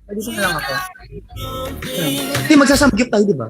Pwede ko na lang ako. Hindi, magsasamgyup tayo, di ba?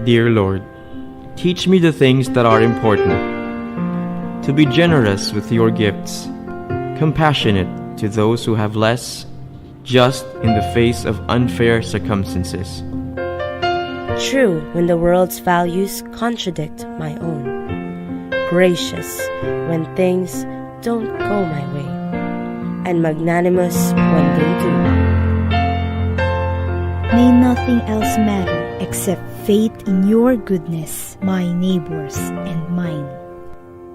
Dear Lord, teach me the things that are important, to be generous with your gifts, compassionate to those who have less, just in the face of unfair circumstances. True when the world's values contradict my own. Gracious when things don't go my way, and magnanimous when they do. May nothing else matter except faith in your goodness, my neighbors and mine.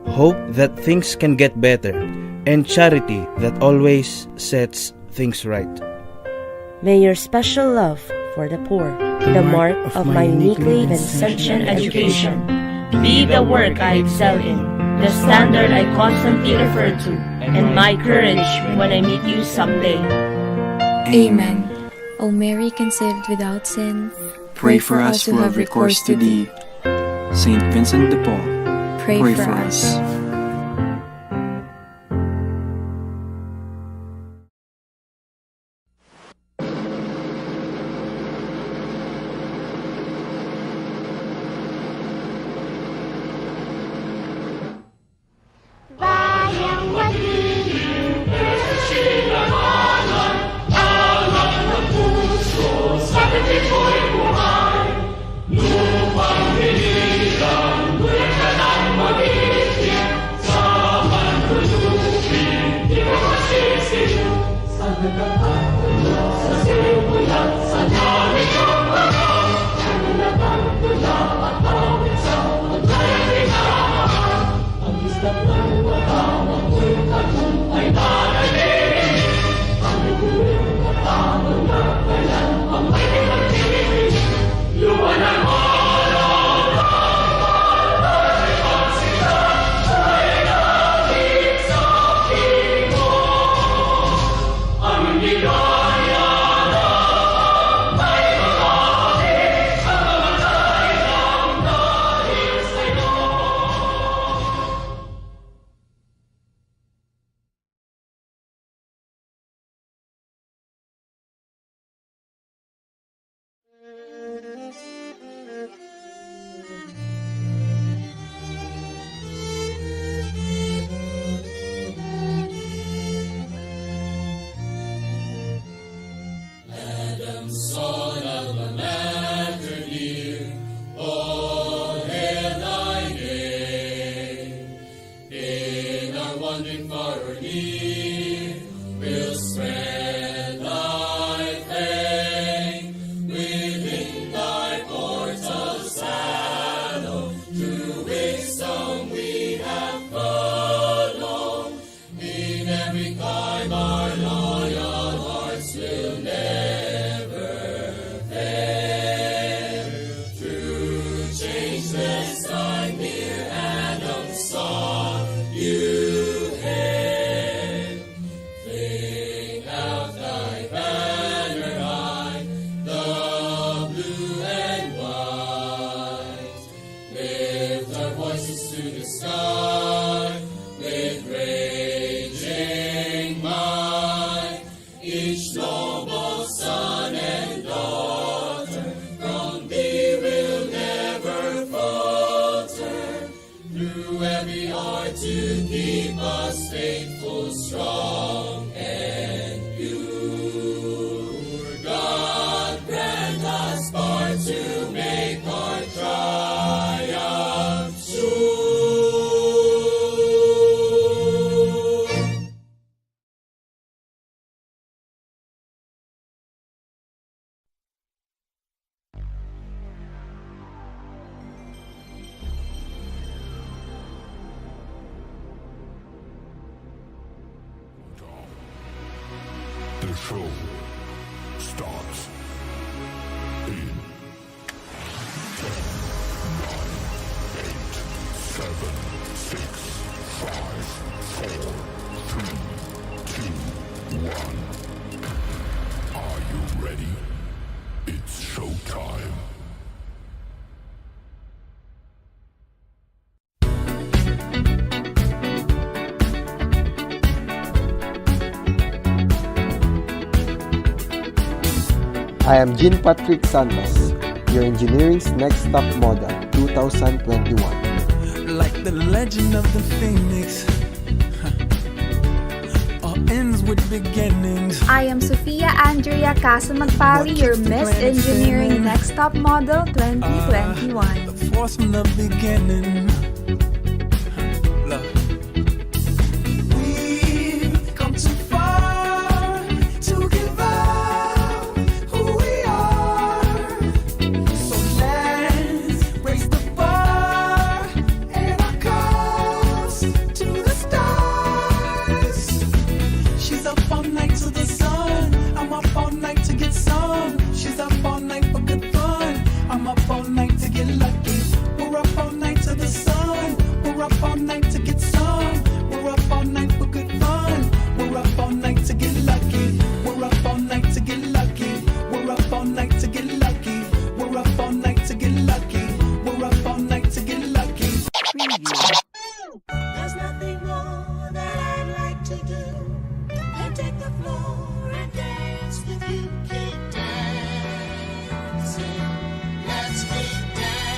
Hope that things can get better, and charity that always sets things right. May your special love for the poor, the mark of my uniquely Vincentian education, be the work I excel in, the standard I constantly refer to, and my courage when I meet you someday. Amen. O Mary, conceived without sin, pray for us who have recourse to thee. Saint Vincent de Paul, pray for us. The show starts in 10, 9, 8, 7, 6, 5, 4, 3, 2, 1. Are you ready? It's showtime. I am Jean Patrick Santos, your engineering's next top model 2021. Like the legend of the phoenix, all ends with beginnings. I am Sofia Andrea Casamagpali, your Miss Engineering Next Top Model 2021. The force from the beginning. We've come too far to give up who we are. So let's raise the bar and our cups to the stars. She's up all night to the sun. I'm up all night to get some. She's up all night for good fun. I'm up all night to get lucky. We're up all night to the sun. We're up all night to get some. We're up all night for good fun. We're up all night to get lucky. We're up all night to get lucky. We're up all night to get lucky. We're up all night to get lucky. We're up all night to get lucky. There's nothing more that I'd like to do than take the floor and dance with you. Keep dancing. Let's keep dancing.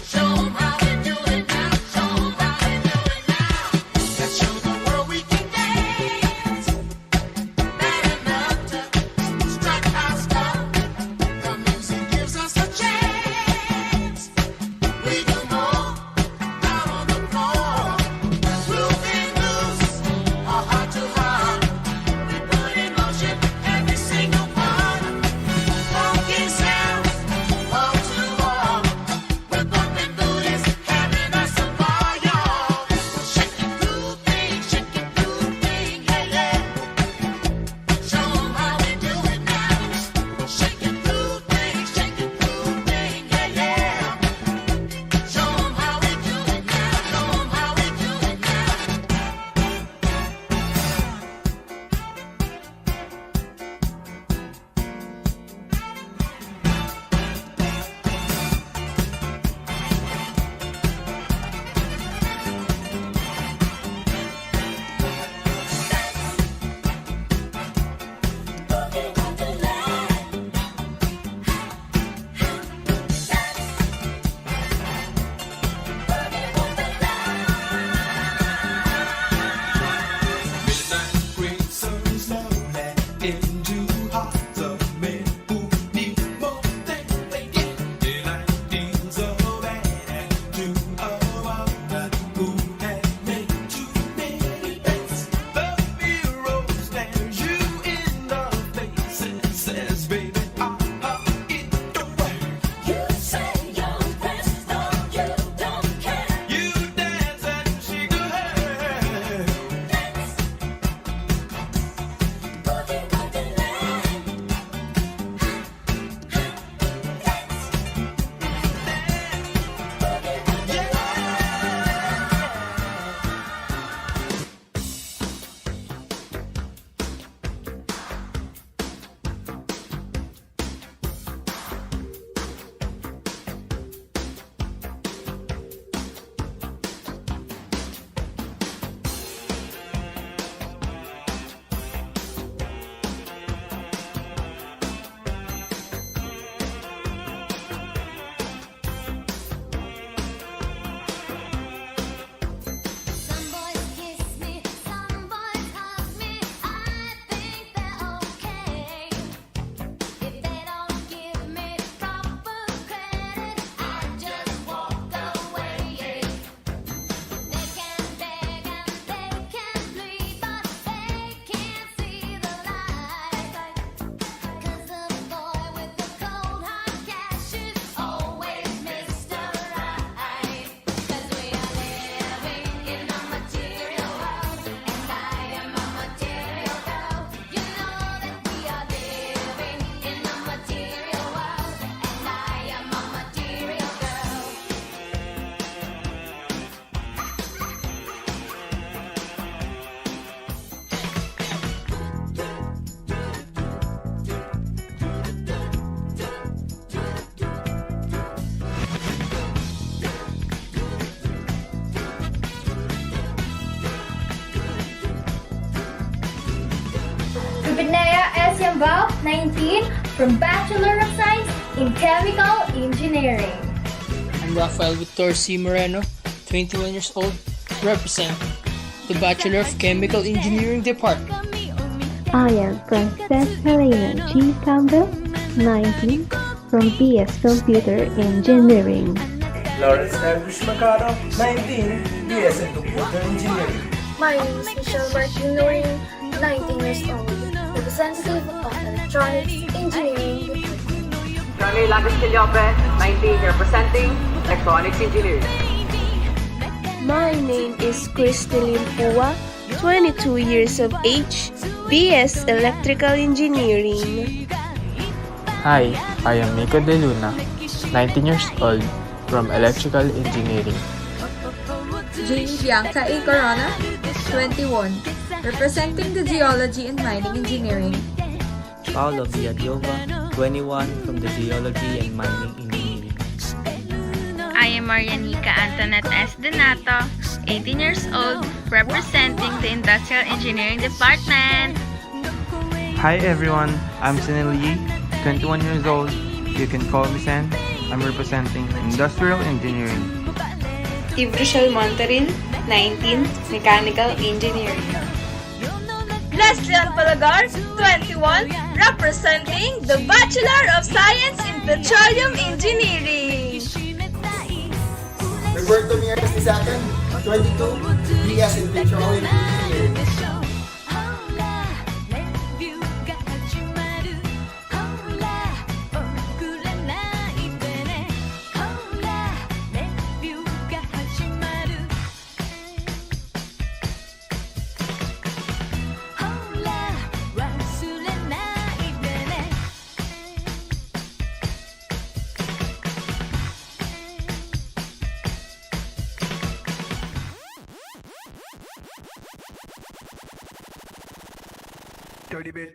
Show 'em how we do it now. I'm Binaya S. Yambao, 19, from Bachelor of Science in Chemical Engineering. I'm Rafael Victor C. Moreno, 21 years old, represent the Bachelor of Chemical Engineering Department. I am Princess Helena G. Campbell, 19, from BS Computer Engineering. Lawrence Elvish Macaro, 19, BS in Computer Engineering. My name is Michelle Martin, 19 years old, representative of Electronics Engineering Department. Johnny Lagos Quillope, 19, representing Electronics Engineering. My name is Crystalline Pua, 22 years of age, BS Electrical Engineering. Hi, I am Nico De Luna, 19 years old, from Electrical Engineering. Jane Bianca A. Corona, 21, representing the Geology and Mining Engineering. Paolo Villadiova, 21, from the Geology and Mining Engineering. I am Marianica Antoinette S. Donato, 18 years old, representing the Industrial Engineering Department. Hi everyone, I'm Sinel Yi, 21 years old. You can call me Sen. I'm representing Industrial Engineering. Eve Rochelle Monteril, 19, Mechanical Engineering. Leslie Palagar, 21, representing the Bachelor of Science in Petroleum Engineering. Roberto Mieres Nizakan, 22, BS in Petroleum Engineering. Dirty bit.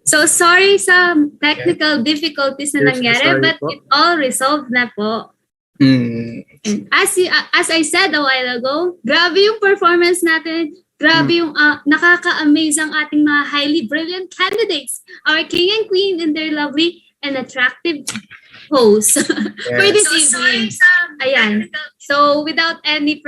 So sorry sa technical difficulties na nangyari, but it all resolved na po. And as I said a while ago, grabe yung performance natin. Grabe yung nakaka-amaze ang ating mga highly brilliant candidates. Our king and queen and their lovely and attractive hosts for this evening. Ayan. So without any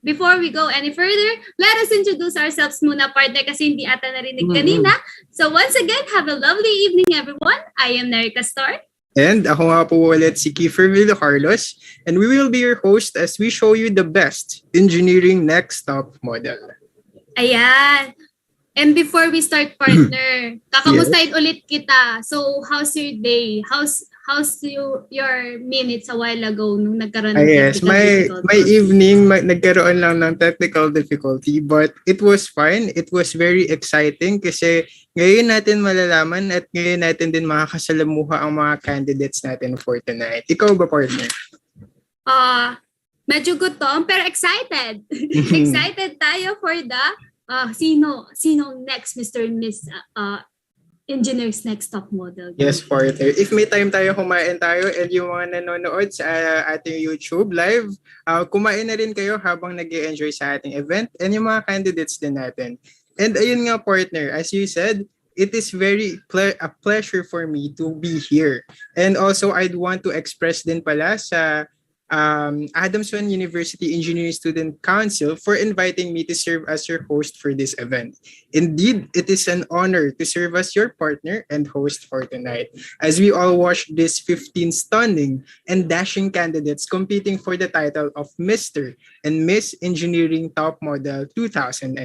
before we go any further, let us introduce ourselves muna, partner, kasi hindi ata narinig kanina. So once again, have a lovely evening, everyone. I am Nerica Star. And ako nga po ulit si Kiefer Villo Carlos, and we will be your host as we show you the best engineering next stop model. Ayan. And before we start, partner, kakamustahin ulit kita. So how's your day? How's your minutes a while ago nung nagkaroon ng technical my evening nagkaroon lang ng technical difficulty, but it was fine. It was very exciting kasi ngayon natin malalaman at ngayon natin din makakasalamuha ang mga candidates natin for tonight. Ikaw ba, partner? Medyo gutom pero excited. Excited tayo for the sino next, Mr. and Miss Engineers Next Top Model. Yes, partner. If may time tayo, kumain tayo, and yung mga nanonood sa ating YouTube live, kumain na rin kayo habang nag-enjoy sa ating event, and yung mga candidates din natin. And ayun nga, partner, as you said, it is very a pleasure for me to be here. And also, I'd want to express din pala sa Adamson University Engineering Student Council for inviting me to serve as your host for this event. Indeed, it is an honor to serve as your partner and host for tonight, as we all watch these 15 stunning and dashing candidates competing for the title of Mr. and Miss Engineering Top Model 2022.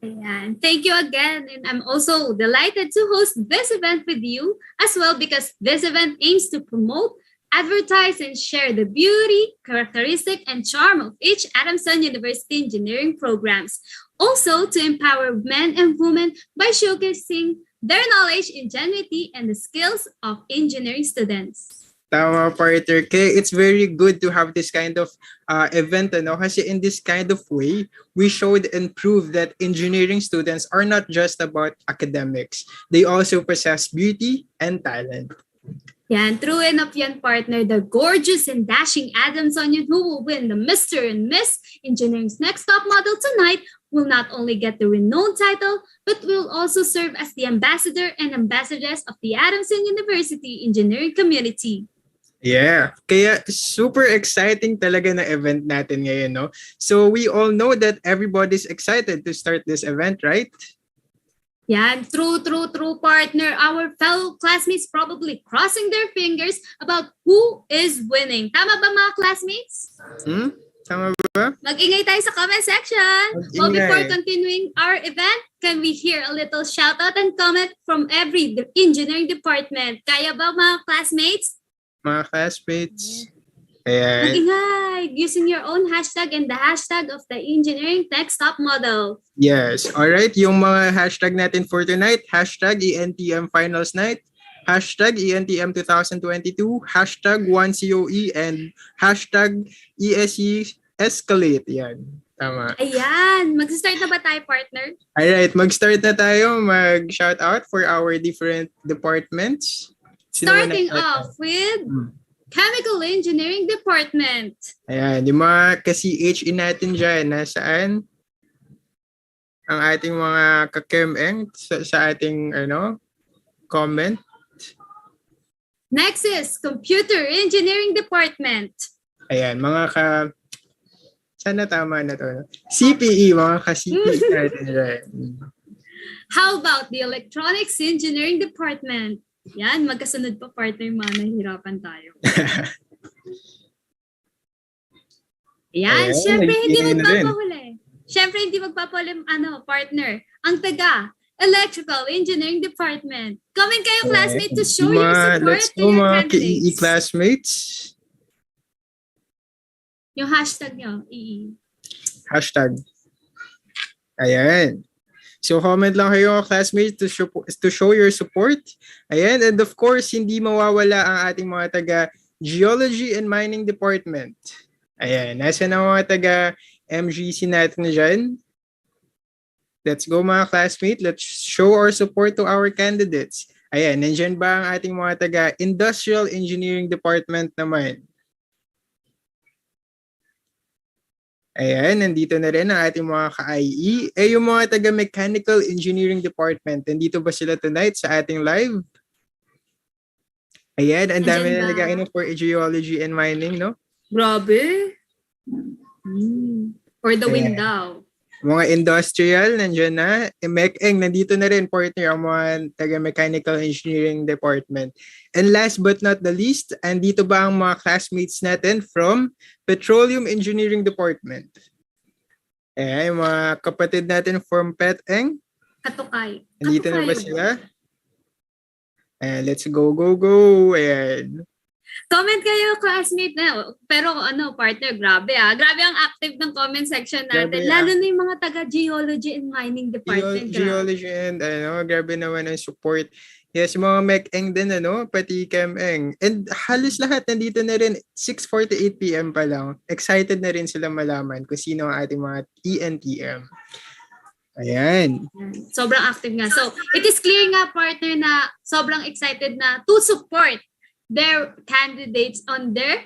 Ayan. Thank you again, and I'm also delighted to host this event with you as well, because this event aims to promote, advertise, and share the beauty, characteristic, and charm of each Adamson University engineering programs. Also, to empower men and women by showcasing their knowledge, ingenuity, and the skills of engineering students. Tama, partner. Kaya it's very good to have this kind of event, ano? Kasi in this kind of way, we showed and proved that engineering students are not just about academics. They also possess beauty and talent. Yan, true enough yan, partner. The gorgeous and dashing Adamsonian who will win the Mr. and Miss Engineering's Next Top Model tonight will not only get the renowned title, but will also serve as the ambassador and ambassadress of the Adamson University engineering community. Yeah, kaya super exciting talaga na event natin ngayon, no? So we all know that everybody's excited to start this event, right? Yan, true, partner. Our fellow classmates probably crossing their fingers about who is winning. Tama ba, mga classmates? Tama ba? Mag-ingay tayo sa comment section. Well, before continuing our event, can we hear a little shout out and comment from every engineering department? Kaya ba, mga classmates? Mga classmates. Ayan. Mag-ingay using your own hashtag and the hashtag of the Engineering Next Top Model. Yes. Alright, yung mga hashtag natin for tonight, hashtag ENTM Finals Night, hashtag ENTM 2022, hashtag 1COE, and hashtag ESE Escalate. Yan. Tama. Ayan. Mag-start na ba tayo, partner? Alright, mag-start na tayo. Mag-shout out for our different departments. Starting off with Chemical Engineering Department. Ayan, yung mga ka-CHE natin dyan, nasaan? Ang ating mga ka-chem-eng sa ating comment. Next is Computer Engineering Department. Ayan, mga sana tama na to. CPE, mga ka-CPE natin dyan. How about the Electronics Engineering Department? Yan, magkasunod pa, partner, nahihirapan tayo. Yan, syempre hindi magpapahuli. Syempre hindi magpapahuli, partner. Ang taga, Electrical Engineering Department. Comment kayo, classmate, to show your support to your candidates. Let's go, mga classmates. Yung hashtag nyo, EE. Hashtag. Ayan. So comment lang kayo, classmates, to show your support. Ayan, and of course, hindi mawawala ang ating mga taga Geology and Mining Department. Ayan, nasa na mga taga MGC natin dyan? Let's go mga classmates. Let's show our support to our candidates. Ayan, nandyan ba ang ating mga taga-Industrial Engineering Department naman? Ayan, nandito na rin ang ating mga ka-IE. Yung mga taga-Mechanical Engineering Department, nandito ba sila tonight sa ating live? Ayan, ang dami na nag-aino for geology and mining, no? Grabe. For the win Ayan. daw. Mga industrial, nandiyan na. MECEng, nandito na rin, partner, ang mga taga-Mechanical Engineering Department. And last but not the least, andito ba ang mga classmates natin from Petroleum Engineering Department? Ayan, yung mga kapatid natin from PETEng. Katukay. Nandito na ba Katukay. sila? Ayan, let's go. Ayan. Comment kayo, classmate na. Pero partner, grabe Grabe ang active ng comment section natin. Grabe, Lalo na yung mga taga-geology and mining department. Geology and grabe naman ang support. Yes, mga MECEng din, pati ChemEng. And halos lahat nandito na rin, 6:48 PM pa lang. Excited na rin sila malaman kung sino ang ating mga ENTM. Ayan. Sobrang active nga. So, it is clear nga, partner, na sobrang excited na to support their candidates on their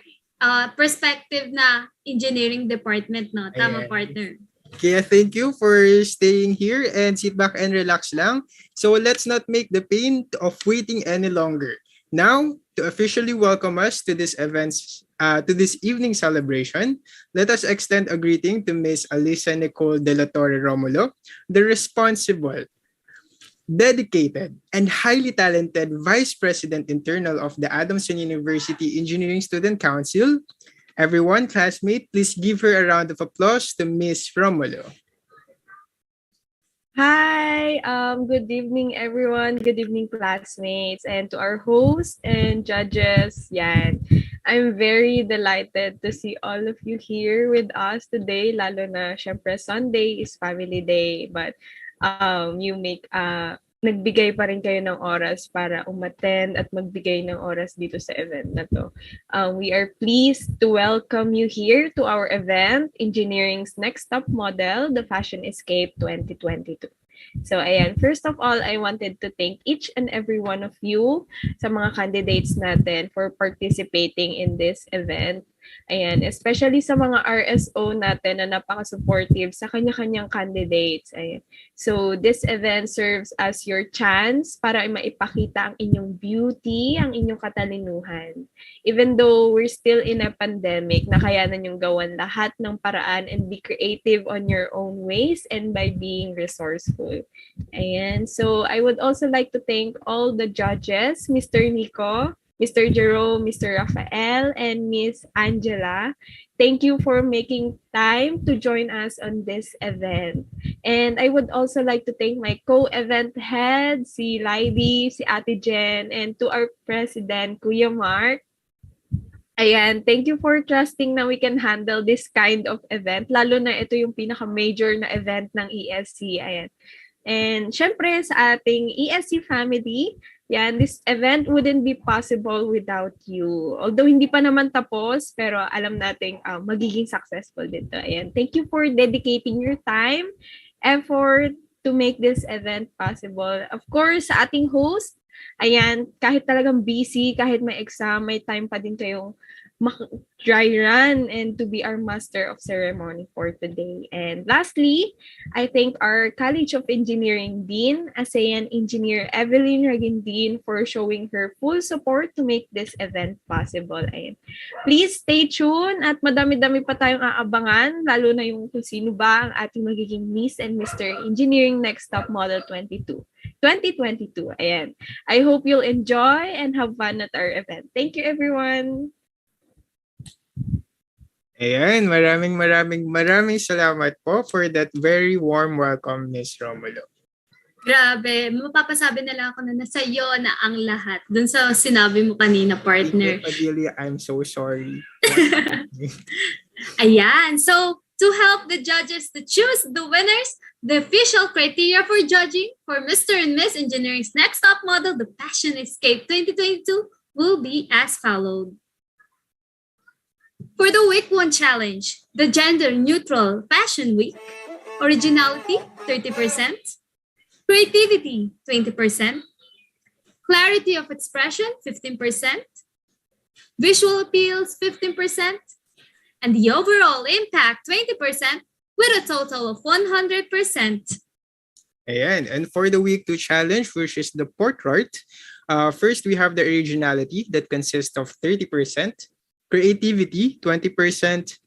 perspective na engineering department, no? Tama, Ayan. partner. Kaya thank you for staying here and sit back and relax lang. So let's not make the pain of waiting any longer. Now, to officially welcome us to this evening celebration, let us extend a greeting to Ms. Alisa Nicole De La Torre Romulo, the responsible, dedicated, and highly talented Vice President Internal of the Adamson University Engineering Student Council. Everyone, classmate, please give her a round of applause to Ms. Romulo. Hi, good evening everyone. Good evening classmates and to our hosts and judges. Yan. I'm very delighted to see all of you here with us today. Lalo na syempre Sunday is family day, but you make nagbigay pa rin kayo ng oras para umattend at magbigay ng oras dito sa event na to. We are pleased to welcome you here to our event, Engineering's Next Top Model, the Fashion Escape 2022. So ayan, first of all, I wanted to thank each and every one of you sa mga candidates natin for participating in this event. Ayan, especially sa mga RSO natin na napaka-supportive sa kanya-kanyang candidates. Ayan. So this event serves as your chance para maipakita ang inyong beauty, ang inyong katalinuhan. Even though we're still in a pandemic, nakayanan yung gawan lahat ng paraan and be creative on your own ways and by being resourceful. Ayan. So I would also like to thank all the judges, Mr. Nico, Mr. Jerome, Mr. Rafael, and Miss Angela. Thank you for making time to join us on this event. And I would also like to thank my co-event head, si Laidy, si Ate Jen, and to our president, Kuya Mark. Ayan, thank you for trusting na we can handle this kind of event. Lalo na ito yung pinaka-major na event ng ESC. Ayan. And syempre sa ating ESC family, yan, this event wouldn't be possible without you. Although hindi pa naman tapos, pero alam nating magiging successful dito. Ayan. Thank you for dedicating your time, effort to make this event possible. Of course, sa ating host, ayan, kahit talagang busy, kahit may exam, may time pa din kayong dry run and to be our master of ceremony for today. And lastly, I thank our College of Engineering Dean, ASEAN Engineer Evelyn Ragindin, for showing her full support to make this event possible. And please stay tuned at madami-dami pa tayong aabangan, lalo na yung kung sino ba ang ating magiging Miss and Mr. Engineering Next Top Model 2022. Ayan. I hope you'll enjoy and have fun at our event. Thank you, everyone. Ayan, maraming salamat po for that very warm welcome, Ms. Romulo. Grabe, mapapasabi na lang ako na nasa iyo na ang lahat. Dun sa sinabi mo kanina, partner. Padilla, I'm so sorry. Ayan, so to help the judges to choose the winners, the official criteria for judging for Mr. and Miss Engineering's Next Top Model, the Fashion Escape 2022, will be as followed. For the Week 1 Challenge, the Gender Neutral Fashion Week, Originality, 30%. Creativity, 20%. Clarity of expression, 15%. Visual appeals, 15%. And the overall impact, 20%, with a total of 100%. Ayan. And for the week 2 challenge, which is the portrait, first we have the originality that consists of 30%, creativity, 20%,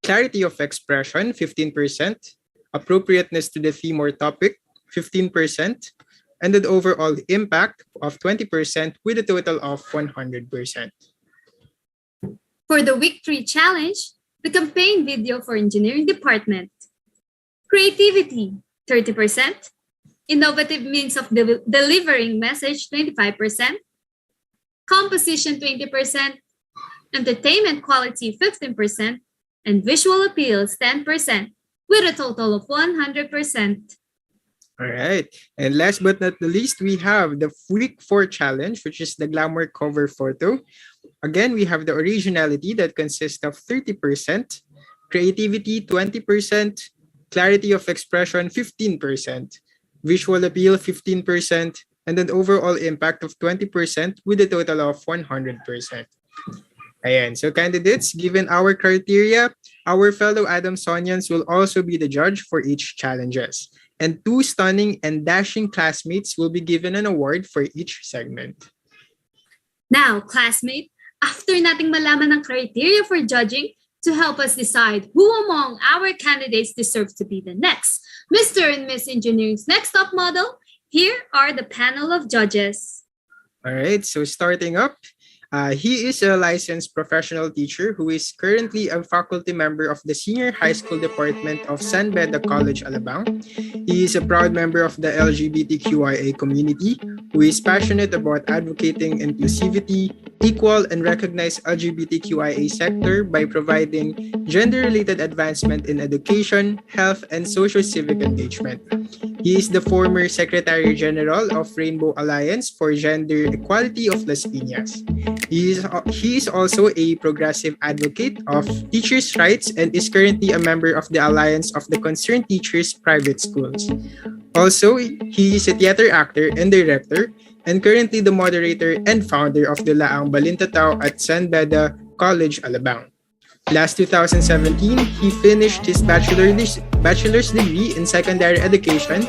clarity of expression, 15%, appropriateness to the theme or topic, 15%, and the overall impact of 20% with a total of 100%. For the week 3 challenge, the campaign video for engineering department. Creativity, 30%. Innovative means of delivering message, 25%. Composition, 20%. Entertainment quality, 15%. And visual appeals, 10%, with a total of 100%. All right. And last but not the least, we have the week 4 challenge, which is the glamour cover photo. Again, we have the originality that consists of 30%, creativity, 20%, clarity of expression, 15%, visual appeal, 15%, and an overall impact of 20% with a total of 100%. Ayan. So candidates, given our criteria, our fellow Adamsonians will also be the judge for each challenges. And 2 stunning and dashing classmates will be given an award for each segment. Now, classmate, after nating malaman ng criteria for judging to help us decide who among our candidates deserves to be the next Mr. and Miss Engineering's next top model, here are the panel of judges. All right, so starting up, he is a licensed professional teacher who is currently a faculty member of the Senior High School Department of San Beda College, Alabang. He is a proud member of the LGBTQIA community who is passionate about advocating inclusivity, equal and recognized LGBTQIA sector by providing gender-related advancement in education, health, and social civic engagement. He is the former Secretary General of Rainbow Alliance for Gender Equality of Las Piñas. He is also a progressive advocate of teachers' rights and is currently a member of the Alliance of the Concerned Teachers Private Schools. Also, he is a theater actor and director and currently the moderator and founder of the Laang Balintatao at San Beda College, Alabang. Last 2017, he finished his bachelor's degree in secondary education,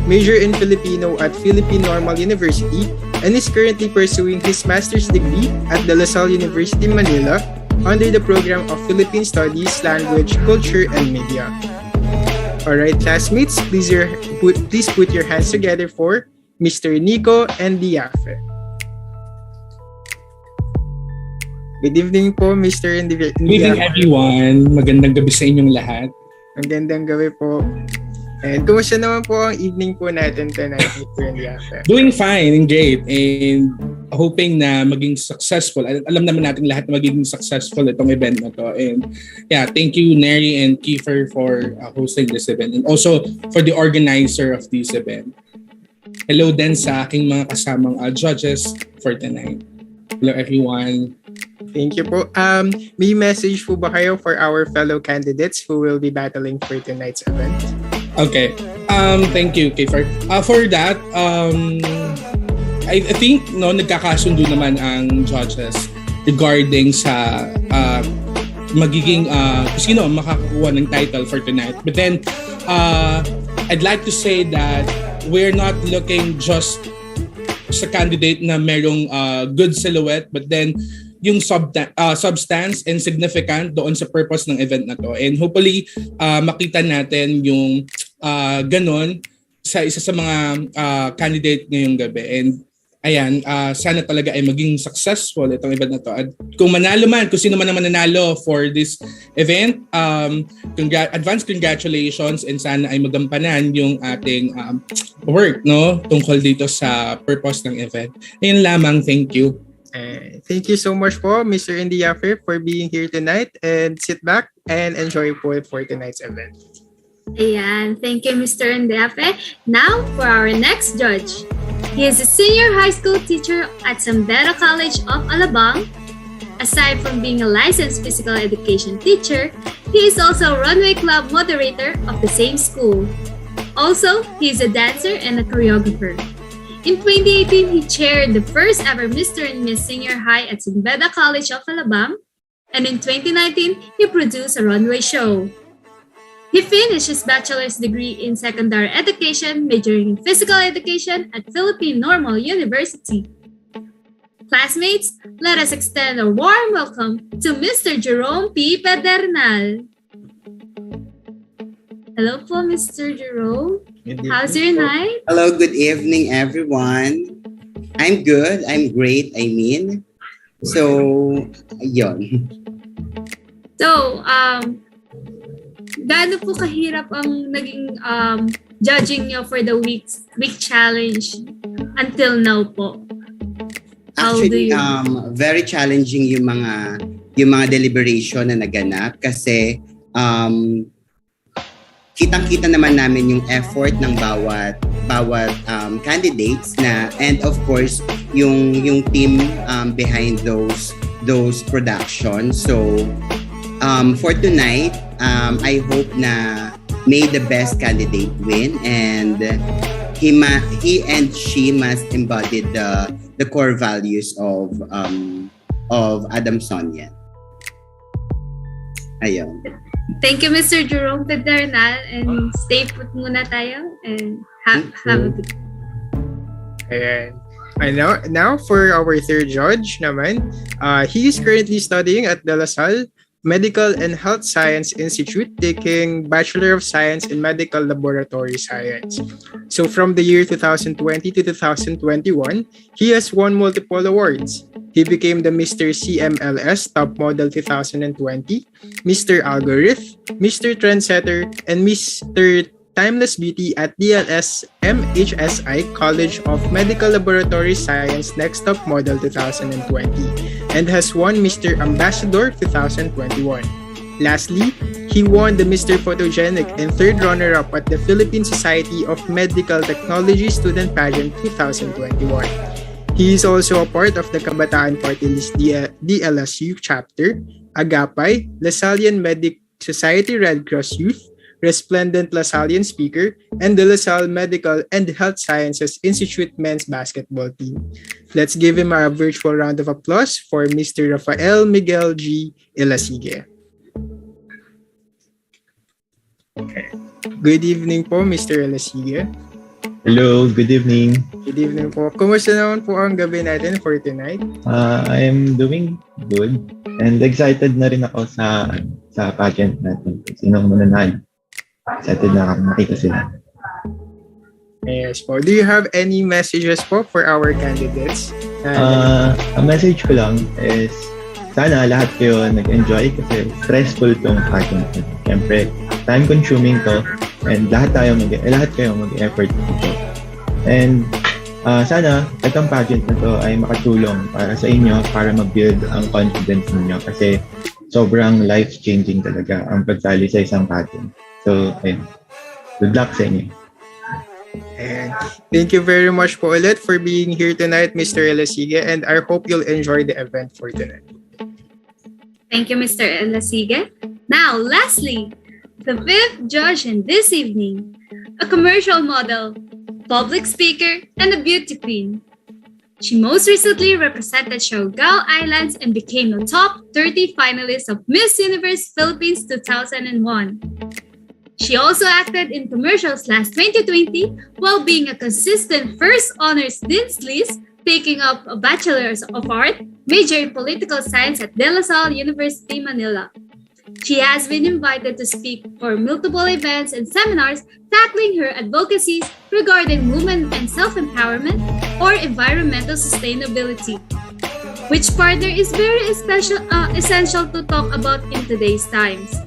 major in Filipino at Philippine Normal University, and is currently pursuing his master's degree at De La Salle University, Manila, under the program of Philippine Studies, Language, Culture, and Media. Alright, classmates, please put your hands together for Mr. Nico and Diafe. Good evening po, Mr. Diafe. Good evening, everyone. Magandang gabi sa inyong lahat. Magandang gabi po. And kumusta naman po ang evening po natin tonight, Mr. Diafe? Doing fine and great. And hoping na maging successful. Alam naman natin lahat na magiging successful itong event na to. And yeah, thank you, Neri and Kiefer, for hosting this event. And also for the organizer of this event. Hello din sa aking mga kasamang judges for tonight. Hello, everyone. Thank you po. May message po ba kayo for our fellow candidates who will be battling for tonight's event? Okay. Thank you, Kiefer. For that, I think nagkakasundo naman ang judges regarding sa magiging sino makakuha ng title for tonight. But then, I'd like to say that we're not looking just sa candidate na merong good silhouette, but then yung substance and significant doon sa purpose ng event na to. And hopefully, makita natin yung ganon sa isa sa mga candidate ngayong gabi. And ayan, sana talaga ay maging successful itong event na to. At kung manalo man, kung sino man ang mananalo for this event, advance congratulations and sana ay magampanan yung ating work tungkol dito sa purpose ng event. Ayun lamang, thank you. Thank you so much po, Mr. Indiafe, for being here tonight, and sit back and enjoy po for tonight's event. Ayan, thank you, Mr. Indiafe. Now, for our next judge. He is a senior high school teacher at San Beda College of Alabang. Aside from being a licensed physical education teacher, he is also a runway club moderator of the same school. Also, he's a dancer and a choreographer. In 2018, he chaired the first ever Mr. and Miss Senior High at Beda College of Alabama, and in 2019, he produced a runway show. He finished his bachelor's degree in secondary education, majoring in physical education at Philippine Normal University. Classmates, let us extend a warm welcome to Mr. Jerome P. Pedernal. Hello po, Mr. Jerome. How's your night? Hello, good evening, everyone. I'm good. I'm great, I mean. So, ayun. So, gaano po kahirap ang naging judging nyo for the week challenge until now po? Actually, very challenging yung mga deliberation na naganap kasi kitang-kita naman namin yung effort ng bawat candidates na, and of course yung team behind those productions. So for tonight, I hope na may the best candidate win, and he and she must embody the core values of Adamsonian. Ayun. Thank you, Mr. Jerome Pedernal, and stay put muna tayo and have a good Ayan. And now for our third judge naman, he is currently studying at De La Salle Medical and Health Science Institute, taking Bachelor of Science in Medical Laboratory Science. So from the year 2020 to 2021, he has won multiple awards. He became the Mr. CMLS Top Model 2020, Mr. Algorithm, Mr. Trendsetter, and Mr. Timeless Beauty at DLS MHSI College of Medical Laboratory Science Next Top Model 2020, and has won Mr. Ambassador 2021. Lastly, he won the Mr. Photogenic and third runner-up at the Philippine Society of Medical Technology Student Pageant 2021. He is also a part of the Kabataan Party List DLSU chapter, Agapay, Lasallian Medic Society Red Cross Youth, Resplendent Lasallian Speaker, and the LaSalle Medical and Health Sciences Institute Men's Basketball Team. Let's give him a virtual round of applause for Mr. Rafael Miguel G. Ilasigue. Okay. Good evening po, Mr. Ilasigue. Hello, good evening. Good evening po. Kumusta naman po ang gabi natin for tonight? I'm doing good and excited na rin ako sa pageant natin. Sinong mananalo? Excited na ako makita sila. Yes po. Do you have any messages po for our candidates? Ang message ko lang is sana lahat kayo nag-enjoy kasi stressful tong pageant. Siyempre, time-consuming to and lahat kayo mag-effort dito. And sana itong pageant na to ay makatulong para sa inyo para mag-build ang confidence niyo kasi sobrang life-changing talaga ang pagsali sa isang pageant. So, ayun. Good luck sa inyo. And thank you very much po ulit for being here tonight, Mr. Ilasigue, and I hope you'll enjoy the event for tonight. Thank you, Mr. Ilasigue. Now, lastly, the fifth judge in this evening, a commercial model, public speaker, and a beauty queen. She most recently represented Siargao Islands and became a top 30 finalist of Miss Universe Philippines 2001. She also acted in commercials last 2020 while being a consistent first honors dean's list, taking up a Bachelor of Art, major in Political Science at De La Salle University, Manila. She has been invited to speak for multiple events and seminars tackling her advocacies regarding women and self-empowerment or environmental sustainability, which partner is very essential to talk about in today's times.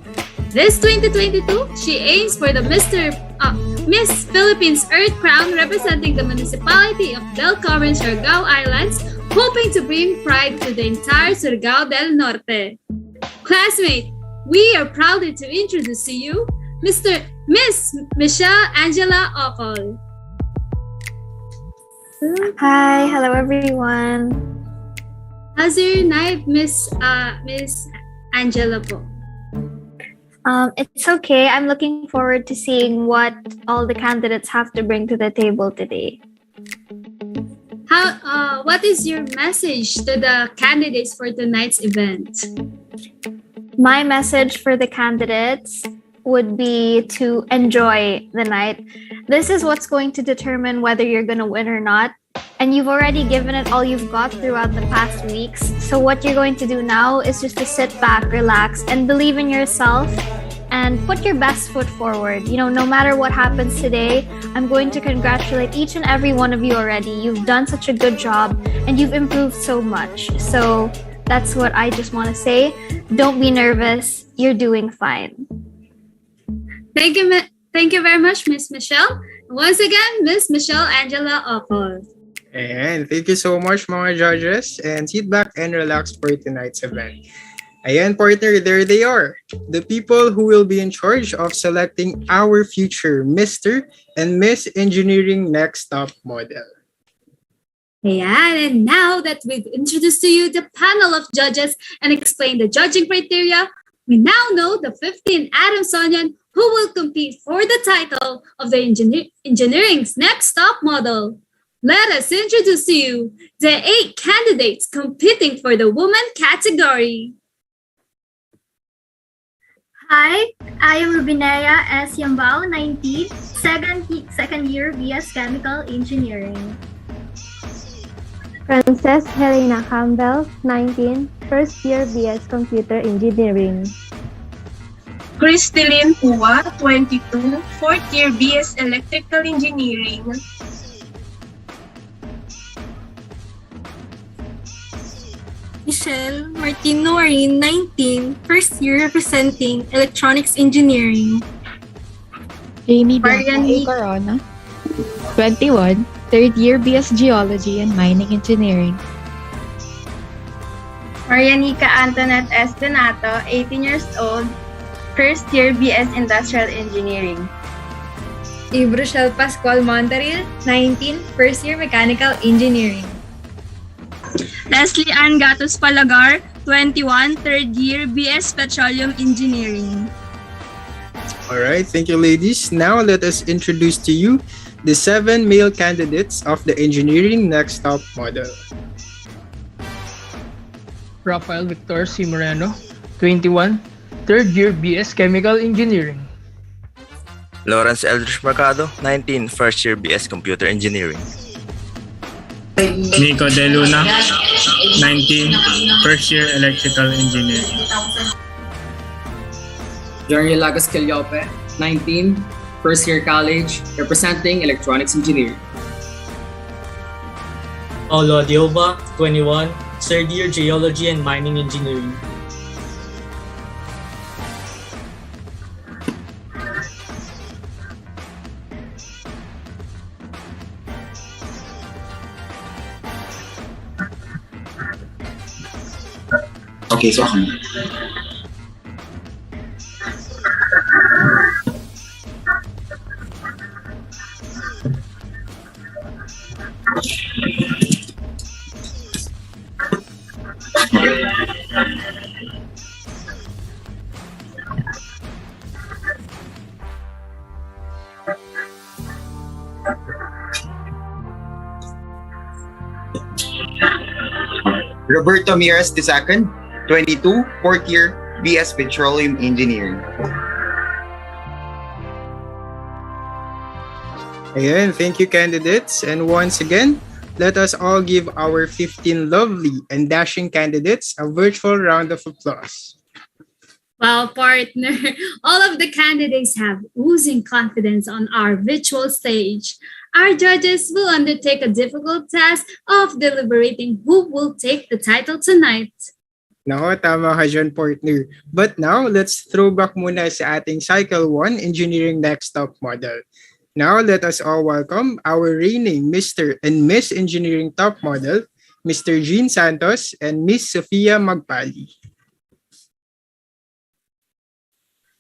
This 2022, she aims for the Miss Philippines Earth Crown representing the municipality of Del Carmen, Siargao Islands, hoping to bring pride to the entire Surigao del Norte. Classmate, we are proud to introduce to you Miss Michelle Angela Ocol. Hi, hello everyone. How's your night, Miss Angela po? It's okay. I'm looking forward to seeing what all the candidates have to bring to the table today. What is your message to the candidates for tonight's event? My message for the candidates would be to enjoy the night. This is what's going to determine whether you're going to win or not. And you've already given it all you've got throughout the past weeks. So what you're going to do now is just to sit back, relax, and believe in yourself and put your best foot forward. You know, no matter what happens today, I'm going to congratulate each and every one of you already. You've done such a good job and you've improved so much. So that's what I just want to say. Don't be nervous. You're doing fine. Thank you very much, Miss Michelle. Once again, Miss Michelle Angela Ocol. And thank you so much, mga judges. And sit back and relax for tonight's event. Ayan, partner, there they are. The people who will be in charge of selecting our future Mr. and Miss Engineering Next Top Model. Ayan, and now that we've introduced to you the panel of judges and explained the judging criteria, we now know the 15 Adamsonian who will compete for the title of the Engineering's Next Top Model. Let us introduce to you the 8 candidates competing for the woman category. Hi, I am Rubinea S. Yambao, 19, second year BS Chemical Engineering. Princess Helena Campbell, 19, first year BS Computer Engineering. Crystalline Pua, 22, fourth year BS Electrical Engineering. Michelle Martino Marin, 19, first year representing Electronics Engineering. Jamie Bianca A. Corona, 21, third year BS Geology and Mining Engineering. Marianica Antoinette S. Donato, 18 years old, first year BS Industrial Engineering. Rochelle Pascual Monteril, 19, first year Mechanical Engineering. Leslie Ann Gatos Palagar, 21, third year BS Petroleum Engineering. All right, thank you, ladies. Now let us introduce to you the 7 male candidates of the Engineering Next Top Model. Rafael Victor C. Moreno, 21, third year BS Chemical Engineering. Lawrence Eldridge Mercado, 19, first year BS Computer Engineering. Nico De Luna, 19, first year Electrical Engineering. Jerry Lagos Caliope, 19, first year college, representing Electronics Engineering. Paulo Diova, 21, third year Geology and Mining Engineering. Okay, so Roberto Miras II, 22, fourth year BS Petroleum Engineering. Ayan, thank you, candidates. And once again, let us all give our 15 lovely and dashing candidates a virtual round of applause. Well, partner, all of the candidates have oozing confidence on our virtual stage. Our judges will undertake a difficult task of deliberating who will take the title tonight. Nako, tama ka dyan, partner. But now, let's throw back muna sa ating Cycle 1 Engineering Next Top Model. Now, let us all welcome our reigning Mr. and Miss Engineering Top Model, Mr. Jean Santos and Miss Sofia Magpali.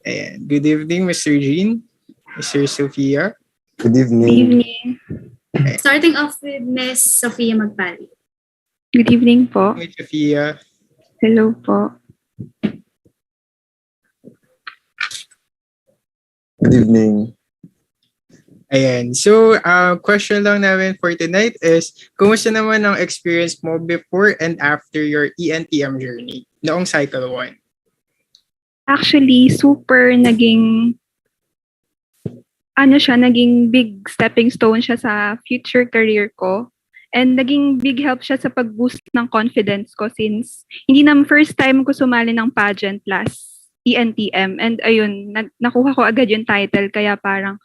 Ayan. Good evening, Mr. Jean, Mr. Sofia. Good evening. Good evening. Starting off with Miss Sofia Magpali. Good evening po. Miss Sofia. Hello po. Good evening. Ayan. So, question lang namin for tonight is, kumusta naman ang experience mo before and after your ENTM journey noong cycle 1? Actually, super naging naging big stepping stone siya sa future career ko. And naging big help siya sa pag-boost ng confidence ko since hindi na first time ko sumali ng pageant last ENTM. And ayun, nakuha ko agad yung title kaya parang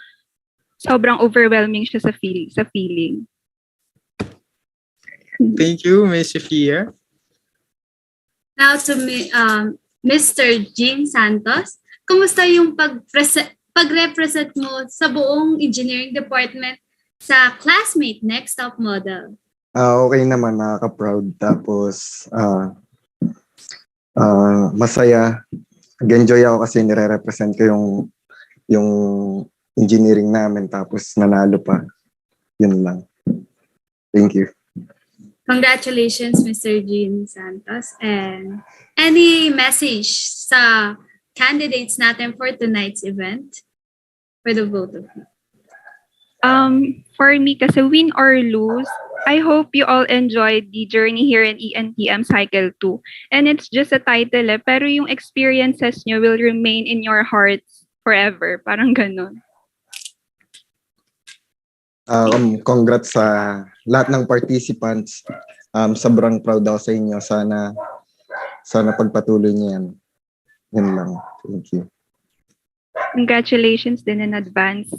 sobrang overwhelming siya sa feeling. Thank you, Ms. Sophia. Now to Mr. Jean Santos, kumusta yung pag-represent mo sa buong engineering department sa classmate next top model? Okay naman, nakaka-proud. Tapos, masaya. Nag-enjoy ako kasi nire-represent ko yung engineering namin tapos nanalo pa. Yun lang. Thank you. Congratulations, Mr. Jean Santos. And any message sa candidates natin for tonight's event? For the both of you. For me, kasi win or lose, I hope you all enjoyed the journey here in ENTM Cycle 2. And it's just a title pero yung experiences nyo will remain in your hearts forever. Parang ganun. Congrats sa lahat ng participants. Sobrang proud ako sa inyo. Sana pagpatuloy niyo yan. Yan lang. Thank you. Congratulations din in advance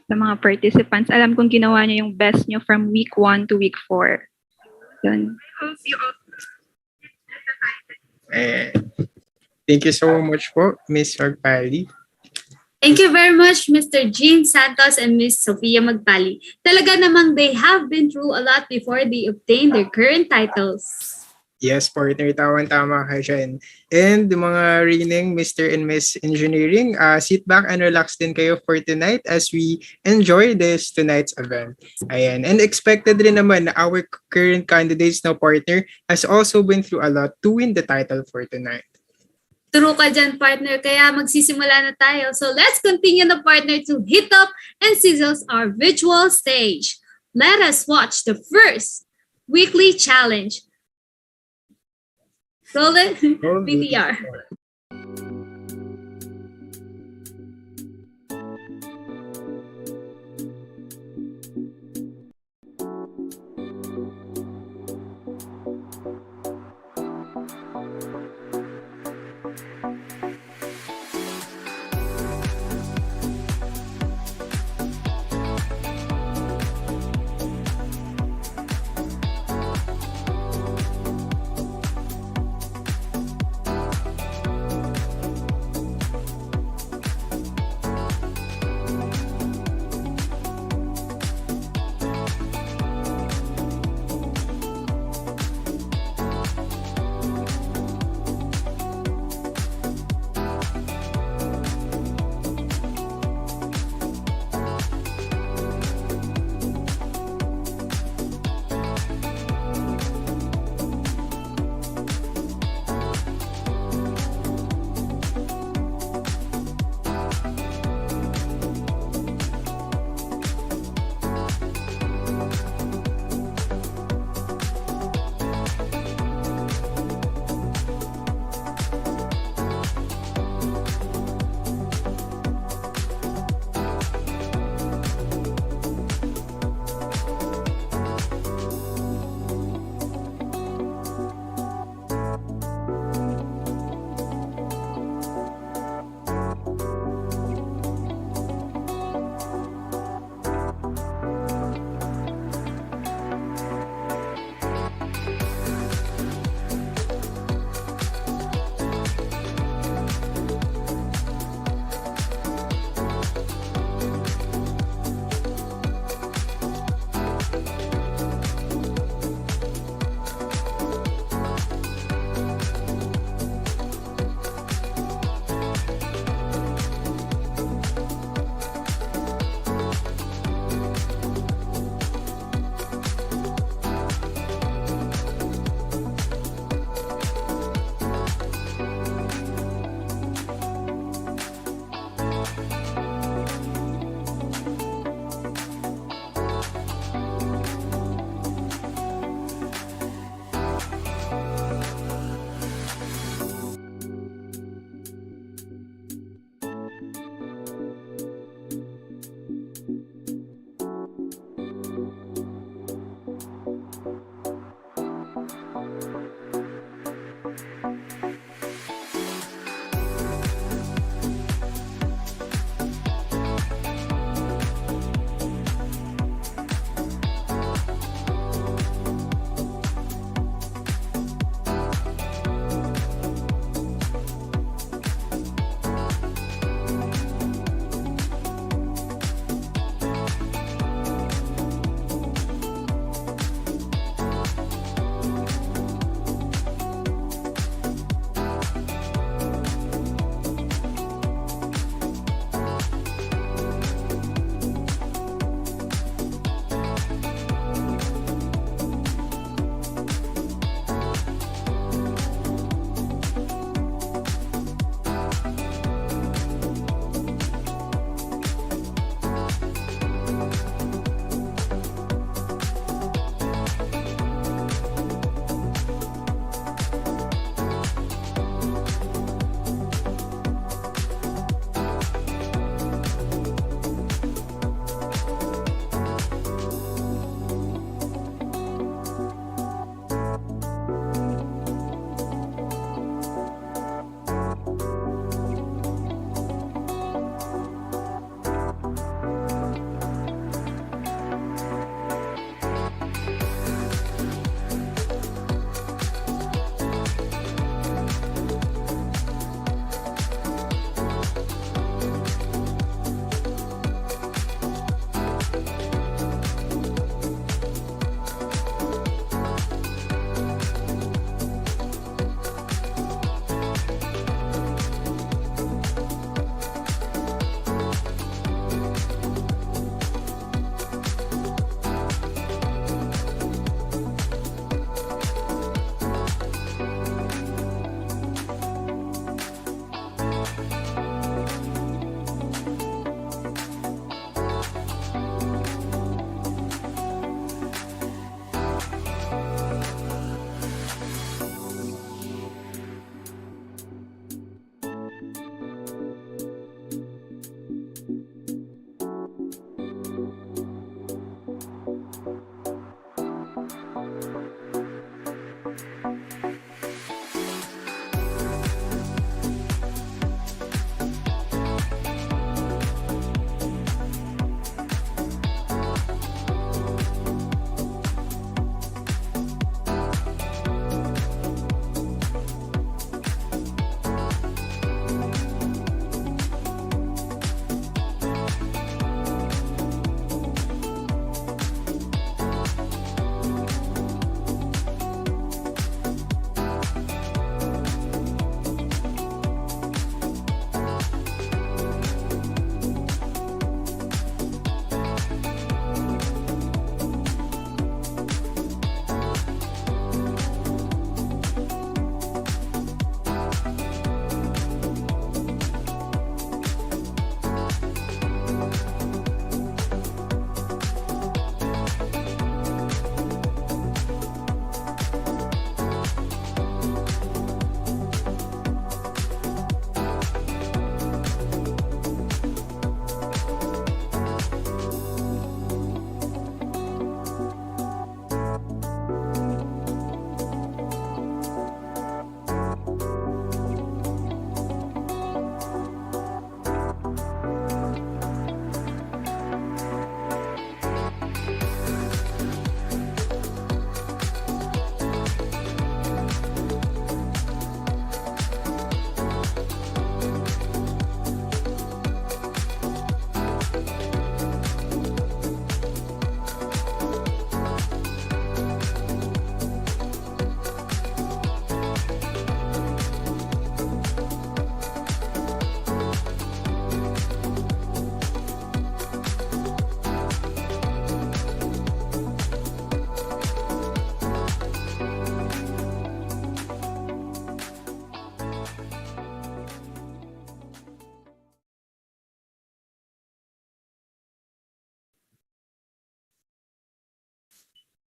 sa mga participants. Alam kong ginawa niyo yung best niyo from week 1 to week 4. Yun. Thank you so much po, Ms. Magpali. Thank you very much, Mr. Jean Santos and Ms. Sophia Magpali. Talaga namang they have been through a lot before they obtain their current titles. Yes, partner. Tama ka dyan. And mga reading, Mr. and Miss Engineering, sit back and relax din kayo for tonight as we enjoy this tonight's event. Ayan. And expected rin naman na our current candidates na partner has also been through a lot to win the title for tonight. True ka dyan, partner. Kaya magsisimula na tayo. So let's continue the partner to hit up and sizzles our virtual stage. Let us watch the first weekly challenge. Roll it. VTR.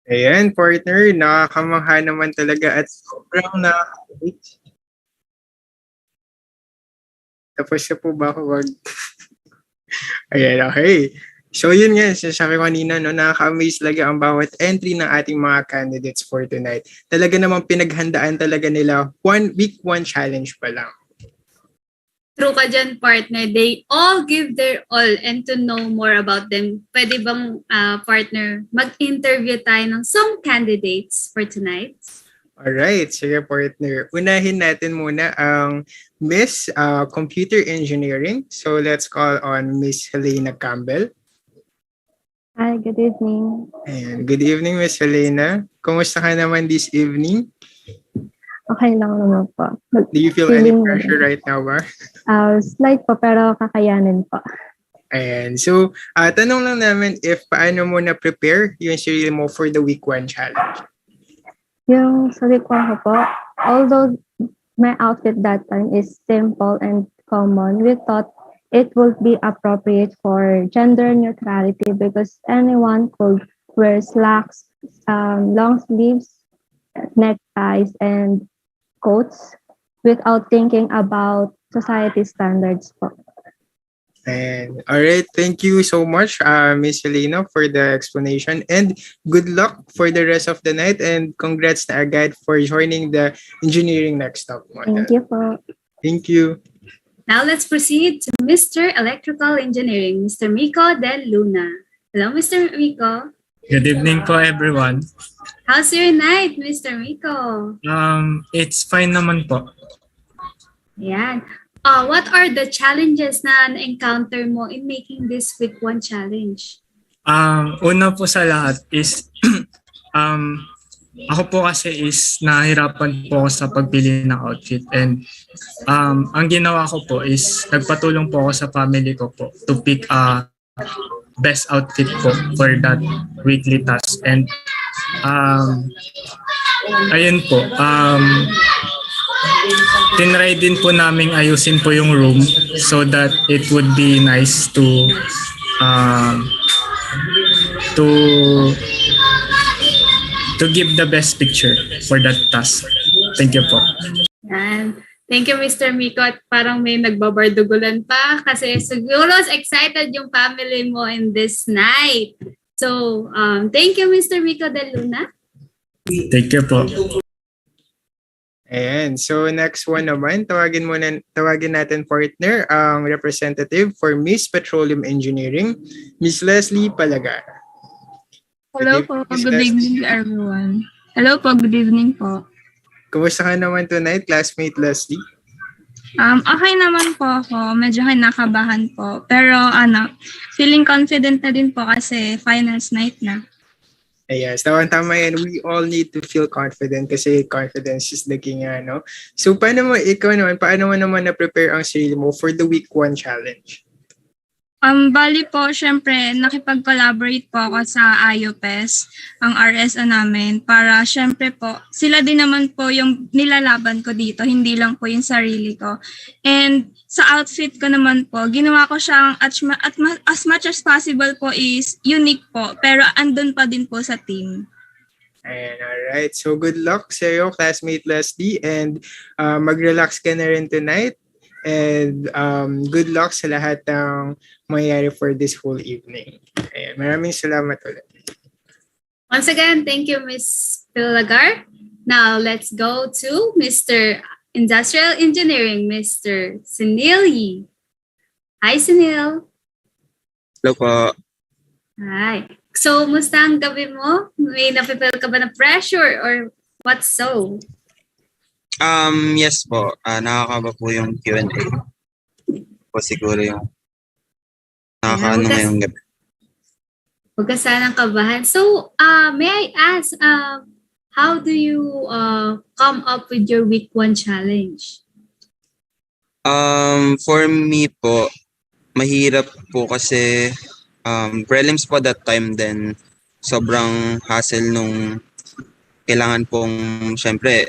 Ayan, partner, nakakamangha naman talaga at sobrang nakaka-relate. Tapos na po ba ako Ayan, okay. So yun nga, sabi ko kanina, no, nakaka-amaze talaga ang bawat entry ng ating mga candidates for tonight. Talaga namang pinaghandaan talaga nila week one challenge pa lang. True ka dyan, partner. They all give their all, and to know more about them, pwede bang, partner, mag-interview tayo ng some candidates for tonight? Alright, sige partner. Unahin natin muna ang Miss Computer Engineering. So let's call on Miss Helena Campbell. Hi, good evening. And good evening, Miss Helena. Kumusta ka naman this evening? Okay lang naman po. Do you feel any pressure right now ba? Slight po, pero kakayanin po. Ayan. So, tanong lang namin if paano mo na-prepare yung sarili mo for the week 1 challenge. Yung sa week 1 ko po, although my outfit that time is simple and common, we thought it would be appropriate for gender neutrality because anyone could wear slacks, long sleeves, neckties, and coats without thinking about society standards po. And all right, thank you so much, Miss Helena, for the explanation, and good luck for the rest of the night. And congrats na agad for joining the engineering next stop model. Thank you po. Thank you. Now let's proceed to Mr. Electrical Engineering, Mr. Miko Del Luna. Hello, Mr. Miko. Good evening po, everyone. How's your night, Mr. Miko? It's fine naman po. Ayan. What are the challenges na na-encounter mo in making this week 1 challenge? Una po sa lahat is ako po kasi is nahirapan po ako sa pagpili ng outfit, and ang ginawa ko po is nagpatulong po ako sa family ko po to pick a best outfit po for that weekly task. And ayun po, tinry din po namin ayusin po yung room so that it would be nice to give the best picture for that task. Thank you po. Yan. Thank you, Mr. Miko. At parang may nagbabardugulan pa kasi siguro excited yung family mo in this night. So, thank you, Mr. Miko Del Luna. Thank you po. Ayan. So next one naman, tawagin natin partner ang representative for Miss Petroleum Engineering, Miss Leslie Palagar. Hello po, good evening everyone. Hello po, good evening po. Kumusta ka naman tonight, classmate Leslie? Okay naman po ako, medyo kinakabahan po. Pero feeling confident na din po kasi finals night na. Yes, tama yan. We all need to feel confident kasi confidence is the king, no? So, paano mo naman na-prepare ang sarili mo for the week 1 challenge? Bali po, syempre, nakipag-collaborate po ako sa IOPES, ang RSO namin, para syempre po, sila din naman po yung nilalaban ko dito, hindi lang po yung sarili ko. And sa outfit ko naman po, ginawa ko siyang as much as possible po is unique po, pero andun pa din po sa team. Ayan, alright. So, good luck sa iyo, classmate Leslie, and mag-relax ka na rin tonight. And good luck sa lahat ng mangyayari for this whole evening. Ayan, maraming salamat ulit. Once again, thank you, Ms. Palagar. Now, let's go to Mr. Industrial Engineering, Mr. Sunil Yi. Hi, Sunil. Hello po. Hi. So, musta ang gabi mo? May napipil ka ba na pressure or what so? Yes po. Nakakaba po yung Q&A. Po siguro yung nakakaano ngayong gabi. Huwag ka sanang kabahan. So, may I ask, how do you come up with your week 1 challenge? For me po, mahirap po kasi prelims po that time, then sobrang hassle nung kailangan pong syempre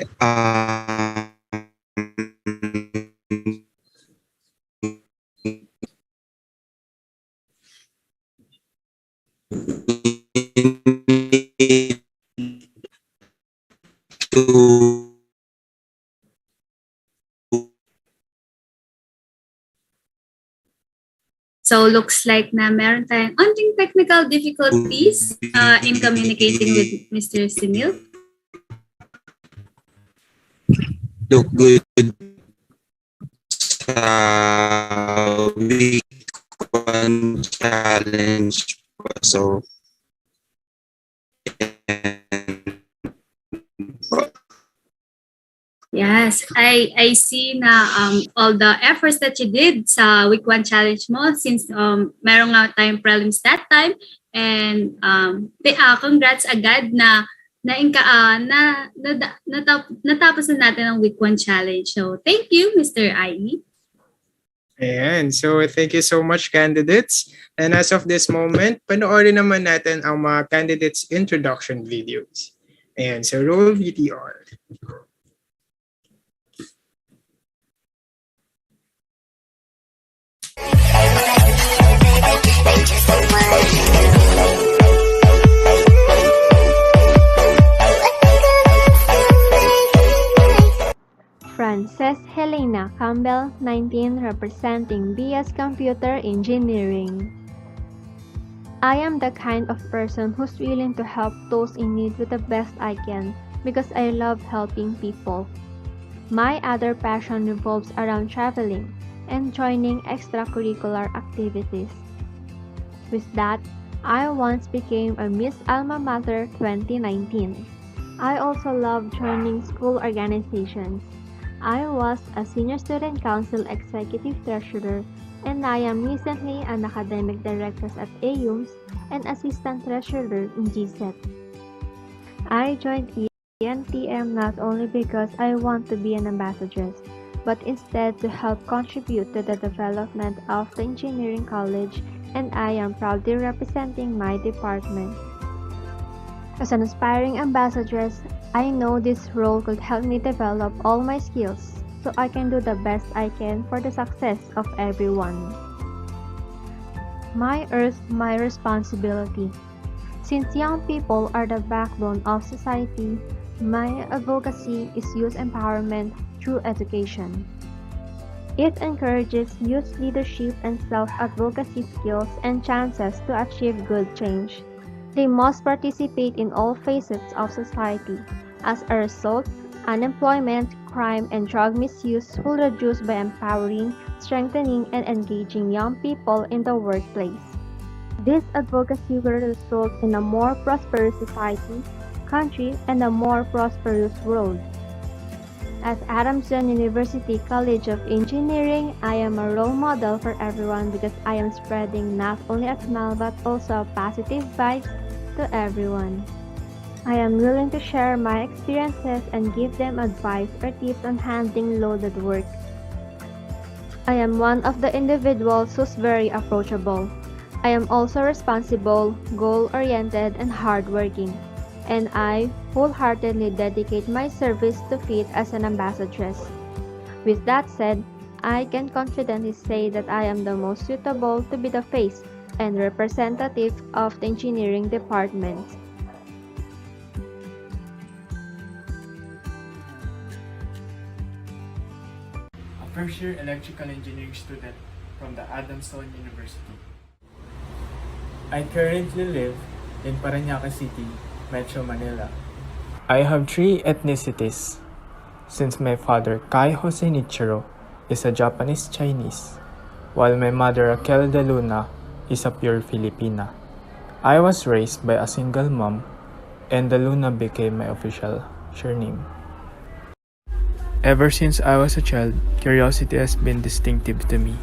So looks like na meron tayong onting technical difficulties in communicating with Mr. Simil. Look good sa week 1 challenge po. So, yes, I see na all the efforts that you did sa week 1 challenge mo since meron nga tayong prelims that time and congrats agad na natapos na natin ang week 1 challenge. So, thank you, Mr. IE. Ayan. So, thank you so much, candidates. And as of this moment, panoorin naman natin ang mga candidates' introduction videos. Ayan. So, roll VTR. Frances Helena Campbell, 19, representing BS Computer Engineering. I am the kind of person who's willing to help those in need with the best I can because I love helping people. My other passion revolves around traveling and joining extracurricular activities. With that, I once became a Miss Alma Mater 2019. I also love joining school organizations. I was a Senior Student Council Executive Treasurer and I am recently an Academic Director at AUMS and Assistant Treasurer in GSET. I joined ENTM not only because I want to be an ambassadress, but instead to help contribute to the development of the engineering college, and I am proudly representing my department. As an aspiring ambassadress, I know this role could help me develop all my skills so I can do the best I can for the success of everyone. My Earth, my responsibility. Since young people are the backbone of society, my advocacy is youth empowerment through education. It encourages youth leadership and self-advocacy skills and chances to achieve good change. They must participate in all facets of society. As a result, unemployment, crime, and drug misuse will reduce by empowering, strengthening, and engaging young people in the workplace. This advocacy will result in a more prosperous society, country, and a more prosperous world. At Adamson University College of Engineering, I am a role model for everyone because I am spreading not only a smile but also positive vibes to everyone. I am willing to share my experiences and give them advice or tips on handling loaded work. I am one of the individuals who's very approachable. I am also responsible, goal-oriented, and hardworking. And I wholeheartedly dedicate my service to fit as an ambassadress. With that said, I can confidently say that I am the most suitable to be the face and representative of the engineering department. A first-year electrical engineering student from the Adamson University. I currently live in Parañaque City, Metro Manila. I have 3 ethnicities, since my father, Kai Jose Nichiro, is a Japanese Chinese, while my mother, Raquel de Luna, is a pure Filipina. I was raised by a single mom, and de Luna became my official surname. Ever since I was a child, curiosity has been distinctive to me.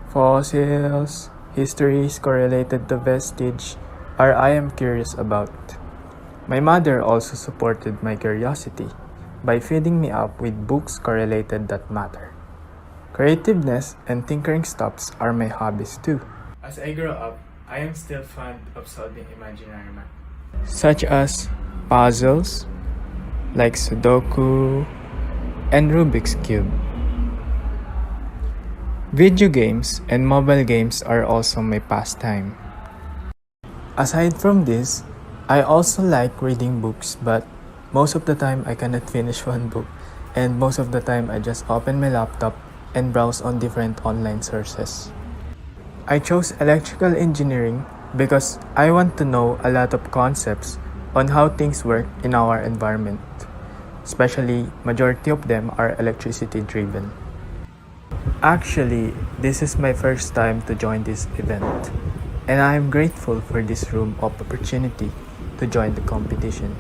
Fossils, histories correlated to vestige, I am curious about. My mother also supported my curiosity by feeding me up with books correlated that matter. Creativeness and tinkering stuffs are my hobbies too. As I grow up, I am still fond of solving imaginary math, such as puzzles like Sudoku and Rubik's Cube. Video games and mobile games are also my pastime. Aside from this, I also like reading books, but most of the time I cannot finish one book, and most of the time I just open my laptop and browse on different online sources. I chose electrical engineering because I want to know a lot of concepts on how things work in our environment. Especially, majority of them are electricity driven. Actually, this is my first time to join this event, and I am grateful for this room of opportunity to join the competition.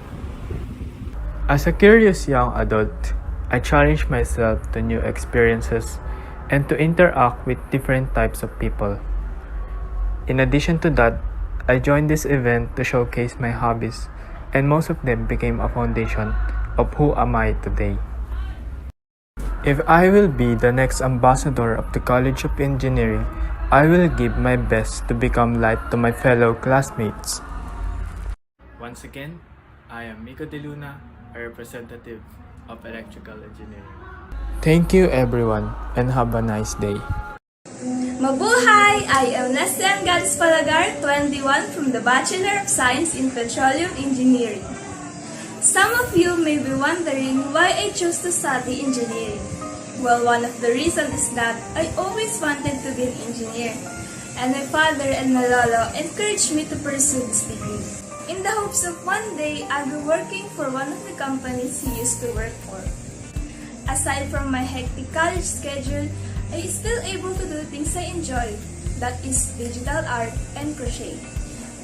As a curious young adult, I challenge myself to new experiences and to interact with different types of people. In addition to that, I joined this event to showcase my hobbies, and most of them became a foundation of who am I today. If I will be the next ambassador of the College of Engineering, I will give my best to become light to my fellow classmates. Once again, I am Miko De Luna, a representative of Electrical Engineering. Thank you everyone and have a nice day. Mabuhay! I am Nestian Gads Palagar, 21, from the Bachelor of Science in Petroleum Engineering. Some of you may be wondering why I chose to study engineering. Well, one of the reasons is that I always wanted to be an engineer, and my father and my lolo encouraged me to pursue this degree, in the hopes of one day I'll be working for one of the companies he used to work for. Aside from my hectic college schedule, I is still able to do things I enjoy, that is digital art and crochet,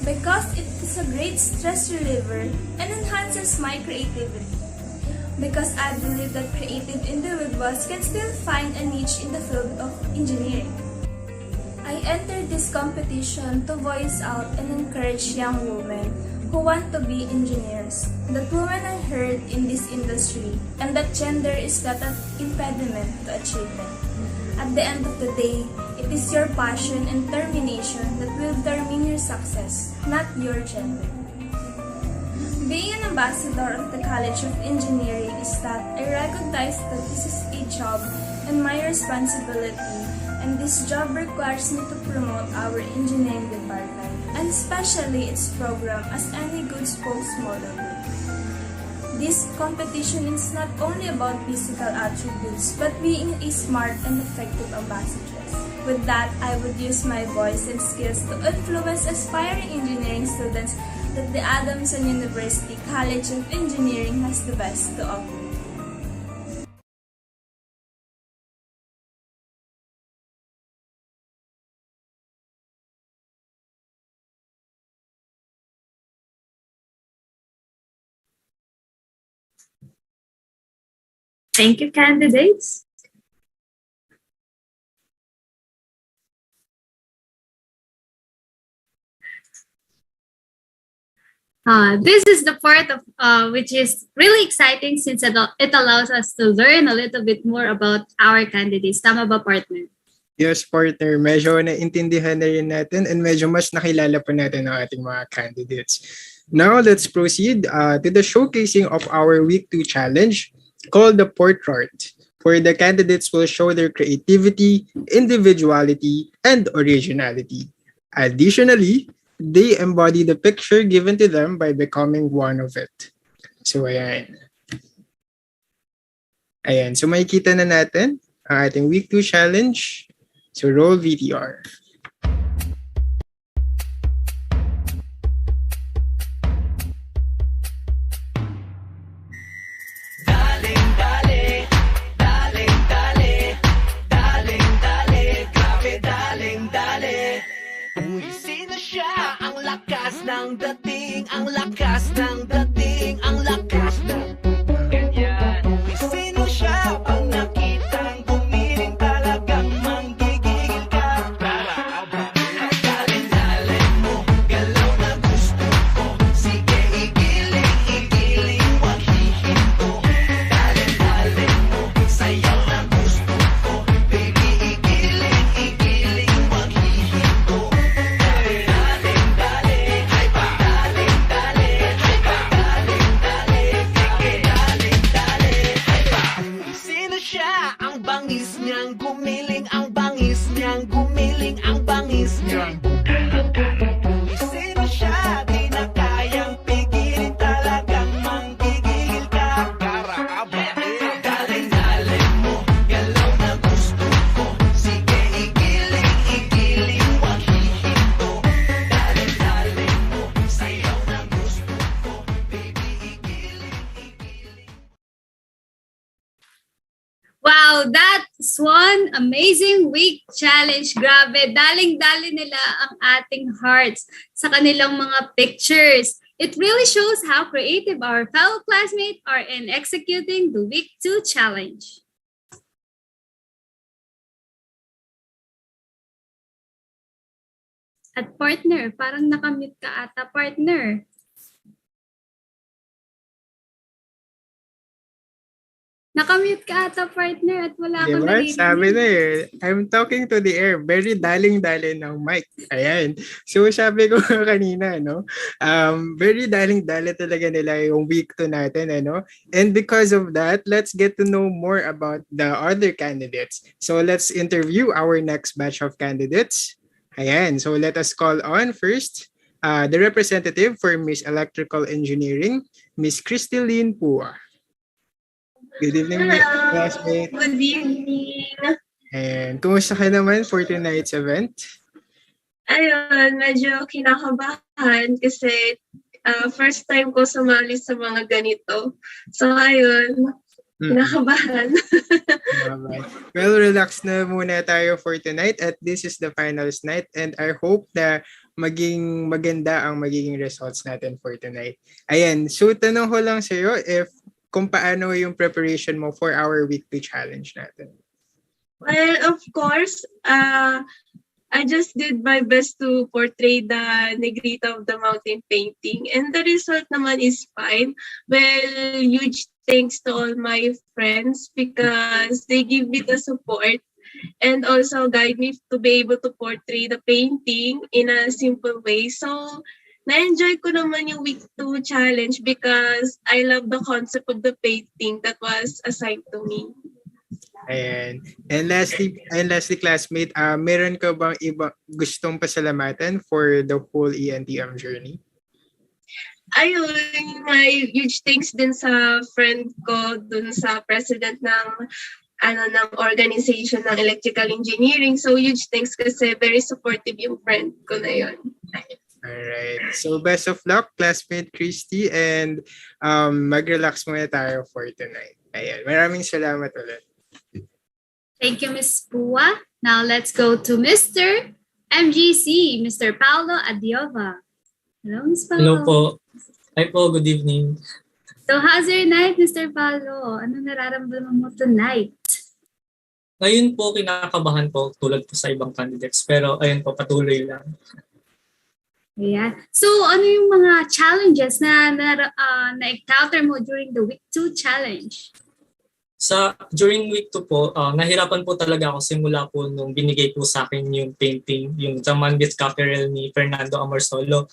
because it is a great stress reliever and enhances my creativity. Because I believe that creative individuals can still find a niche in the field of engineering. I entered this competition to voice out and encourage young women who want to be engineers, that women are heard in this industry, and that gender is not an impediment to achievement. At the end of the day, it is your passion and determination that will determine your success, not your gender. Being an ambassador of the College of Engineering is that I recognize that this is a job and my responsibility, and this job requires me to promote our engineering department, and especially its program, as any good spokesmodel would. This competition is not only about physical attributes, but being a smart and effective ambassadress. With that, I would use my voice and skills to influence aspiring engineering students that the Adamson University College of Engineering has the best to offer. Thank you, candidates. This is the part of which is really exciting since it allows us to learn a little bit more about our candidates. Tama ba, partner? Yes, partner. Medyo naintindihan na rin natin and medyo mas nakilala pa natin ang ating mga candidates. Now, let's proceed to the showcasing of our Week 2 challenge called the Portrait, where the candidates will show their creativity, individuality, and originality. Additionally, they embody the picture given to them by becoming one of it. So, ayan. Ayan. So, makikita na natin ang ating Week 2 challenge. So, roll VTR. Ng dating, ang lakas ng dating, ang lakas ng ganyan. Sino siya pag nakitang gumiling talagang manggigigil ka? Daleng-daleng mo, galaw na gusto ko. Sige, igiling, wag hihinto. Daleng-daleng mo, sayaw na gusto ko. Baby, igiling, wag hihinto. Daleng-daleng Next one, amazing week challenge. Grabe, daling-dali nila ang ating hearts sa kanilang mga pictures. It really shows how creative our fellow classmates are in executing the week 2 challenge. At partner, parang nakamute ka ata, partner. Nakamute ka ata, partner, at wala akong Diba? narinig. Sabi na eh, I'm talking to the air. Very daling-dali ng mic. Ayan. So sabi ko kanina, no? Very daling-dali talaga nila yung week 2 natin, ano? And because of that, let's get to know more about the other candidates. So let's interview our next batch of candidates. Ayan. So let us call on first the representative for Miss Electrical Engineering, Miss Crystalline Pua. Good evening, classmate. Good evening. And kumusta ka naman for tonight's event? Ayun, medyo kinakabahan kasi first time ko sumali sa mga ganito. So ayun, kinakabahan. Well, relax na muna tayo for tonight at this is the finals night and I hope na maging maganda ang magiging results natin for tonight. Ayan, so tanong ko lang sa'yo if kung paano yung preparation mo for our week 2 challenge natin. Well, of course, I just did my best to portray the negrita of the mountain painting and the result naman is fine. Well, huge thanks to all my friends because they give me the support and also guide me to be able to portray the painting in a simple way. So, na-enjoy ko naman yung week 2 challenge because I love the concept of the painting that was assigned to me. Ayan. And lastly, classmate, meron ka bang iba gustong pasalamatan for the whole ENTM journey? Ayun, my huge thanks din sa friend ko dun sa president ng ng organization ng electrical engineering. So huge thanks kasi very supportive yung friend ko na yun. Alright. So best of luck, classmate Christy, and mag-relax muna tayo for tonight. Ayan. Maraming salamat ulit. Thank you, Ms. Pua. Now let's go to Mr. MGC, Mr. Paulo Adiova. Hello, Ms. Paulo. Hello po. Hi po, good evening. So how's your night, Mr. Paulo? Ano nararamdaman mo tonight? Ngayon po, kinakabahan po tulad po sa ibang candidates. Pero ayun po, patuloy lang. Yeah. So ano yung mga challenges na na-encounter mo during the week 2 challenge? During week 2 po, nahirapan po talaga ako simula po nung binigay po sa akin yung painting, yung The Man with Cockerel ni Fernando Amorsolo.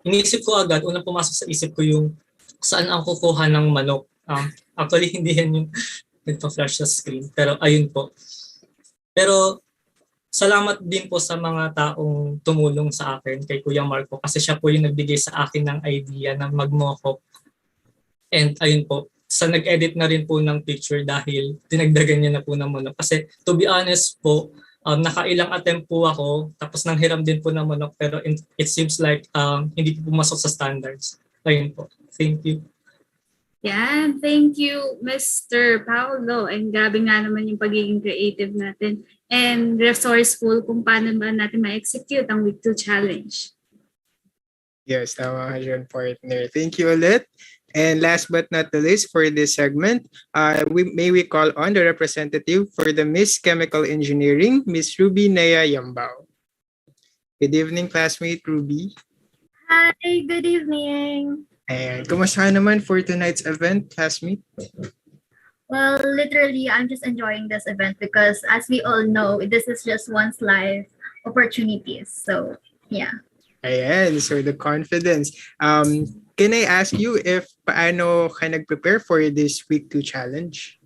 Inisip ko agad, unang pumasok sa isip ko yung saan ako kukuha ng manok. Actually, hindi yan yung nagpa-flash sa screen. Pero ayun po. Pero salamat din po sa mga taong tumulong sa akin, kay Kuya Marco, kasi siya po yung nagbigay sa akin ng idea na mag-mock-up. And ayun po, sa nag-edit na rin po ng picture dahil dinagdagan niya na po ng manok. Kasi to be honest po, nakailang attempt po ako, tapos nanghiram din po ng manok, pero it seems like hindi po pumasok sa standards. Ayun po. Thank you. Yeah, thank you, Mr. Paulo. And grabe nga naman yung pagiging creative natin and resourceful kung paano ba natin ma-execute ang week 2 challenge. Yes, tama ka dyan, partner. Thank you ulit. And last but not the least for this segment, may we call on the representative for the Miss Chemical Engineering, Miss Ruby Nea Yambao. Good evening, classmate Ruby. Hi, good evening. And kumusta naman for tonight's event, classmate? Well, literally, I'm just enjoying this event because as we all know, this is just one's life opportunities. So, yeah. Ayan, so the confidence. Can I ask you if paano ka nag-prepare for this week 2 challenge?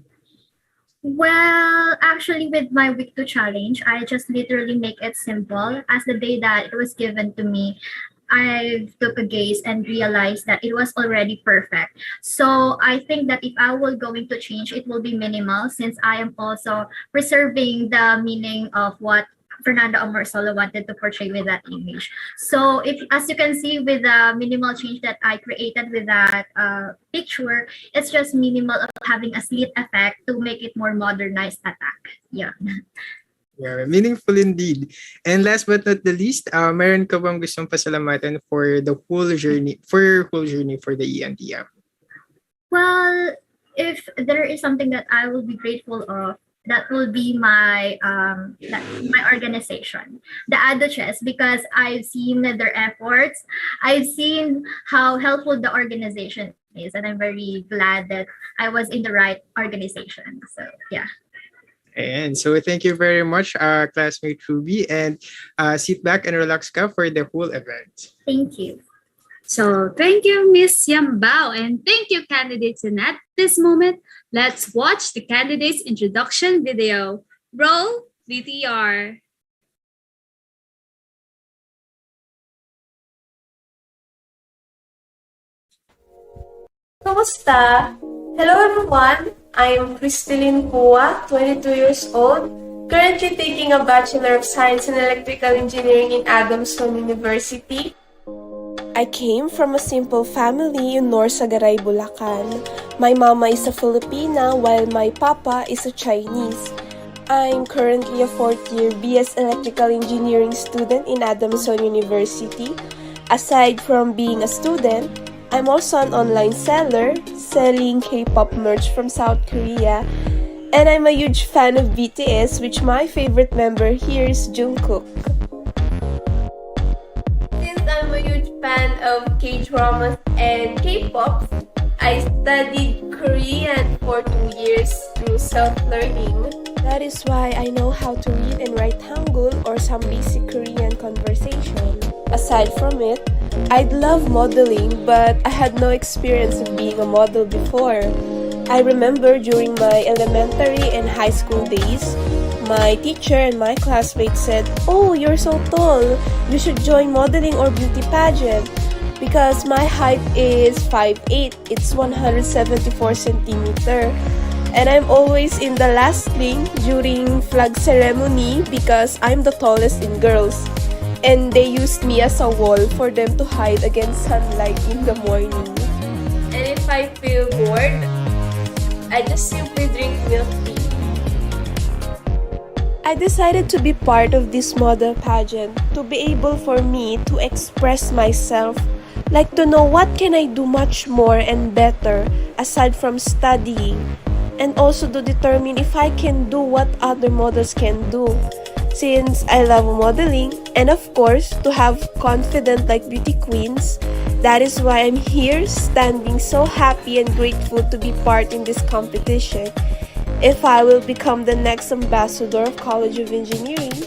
Well, actually, with my week 2 challenge, I just literally make it simple. As the day that it was given to me, I took a gaze and realized that it was already perfect. So I think that if I were going to change, it will be minimal since I am also preserving the meaning of what Fernando Amorsolo wanted to portray with that image. So if, as you can see with the minimal change that I created with that picture, it's just minimal of having a slit effect to make it more modernized attack. Yeah. Yeah, meaningful indeed. And last but not the least, meron ka bang gustong pasalamatan for the whole journey, for your whole journey for the ENTM? Well, if there is something that I will be grateful of, that will be my my organization, the ADOCHES, because I've seen their efforts. I've seen how helpful the organization is, and I'm very glad that I was in the right organization. So yeah. And so thank you very much, classmate Ruby, and sit back and relax ka for the whole event. Thank you. So thank you, Miss Yambao, and thank you, candidates. And at this moment, let's watch the candidates' introduction video. Roll VTR. Kamusta? Hello everyone, I am Crystalline Pua, 22 years old, currently taking a Bachelor of Science in Electrical Engineering in Adamson University. I came from a simple family in Norsagaray, Bulacan. My mama is a Filipina while my papa is a Chinese. I'm currently a 4th year BS Electrical Engineering student in Adamson University. Aside from being a student, I'm also an online seller, selling K-pop merch from South Korea. And I'm a huge fan of BTS, which my favorite member here is Jungkook. Since I'm a huge fan of K-dramas and K-pop, I studied Korean for 2 years through self-learning. That is why I know how to read and write Hangul or some basic Korean conversation. Aside from it, I'd love modeling, but I had no experience of being a model before. I remember during my elementary and high school days, my teacher and my classmates said, "Oh, you're so tall, you should join modeling or beauty pageant." Because my height is 5'8", it's 174 centimeter. And I'm always in the last ring during flag ceremony because I'm the tallest in girls. And they used me as a wall for them to hide against sunlight in the morning. And if I feel bored, I just simply drink milk tea. I decided to be part of this model pageant to be able for me to express myself, like to know what can I do much more and better aside from studying, and also to determine if I can do what other models can do. Since I love modeling, and of course, to have confidence like beauty queens, that is why I'm here standing so happy and grateful to be part in this competition. If I will become the next ambassador of College of Engineering,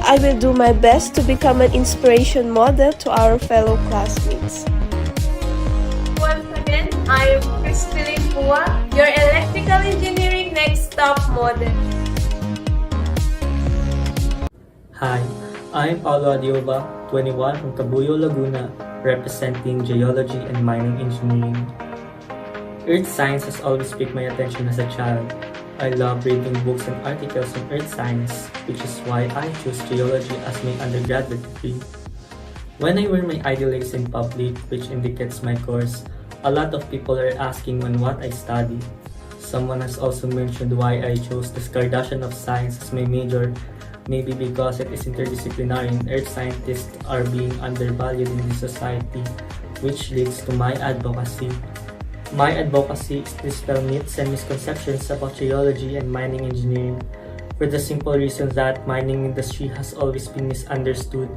I will do my best to become an inspiration model to our fellow classmates. Once again, I am Crystalline Pua, your Electrical Engineering Next Top Model. Hi, I'm Paulo Adioba, 21 from Cabullo, Laguna, representing Geology and Mining Engineering. Earth science has always piqued my attention as a child. I love reading books and articles on earth science, which is why I chose geology as my undergraduate degree. When I wear my ideals in public, which indicates my course, a lot of people are asking on what I study. Someone has also mentioned why I chose the Kardashian of Science as my major, maybe because it is interdisciplinary and earth scientists are being undervalued in this society, which leads to my advocacy. My advocacy is to dispel myths and misconceptions about geology and mining engineering, for the simple reason that mining industry has always been misunderstood.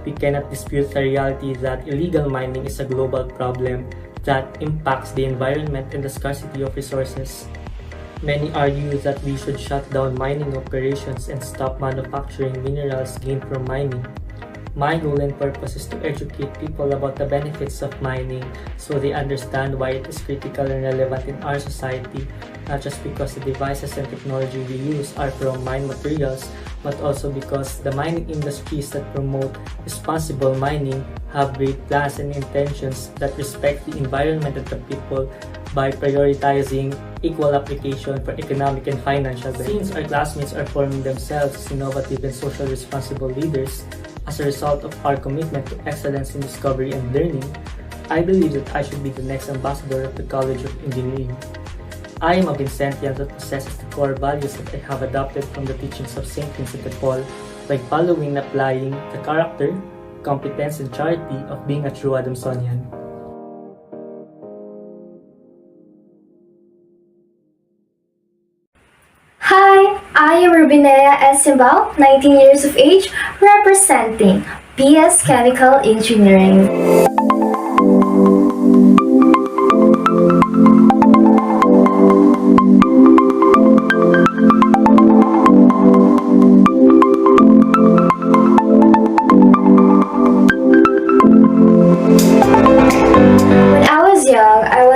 We cannot dispute the reality that illegal mining is a global problem that impacts the environment and the scarcity of resources. Many argue that we should shut down mining operations and stop manufacturing minerals gained from mining. My goal and purpose is to educate people about the benefits of mining so they understand why it is critical and relevant in our society, not just because the devices and technology we use are from mined materials, but also because the mining industries that promote responsible mining have great plans and intentions that respect the environment and the people by prioritizing equal application for economic and financial benefits. Since our classmates are forming themselves as innovative and socially responsible leaders as a result of our commitment to excellence in discovery and learning, I believe that I should be the next ambassador of the College of Engineering. I am a Vincentian that possesses the core values that I have adopted from the teachings of St. Vincent de Paul by following and applying the character, competence, and charity of being a true Adamsonian. Hi, I am Rubinea S. Simbao, 19 years of age, representing BS Chemical Engineering.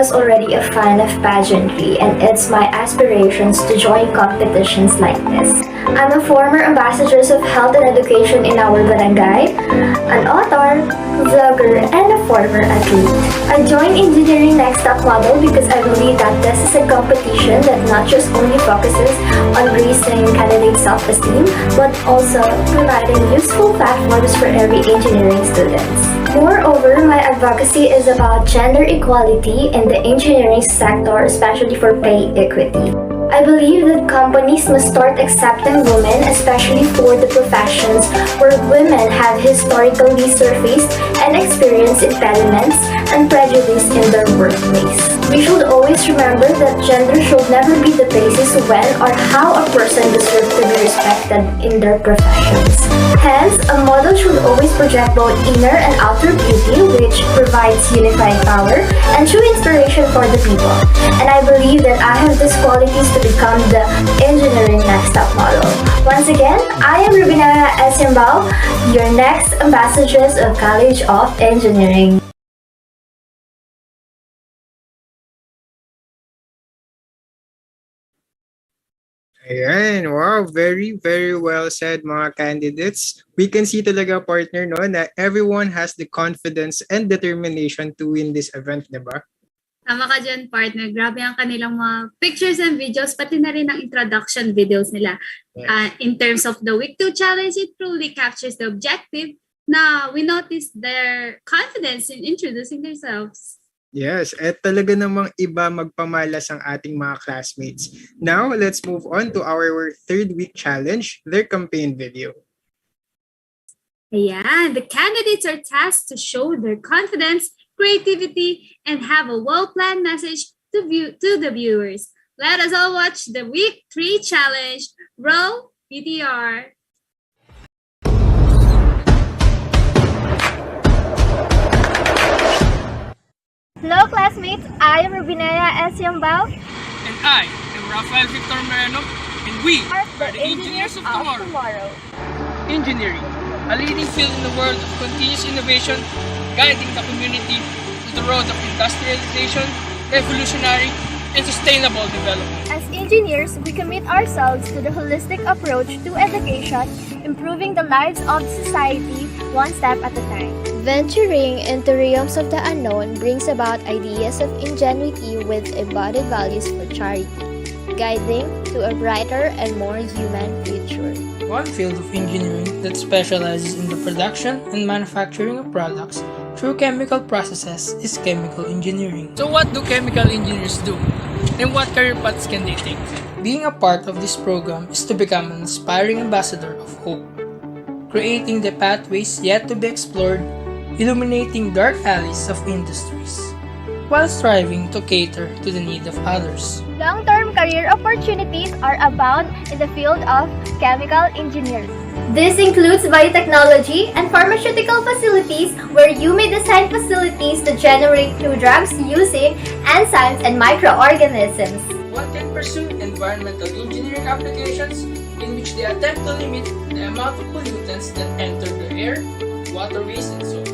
Already a fan of pageantry, and it's my aspirations to join competitions like this. I'm a former ambassador of health and education in our barangay, an author, vlogger, and a former athlete. I joined Engineering Next Top Model because I believe that this is a competition that not just only focuses on raising candidate self-esteem, but also providing useful platforms for every engineering students. Moreover, my advocacy is about gender equality in the engineering sector, especially for pay equity. I believe that companies must start accepting women, especially for the professions where women have historically surfaced and experienced impediments and prejudice in their workplace. We should always remember that gender should never be the basis when or how a person deserves to be respected in their professions. Hence, a model should always project both inner and outer beauty, which provides unified power and true inspiration for the people. And I believe that I have these qualities to become the Engineering Next Top Model. Once again, I am Rubina S. Simbao, your next ambassadress of College of Engineering. Ayan, wow, very, very well said mga candidates. We can see talaga, partner, no, na everyone has the confidence and determination to win this event, diba? Tama ka dyan, partner. Grabe ang kanilang mga pictures and videos, pati na rin ang introduction videos nila. Yes. In terms of the Week 2 challenge, it truly captures the objective na we notice their confidence in introducing themselves. Yes, at talaga namang iba magpamalas ang ating mga classmates. Now, let's move on to our third week challenge, their campaign video. Ayan, the candidates are tasked to show their confidence, creativity, and have a well-planned message to the viewers. Let us all watch the Week 3 challenge. Roll VTR. Hello classmates, I am Rubinea S. Simbao. And I am Rafael Victor Moreno, and we are the engineers of tomorrow. Engineering, a leading field in the world of continuous innovation, guiding the community to the road of industrialization, revolutionary, and sustainable development. As engineers, we commit ourselves to the holistic approach to education, improving the lives of society one step at a time. Venturing into realms of the unknown brings about ideas of ingenuity with embodied values for charity, guiding to a brighter and more human future. One field of engineering that specializes in the production and manufacturing of products through chemical processes is chemical engineering. So what do chemical engineers do? And what career paths can they take? Being a part of this program is to become an aspiring ambassador of hope, creating the pathways yet to be explored, illuminating dark alleys of industries, while striving to cater to the need of others. Long-term career opportunities are abound in the field of chemical engineering. This includes biotechnology and pharmaceutical facilities where you may design facilities to generate new drugs using enzymes and microorganisms. One can pursue environmental engineering applications in which they attempt to limit the amount of pollutants that enter the air, waterways, and soil.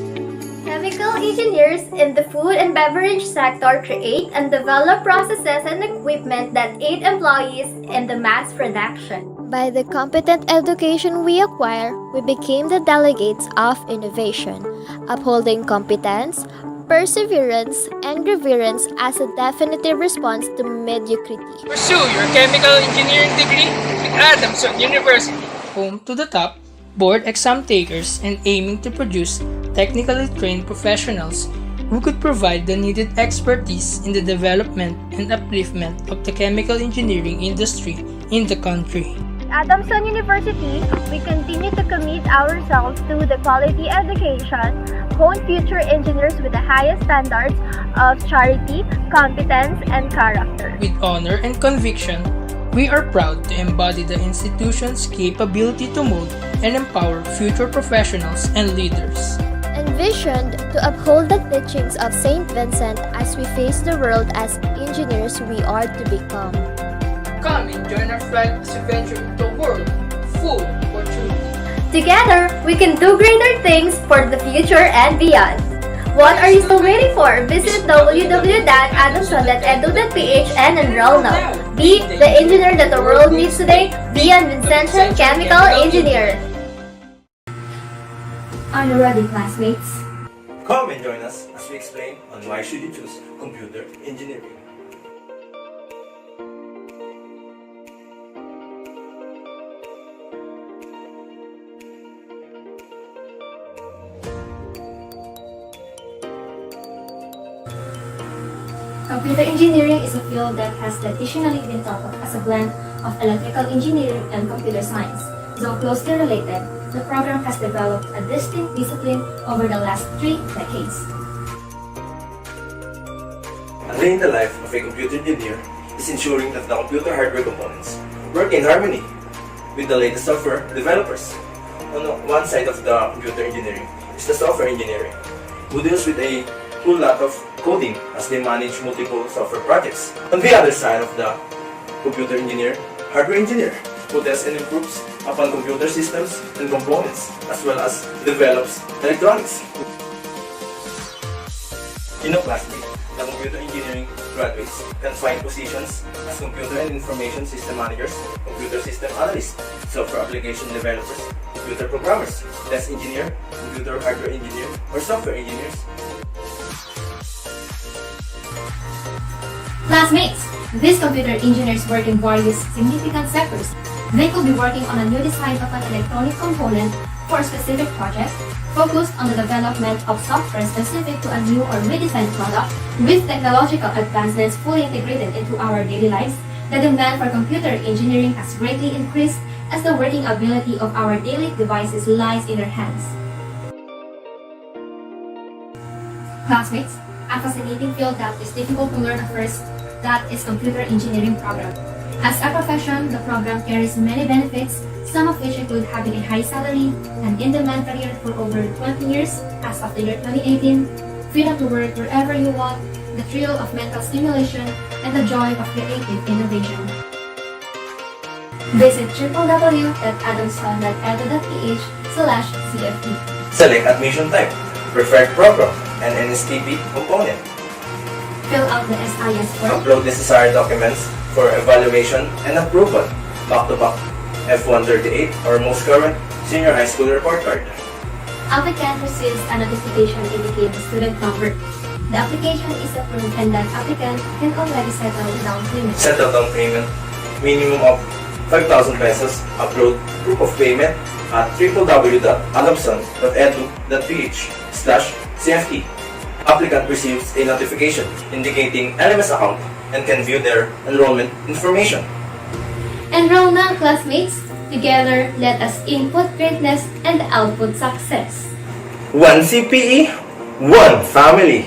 Chemical engineers in the food and beverage sector create and develop processes and equipment that aid employees in the mass production. By the competent education we acquire, we became the delegates of innovation, upholding competence, perseverance, and reverence as a definitive response to mediocrity. Pursue your chemical engineering degree with Adamson University, home to the top board exam takers and aiming to produce technically trained professionals who could provide the needed expertise in the development and upliftment of the chemical engineering industry in the country. At Adamson University, we continue to commit ourselves to the quality education, hone future engineers with the highest standards of charity, competence, and character. With honor and conviction, we are proud to embody the institution's capability to mold and empower future professionals and leaders. Envisioned to uphold the teachings of St. Vincent as we face the world as engineers we are to become. Come and join our flight as we venture into a world full of opportunity. Together, we can do greater things for the future and beyond. What are you still waiting for? Visit www.adamson.edu.ph and enroll now. Be the engineer that the world needs today. Be a Vincentian chemical engineer. Are you ready, classmates? Come and join us as we explain on why should you choose computer engineering. Computer engineering is a field that has traditionally been thought of as a blend of electrical engineering and computer science. Though closely related, the program has developed a distinct discipline over the last 3 decades. A day in the life of a computer engineer is ensuring that the computer hardware components work in harmony with the latest software developers. On one side of the computer engineering is the software engineering, who deals with a whole lot of coding as they manage multiple software projects. On the other side of the computer engineer, hardware engineer, who tests and improves upon computer systems and components, as well as develops electronics. Classmate, the computer engineering graduates can find positions as computer and information system managers, computer system analysts, software application developers, computer programmers, test engineer, computer hardware engineer, or software engineers. Classmates, these computer engineers work in various significant sectors. They could be working on a new design of an electronic component for a specific project, focused on the development of software specific to a new or redesigned product. With technological advancements fully integrated into our daily lives, the demand for computer engineering has greatly increased as the working ability of our daily devices lies in their hands. Classmates, a fascinating field that is difficult to learn at first, that is computer engineering program. As a profession, the program carries many benefits, some of which include having a high salary, an in-demand career for over 20 years as of the year 2018, freedom to work wherever you want, the thrill of mental stimulation, and the joy of creative innovation. Visit www.adamson.edu.ph/CFP. Select admission type, preferred program, and NSTP component. Fill out the SIS form. Upload necessary documents for evaluation and approval. Back-to-back F138 or most current senior high school report card. Applicant receives a notification indicating student number. The application is approved and that applicant can already settle down payment. Settle down payment, minimum of 5,000 pesos. Upload proof of payment at www.adamson.edu.ph/CFT. Applicant receives a notification indicating LMS account and can view their enrollment information. Enroll now, classmates. Together, let us input greatness and output success. One CPE, one family.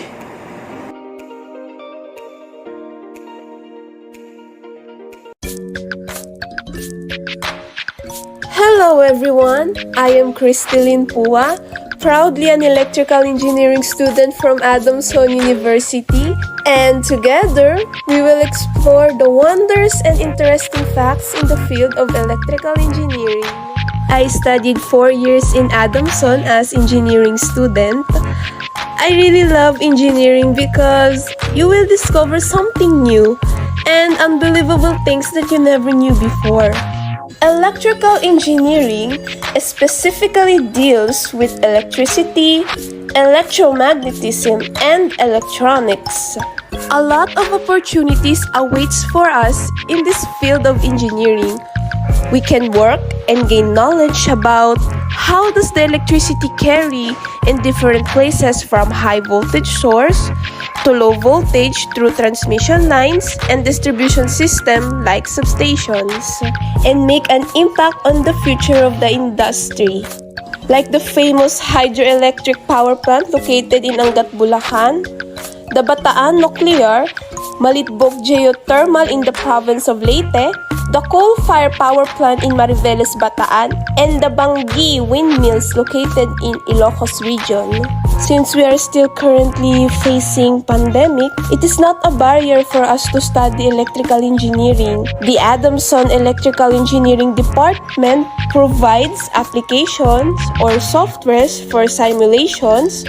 Hello everyone, I am Crystalline Pua, proudly an electrical engineering student from Adamson University, and together we will explore the wonders and interesting facts in the field of electrical engineering. I studied 4 years in Adamson as engineering student. I really love engineering because you will discover something new and unbelievable things that you never knew before. Electrical engineering specifically deals with electricity, electromagnetism, and electronics. A lot of opportunities awaits for us in this field of engineering. We can work and gain knowledge about how does the electricity carry in different places from high voltage source to low voltage through transmission lines and distribution system like substations, and make an impact on the future of the industry. Like the famous hydroelectric power plant located in Angat, Bulacan, the Bataan Nuclear, Malitbog Geothermal in the province of Leyte, the coal-fired power plant in Mariveles, Bataan, and the Banggi windmills located in Ilocos region. Since we are still currently facing pandemic, it is not a barrier for us to study electrical engineering. The Adamson Electrical Engineering Department provides applications or softwares for simulations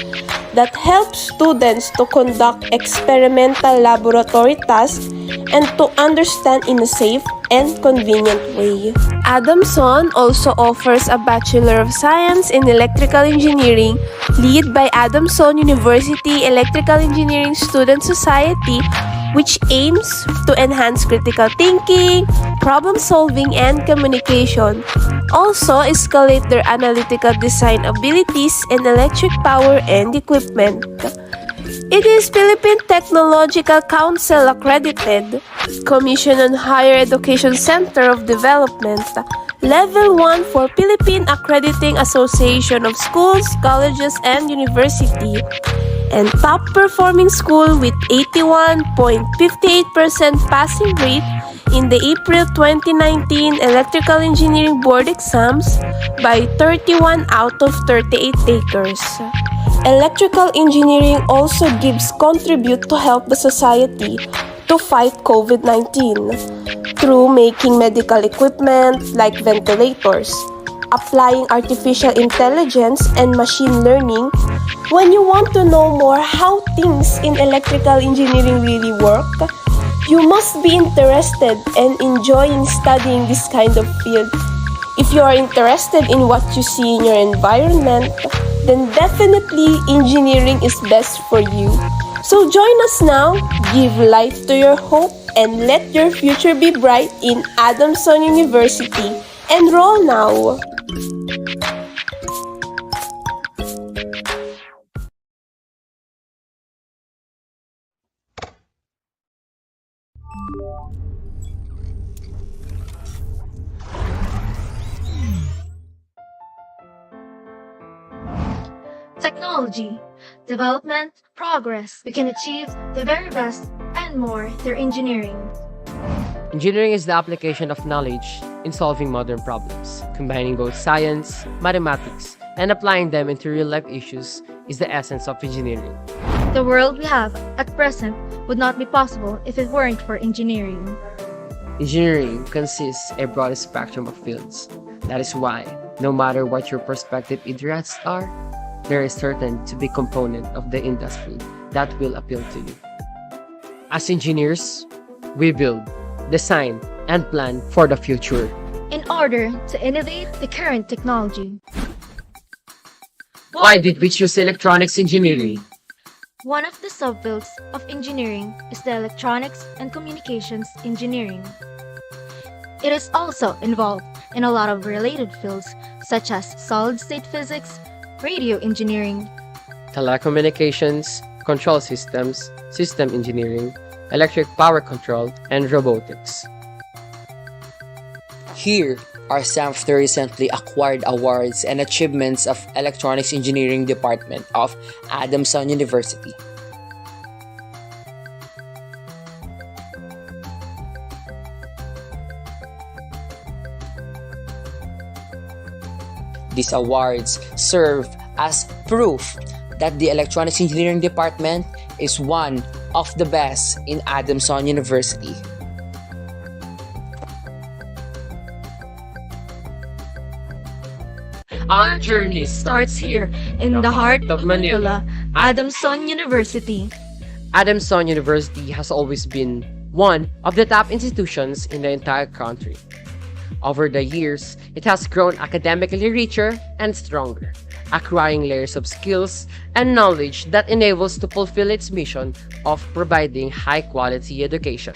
that help students to conduct experimental laboratory tasks and to understand in a safe and convenient way. Adamson also offers a Bachelor of Science in Electrical Engineering led by Adamson University Electrical Engineering Student Society, which aims to enhance critical thinking, problem solving, and communication. Also, escalate their analytical design abilities in electric power and equipment. It is Philippine Technological Council accredited, Commission on Higher Education Center of Development, Level 1 for Philippine Accrediting Association of Schools, Colleges, and University, and top performing school with 81.58% passing rate in the April 2019 Electrical Engineering Board exams by 31 out of 38 takers. Electrical engineering also gives contribute to help the society to fight COVID-19 through making medical equipment like ventilators, applying artificial intelligence and machine learning. When you want to know more how things in electrical engineering really work, you must be interested and enjoying studying this kind of field. If you are interested in what you see in your environment, then definitely engineering is best for you. So join us now, give life to your hope, and let your future be bright in Adamson University. Enroll now! Technology, development, progress. We can achieve the very best and more through engineering. Engineering is the application of knowledge in solving modern problems. Combining both science, mathematics, and applying them into real-life issues is the essence of engineering. The world we have at present would not be possible if it weren't for engineering. Engineering consists a broad spectrum of fields. That is why, no matter what your prospective interests are, there is certain to be component of the industry that will appeal to you. As engineers, we build, design, and plan for the future In order to innovate the current technology. Why did we choose electronics engineering? One of the subfields of engineering is the electronics and communications engineering. It is also involved in a lot of related fields such as solid-state physics, radio engineering, Telecommunications, control systems, system engineering, electric power control, and robotics. Here are some of the recently acquired awards and achievements of Electronics Engineering Department of Adamson University. These awards serve as proof that the Electronics Engineering Department is one of the best in Adamson University. Our journey starts here in the heart of Manila, Adamson University. Adamson University has always been one of the top institutions in the entire country. Over the years, it has grown academically richer and stronger, acquiring layers of skills and knowledge that enables to fulfill its mission of providing high-quality education.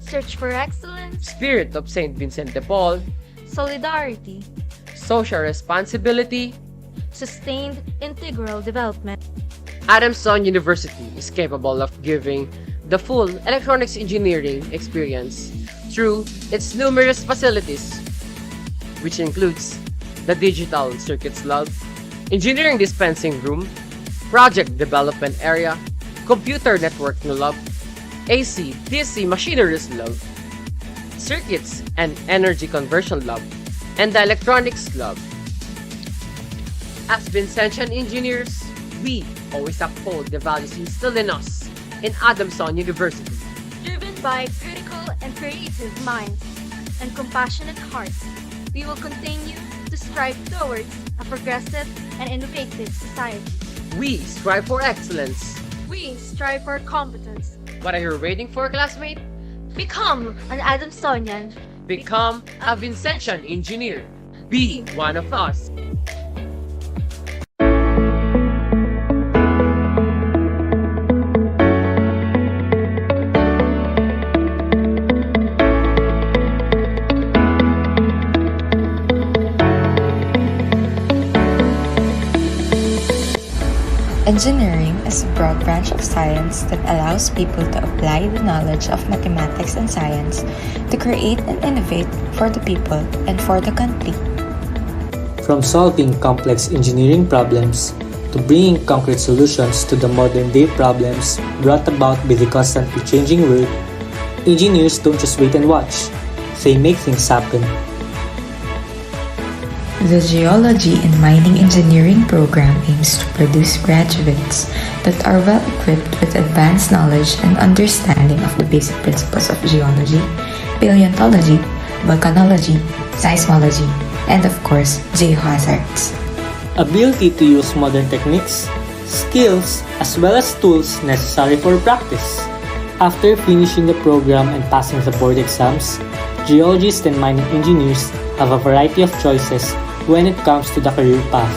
Search for excellence, Spirit of St. Vincent de Paul, solidarity, social responsibility. sustained integral development. Adamson University is capable of giving the full electronics engineering experience through its numerous facilities, which includes the Digital Circuits Lab, Engineering Dispensing Room, Project Development Area, Computer Networking Lab, AC, DC Machineries Lab, Circuits and Energy Conversion Lab, and the Electronics Lab. As Vincentian engineers, we always uphold the values instilled in us in Adamson University. Driven by critical and creative minds and compassionate hearts, we will continue to strive towards a progressive and innovative society. We strive for excellence. We strive for competence. What are you waiting for, classmate? Become an Adamsonian. Become a Vincentian engineer. Be one of us. Engineering is a broad branch of science that allows people to apply the knowledge of mathematics and science to create and innovate for the people and for the country. From solving complex engineering problems to bringing concrete solutions to the modern-day problems brought about by the constantly changing world, engineers don't just wait and watch, they make things happen. The Geology and Mining Engineering program aims to produce graduates that are well equipped with advanced knowledge and understanding of the basic principles of geology, paleontology, volcanology, seismology, and of course, geohazards. Ability to use modern techniques, skills, as well as tools necessary for practice. After finishing the program and passing the board exams, geologists and mining engineers have a variety of choices when it comes to the career path.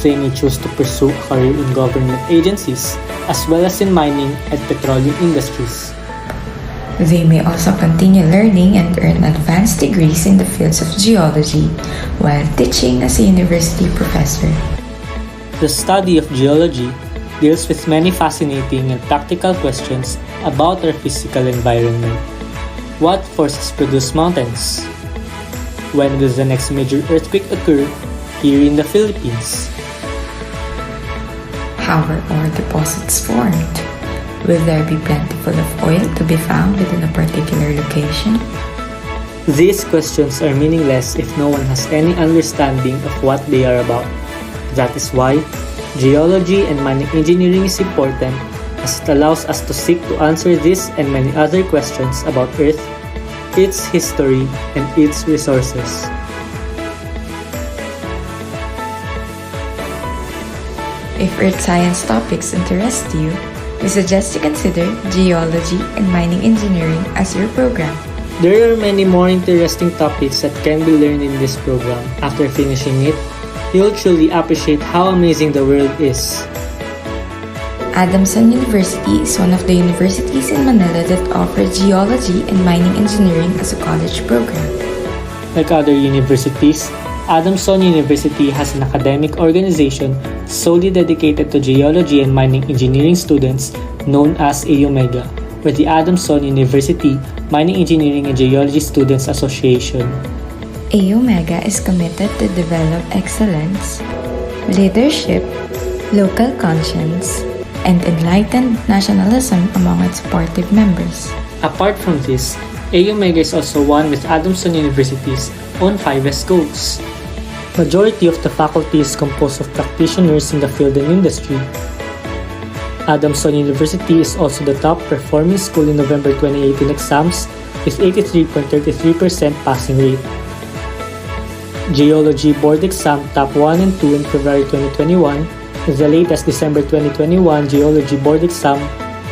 They may choose to pursue a career in government agencies as well as in mining and petroleum industries. They may also continue learning and earn advanced degrees in the fields of geology while teaching as a university professor. The study of geology deals with many fascinating and practical questions about our physical environment. What forces produce mountains? When will the next major earthquake occur here in the Philippines? How are ore deposits formed? Will there be plentiful of oil to be found within a particular location? These questions are meaningless if no one has any understanding of what they are about. That is why geology and mining engineering is important, as it allows us to seek to answer this and many other questions about Earth, its history, and its resources. If earth science topics interest you, we suggest you consider geology and mining engineering as your program. There are many more interesting topics that can be learned in this program. After finishing it, you'll truly appreciate how amazing the world is. Adamson University is one of the universities in Manila that offer geology and mining engineering as a college program. Like other universities, Adamson University has an academic organization solely dedicated to geology and mining engineering students known as AUMEGA, or the Adamson University Mining Engineering and Geology Students Association. AUMEGA is committed to develop excellence, leadership, local conscience, and enlightened nationalism among its supportive members. Apart from this, AUMEGA is also one with Adamson University's own 5S goals. Majority of the faculty is composed of practitioners in the field and industry. Adamson University is also the top performing school in November 2018 exams with 83.33% passing rate. Geology Board Exam Top 1 and 2 in February 2021, the latest December 2021 Geology Board Exam,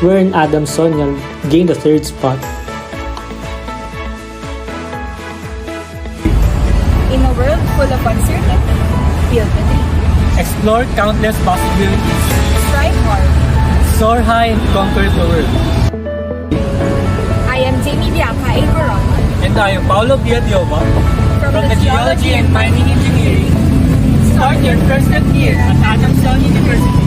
wherein Adamsonian gained the third spot. full of uncertainty. Feel the dream. Explore countless possibilities. Strive hard. Soar high and conquer the world. I am Jamie Diaka Averona. And I am Paolo Biadiova From the Geology and Mining Engineering. Start your first step here at Adamson University.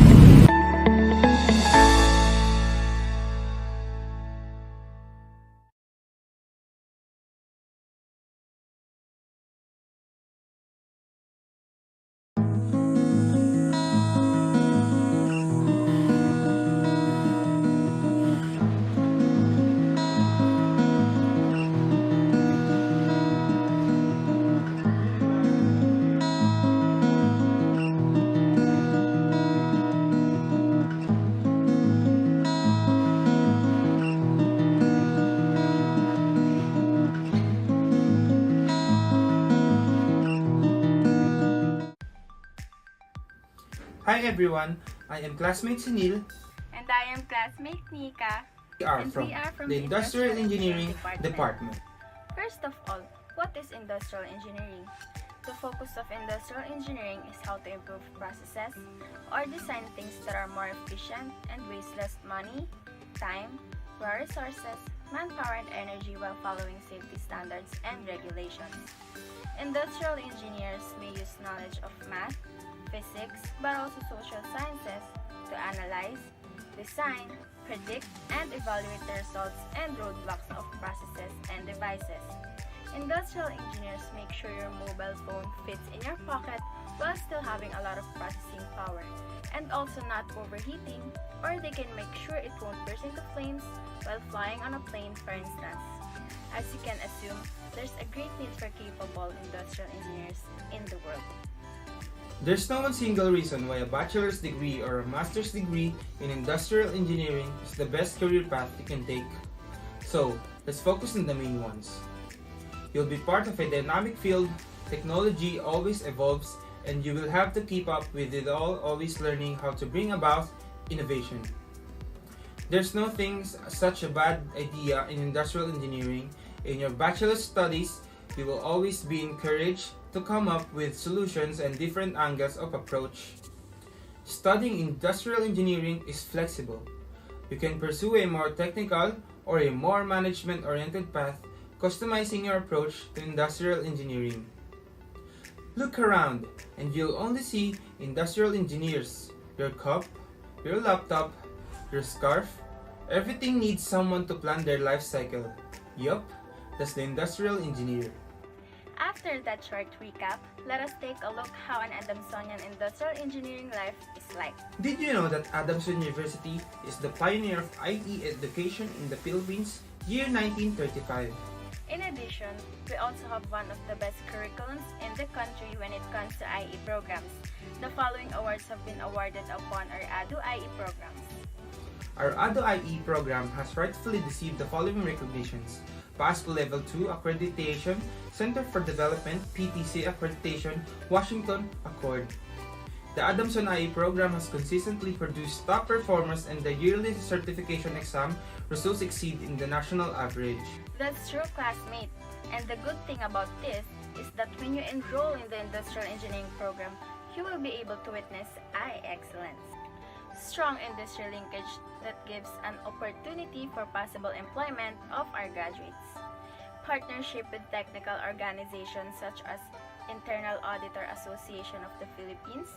Hi everyone, I am classmate Sunil. And I am classmate Nika. We are from the Industrial Engineering Department. First of all, what is industrial engineering? The focus of industrial engineering is how to improve processes or design things that are more efficient and waste less money, time, raw resources, manpower, and energy while following safety standards and regulations. Industrial engineers may use knowledge of math, physics, but also social sciences to analyze, design, predict, and evaluate the results and roadblocks of processes and devices. Industrial engineers make sure your mobile phone fits in your pocket while still having a lot of processing power and also not overheating, or they can make sure it won't burst into flames while flying on a plane, for instance. As you can assume, there's a great need for capable industrial engineers in the world. There's no one single reason why a bachelor's degree or a master's degree in industrial engineering is the best career path you can take. So, let's focus on the main ones. You'll be part of a dynamic field, technology always evolves, and you will have to keep up with it all, always learning how to bring about innovation. There's no things such a bad idea in industrial engineering. In your bachelor's studies, you will always be encouraged to come up with solutions and different angles of approach. Studying industrial engineering is flexible. You can pursue a more technical or a more management-oriented path, customizing your approach to industrial engineering. Look around and you'll only see industrial engineers. Your cup, your laptop, your scarf, everything needs someone to plan their life cycle. Yup, that's the industrial engineer. After that short recap, let us take a look how an Adamsonian industrial engineering life is like. Did you know that Adamson University is the pioneer of IT education in the Philippines, year 1935? In addition, we also have one of the best curriculums in the country when it comes to IE programs. The following awards have been awarded upon our ADU IE programs. Our ADU IE program has rightfully received the following recognitions: PASPO Level 2 Accreditation, Center for Development, PTC Accreditation, Washington Accord. The Adamson IE program has consistently produced top performers, and the yearly certification exam results exceed in the national average. That's true, classmate. And the good thing about this is that when you enroll in the industrial engineering program, you will be able to witness IE excellence. Strong industry linkage that gives an opportunity for possible employment of our graduates. Partnership with technical organizations such as Internal Auditor Association of the Philippines,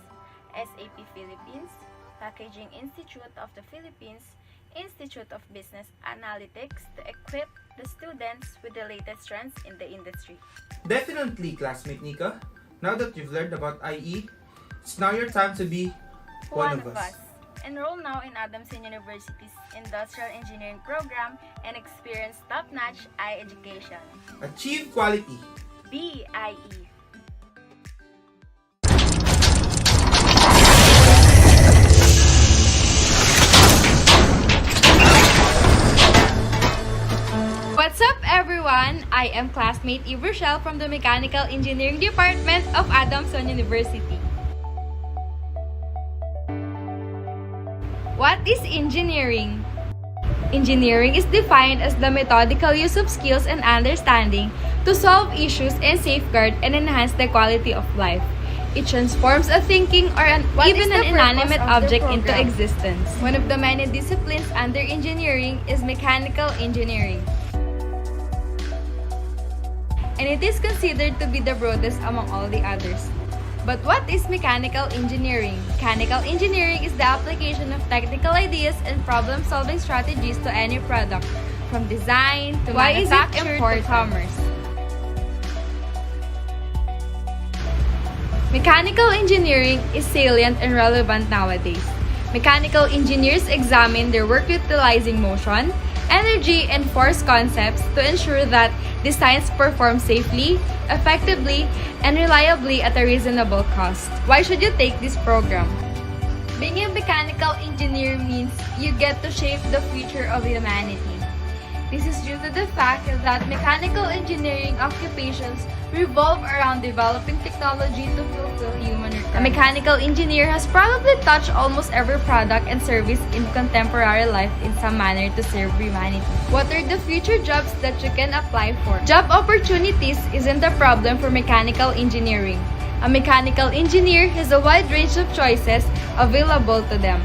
SAP Philippines, Packaging Institute of the Philippines, Institute of Business Analytics to equip the students with the latest trends in the industry. Definitely, classmate Nika. Now that you've learned about IE, it's now your time to be one of us. Enroll now in Adamson University's Industrial Engineering program and experience top-notch IE education. Achieve quality. Be IE. What's up, everyone? I am classmate Eve Rochelle from the Mechanical Engineering Department of Adamson University. What is engineering? Engineering is defined as the methodical use of skills and understanding to solve issues and safeguard and enhance the quality of life. It transforms a thinking or even an inanimate object into existence. One of the many disciplines under engineering is mechanical engineering, and it is considered to be the broadest among all the others. But what is mechanical engineering? Mechanical engineering is the application of technical ideas and problem-solving strategies to any product, from design to manufacture to commerce. Mechanical engineering is salient and relevant nowadays. Mechanical engineers examine their work utilizing motion, energy, and force concepts to ensure that designs perform safely, effectively, and reliably at a reasonable cost. Why should you take this program? Being a mechanical engineer means you get to shape the future of humanity. This is due to the fact that mechanical engineering occupations revolve around developing technology to fulfill human requirements. A mechanical engineer has probably touched almost every product and service in contemporary life in some manner to serve humanity. What are the future jobs that you can apply for? Job opportunities isn't a problem for mechanical engineering. A mechanical engineer has a wide range of choices available to them.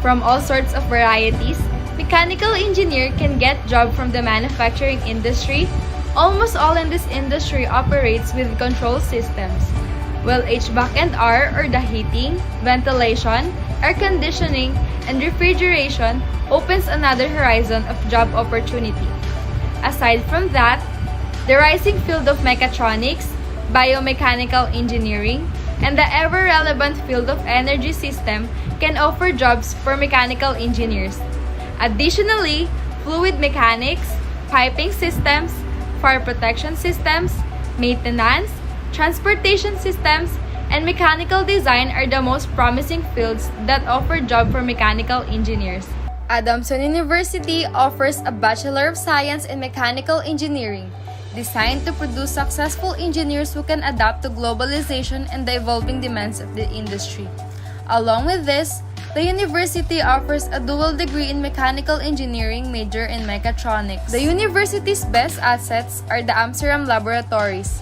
From all sorts of varieties, mechanical engineer can get job from the manufacturing industry. Almost all in this industry operates with control systems, while HVAC and R, or the heating, ventilation, air conditioning, and refrigeration opens another horizon of job opportunity. Aside from that, the rising field of mechatronics, biomechanical engineering, and the ever-relevant field of energy system can offer jobs for mechanical engineers. Additionally, fluid mechanics, piping systems, fire protection systems, maintenance, transportation systems, and mechanical design are the most promising fields that offer jobs for mechanical engineers. Adamson University offers a Bachelor of Science in Mechanical Engineering, designed to produce successful engineers who can adapt to globalization and the evolving demands of the industry. Along with this, the university offers a dual degree in mechanical engineering major in mechatronics. The university's best assets are the Amsterdam laboratories,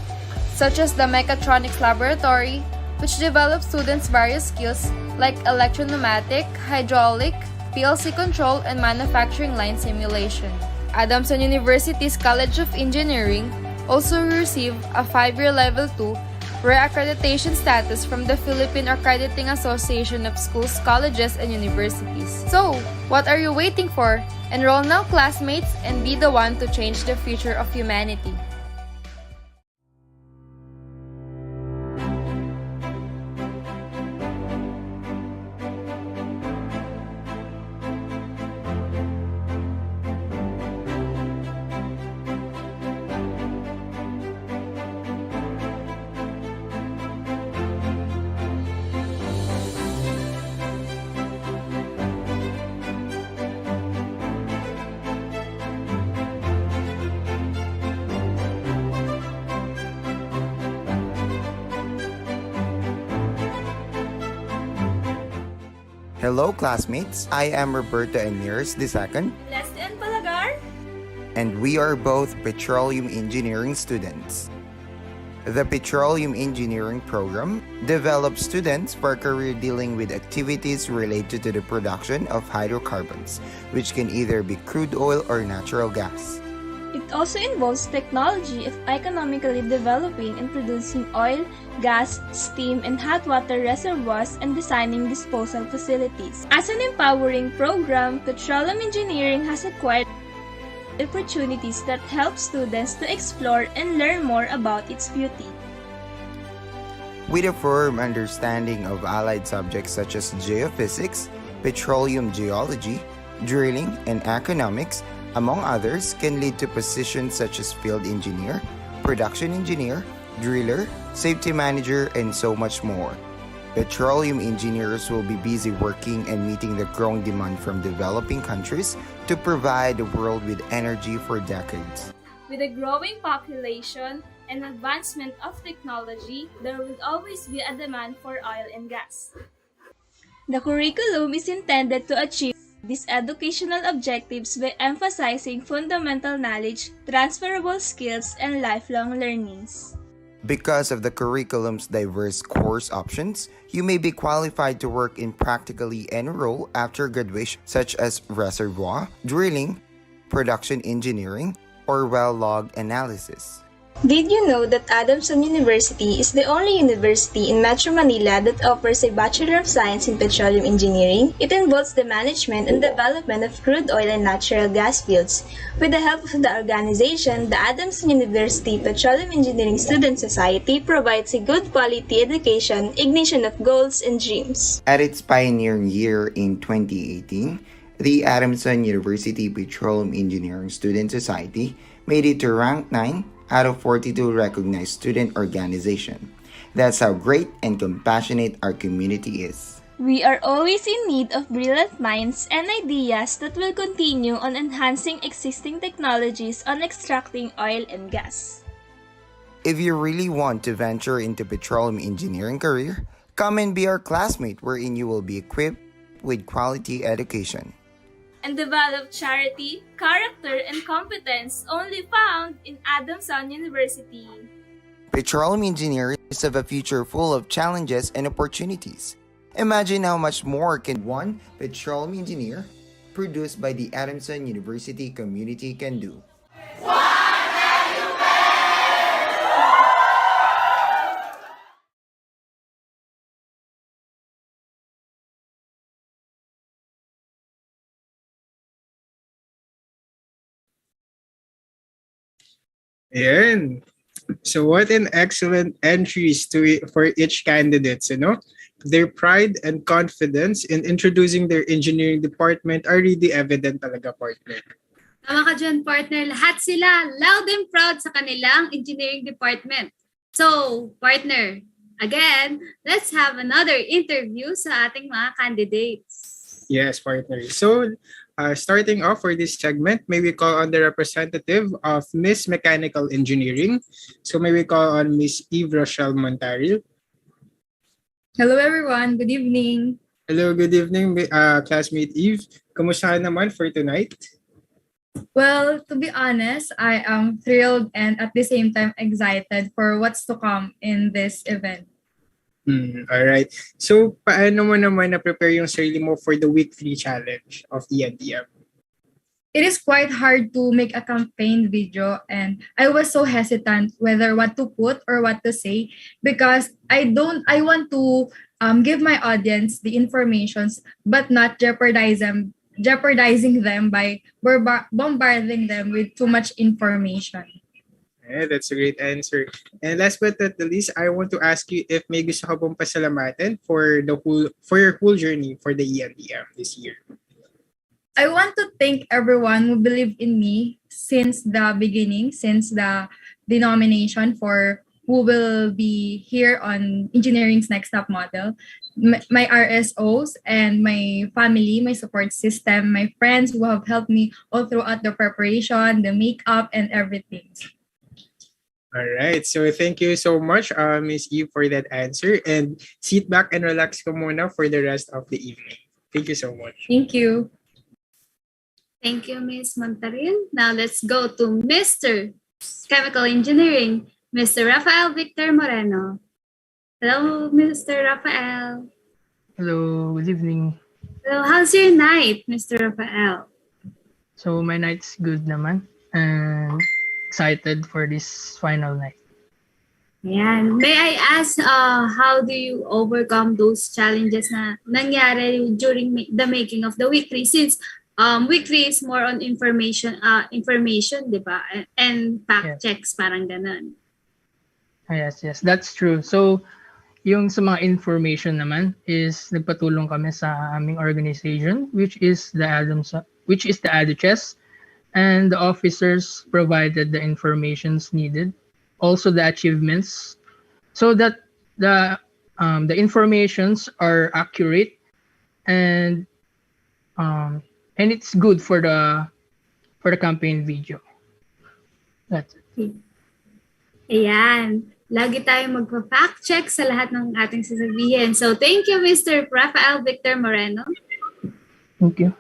such as the Mechatronics Laboratory, which develops students' various skills like electropneumatic, hydraulic, PLC control, and manufacturing line simulation. Adamson University's College of Engineering also received a 5-year Level 2 re-accreditation status from the Philippine Accrediting Association of Schools, Colleges, and Universities. So, what are you waiting for? Enroll now, classmates, and be the one to change the future of humanity. Hello classmates, I am Roberto Eniers II, Leslie and Palagar. and we are both petroleum engineering students. The Petroleum Engineering program develops students for a career dealing with activities related to the production of hydrocarbons, which can either be crude oil or natural gas. It also involves technology of economically developing and producing oil, gas, steam, and hot water reservoirs and designing disposal facilities. As an empowering program, petroleum engineering has acquired opportunities that help students to explore and learn more about its beauty. With a firm understanding of allied subjects such as geophysics, petroleum geology, drilling, and economics, among others, can lead to positions such as field engineer, production engineer, driller, safety manager, and so much more. Petroleum engineers will be busy working and meeting the growing demand from developing countries to provide the world with energy for decades. With a growing population and advancement of technology, there will always be a demand for oil and gas. The curriculum is intended to achieve these educational objectives by emphasizing fundamental knowledge, transferable skills, and lifelong learnings. Because of the curriculum's diverse course options, you may be qualified to work in practically any role after graduation, such as reservoir, drilling, production engineering, or well log analysis. Did you know that Adamson University is the only university in Metro Manila that offers a Bachelor of Science in Petroleum Engineering? It involves the management and development of crude oil and natural gas fields. With the help of the organization, the Adamson University Petroleum Engineering Student Society provides a good quality education, ignition of goals and dreams. At its pioneering year in 2018, the Adamson University Petroleum Engineering Student Society made it to rank 9 out of 42 recognized student organizations. That's how great and compassionate our community is. We are always in need of brilliant minds and ideas that will continue on enhancing existing technologies on extracting oil and gas. If you really want to venture into petroleum engineering career, come and be our classmate wherein you will be equipped with quality education. And develop charity, character, and competence only found in Adamson University. Petroleum engineers have a future full of challenges and opportunities. Imagine how much more can one petroleum engineer produced by the Adamson University community can do. Ayan. So what an excellent entries for each candidates, Their pride and confidence in introducing their engineering department are really evident talaga, partner. Tama ka dyan, partner. Lahat sila loud and proud sa kanilang engineering department. So, partner, again, let's have another interview sa ating mga candidates. Yes, partner. So, starting off for this segment, may we call on the representative of Miss Mechanical Engineering. So may we call on Miss Eve Rochelle Montaril. Hello everyone, good evening. Hello, good evening, classmate Eve. Kamusta naman for tonight? Well, to be honest, I am thrilled and at the same time excited for what's to come in this event. All right. So, paano mo naman na-prepare yung sarili mo for the week 3 challenge of ENDM? It is quite hard to make a campaign video and I was so hesitant whether what to put or what to say because I want to give my audience the informations but not jeopardizing them by bombarding them with too much information. Yeah, that's a great answer. And last but not the least, I want to ask you if may gusto ka pong pasalamatan for your whole journey for the ENDM this year. I want to thank everyone who believed in me since the beginning, since the denomination for who will be here on Engineering's Next Stop model. My RSOs and my family, my support system, my friends who have helped me all throughout the preparation, the makeup, and everything. All right. So thank you so much, Miss Eve, for that answer. And sit back and relax ko muna for the rest of the evening. Thank you so much. Thank you. Thank you, Miss Montaril. Now let's go to Mr. Chemical Engineering, Mr. Rafael Victor Moreno. Hello, Mr. Rafael. Hello, good evening. Hello, how's your night, Mr. Rafael? So my night's good naman. And excited for this final night. Yeah. May I ask, how do you overcome those challenges na nangyari during the making of the week 3? Since week 3 is more on information, di ba? And fact checks, parang ganun. Yes, that's true. So, yung sa mga information naman is nagpatulong kami sa aming organization, which is the ADHS. And the officers provided the informations needed, also the achievements, so that the informations are accurate and it's good for the campaign video. That's it. Ayan. Lagi tayong magpa-fact check sa lahat ng ating sasabihin. So thank you, Mr. Rafael Victor Moreno. Thank you.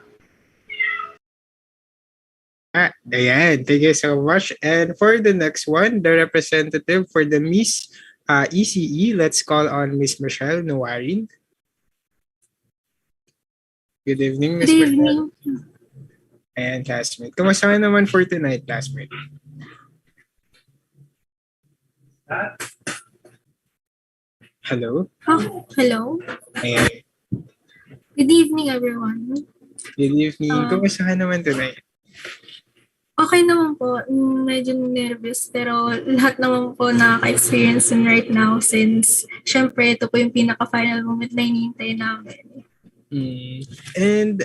Ayan. Thank you so much. And for the next one, the representative for the Miss ECE, let's call on Miss Michelle Nuwarin. Good evening, Miss Michelle. Ayan, classmate. Kumusta ka naman for tonight, classmate? Hello? Hello. Ayan. Good evening, everyone. Good evening. Kumusta ka naman tonight? Okay naman po. Medyo nervous, pero lahat naman po nakaka-experience yun right now since syempre ito po yung pinaka-final moment na hinihintay namin. And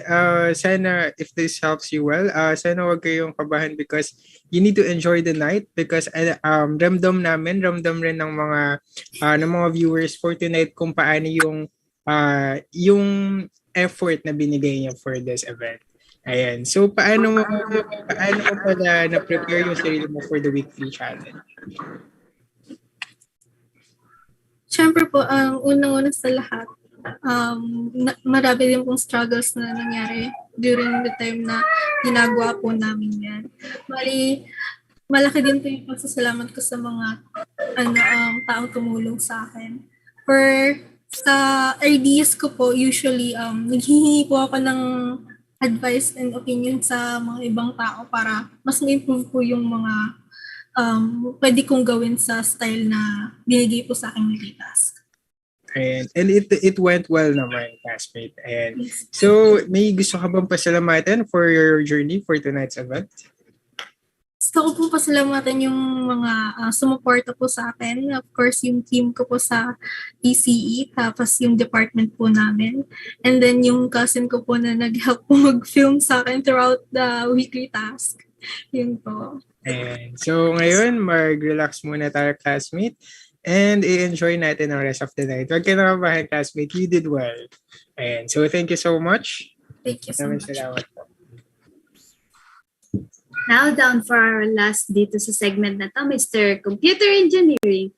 sana if this helps you well, sana wag kayong kabahan because you need to enjoy the night because ramdam rin ng mga viewers for tonight kung paano yung effort na binigay niya for this event. Ayan. So paano mo pala na-prepare yung sarili mo for the week 3 challenge? Syempre po, unang-una sa lahat, marami din pong struggles na nangyari during the time na ginagawa po namin yan. Malaki din po yung pagsasalamat ko sa mga taong tumulong sa akin. Sa ideas ko po, usually, naghihingi po ako ng advice and opinion sa mga ibang tao para mas ma-improve po yung mga pwede kong gawin sa style na binigay po sa akin ng task. And it went well naman, classmate. And so, may gusto ka bang pasalamatan for your journey for tonight's event? Gusto ko po pasalamatan yung mga sumuporta po sa akin. Of course, yung team ko po sa ECE, tapos yung department po namin. And then yung cousin ko po na nag-help po mag-film sa akin throughout the weekly task. Yun po. And so, ngayon, mag-relax muna tayo, classmate. And i-enjoy natin ang rest of the night. Huwag ka nakabahan, classmate. You did well. And so, thank you so much. Thank you so much. Salamat po. Now down for our last dito sa segment na to, Mr. Computer Engineering,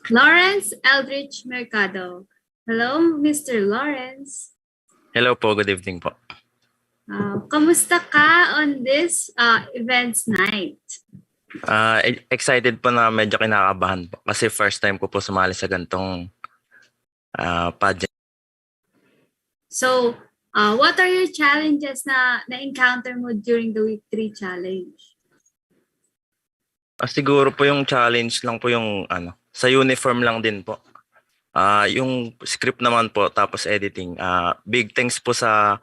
Lawrence Eldridge Mercado. Hello, Mr. Lawrence. Hello po, good evening po. Kamusta ka on this events night? Excited po na medyo kinakabahan po kasi first time ko po sumali sa gantong pageant. So, what are your challenges na encounter mo during the week 3 challenge? Siguro po yung challenge lang po yung sa uniform lang din po. Yung script naman po tapos editing. Big thanks po sa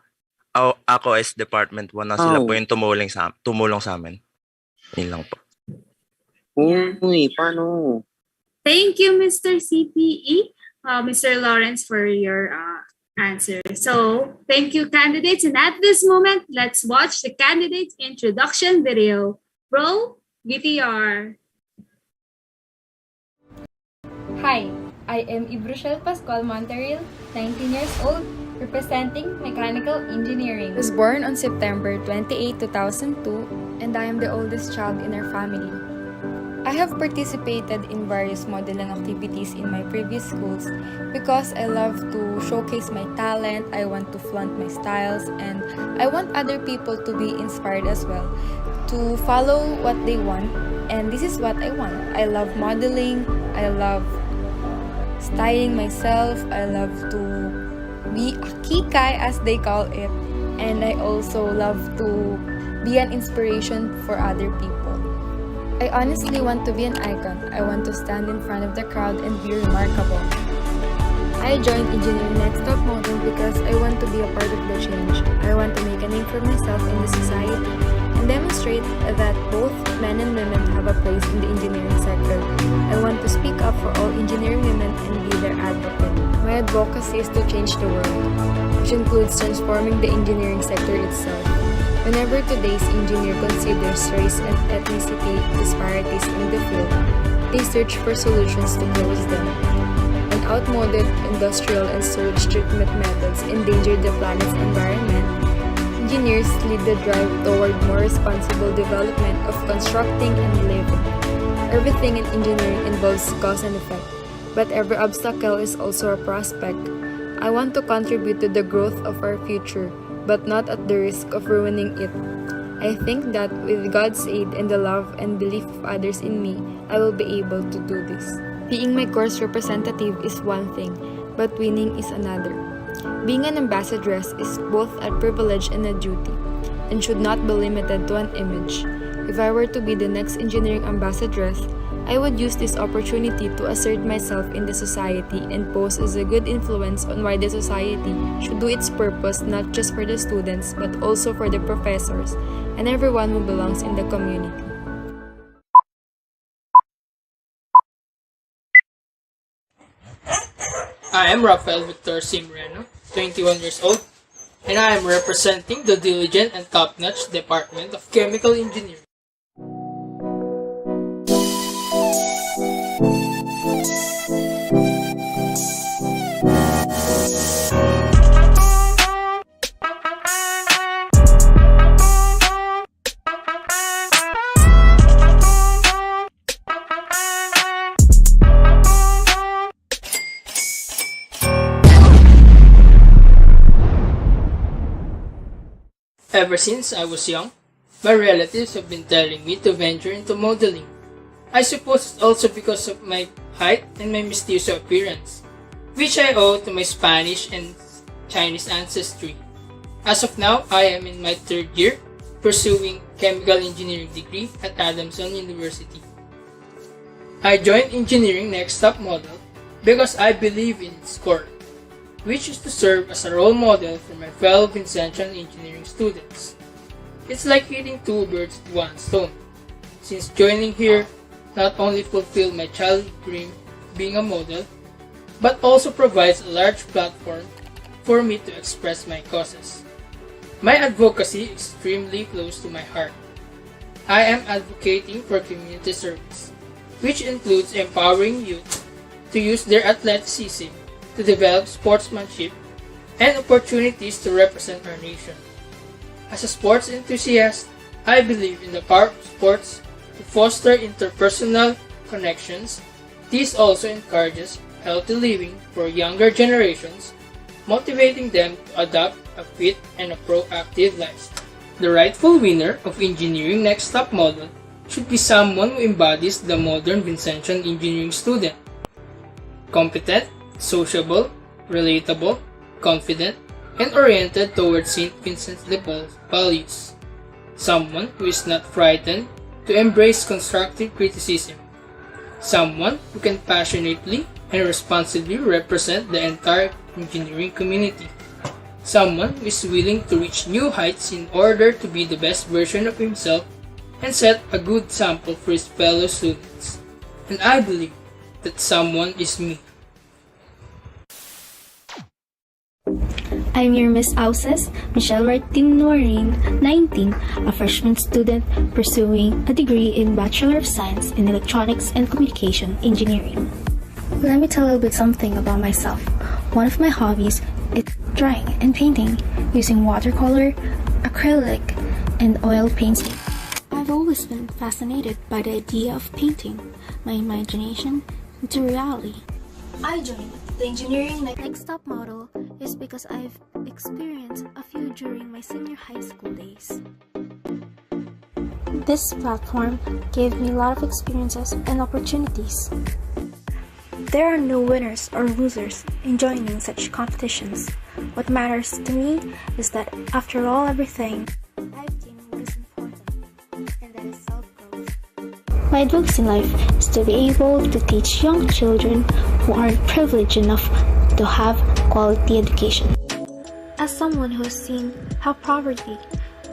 ako as Department 1 na sila po yung tumulong sa amin. Yun lang po. Uy, paano? Thank you, Mr. CPE, Mr. Lawrence, for your answer. So, thank you, candidates. And at this moment, let's watch the candidates' introduction video. Roll VTR. Hi, I am Ibrushel Pascual Monteril, 19 years old, representing Mechanical Engineering. I was born on September 28, 2002, and I am the oldest child in our family. I have participated in various modeling activities in my previous schools because I love to showcase my talent, I want to flaunt my styles, and I want other people to be inspired as well, to follow what they want, and this is what I want. I love modeling, I love styling myself, I love to be a kikai as they call it, and I also love to be an inspiration for other people. I honestly want to be an icon. I want to stand in front of the crowd and be remarkable. I joined Engineering Next Top Model because I want to be a part of the change. I want to make a name for myself in the society and demonstrate that both men and women have a place in the engineering sector. I want to speak up for all engineering women and be their advocate. My advocacy is to change the world, which includes transforming the engineering sector itself. Whenever today's engineer considers race and ethnicity disparities in the field, they search for solutions to close them. When outmoded industrial and sewage treatment methods endanger the planet's environment, engineers lead the drive toward more responsible development of constructing and living. Everything in engineering involves cause and effect, but every obstacle is also a prospect. I want to contribute to the growth of our future, but not at the risk of ruining it. I think that with God's aid and the love and belief of others in me, I will be able to do this. Being my course representative is one thing, but winning is another. Being an ambassadress is both a privilege and a duty, and should not be limited to an image. If I were to be the next engineering ambassadress, I would use this opportunity to assert myself in the society and pose as a good influence on why the society should do its purpose not just for the students but also for the professors and everyone who belongs in the community. I am Rafael Victor C. Moreno, 21 years old, and I am representing the diligent and top-notch Department of Chemical Engineering. Ever since I was young, my relatives have been telling me to venture into modeling. I suppose it's also because of my height and my mestizo appearance, which I owe to my Spanish and Chinese ancestry. As of now, I am in my 3rd year, pursuing chemical engineering degree at Adamson University. I joined Engineering Next Top Model because I believe in its core, which is to serve as a role model for my fellow Vincentian engineering students. It's like hitting 2 birds with 1 stone, since joining here not only fulfilled my childhood dream of being a model, but also provides a large platform for me to express my causes. My advocacy is extremely close to my heart. I am advocating for community service, which includes empowering youth to use their athleticism to develop sportsmanship and opportunities to represent our nation. As a sports enthusiast, I believe in the power of sports to foster interpersonal connections. This also encourages healthy living for younger generations, motivating them to adopt a fit and a proactive lifestyle. The rightful winner of Engineering Next Top Model should be someone who embodies the modern Vincentian engineering student. Competent, sociable, relatable, confident, and oriented towards St. Vincent de Paul's values. Someone who is not frightened to embrace constructive criticism. Someone who can passionately and responsibly represent the entire engineering community. Someone who is willing to reach new heights in order to be the best version of himself and set a good example for his fellow students. And I believe that someone is me. I'm your Miss Auses, Michelle Martin Norin, 19, a freshman student pursuing a degree in Bachelor of Science in Electronics and Communication Engineering. Let me tell a little bit something about myself. One of my hobbies is drawing and painting using watercolor, acrylic, and oil painting. I've always been fascinated by the idea of painting my imagination into reality. I joined the Engineering Next Top Model is because I've experienced a few during my senior high school days. This platform gave me a lot of experiences and opportunities. There are no winners or losers in joining such competitions. What matters to me is that after all everything, I've gained what is important, and that is self-growth. My advocacy in life is to be able to teach young children who aren't privileged enough to have quality education. As someone who has seen how poverty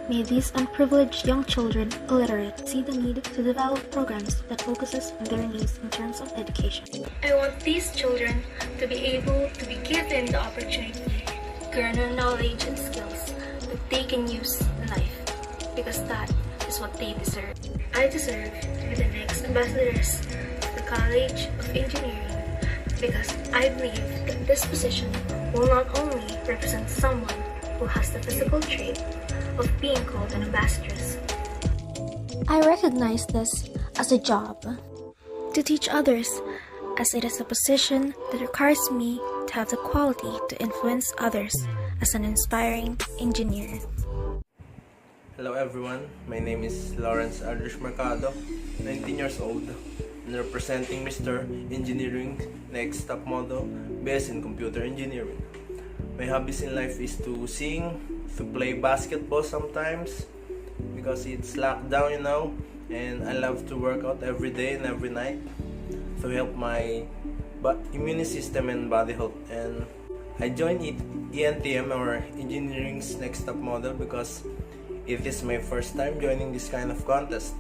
made these unprivileged young children illiterate, see the need to develop programs that focuses on their needs in terms of education. I want these children to be able to be given the opportunity to garner knowledge and skills that they can use in life, because that is what they deserve. I deserve to be the next ambassadors of the College of Engineering, because I believe that this position will not only represent someone who has the physical trait of being called an ambassadress. I recognize this as a job to teach others, as it is a position that requires me to have the quality to influence others as an inspiring engineer. Hello everyone, my name is Lawrence Aldrich Mercado, 19 years old, and representing Mr. Engineering Next Top Model based in Computer Engineering. My hobbies in life is to sing, to play basketball sometimes, because it's lockdown, and I love to work out every day and every night to help my immune system and body health. And I joined ENTM or Engineering's Next Top Model because it is my first time joining this kind of contest.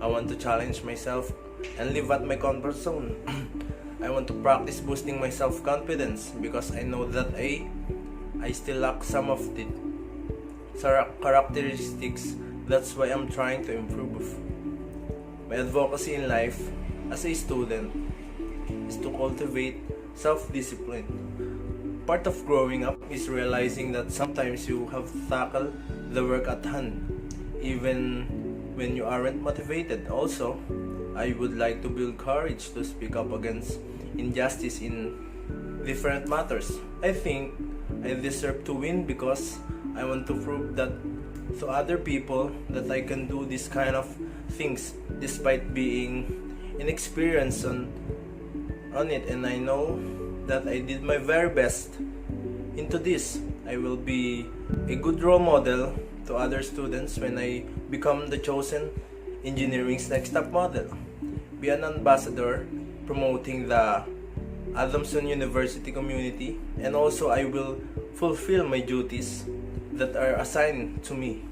I want to challenge myself and live at my comfort zone. I want to practice boosting my self-confidence because I know that I still lack some of the characteristics. That's why I'm trying to improve. My advocacy in life as a student is to cultivate self-discipline. Part of growing up is realizing that sometimes you have to tackle the work at hand, even when you aren't motivated. Also, I would like to build courage to speak up against injustice in different matters. I think I deserve to win because I want to prove that to other people that I can do this kind of things despite being inexperienced on it, and I know that I did my very best into this. I will be a good role model to other students when I become the chosen Engineering's Next Top Model. Be an ambassador promoting the Adamson University community, and also I will fulfill my duties that are assigned to me.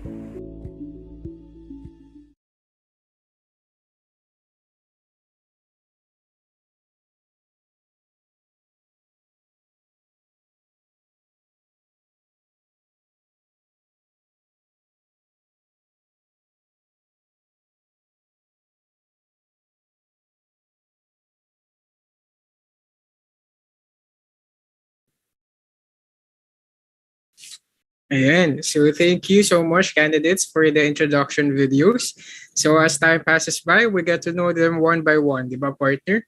Ayan. So thank you so much, candidates, for the introduction videos. So as time passes by, we get to know them one by one, di ba, partner?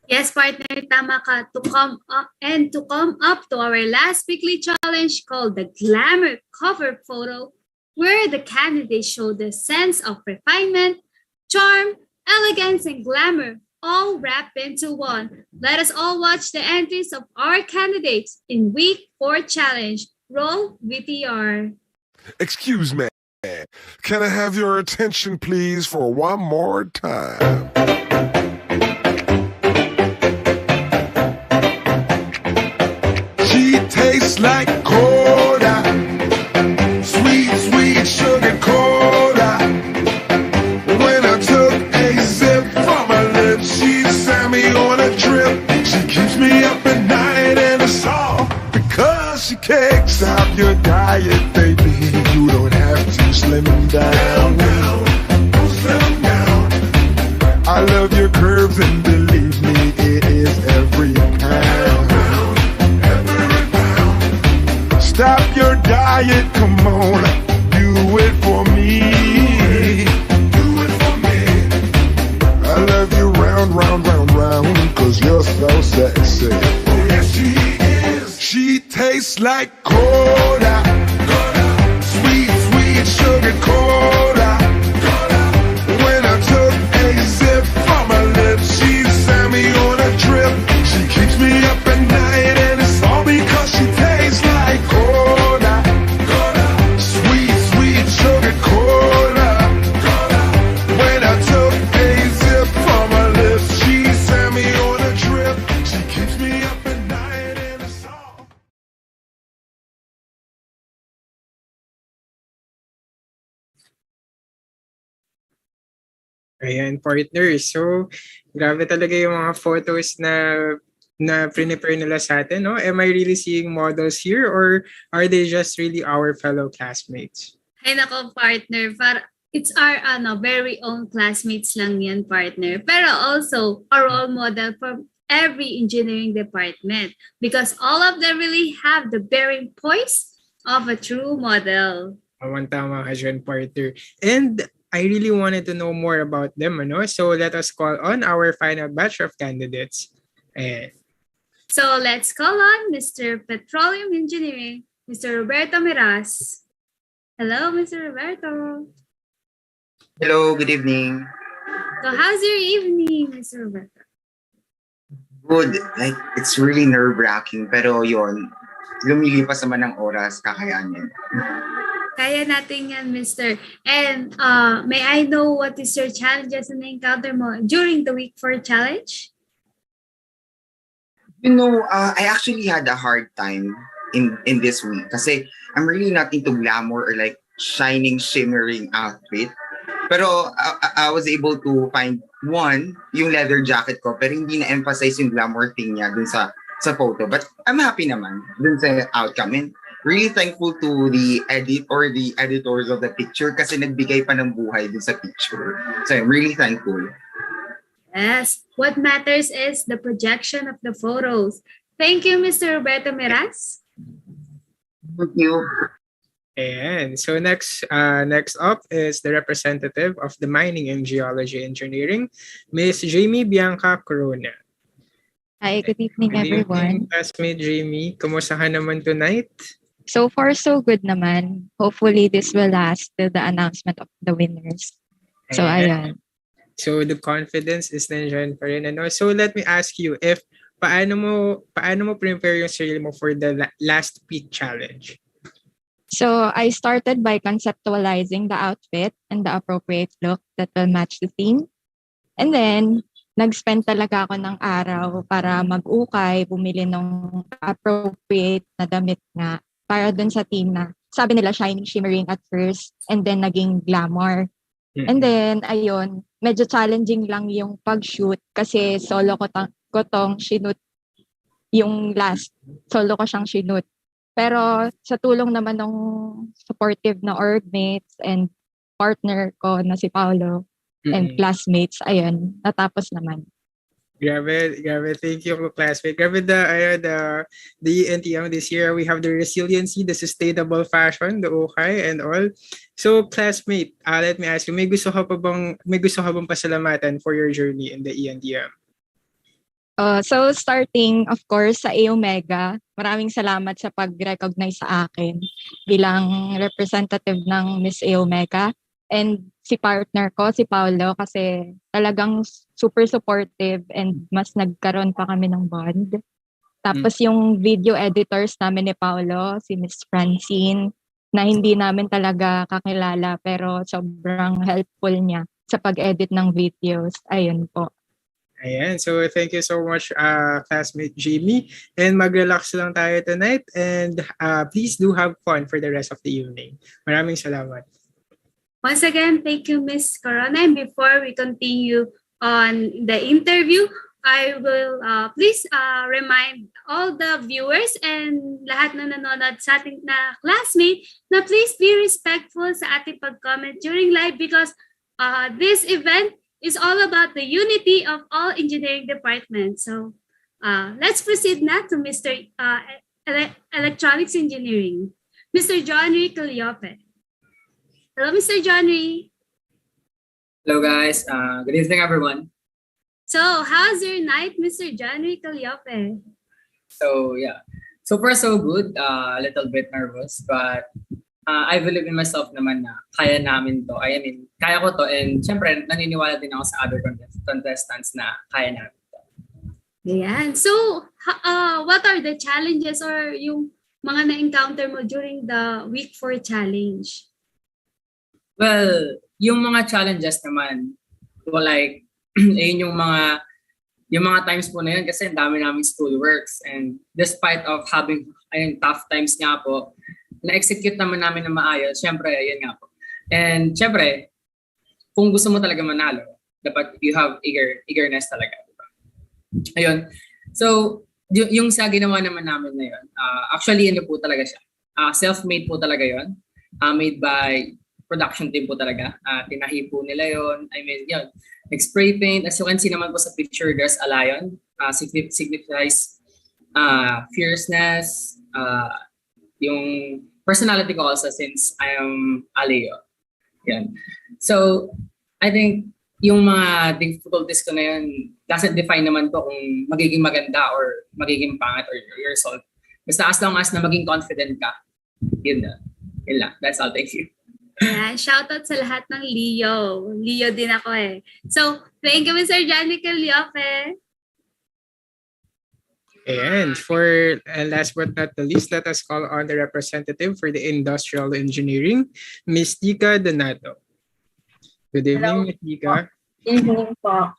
Yes, partner, tama ka. To come up to our last weekly challenge called the Glamour Cover Photo, where the candidates show the sense of refinement, charm, elegance, and glamour, all wrapped into one. Let us all watch the entries of our candidates in week 4 challenge. Roll VTR. Excuse me. Can I have your attention, please, for one more time? She tastes like cola, sweet, sweet sugar cola. When I took a sip from her lips, she sent me on a trip. She keeps me up at night, and it's all because she kicks out your diet, baby. You don't have to slim down. Slim down. I love your curves, and believe me, it is every pound. Stop your diet, come on, do it for me. Do it for me. I love you round, round, round, round, cause you're so sexy. Oh, yes, she is. She tastes like cola, sweet, sweet sugar cola. When I took a sip from her lips, she sent me on a trip. She keeps me up at night, and it's all because she tastes like cola, sweet, sweet sugar cola. When I took a sip from her lips, she sent me on a trip. She keeps me up at night, and it's all. Ayan, partner. So, grabe talaga yung mga photos na prepare nila sa atin, no? Am I really seeing models here, or are they just really our fellow classmates? Ay nako, partner. It's our very own classmates lang yan, partner. Pero also, a role model for every engineering department because all of them really have the bearing poise of a true model. Tama ka dyan, partner. And I really wanted to know more about them, ano? So let us call on our final batch of candidates. Ayan. So let's call on Mr. Petroleum Engineering, Mr. Roberto Miras. Hello, Mr. Roberto. Hello, good evening. So how's your evening, Mr. Roberto? Good. Like, it's really nerve-wracking. Pero yun, lumilipas naman ng oras, kakayanin. Kaya natin yan, Mr. And may I know what is your challenges and encounter mo during the week 4 challenge? You know, I actually had a hard time in this week kasi I'm really not into glamour or like shining, shimmering outfit. Pero I was able to find one, yung leather jacket ko, pero hindi na-emphasize yung glamour thing niya dun sa photo. But I'm happy naman dun sa outcome. And really thankful to the editors of the picture kasi nagbigay pa ng buhay dun sa picture. So I'm really thankful. Yes. What matters is the projection of the photos. Thank you, Mr. Roberto Meraz. Thank you. And so next up is the representative of the Mining and Geology Engineering, Miss Jamie Bianca Corona. Hi, good evening, everyone. Classmate Jamie, kumusta ka naman tonight? So far, so good naman. Hopefully, this will last till the announcement of the winners. So, ayan. So the confidence is nandiyan pa rin. Ano? So let me ask you, if paano mo prepare yung sarili mo for the last peak challenge? So, I started by conceptualizing the outfit and the appropriate look that will match the theme. And then, nag-spend talaga ako ng araw para mag-ukay, bumili ng appropriate na damit nga para dun sa theme na sabi nila shining, shimmering at first and then naging glamour. And then, ayun, medyo challenging lang yung pag-shoot kasi solo ko tong shoot yung last. Solo ko siyang shoot. Pero sa tulong naman ng supportive na orgmates and partner ko na si Paolo and classmates, ayun, natapos naman. Grabe. Thank you, classmate. Grabe the ENTM this year. We have the resiliency, the sustainable fashion, the ukay, and all. So, classmate, let me ask you, may gusto ka bang pasalamatan for your journey in the ENTM? So, starting, of course, sa Omega, maraming salamat sa pag-recognize sa akin bilang representative ng Miss Omega. And si partner ko, si Paolo, kasi talagang super supportive and mas nagkaroon pa kami ng bond. Tapos yung video editors namin ni Paolo, si Miss Francine, na hindi namin talaga kakilala pero sobrang helpful niya sa pag-edit ng videos. Ayun po. Ayan. So, thank you so much, classmate Jamie. And mag-relax lang tayo tonight. And please do have fun for the rest of the evening. Maraming salamat. Once again, thank you, Ms. Corona. And before we continue on the interview, I will please remind all the viewers and lahat na nanonood sa ating na classmate na please be respectful sa ating pag-comment during live because this event is all about the unity of all engineering departments. So let's proceed now to Mr. Electronics Engineering, Mr. John Calliope. Hello, Mr. Johnny. Hello, guys. Good evening, everyone. So, how's your night, Mr. Johnny Calliope? So, yeah. So far, so good. A little bit nervous, but I believe in myself naman na kaya namin to. I mean, kaya ko to. And syempre, naniniwala din ako sa other contestants na kaya namin to. Ayan. So, what are the challenges or yung mga na-encounter mo during the week 4 challenge? Well, yung mga challenges naman, well, like, ayun yung mga times po na yun kasi ang dami namin schoolworks. And despite of having tough times nga po, na-execute naman namin na maayos. Syempre, yun nga po. And syempre, kung gusto mo talaga manalo, dapat you have eagerness talaga. Diba? Ayun. So, yung sa ginawa naman namin na yun, actually, ano po talaga siya. Self-made po talaga yun. Made by production team po talaga. Tinahi po nila yon. I mean, yun. Spray paint. As you can see naman po sa picture, there's a lion. Signifies fierceness. Yung personality ko also since I am a Leo. Yan. So, I think yung mga difficulties ko na yun doesn't define naman po kung magiging maganda or magiging pangit or your result. Basta as long as na maging confident ka, yun na. Yun lang. That's all. Thank you. Yeah, shoutout sa lahat ng Leo. Leo din ako eh. So, thank you, Mr. Janica Leofe. And for last but not the least, let us call on the representative for the industrial engineering, Ms. Tika Donato. Good evening, Ms. Tika. Evening po.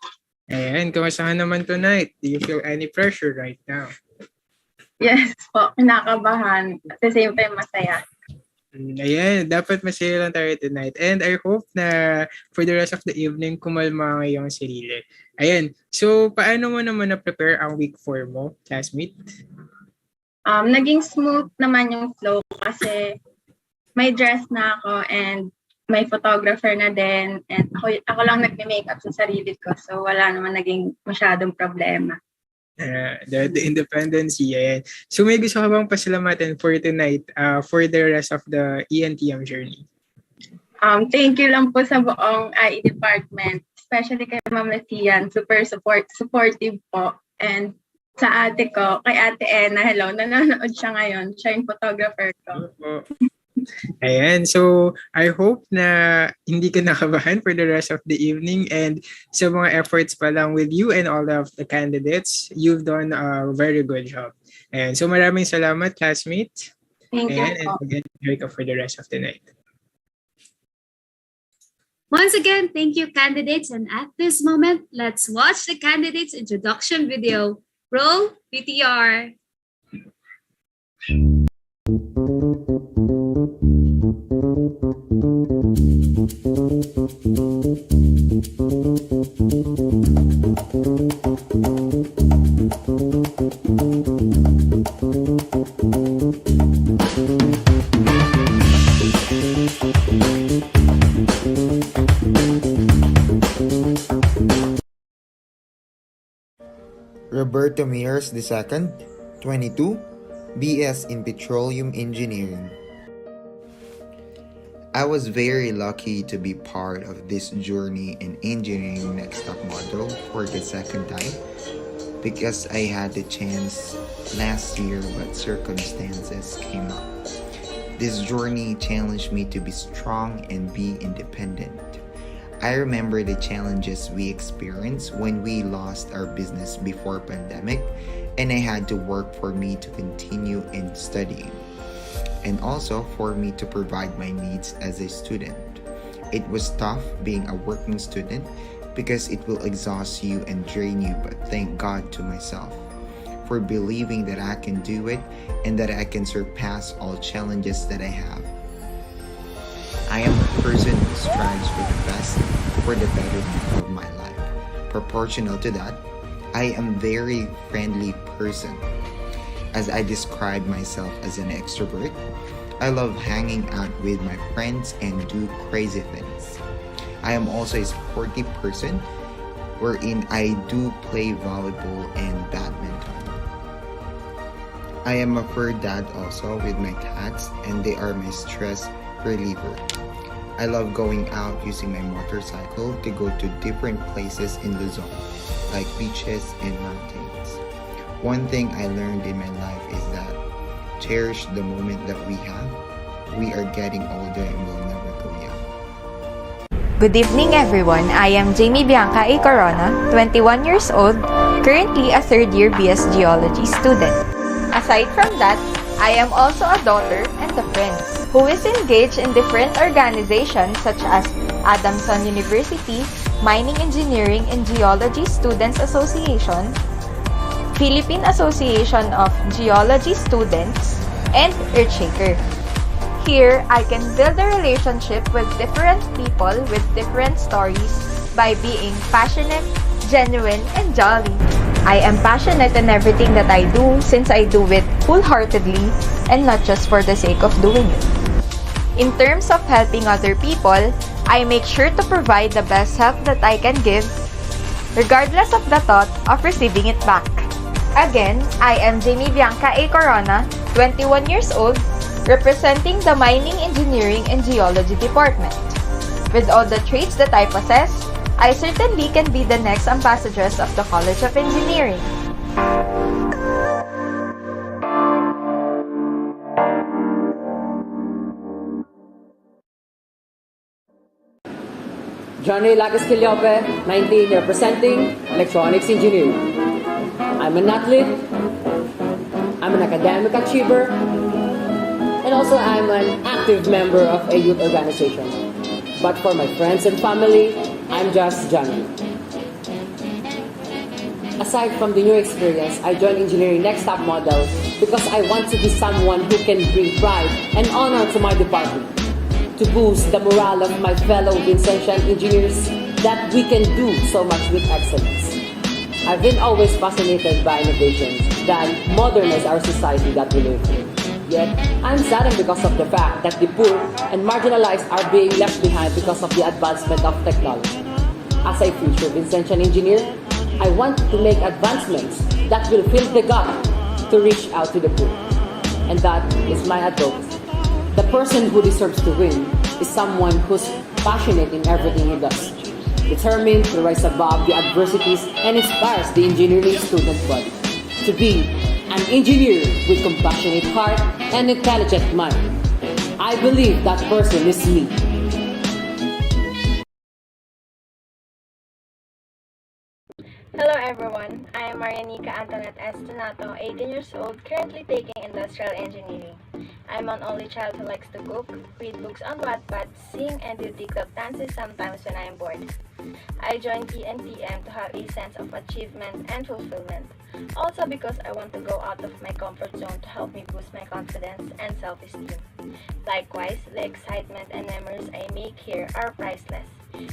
Ayan, kamusta ka naman tonight? Do you feel any pressure right now? Yes po, kinakabahan. At the same time, masaya. Ayan, dapat masaya lang tayo tonight. And I hope na for the rest of the evening, kumalma ang iyong sarili. Ayan, so paano mo naman na-prepare ang week 4 mo, classmate? Naging smooth naman yung flow kasi may dress na ako and may photographer na din. And ako lang nagme-makeup sa sarili ko. So wala naman naging masyadong problema. The independency, ayan. So may gusto ka bang pasalamatan for tonight, for the rest of the ENTM journey? Thank you lang po sa buong IE department, especially kay Ma'am Letian, super supportive po. And sa ate ko, kay Ate Ena, hello, nanonood siya ngayon. Siya yung photographer ko. Ayan, so I hope na hindi ka nakabahan for the rest of the evening, and sa mga efforts pa lang with you and all of the candidates, you've done a very good job. And so maraming salamat, classmate. Thank you. And enjoy ka for the rest of the night. Once again, thank you, candidates. And at this moment, let's watch the candidates' introduction video. Roll VTR. Roberto Mears II, 22, BS in Petroleum Engineering. I was very lucky to be part of this journey in Engineering Next Up module for the second time because I had the chance last year but circumstances came up. This journey challenged me to be strong and be independent. I remember the challenges we experienced when we lost our business before pandemic, and I had to work for me to continue in studying and also for me to provide my needs as a student. It was tough being a working student because it will exhaust you and drain you, but thank God to myself for believing that I can do it and that I can surpass all challenges that I have. I am a person who strives for the best, for the betterment of my life. Proportional to that, I am a very friendly person. As I describe myself as an extrovert, I love hanging out with my friends and do crazy things. I am also a sporty person wherein I do play volleyball and badminton. I am a fur dad also with my cats, and they are my stress reliever. I love going out using my motorcycle to go to different places in Luzon, like beaches and mountains. One thing I learned in my life is that cherish the moment that we have. We are getting older and will never go young. Good evening, everyone. I am Jamie Bianca A. Corona, 21 years old, currently a third-year BS Geology student. Aside from that, I am also a daughter and a friend who is engaged in different organizations such as Adamson University, Mining Engineering and Geology Students Association, Philippine Association of Geology Students, and Earthshaker. Here, I can build a relationship with different people with different stories by being passionate, genuine, and jolly. I am passionate in everything that I do since I do it wholeheartedly and not just for the sake of doing it. In terms of helping other people, I make sure to provide the best help that I can give, regardless of the thought of receiving it back. Again, I am Jamie Bianca A. Corona, 21 years old, representing the Mining Engineering and Geology Department. With all the traits that I possess, I certainly can be the next ambassadress of the College of Engineering. Johnny Lacasquillope, 19, representing Electronics Engineering. I'm an athlete, I'm an academic achiever, and also I'm an active member of a youth organization. But for my friends and family, I'm just Johnny. Aside from the new experience, I joined Engineering Next Top Model because I want to be someone who can bring pride and honor to my department, to boost the morale of my fellow Vincentian engineers that we can do so much with excellence. I've been always fascinated by innovations that modernize our society that we live in. Yet, I'm saddened because of the fact that the poor and marginalized are being left behind because of the advancement of technology. As a future Vincentian engineer, I want to make advancements that will fill the gap to reach out to the poor. And that is my advocacy. The person who deserves to win is someone who's passionate in everything he does, determined to rise above the adversities, and inspires the engineering student body to be an engineer with compassionate heart and intelligent mind. I believe that person is me. Hello everyone, I am Marianica Antoinette Estinato, 18 years old, currently taking industrial engineering. I'm an only child who likes to cook, read books on Wattpad, sing, and do TikTok dances sometimes when I am bored. I joined PNPM to have a sense of achievement and fulfillment. Also because I want to go out of my comfort zone to help me boost my confidence and self-esteem. Likewise, the excitement and memories I make here are priceless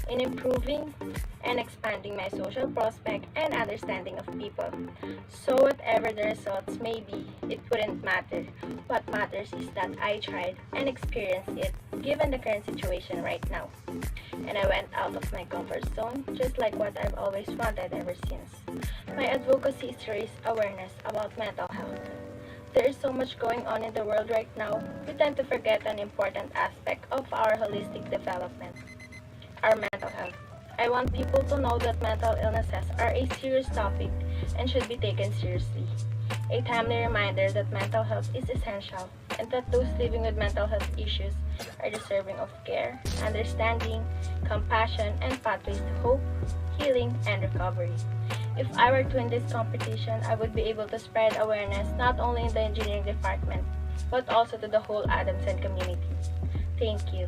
in improving and expanding my social prospect and understanding of people. So whatever the results may be, it wouldn't matter. What matters is that I tried and experienced it given the current situation right now. And I went out of my comfort zone just like what I've always wanted ever since. My advocacy is to raise awareness about mental health. There is so much going on in the world right now, we tend to forget an important aspect of our holistic development. Our mental health. I want people to know that mental illnesses are a serious topic and should be taken seriously. A timely reminder that mental health is essential and that those living with mental health issues are deserving of care, understanding, compassion, and pathways to hope, healing, and recovery. If I were to win this competition, I would be able to spread awareness not only in the engineering department, but also to the whole Adamson community. Thank you.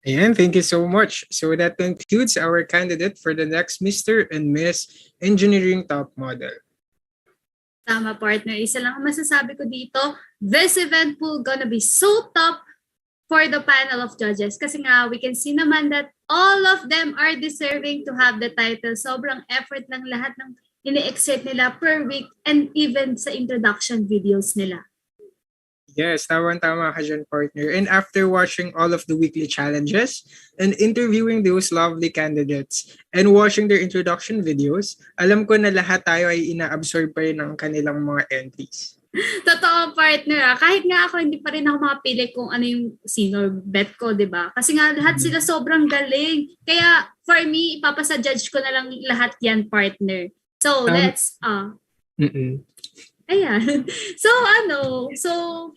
Ayan, thank you so much. So that concludes our candidate for the next Mr. and Miss Engineering Top Model. Tama, partner. Isa lang ang masasabi ko dito. This event will gonna be so top for the panel of judges. Kasi nga, we can see naman that all of them are deserving to have the title. Sobrang effort ng lahat ng ini-exert nila per week and even sa introduction videos nila. Yes, tama ka dyan, partner. And after watching all of the weekly challenges and interviewing those lovely candidates and watching their introduction videos, alam ko na lahat tayo ay ina-absorb pa rin ng kanilang mga entries. Totoo, partner. Kahit nga ako, hindi pa rin ako makapili kung ano yung sino bet ko, di ba? Kasi nga lahat sila sobrang galing. Kaya for me, ipapasa-judge ko na lang lahat yan, partner. So, let's... Ayan. So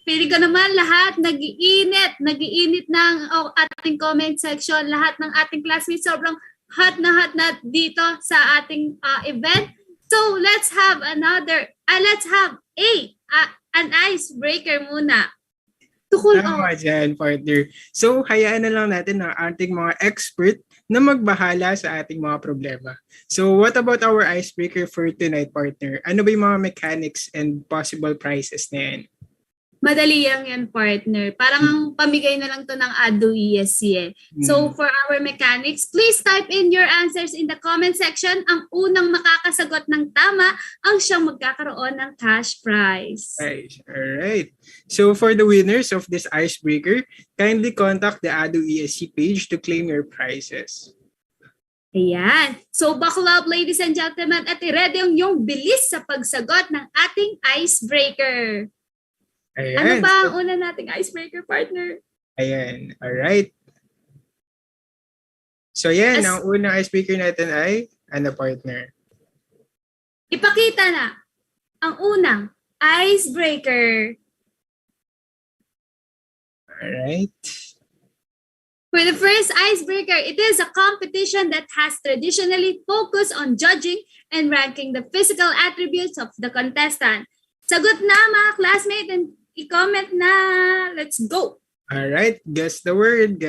feeling ko naman lahat nag-iinit ng ating comment section. Lahat ng ating classmates sobrang hot na dito sa ating event. So let's have an icebreaker muna. Tama dyan, partner. So, hayaan na lang natin ang ating mga expert na magbahala sa ating mga problema. So, what about our icebreaker for tonight, partner? Ano ba yung mga mechanics and possible prizes na yan? Madali yan, partner. Parang pamigay na lang to ng ADO ESC eh. So for our mechanics, please type in your answers in the comment section. Ang unang makakasagot ng tama ang siyang magkakaroon ng cash prize. Alright. So for the winners of this icebreaker, kindly contact the ADO ESC page to claim your prizes. Ayan. So buckle up, ladies and gentlemen, at i-ready ang iyong bilis sa pagsagot ng ating icebreaker. Ayan. Ano ba ang una nating icebreaker, partner? Ayan. Alright. So yan, ang unang icebreaker natin ay, partner? Ipakita na ang unang icebreaker. Alright. For the first icebreaker, it is a competition that has traditionally focused on judging and ranking the physical attributes of the contestant. Sagot na mga classmates and i-comment na. Let's go! Alright, guess the word.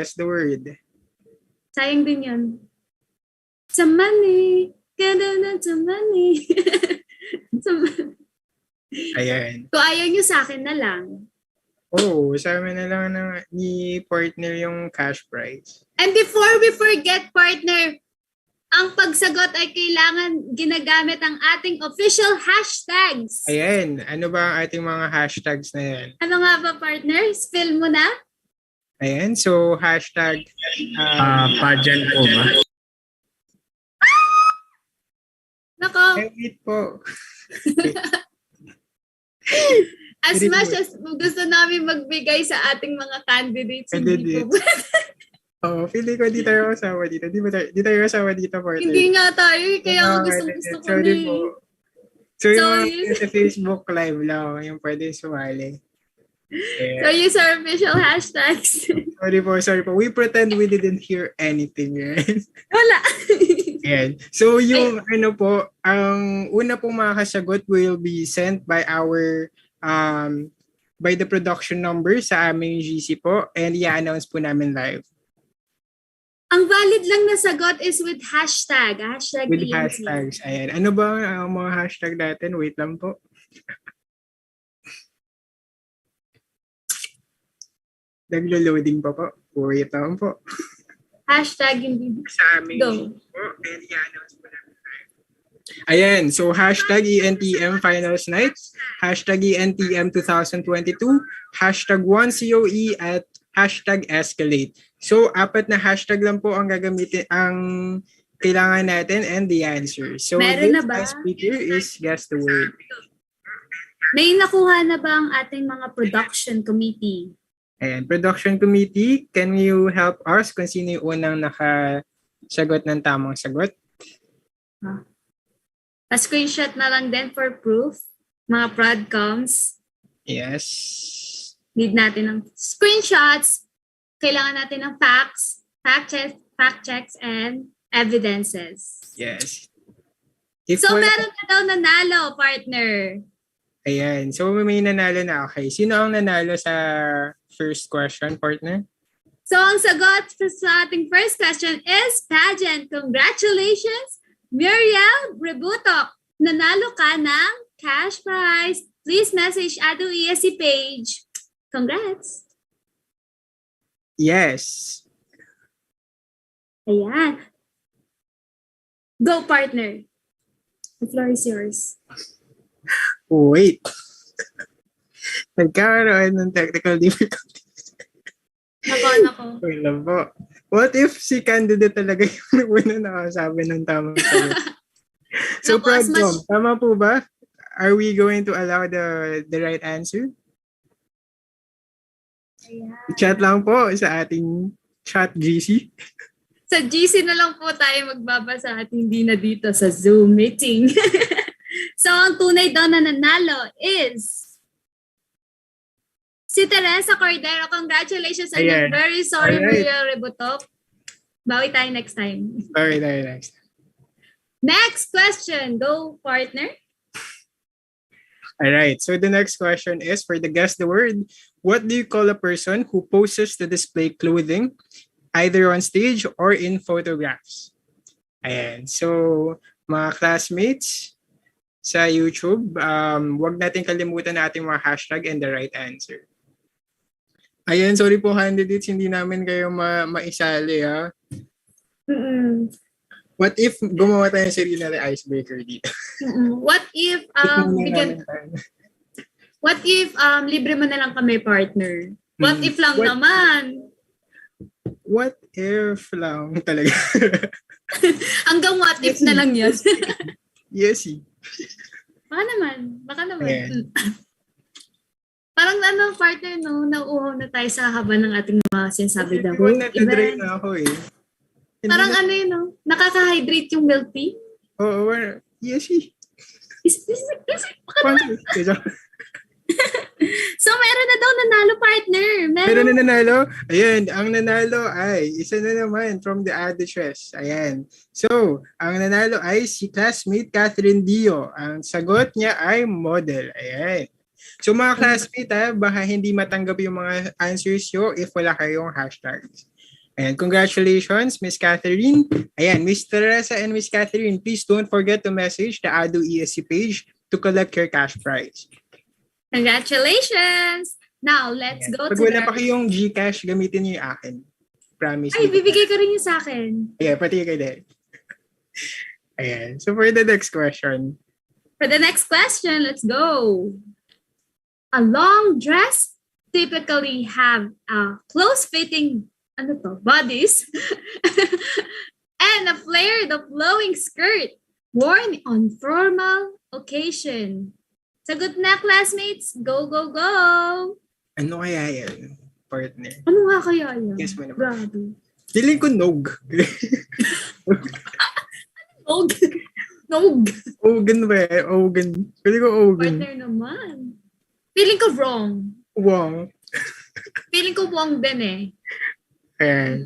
Sayang din yun. Sa money. Ganda na sa money. Ayan. Kung ayaw nyo sa akin na lang. Oh, sa amin na lang ni partner yung cash prize. And before we forget, partner, ang pagsagot ay kailangan ginagamit ang ating official hashtags. Ayan, ano ba ang ating mga hashtags na yan? Ano nga ba, partner? Spill mo na? Ayan, so hashtag pageant po ba? Nako. Wait po. As much as gusto namin magbigay sa ating mga candidates, hindi po. Oo, feeling ko di tayo kasama dito. Di tayo kasama dito, partner. Hindi nga tayo, kaya gusto ko Sorry na. po. So yung sa Facebook Live lang, yung pwede sumali. Yeah. So use our official hashtags. Sorry po. We pretend we didn't hear anything, right? Wala. Ayan. So yung ang una pong makakasagot will be sent by our by the production number sa aming GC po, and i-announce po namin live. Ang valid lang na sagot is with hashtag. Hashtag With DNC. hashtags. Ayan. Ano ba ang mga hashtag natin? Wait lang po. Naglo-loading pa po. Wait lang po. Hashtag hindi. Sa aming Go. po, and i-announce po namin live. Ayan. So hashtag ENTM Finals Night, hashtag ENTM 2022, hashtag 1COE at hashtag Escalate. So, 4 na hashtag lang po ang gagamitin, ang kailangan natin and the answer. So, Meron this na ba? speaker is guess the word. May nakuha na ba ang ating mga production committee? Ayan, production committee, can you help us kung sino yung unang nakasagot ng tamang sagot? Pa-screenshot na lang din for proof. Mga prodcoms. Yes. Need natin ng screenshots. Kailangan natin ng facts, fact checks, and evidences. Yes. So, meron na daw nanalo, partner. Ayan. So, may nanalo na. Okay. Sino ang nanalo sa first question, partner? So, ang sagot sa ating first question is pageant. Congratulations, Muriel Rebutok. Nanalo ka ng cash prize. Please message Ado ESC page. Congrats. Yes. Ayan. Go, partner. The floor is yours. Wait. Nagkaroon ng technical difficulties. Nako. Wait lang po. What if si candidate talaga yung una nakasabi ng tamang sagot? So, Prodcom, tama po ba? Are we going to allow the right answer? Ayan. Chat lang po sa ating chat GC. Sa GC na lang po tayo magbabasa at hindi na dito sa Zoom meeting. So, ang tunay daw na nanalo is si Teresa Cordero. Congratulations and I'm very sorry, Muriel Rebutok. Bawi tayo next time. Bawi tayo next time. Next question. Go, partner. All right. So the next question is for the guess the word. What do you call a person who poses to display clothing either on stage or in photographs? Ayan. So mga classmates sa YouTube, wag natin kalimutan na ating mga hashtag and the right answer. Ayan, sorry po candidates, hindi namin kayo maisali ha. What if gumawa tayo ng sarili na icebreaker dito? What if libre mo na lang kami, partner? What if lang naman? What if lang talaga? Hanggang what if na lang yan. Yes. Baka naman. Yeah. Parang partner, no, nauuhaw na tayo sa haba ng ating mga sinasabi daw. Natadry na ako eh. Parang nakaka-hydrate yung milk tea. Oo, yes. So, meron na daw nanalo, partner. Meron na nanalo? Ayan, ang nanalo ay isa na naman from the Additress. Ayan. So, ang nanalo ay si classmate Catherine Dio. Ang sagot niya ay model. Ayan. So, mga classmate, baka hindi matanggap yung mga answers nyo if wala kayong hashtags. And congratulations, Miss Catherine. Ayan, Miss Teresa and Miss Catherine, please don't forget to message the ADO ESC page to collect your cash prize. Congratulations! Now, let's go Pag to wala pa kayong GCash, gamitin niyo yung akin. Promise. Ay, bibigay ko rin yung sa akin. Yeah, pati kayo din. Ayan. So for the next question. For the next question, let's go. A long dress typically have a close-fitting bodies and a flared or flowing skirt worn on formal occasion. Sagot na, classmates. Go, go, go! Ano kaya yan, partner? Ano nga kaya yan? Yes, man. Grabe. Feeling ko nog. Nog? Nog? Ogan ba eh? Ogan. Feeling ko ogan. Partner naman. Feeling ko wrong. Wrong. Feeling ko wrong din eh. Ayan.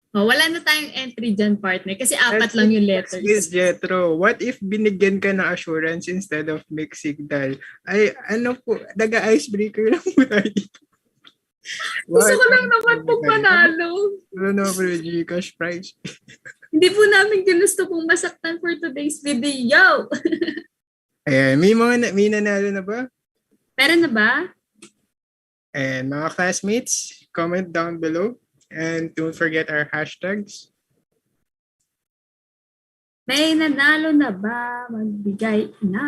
Oh, wala na tayong entry dyan, partner. Kasi apat lang yung letters. Yes, Jetro. What if binigyan ka na assurance instead of mixed signal? Ay, ano po, Icebreaker lang po tayo dito. Gusto ko lang naman pong manalo. Wala naman po yung Gcash prize. Hindi po namin ginusto pong masaktan for today's video. Ayan, may nanalo na ba? Meron na ba? And mga classmates, comment down below. And don't forget our hashtags. May nanalo na ba? Magbigay na.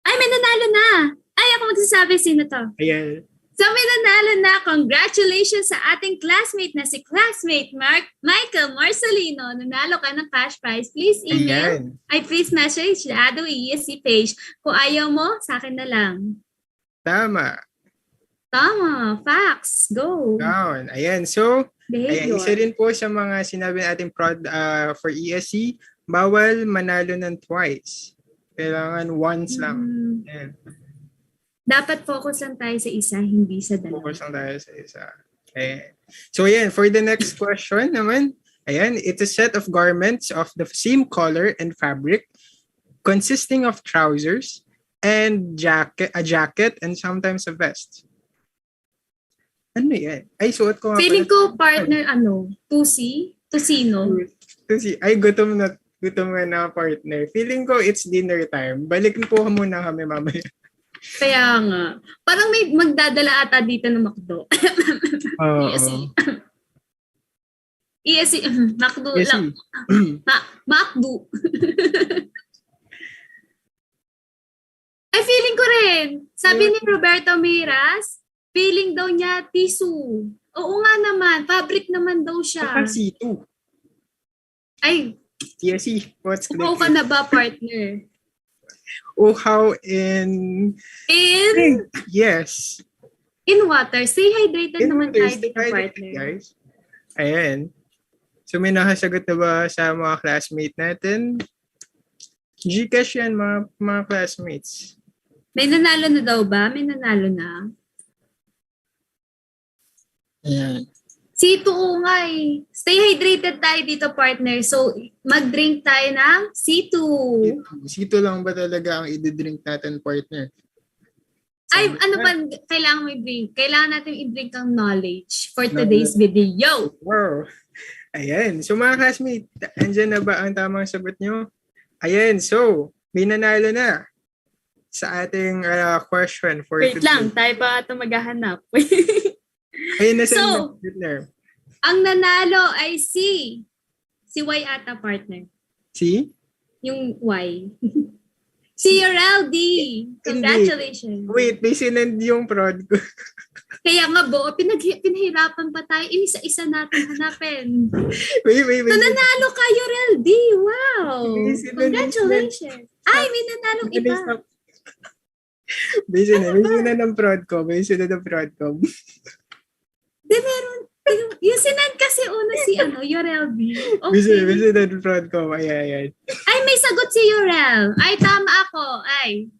Ay, may nanalo na! Ay, ako magsasabi sino to. Ayan. So, may nanalo na. Congratulations sa ating classmate na si classmate Michael Marcelino. Nanalo ka ng cash prize. Please email. Please message the ADO ESC page. Kung ayaw mo, sa akin na lang. Tama. Tama. Facts. Go. Down. Ayan. So, ayan, isa rin po sa mga sinabi natin for ESC, bawal manalo ng twice. Kailangan once lang. Ayan. Dapat focus lang tayo sa isa, hindi sa dalawa. Focus lang tayo sa isa. Ayan. So, ayan. For the next question naman, ayan, it's a set of garments of the same color and fabric consisting of trousers and a jacket and sometimes a vest. Ano yan? Ay, suot ko nga. Feeling ko partner, Tusino. Ay, gutom nga na partner. Feeling ko it's dinner time. Balikin po muna kami mamaya. Kaya nga. Parang may magdadala ata dito ng McDo. ESC. ESC. McDo lang. McDo. Ay, feeling ko rin. Sabi ni Roberto Miras, feeling daw niya tissue. Oo nga naman. Fabric naman daw siya. Baka C2. Ay. TSC. What's the uhaw ka na ba, partner? Uhaw in... Yes. In water. Stay hydrated naman tayo dito, partner. Guys. Ayan. So may nakasagot na ba sa mga classmate natin? Gcash yan, mga classmates. May nanalo na daw ba? May nanalo na. Ayan. C2 nga eh. Stay hydrated tayo dito, partner. So, mag-drink tayo ng C2. C2 lang ba talaga ang i-drink natin, partner? Ay, ano ba kailangan mo i-drink? Kailangan natin i-drink ang knowledge for today's video. Wow. Ayan. So, mga classmates, andyan na ba ang tamang sagot nyo? Ayan. So, may nanalo na sa ating question for today. Wait lang. Tayo pa ito maghahanap. Ayun na so, ang nanalo ay si Y ata, partner. Si? Yung Y. Si Yorel D. Congratulations. Wait, may sinend yung prod ko. Kaya nga bo, pinahirapan pa tayo. Inisa-isa natin hanapin. Wait. So, nanalo ka, Yorel D. Wow. Congratulations. Ay, may nanalong iba. May sinend ng prod ko. Di meron. Yung sinend kasi una si Yorel B. Okay. May sinend ng prod ko. Ayan. Ay, may sagot si Yorel. Ay, tama ako. Ay,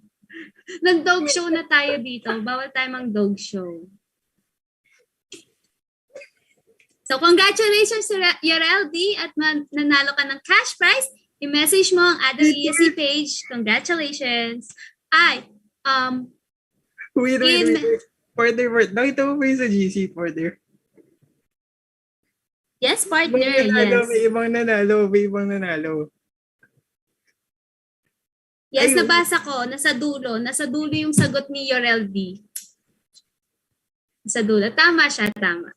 nag-dog show na tayo dito. Bawal tayo mang-dog show. So, congratulations to Yorel D at nanalo ka ng cash prize. I-message mo ang Adam ESC page. Congratulations. Ay, Wait. Partner. Nakita mo ba yung sa GC, partner? Yes, partner. Yes. May ibang nanalo. Yes, nabasa ko. Nasa dulo. Nasa dulo yung sagot ni Yorel D. Nasa dulo. Tama siya, tama.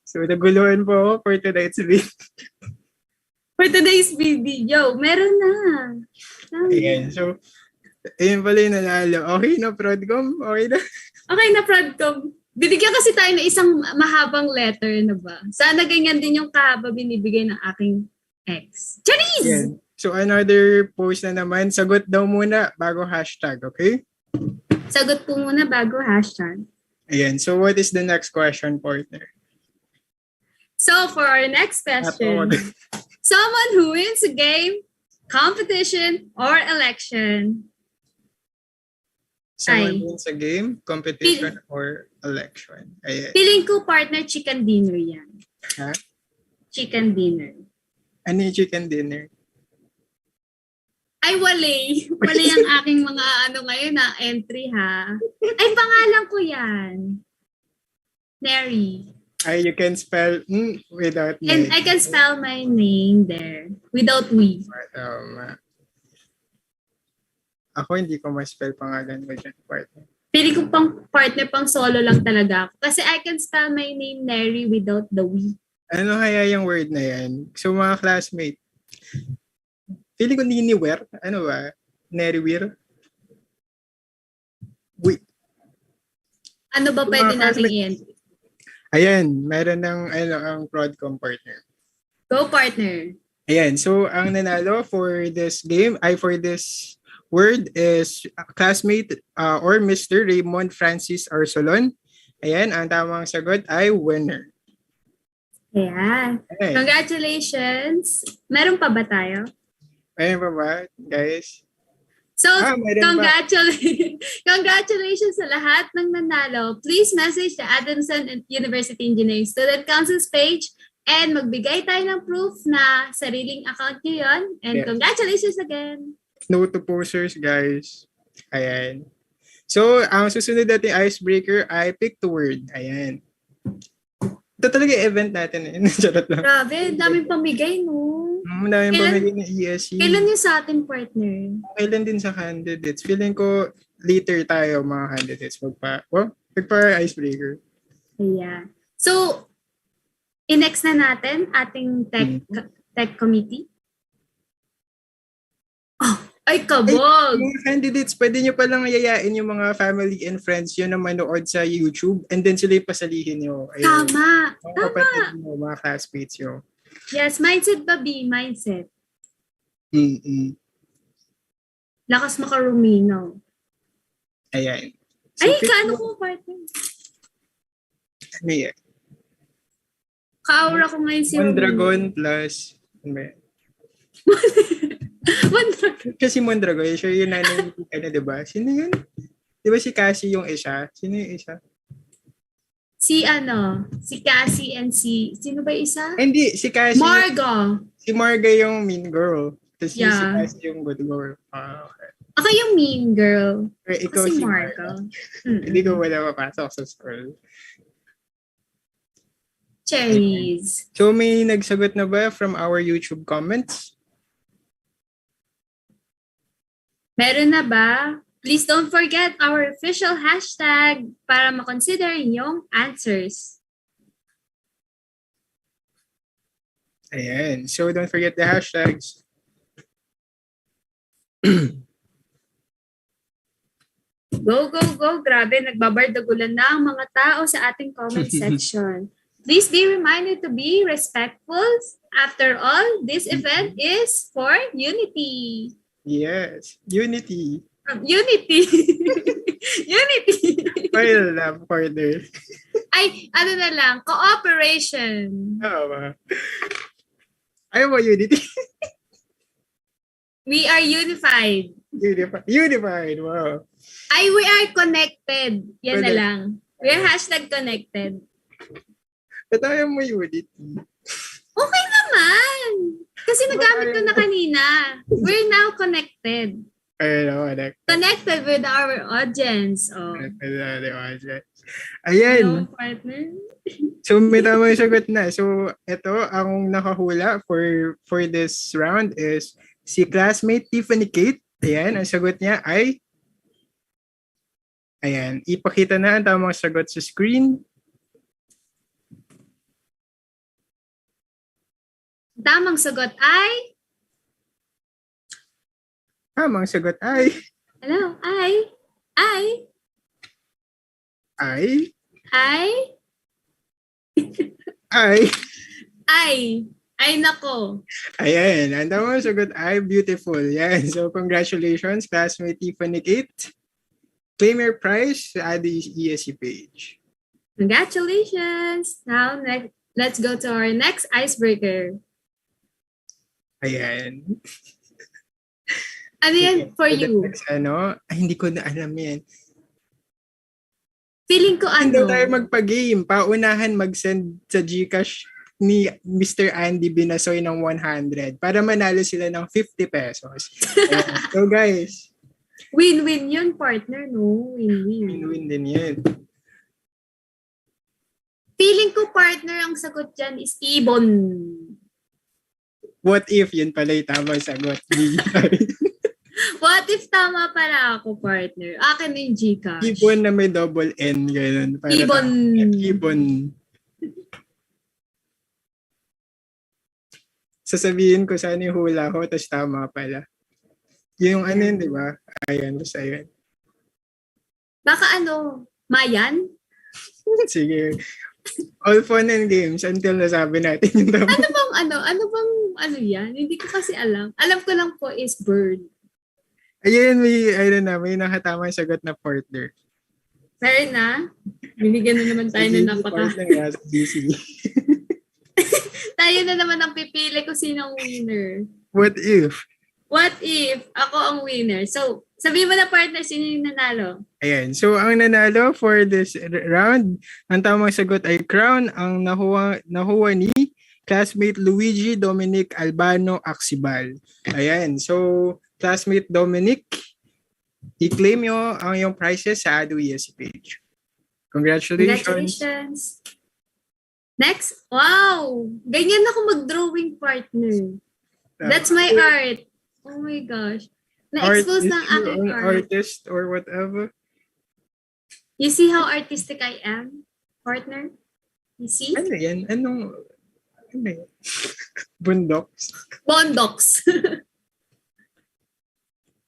So, naguluhan po ako for tonight's video. For today's video, meron na. Tama. Ayan, so, ayun pala yung nanalo. Okay na, Prodcom? Okay na? Okay na, Prodcom. Binigyan kasi tayo ng isang mahabang letter na ba? Sana ganyan din yung kahaba binibigay ng aking ex. Charis! Ayan. So, another post na naman. Sagot daw muna bago hashtag, okay? Sagot po muna bago hashtag. Ayan. So, what is the next question, partner? So, for our next question, someone who wins a game, competition, or election. Someone wins a game, competition, or election. Ayan. Feeling ko, partner, chicken dinner yan. Ha? Chicken dinner. Ano yung chicken dinner? Ay, wali. Wali ang aking mga ngayon na entry, ha? Ay, pangalan ko yan. Neri. Ay, you can spell without And name. I can spell my name there without we. Ako hindi ko ma-spell pangalan ko dyan, partner. Pili ko pang partner, pang solo lang talaga ako. Kasi I can spell my name Neri without the we. Ano kaya yung word na yan? So mga classmate, pili ko niniwer. Ano ba? Neriwir? Wait. Ano ba pwede natin i-entry? Ayan, meron ng ang Prodcom partner. Go, partner. Ayan, so ang nanalo for this game, for this word is classmate or Mr. Raymond Francis Arsolon. Ayan, ang tamang sagot ay winner. Ayan. Ayan. Congratulations. Meron pa ba tayo? Ayan pa ba, guys? So, congratulations sa lahat ng nanalo. Please message the Adamson University Engineering Student Council's page and magbigay tayo ng proof na sariling account nyo yun. And congratulations again. No to posters, guys. Ayan. So, ang susunod natin icebreaker ay pick the word. Ayan. Ito talaga yung event natin. Charot lang. Grabe, daming pamigay, no? Daming pamigay ng ESC. Kailan yung sa atin, partner? Kailan din sa candidates. Feeling ko later tayo mga candidates. Magpa-icebreaker. Yeah. So, i-next na natin ating tech committee. Ay, kabog! Mga candidates, pwede nyo palang yayain yung mga family and friends yun na manood sa YouTube and then sila yung pasalihin nyo. Ayun. Tama! Mga kapatid nyo, mga classmates nyo. Yes, mindset ba, B? Mindset. Lakas makaruminaw. Ayan. So, ay, kaano ko, partner? Ano yan? Ka-aura ko ngayon si Mondragon plus... Ano ba yan? Mondragon. Kasi Mondragon, siya yung nanay, diba? Sino yun? Diba si Cassie yung isa? Sino yung isa? Si Cassie and sino ba isa? Hindi, si Cassie. Marga. Si Marga yung mean girl. Tapos si Yeah. Cassie yung good girl. Okay. Ako yung mean girl. Ikaw si si Marga. Hindi ko wala mapasok sa school. Cherries. So may nagsagot na ba from our YouTube comments? Meron na ba? Please don't forget our official hashtag para makonsider inyong answers. Ayan. So don't forget the hashtags. Go, go, go. Grabe, nagbabardagulan na ang mga tao sa ating comment section. Please be reminded to be respectful. After all, this event is for unity. Yes. Unity. Unity. Unity. Well, love partner. Ay, ano na lang, cooperation. Oo ba? Ayaw mo unity? We are unified. Unified, wow. We are connected. Yan na Connect. lang. We are #connected. Ba't ayaw mo unity? Okay naman. Kasi nagamit ko na kanina. We're now connected. Connected with our audience. Oh. Ayan. Hello, partner. So may tama yung sagot na. So ito, ang nakahula for this round is si classmate Tiffany Kate. Ayan, ang sagot niya ay ayan, ipakita na ang tamang sagot sa screen. Tamang sagot ay? Tamang sagot ay? Hello, ay? Ay, nako. Ayan, ang tamang sagot ay beautiful. Yan, so congratulations, classmate Tiffany Kate. Claim your prize sa Addy's ESC page. Congratulations. Now, let's go to our next icebreaker. Ayan. Ano yan for you? Next, hindi ko na alam yan. Feeling ko Hindi tayo magpa-game. Paunahan mag-send sa GCash ni Mr. Andy Binasoy ng 100 para manalo sila ng 50 pesos. So guys. Win-win yun, partner, no? Win-win. Win-win din yan. Feeling ko, partner, ang sagot dyan is ibon. What if yun pala yung tamang sagot? What if tama pala ako, partner? Akin na yung Gcash. Ibon na may double N. Ganun, para Ibon. Ibon. Sasabihin ko saan yung hula ko, tapos tama pala. Yung ano yun, di ba? Ayan, basta yun. Baka Mayan? Sige. All fun and games until nasabi natin yung tama. Ano bang yan? Hindi ko kasi alam. Alam ko lang po is bird. Ayan, may nakatamang sagot na partner. Fair na. Binigyan na naman tayo ng napaka. Tayo na naman ang pipili kung sino ang winner. What if? What if ako ang winner? So, sabihin mo na partner, sino yung nanalo? Ayan. So, ang nanalo for this round, ang tamang sagot ay crown. Ang nahuwa ni classmate Luigi Dominic Albano Axibal. Ayan. So, classmate Dominic, i-claim nyo ang iyong prizes sa ADO-ESC page. Congratulations. Next. Wow! Ganyan ako mag-drawing, partner. That's my art. Oh my gosh. Na-expose ng aking art. Artist or whatever. You see how artistic I am, partner? You see? Ano yan? Ano yan? Bundoks? Bondoks.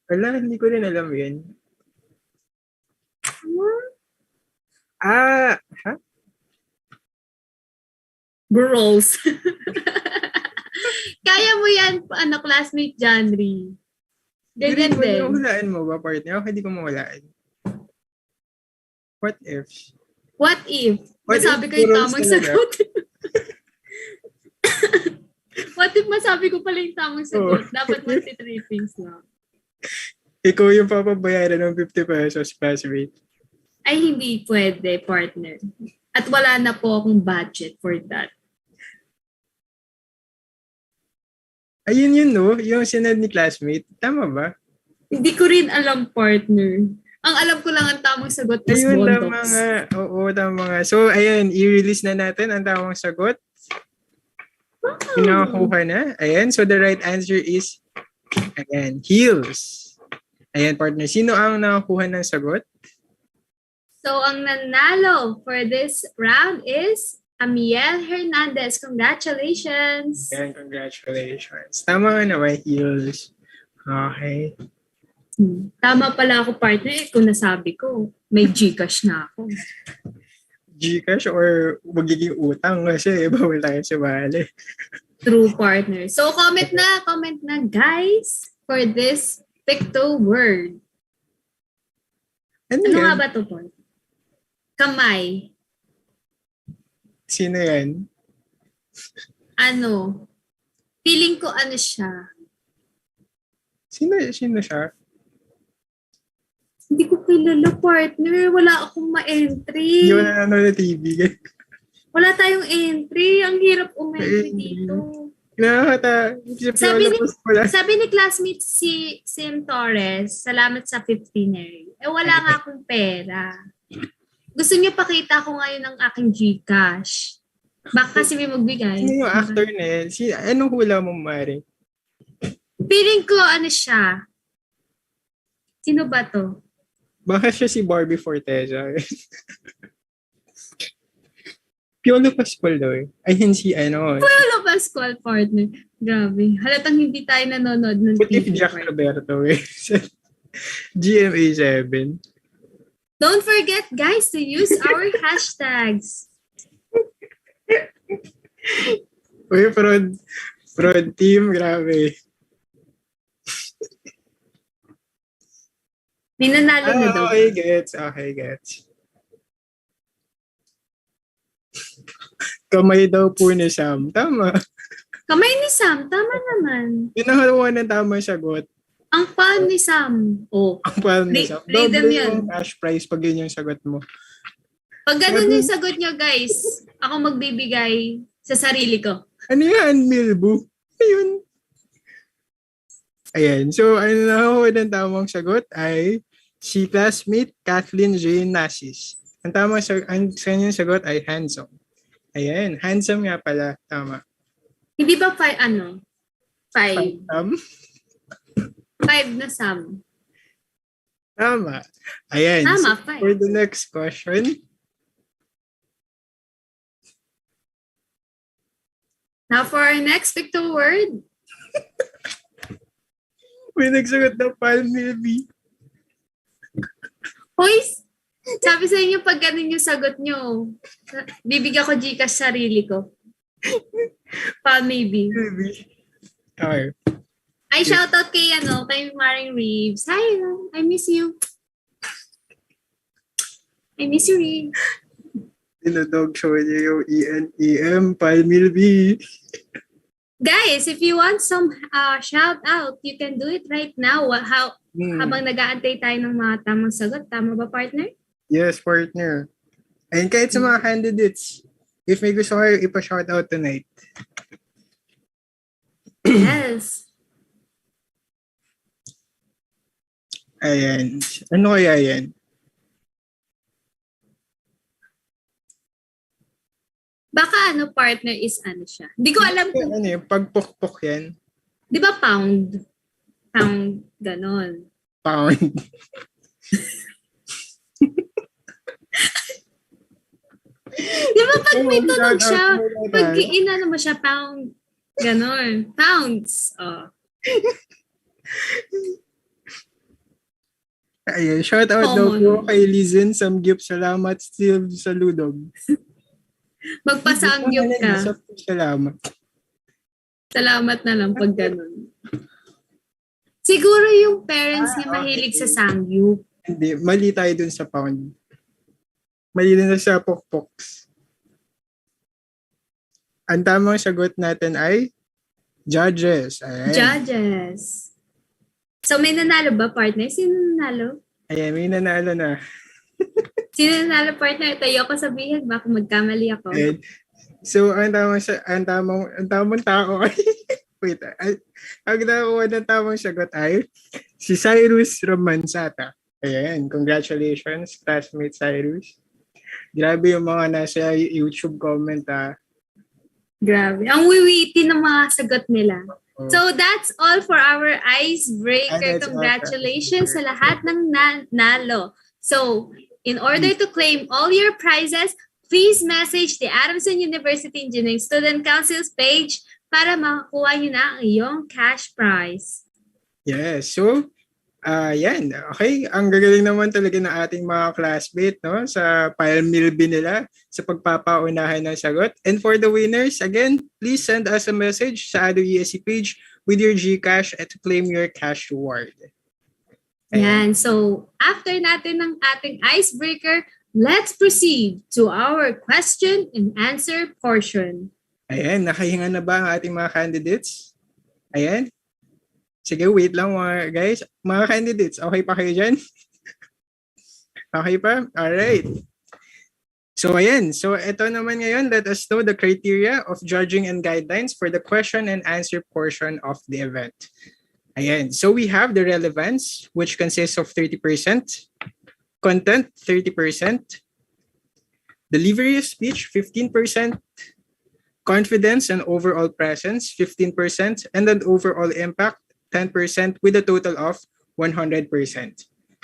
Wala, hindi ko rin alam yan. Ha? Bros. Kaya mo yan, classmate Janry. Ganyan din. Hulaan mo ba, partner? Okay, di ko mahulaan. What if? What if? Masabi ko yung tamang sagot. What if masabi ko pala yung tamang sagot? Dapat 23 things lang. Ikaw yung papabayaran ng 50 pesos, classmate. Ay, hindi pwede, partner. At wala na po akong budget for that. Ayun yun, no? Yung sinad ni classmate. Tama ba? Hindi ko rin alam, partner. Ang alam ko lang ang tamang sagot is ayun, bondoks. Tama nga. Oo, tama nga. So, ayun, i-release na natin ang tamang sagot. Pinakuha na. Ayan, so the right answer is, ayan, heels. Ayan, partner. Sino ang nakakuha ng sagot? So, ang nanalo for this round is Amiel Hernandez. Congratulations! Ayan, congratulations. Tama nga naman, heels. Okay. Tama pala ako, partner. Kung nasabi ko, may Gcash na ako. Gcash or magiging utang kasi bawal tayo sa bali. True, partner. So, comment na, guys, for this picto word. Ano nga ba ito, partner? Kamay. Sino yan? Ano? Feeling ko ano siya. Sino siya? Hindi ko kilala, partner. Wala akong ma-entry. Hindi ko na nanonood ng TV. Wala tayong entry. Ang hirap umentry dito. Sabi ni classmate si Sim Torres, salamat sa 15er. Wala nga akong pera. Gusto niyo pakita ko ngayon ang aking GCash. Baka kasi may magbigay. Sino yung actor na yan? Anong hula mo, Mari? Feeling ko ano siya. Sino ba to? Baka siya si Barbie Forteza. Piolo Pascual daw eh. Ayun si Piolo Pascual, partner. Grabe. Halatang hindi tayo nanonood ng Puti TV. Jack Roberto eh. GMA7. Don't forget, guys, to use our hashtags. Uy, fraud team, grabe. May nanalo na daw. Okay, gets. Kamay daw po ni Sam. Tama. Kamay ni Sam, tama naman. Pinakaluwa ng tamang sagot. Ang palm ni Sam. Oh. Ang palm ni Sam. Rhythm Doble yan. yung cash prize pag yun yung sagot mo. Pag ganun yung sagot nyo, guys, ako magbibigay sa sarili ko. Ano yan, Milbu? Ayun. Ayan. So, ano nakakuha ng tamang sagot ay si classmate Kathleen J. Nasis. Ang tamang kanyang sagot ay handsome. Ayan. Handsome nga pala. Tama. Hindi ba five? Five na Sam. Tama. Ayan. Tama, so, for the next question. Now for our next picture word. May nagsagot na Palmilby. Hoy, sabi sa inyo pag ganun yung sagot nyo, bibigyan ko Gcash sarili ko. Maybe. Okay. Ay, shoutout kay Maring Reeves. Hi, I miss you. I miss you, Reeves. Dinodog show niya yung ENEM, Palmilby. Guys, if you want some shout out, you can do it right now. Habang nag-aantay tayo ng mga tamang sagot. Tama ba, partner? Yes, partner. And kahit sa mga candidates, if may gusto kayo, ipa-shout out tonight. Yes. Ayan. Ano kaya yan? Baka partner is siya. Hindi ko alam kung... Ano yung pagpukpok yan? Di ba pound? Pound, ganon. Pound. Di ba pag may tunog siya, pag inano mo siya, pound, ganon. Pounds. Oh. Ayun, shout out daw po kay Lizen Samgyup. Salamat Steve sa Ludog. Magpasangyup ka. Salamat. Salamat na lang pag ganun. Siguro yung parents niya mahilig sa sangyup. Hindi, mali tayo dun sa pound. Mali na sa pokpoks. Ang tamang sagot natin ay judges. Ayan. Judges. So may nanalo ba, partner? Sino nanalo? Ayan, may nanalo na. Sino nanalo, partner? Tayo ko sabihin, baka magkamali ako. Ayan. So, ang tamang tao ay, wait, ang nakuha ng tamang sagot ay si Cyrus Romansata. Ayan, congratulations, classmate Cyrus. Grabe yung mga nasa YouTube comment Grabe. Ang wiwiti ng mga sagot nila. So that's all for our icebreaker. Congratulations sa lahat ng nalo. So, in order to claim all your prizes, please message the Adamson University Engineering Student Council's page para makakuha nyo na ang iyong cash prize. Yes. So, yan. Okay. Ang gagaling naman talaga ng ating mga classmate, no? Sa Palmilby nila sa pagpapaunahan ng sagot. And for the winners, again, please send us a message sa ADO ESC page with your GCash to claim your cash reward. Yan. So, after natin ng ating icebreaker, let's proceed to our question and answer portion. Ayan. Nakahinga na ba ang ating mga candidates? Ayan. Sige, wait lang mga guys. Mga candidates, okay pa kayo dyan? Okay pa? Alright. So ayan, so ito naman ngayon, let us know the criteria of judging and guidelines for the question and answer portion of the event. Ayan, so we have the relevance, which consists of 30%, content 30%, delivery of speech 15%, confidence and overall presence 15%, and then overall impact 10% with a total of 100%.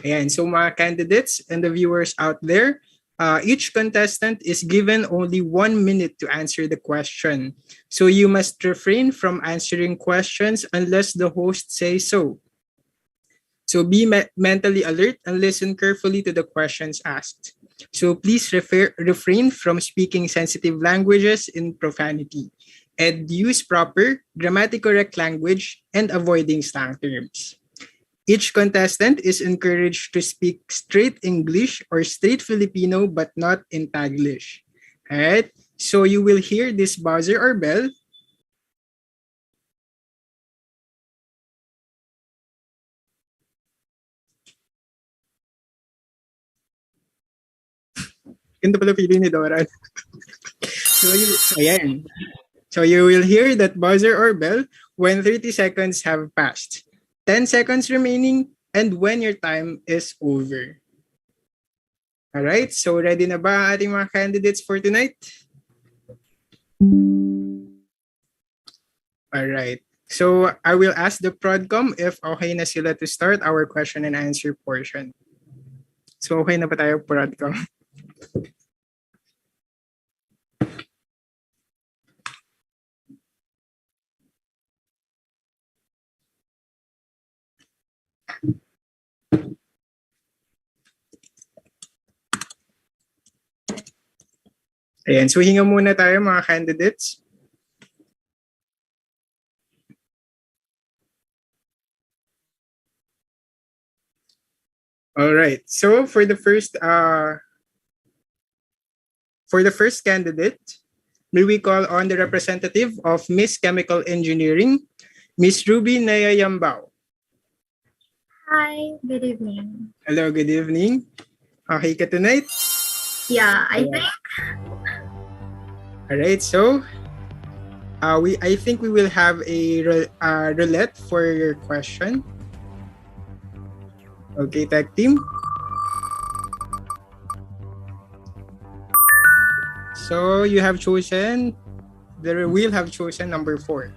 Ayan, so mga candidates and the viewers out there, each contestant is given only 1 minute to answer the question. So you must refrain from answering questions unless the host says so. So be mentally alert and listen carefully to the questions asked. So please refrain from speaking sensitive languages in profanity and use proper, grammatically correct language and avoiding slang terms. Each contestant is encouraged to speak straight English or straight Filipino but not in Taglish. Alright? So you will hear this buzzer or bell. Ganda pala pili ni Dora. Ayan. So you will hear that buzzer or bell when 30 seconds have passed. 10 seconds remaining, and when your time is over. Alright, so ready na ba ang ating mga candidates for tonight? Alright, so I will ask the Prodcom if okay na sila to start our question and answer portion. So okay na ba tayo, Prodcom? Ayan, so hinga muna tayo mga candidates. All right, so for the first candidate, may we call on the representative of Miss Chemical Engineering, Miss Ruby Naya Yambao. Hi, good evening. Hello, good evening. Okay ka tonight? Yeah, I think. All right, so I think we will have a roulette for your question. Okay, tag team. So you have chosen, the wheel have chosen number 4.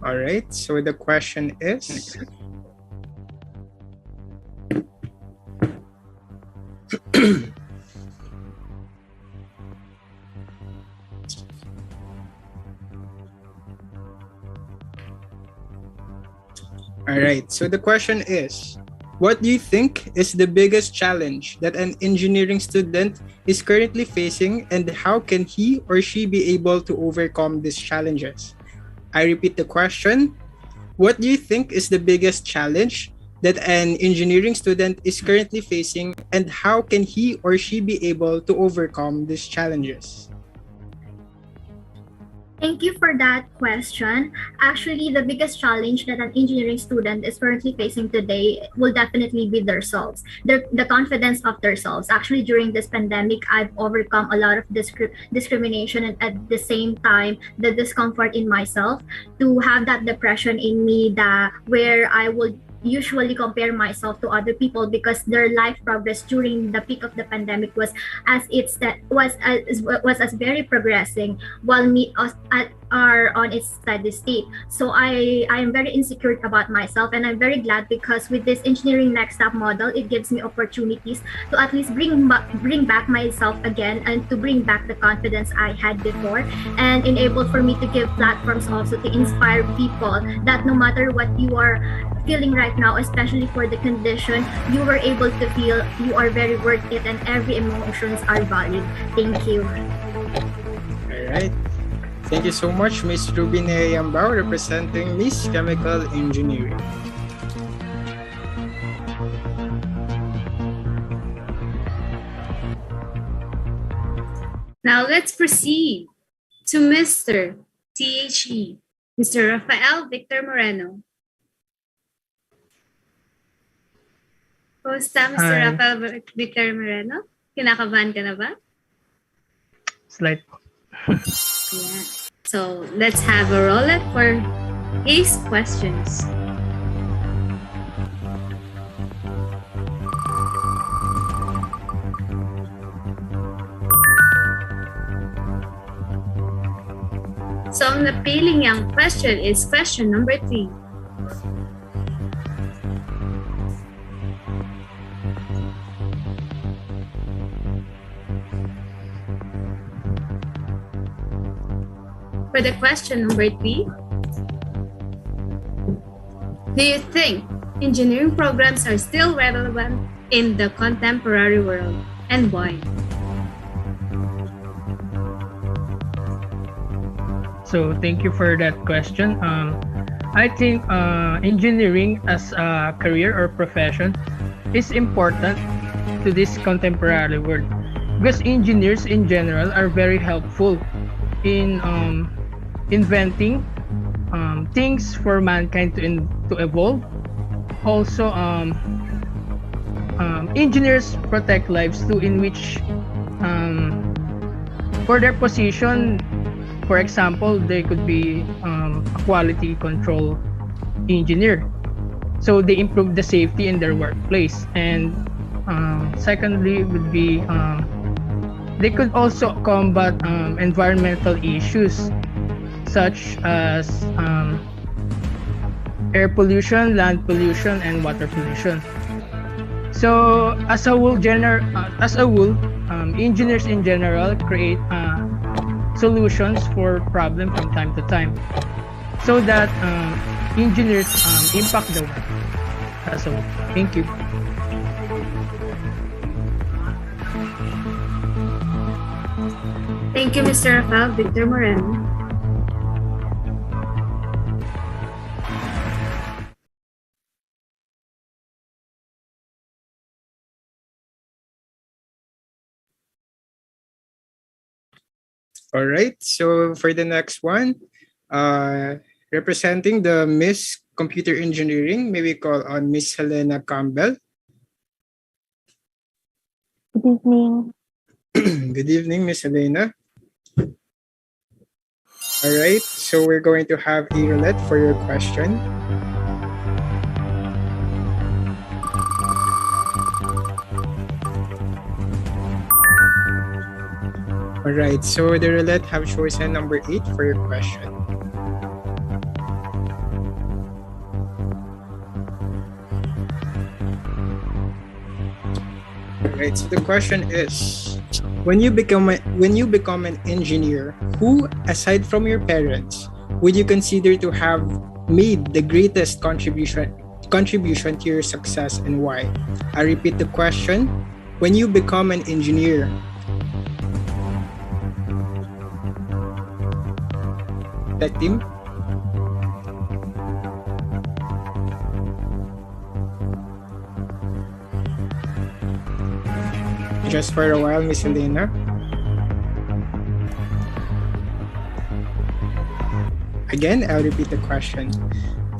All right, so the question is, all right, so the question is, what do you think is the biggest challenge that an engineering student is currently facing, and how can he or she be able to overcome these challenges? I repeat the question. What do you think is the biggest challenge that an engineering student is currently facing, and how can he or she be able to overcome these challenges? Thank you for that question. Actually, the biggest challenge that an engineering student is currently facing today will definitely be themselves, the confidence of themselves. Actually, during this pandemic, I've overcome a lot of discrimination, and at the same time, the discomfort in myself to have that depression in me, that where I would usually compare myself to other people because their life progress during the peak of the pandemic was as very progressing, while me are on its steady state. So I am very insecure about myself, and I'm very glad because with this engineering next step model, it gives me opportunities to at least bring back myself again, and to bring back the confidence I had before, and enable for me to give platforms also to inspire people that no matter what you are feeling right now, especially for the condition, you were able to feel you are very worth it, and every emotions are valid. Thank you. All right. Thank you so much, Miss Ruby Neyambao, representing Miss Chemical Engineering. let's proceed to Mr. THE, Mr. Rafael Victor Moreno. Kumusta, Mr. Hi. Rafael Victor Moreno? Kinakabahan ka na ba? Slight. Yeah. So let's have a roulette for his questions. So ang napiling niyang question is question number 3. For the question number 3, do you think engineering programs are still relevant in the contemporary world, and why? So thank you for that question. I think engineering as a career or profession is important to this contemporary world because engineers in general are very helpful in inventing things for mankind to evolve. Also, engineers protect lives too, in which for their position, for example, they could be a quality control engineer. So they improve the safety in their workplace. And secondly would be they could also combat environmental issues such as air pollution, land pollution, and water pollution. So as a whole, engineers in general create solutions for problems from time to time, so that engineers impact the world as a whole. Thank you. Thank you, Mr. Rafael Victor Moreno. All right. So for the next one, representing the Miss Computer Engineering, may we call on Miss Helena Campbell. Good evening. Good evening, Miss Helena. All right. So we're going to have a roulette for your question. All right, so the roulette have chosen number 8 for your question. All right, so the question is, when you become an engineer, who aside from your parents would you consider to have made the greatest contribution to your success, and why? I repeat the question. When you become an engineer, that team? Just for a while, Miss Helena. Again, I'll repeat the question.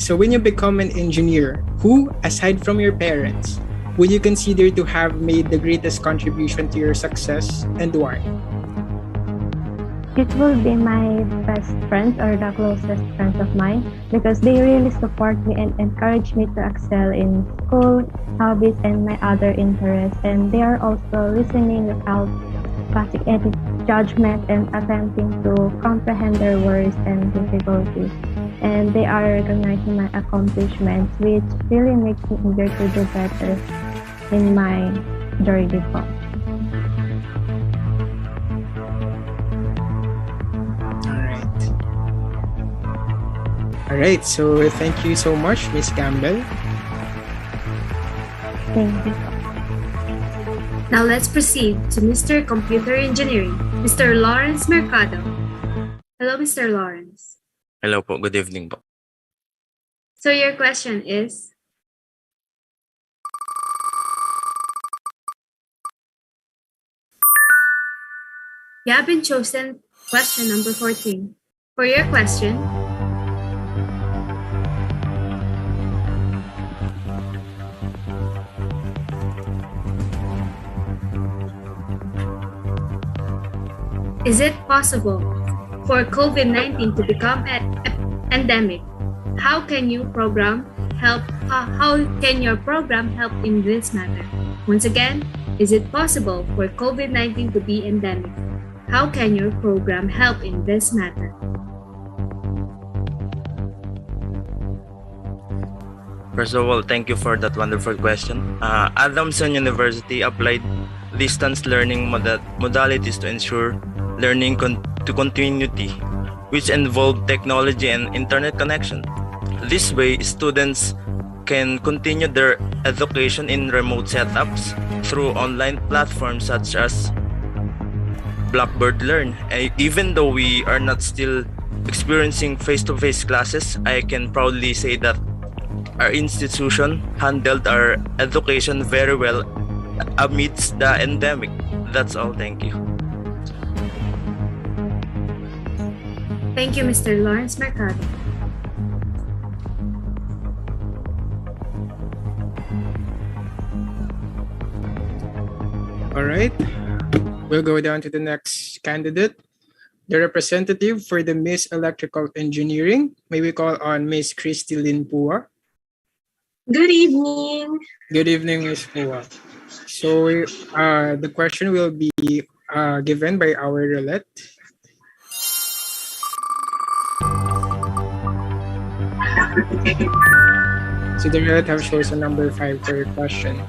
So when you become an engineer, who, aside from your parents, would you consider to have made the greatest contribution to your success, and why? It will be my best friends or the closest friends of mine, because they really support me and encourage me to excel in school, hobbies, and my other interests. And they are also listening without passing any judgment and attempting to comprehend their worries and difficulties. And they are recognizing my accomplishments, which really makes me eager to do better in my journey po. All right, so thank you so much, Miss Campbell. Thank you. Now let's proceed to Mr. Computer Engineering, Mr. Lawrence Mercado. Hello, Mr. Lawrence. Hello po, good evening po. So your question is? You have been chosen question number 14. For your question, is it possible for COVID-19 to become an endemic? How can your program help in this matter? Once again, is it possible for COVID-19 to be endemic? How can your program help in this matter? First of all, thank you for that wonderful question. Adamson University applied distance learning modalities to ensure learning to continuity, which involve technology and internet connection. This way, students can continue their education in remote setups through online platforms such as Blackboard Learn. Even though we are not still experiencing face-to-face classes, I can proudly say that our institution handled our education very well amidst the endemic. That's all. Thank you. Thank you, Mr. Lawrence Mercado. All right. We'll go down to the next candidate. The representative for the Miss Electrical Engineering. May we call on Miss Christy Lynn Pua. Good evening. Good evening, Miss Pua. So the question will be given by our roulette. So the roulette have chosen number 5 for your question.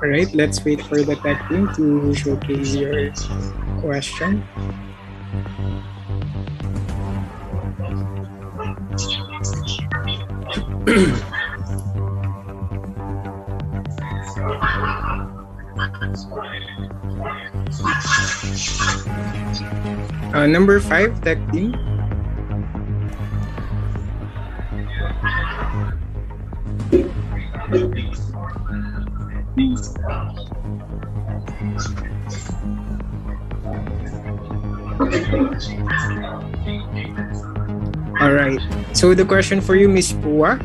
All right, let's wait for the tech team to showcase your question. Number 5, tech team. All right. So the question for you, Ms. Pua,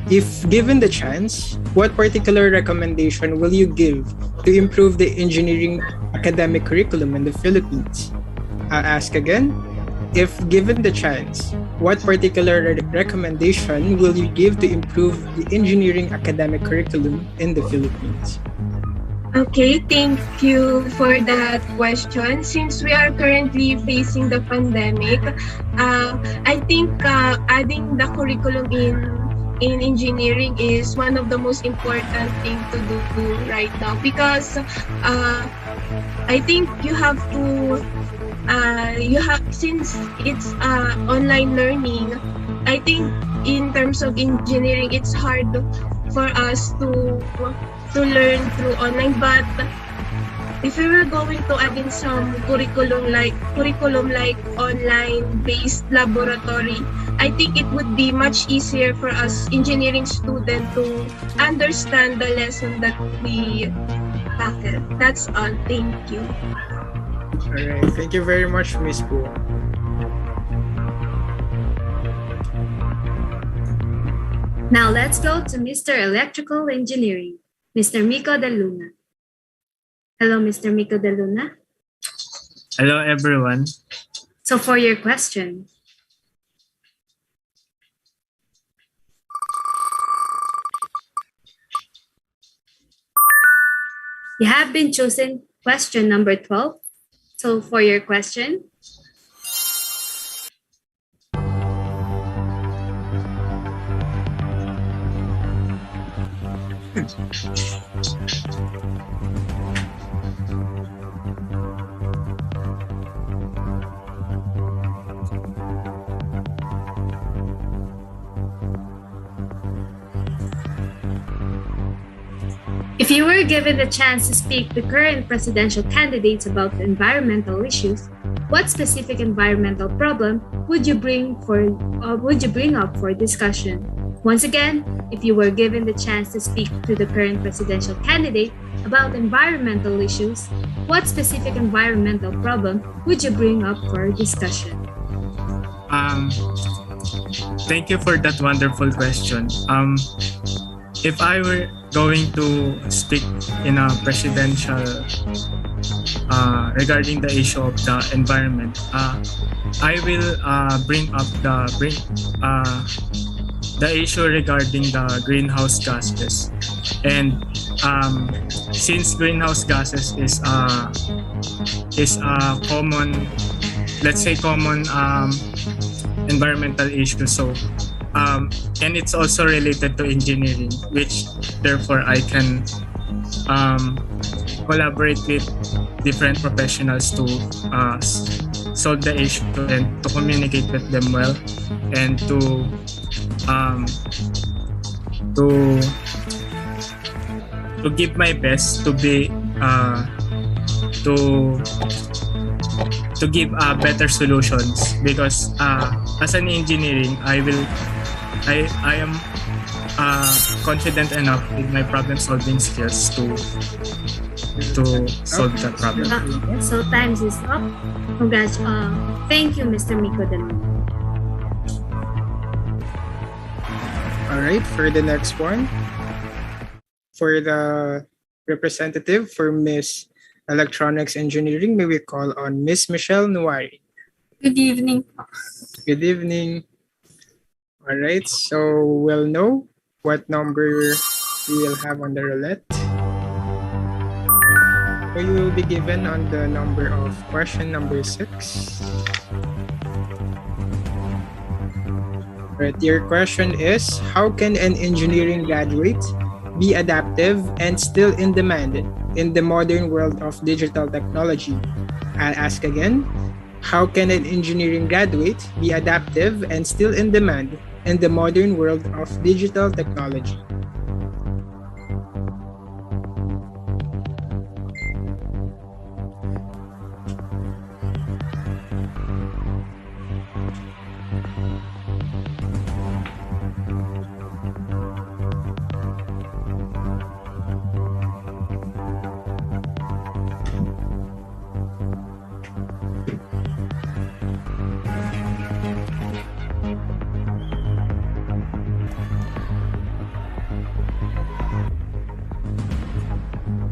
if given the chance, what particular recommendation will you give to improve the engineering academic curriculum in the Philippines? I'll ask again. If given the chance, what particular recommendation will you give to improve the engineering academic curriculum in the Philippines? Okay, thank you for that question. Since we are currently facing the pandemic, I think adding the curriculum in engineering is one of the most important thing to do right now, because I think you have to since it's online learning, I think in terms of engineering it's hard for us to learn through online. But if we were going to add in some curriculum like online based laboratory, I think it would be much easier for us engineering students to understand the lesson that we tackle. That's all. Thank you. All right. Thank you very much, Ms. Pua. Now let's go to Mr. Electrical Engineering, Mr. Mico de Luna. Hello, Mr. Mico de Luna. Hello, everyone. So for your question, you have been chosen question number 12. So for your question, you were given the chance to speak to current presidential candidates about the environmental issues, what specific environmental problem would you bring up for discussion? Once again, if you were given the chance to speak to the current presidential candidate about environmental issues, what specific environmental problem would you bring up for discussion? Thank you for that wonderful question. If I were going to speak in a presidential regarding the issue of the environment, I will bring up the issue regarding the greenhouse gases. And since greenhouse gases is a common, let's say common environmental issue, so and it's also related to engineering, which therefore I can collaborate with different professionals to solve the issue and to communicate with them well, and to give my best to be to give better solutions, because as an engineering I am confident enough with my problem solving skills to solve the problem. So time is up. Congrats. Thank you, Mr. Miko Daleng. All right, for the next one, for the representative for Miss Electronics Engineering, may we call on Miss Michelle Nuari. Good evening. Good evening. All right, so we'll know what number we will have on the roulette. So you will be given on the number of question number 6. Right, your question is, how can an engineering graduate be adaptive and still in demand in the modern world of digital technology? I'll ask again, how can an engineering graduate be adaptive and still in demand in the modern world of digital technology?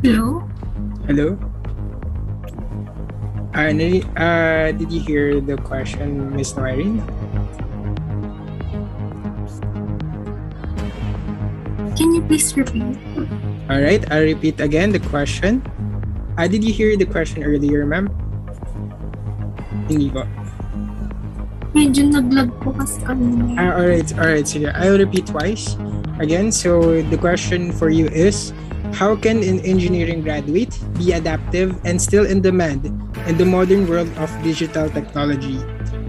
Hello? Hello? Did you hear the question, Miss Noirine? Can you please repeat? All right, I'll repeat again the question. Did you hear the question earlier, ma'am? Hindi po. Medyo nag-lag po kasi kanina. All right. Sige, I'll repeat twice. Again, so the question for you is, how can an engineering graduate be adaptive and still in demand in the modern world of digital technology?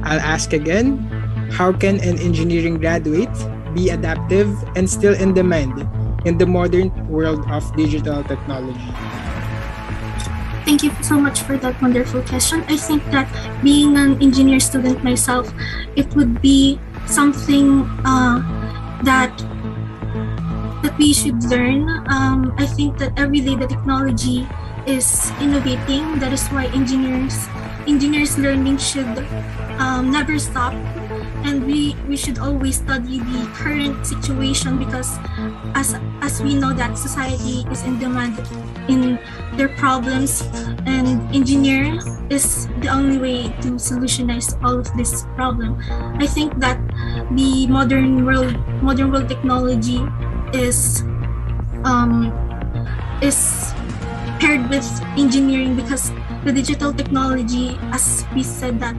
I'll ask again, how can an engineering graduate be adaptive and still in demand in the modern world of digital technology? Thank you so much for that wonderful question. I think that being an engineer student myself, it would be something that we should learn. I think that every day the technology is innovating. That is why engineers learning should never stop, and we should always study the current situation, because as we know that society is in demand in their problems, and engineer is the only way to solutionize all of this problem. I think that the modern world technology is paired with engineering, because the digital technology, as we said, that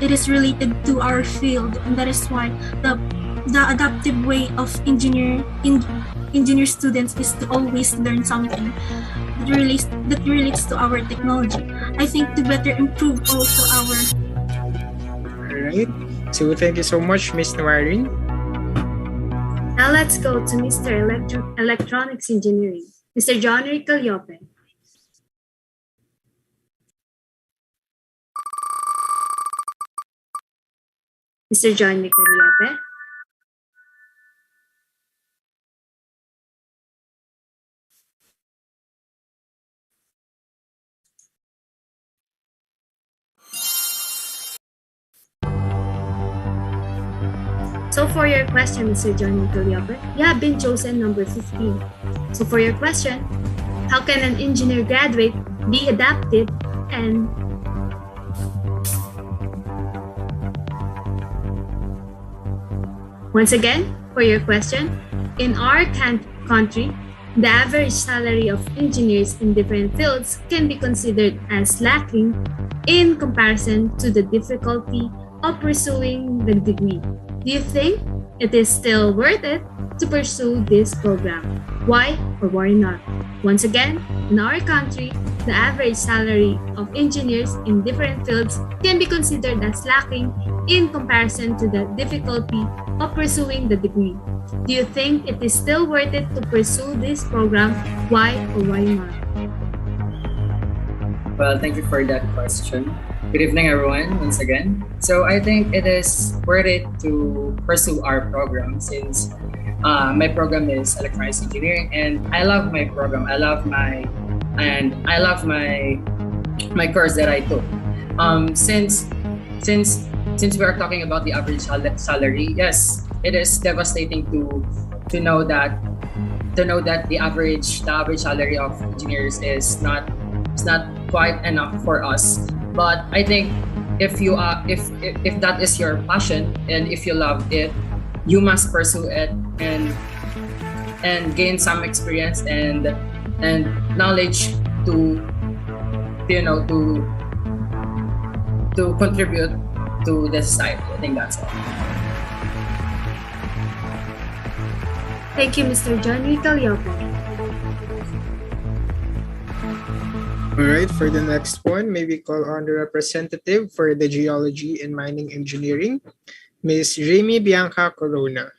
it is related to our field, and that is why the adaptive way of engineer students is to always learn something that relates to our technology. I think to better improve also our. All right. So thank you so much, Miss Nawarin. Now let's go to Mr. Electronics Engineering. Mr. John Ricaliope. Mr. John Ricaliope. So for your question, Mr. John Ricaliope, you have been chosen number 15. So for your question, how can an engineer graduate be adaptive and once again, for your question, in our country, the average salary of engineers in different fields can be considered as lacking in comparison to the difficulty of pursuing the degree. Do you think it is still worth it to pursue this program? Why or why not? Once again, in our country, the average salary of engineers in different fields can be considered as lacking in comparison to the difficulty of pursuing the degree. Do you think it is still worth it to pursue this program? Why or why not? Well, thank you for that question. Good evening, everyone, once again. So I think it is worth it to pursue our program since my program is electronics engineering, and I love my program. I love my course that I took. Since we are talking about the average salary, yes, it is devastating to know that the average salary of engineers is not quite enough for us. But I think if that is your passion and if you love it, you must pursue it and gain some experience and knowledge to contribute to the society. I think that's all. Thank you, Mr. John Ricaliope. All right, for the next one, maybe call on the representative for the geology and mining engineering, Ms. Remy Bianca Corona.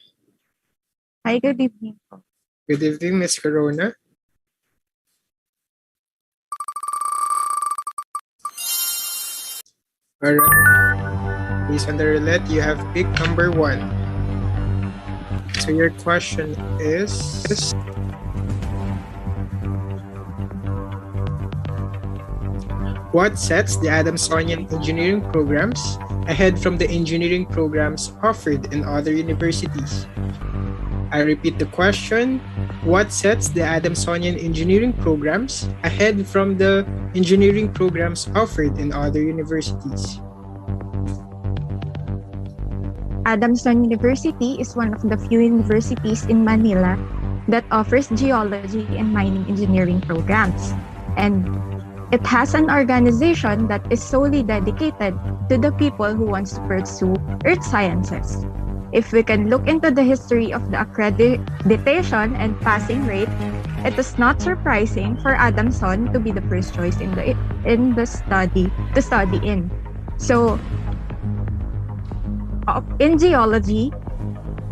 Hi, good evening. Good evening, Ms. Corona. All right, please on the roulette, you have pick number 1. So your question is, what sets the Adamsonian engineering programs ahead from the engineering programs offered in other universities? I repeat the question. What sets the Adamsonian engineering programs ahead from the engineering programs offered in other universities? Adamson University is one of the few universities in Manila that offers geology and mining engineering programs. And it has an organization that is solely dedicated to the people who wants to pursue earth sciences. If we can look into the history of the accreditation and passing rate, it is not surprising for Adamson to be the first choice in the study to study in. So, in geology,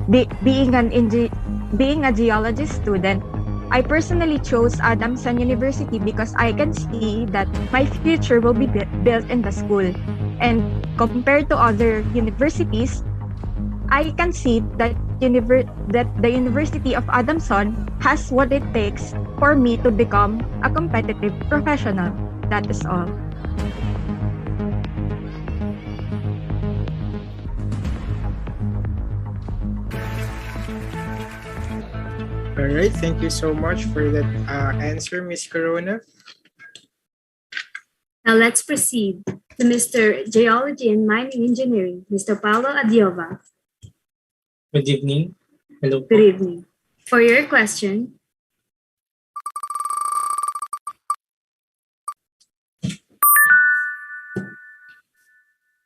being a geology student, I personally chose Adamson University because I can see that my future will be built in the school. And compared to other universities, I can see that the University of Adamson has what it takes for me to become a competitive professional. That is all. All right, thank you so much for that answer, Ms. Corona. Now let's proceed to Mr. Geology and Mining Engineering, Mr. Paolo Adiova. Good evening. Hello. Good evening. For your question,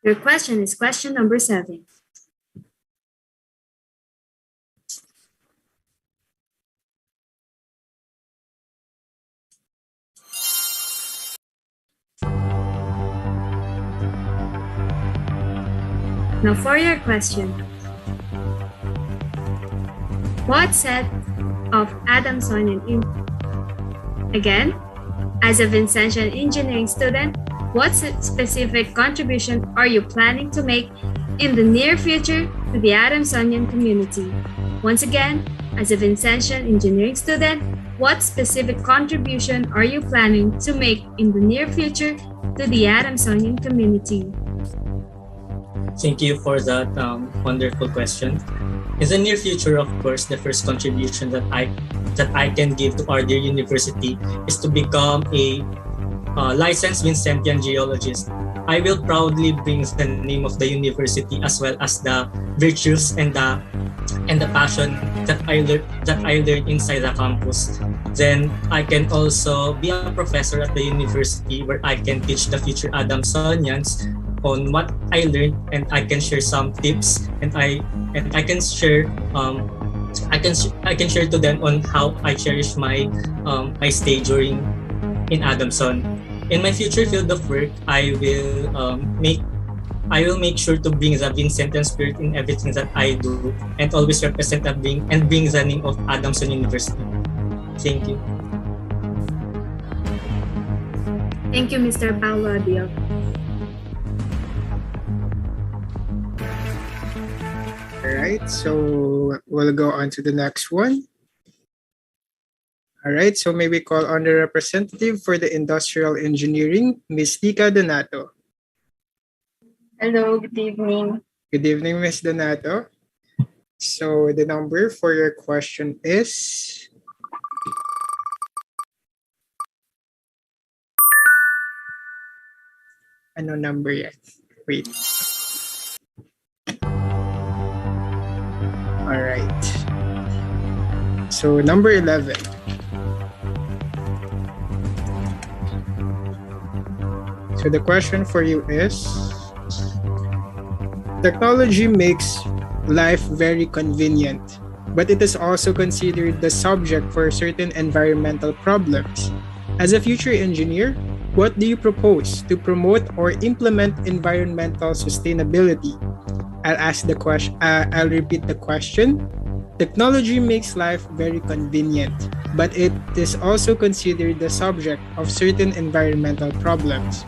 your question is question number 7. Now for your question, what set of Adamsonian Again, as a Vincentian engineering student, what specific contribution are you planning to make in the near future to the Adamsonian community? Once again, as a Vincentian engineering student, what specific contribution are you planning to make in the near future to the Adamsonian community? Thank you for that wonderful question. In the near future, of course, the first contribution that I can give to our dear university is to become a licensed Vincentian geologist. I will proudly bring the name of the university as well as the virtues and the passion that I learned inside the campus. Then I can also be a professor at the university where I can teach the future Adamsonians on what I learned, and I can share some tips, and I can share I can share to them on how I cherish my stay in Adamson. In my future field of work, I will make sure to bring the Vincentian spirit in everything that I do, and always represent bring the name of Adamson University. Thank you. Thank you, Mr. Paulo Adio. All right, so we'll go on to the next one. All right, so may we call on the representative for the industrial engineering, Ms. Tika Donato. Hello, good evening. Good evening, Ms. Donato. So the number for your question is... Ano number yan? Wait. All right. So number 11. So the question for you is, technology makes life very convenient, but it is also considered the subject for certain environmental problems. As a future engineer, what do you propose to promote or implement environmental sustainability? I'll repeat the question. Technology makes life very convenient, but it is also considered the subject of certain environmental problems.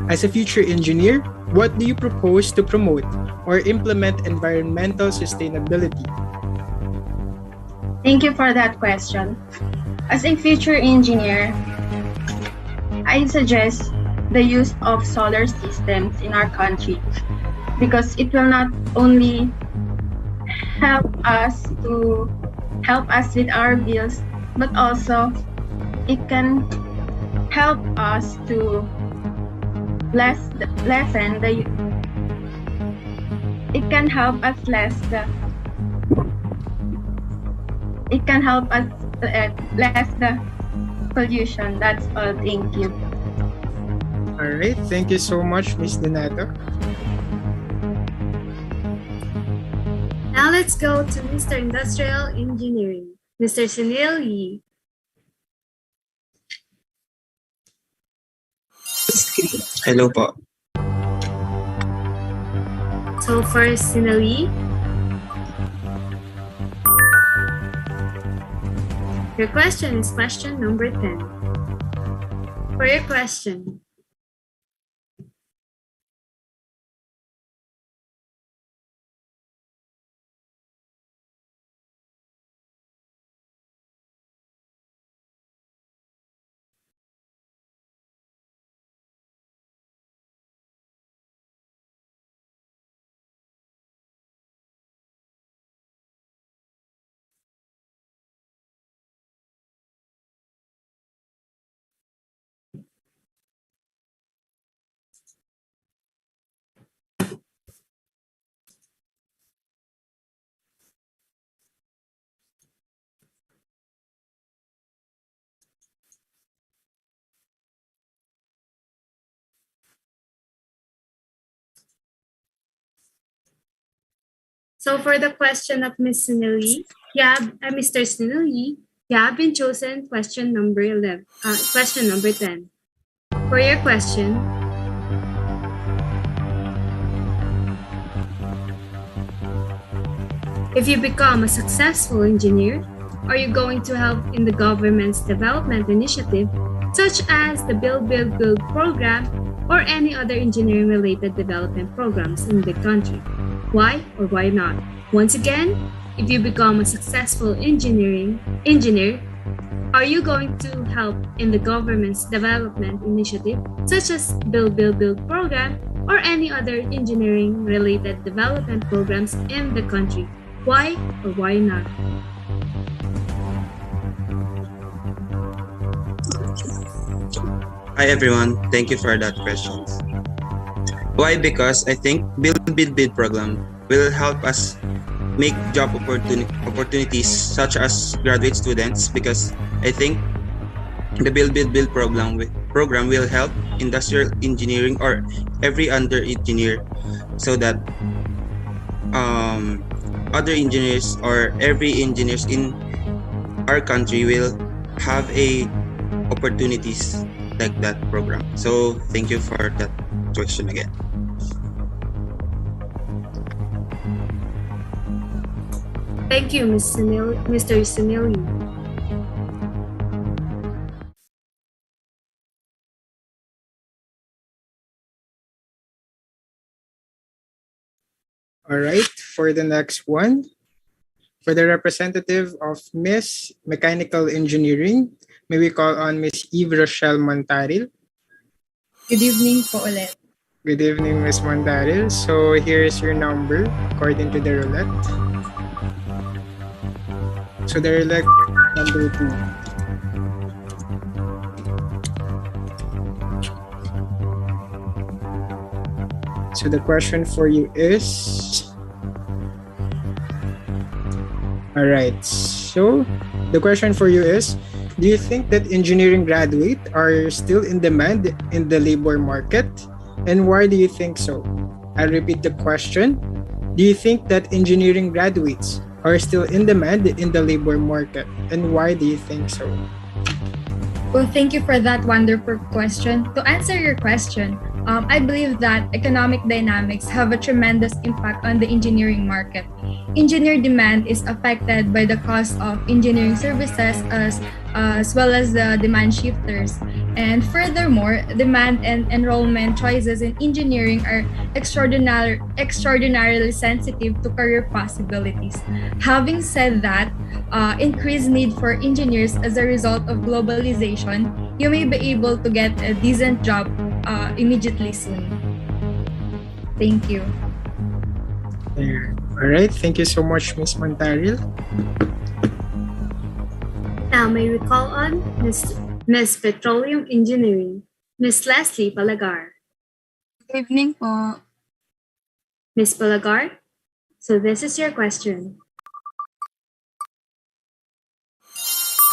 As a future engineer, what do you propose to promote or implement environmental sustainability? Thank you for that question. As a future engineer, I suggest the use of solar systems in our country, because it will not only help us with our bills, but also it can help us to lessen the pollution. That's all. Thank you. All right, thank you so much, Ms. Donato. Now let's go to Mr. Industrial Engineering, Mr. Sunil Yi. Hello po. So for Sunil Yi, your question is question number 10. For your question, so for the question of Ms. Sinili, Mr. Sinili, you have been chosen question number 11, question number 10. For your question, if you become a successful engineer, are you going to help in the government's development initiative, such as the Build program or any other engineering-related development programs in the country? Why or why not? Once again, if you become a successful engineer, are you going to help in the government's development initiative, such as Build program or any other engineering-related development programs in the country? Why or why not? Hi everyone, thank you for that question. Why? Because I think Build program will help us make job opportunities such as graduate students, because I think the Build program will help industrial engineering or every under engineer, so that other engineers or every engineers in our country will have a opportunities like that program. So thank you for that question again. Thank you, Mr. Sunili. All right, for the next one, for the representative of Miss Mechanical Engineering, may we call on Miss Eve Rochelle Montaril. Good evening po ulit. Good evening, Miss Montaril. So here's your number according to the roulette. So the roulette number 2. So the question for you is... Alright, so the question for you is, do you think that engineering graduates are still in demand in the labor market? And why do you think so? I'll repeat the question. Do you think that engineering graduates are still in demand in the labor market? And why do you think so? Well, thank you for that wonderful question. To answer your question, I believe that economic dynamics have a tremendous impact on the engineering market. Engineer demand is affected by the cost of engineering services as well as the demand shifters. And furthermore, demand and enrollment choices in engineering are extraordinarily sensitive to career possibilities. Having said that, increased need for engineers as a result of globalization, you may be able to get a decent job immediately soon. Thank you. All right, thank you so much, Ms. Montaril. Now may we call on Miss Petroleum Engineering, Miss Leslie Palagar. Good evening po. Miss Palagar, so this is your question.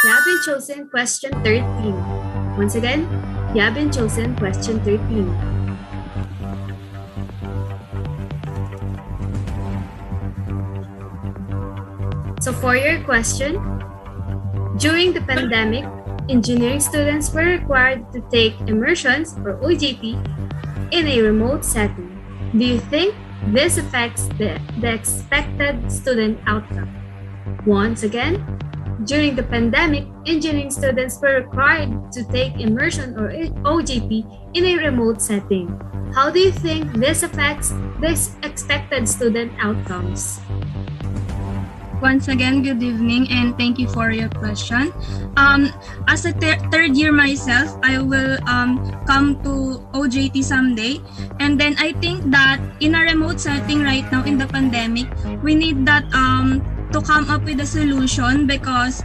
You have been chosen question 13. Once again, you have been chosen question 13. So for your question, during the pandemic, engineering students were required to take immersions or OJT in a remote setting. Do you think this affects the expected student outcome? Once again, during the pandemic, engineering students were required to take immersion or OJT in a remote setting. How do you think this affects this expected student outcomes? Once again, good evening and thank you for your question. As a third year myself, I will come to OJT someday. And then I think that in a remote setting right now in the pandemic, we need that to come up with a solution because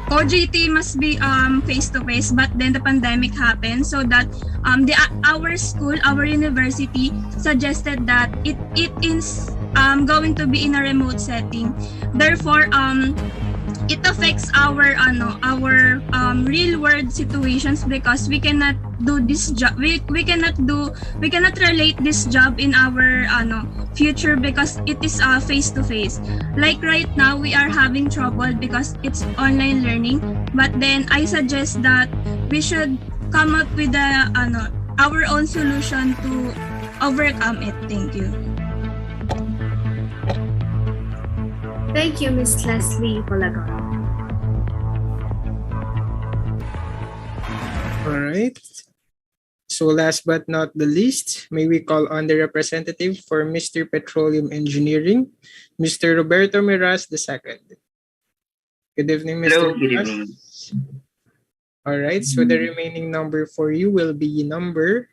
OJT must be face-to-face, but then the pandemic happened, so that our school, our university suggested that it is going to be in a remote setting. Therefore, it affects our real world situations because we cannot do this job. We cannot relate this job in our future because it is face to face. Like right now, we are having trouble because it's online learning. But then I suggest that we should come up with our own solution to overcome it. Thank you. Thank you, Ms. Leslie Palagar. All right. So last but not the least, may we call on the representative for Mr. Petroleum Engineering, Mr. Roberto Miras II. Good evening, Mr. Hello, good Miras. evening. All right, so the remaining number for you will be number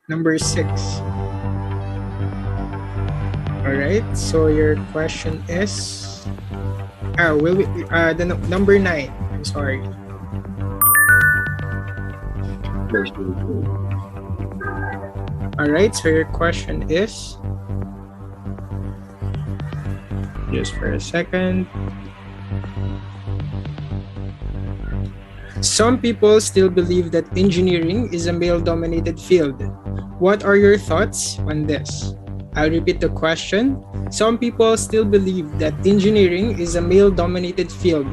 number 6. All right, so your question is number 9. I'm sorry. All right, so your question is, just for a second. Some people still believe that engineering is a male-dominated field. What are your thoughts on this? I'll repeat the question. Some people still believe that engineering is a male-dominated field.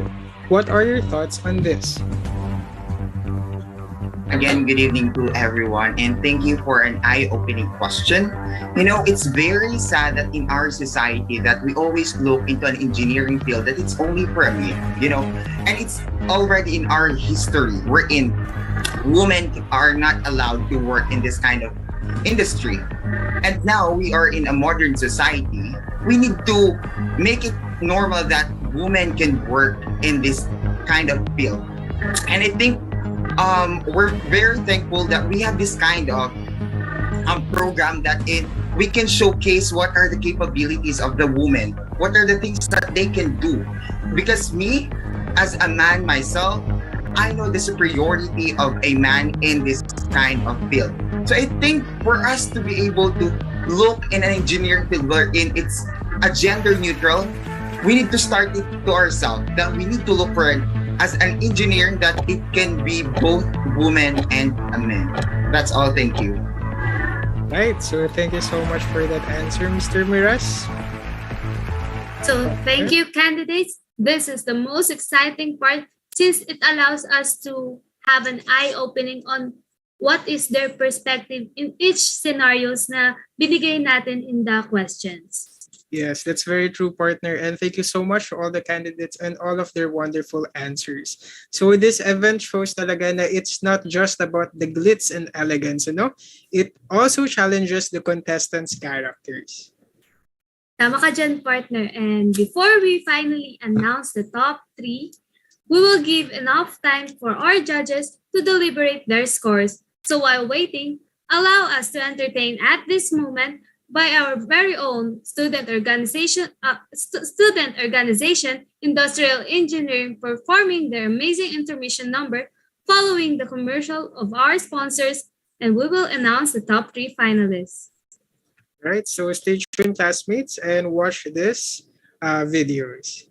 What are your thoughts on this? Again, good evening to everyone, and thank you for an eye-opening question. You know, it's very sad that in our society that we always look into an engineering field that it's only for men, you know, and it's already in our history wherein women are not allowed to work in this kind of industry. And now we are in a modern society. We need to make it normal that women can work in this kind of field. And I think we're very thankful that we have this kind of program that we can showcase what are the capabilities of the woman, what are the things that they can do. Because me, as a man myself, I know the superiority of a man in this kind of field. So I think for us to be able to look in an engineering field wherein it's a gender neutral, we need to start it to ourselves, that we need to look for it as an engineer that it can be both woman and a man. That's all. Thank you. Right. So thank you so much for that answer, Mr. Miras. So thank you, candidates. This is the most exciting part since it allows us to have an eye-opening on what is their perspective in each scenarios na binigay natin in the questions. Yes, that's very true, partner. And thank you so much to all the candidates and all of their wonderful answers. So this event shows talaga na it's not just about the glitz and elegance, you know? It also challenges the contestants' characters. Tama ka dyan, partner. And before we finally announce the top 3, we will give enough time for our judges to deliberate their scores. So while waiting, allow us to entertain at this moment by our very own student organization, Industrial Engineering, performing their amazing intermission number following the commercial of our sponsors, and we will announce the top 3 finalists. Right, so stay tuned, classmates, and watch this videos.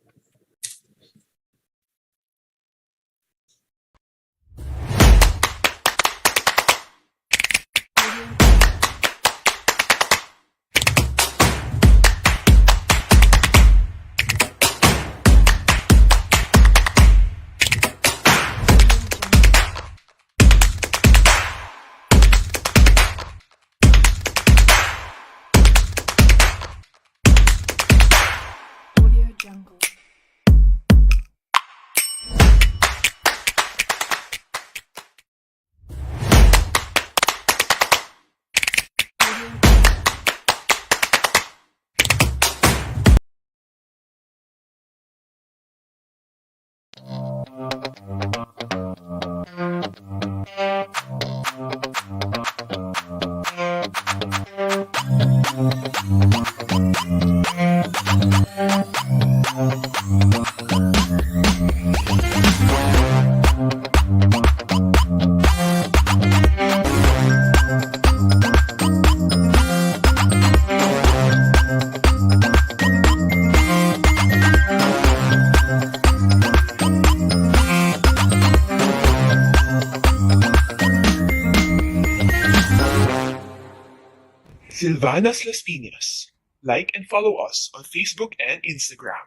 Silvanas Las Piñas. Like and follow us on Facebook and Instagram.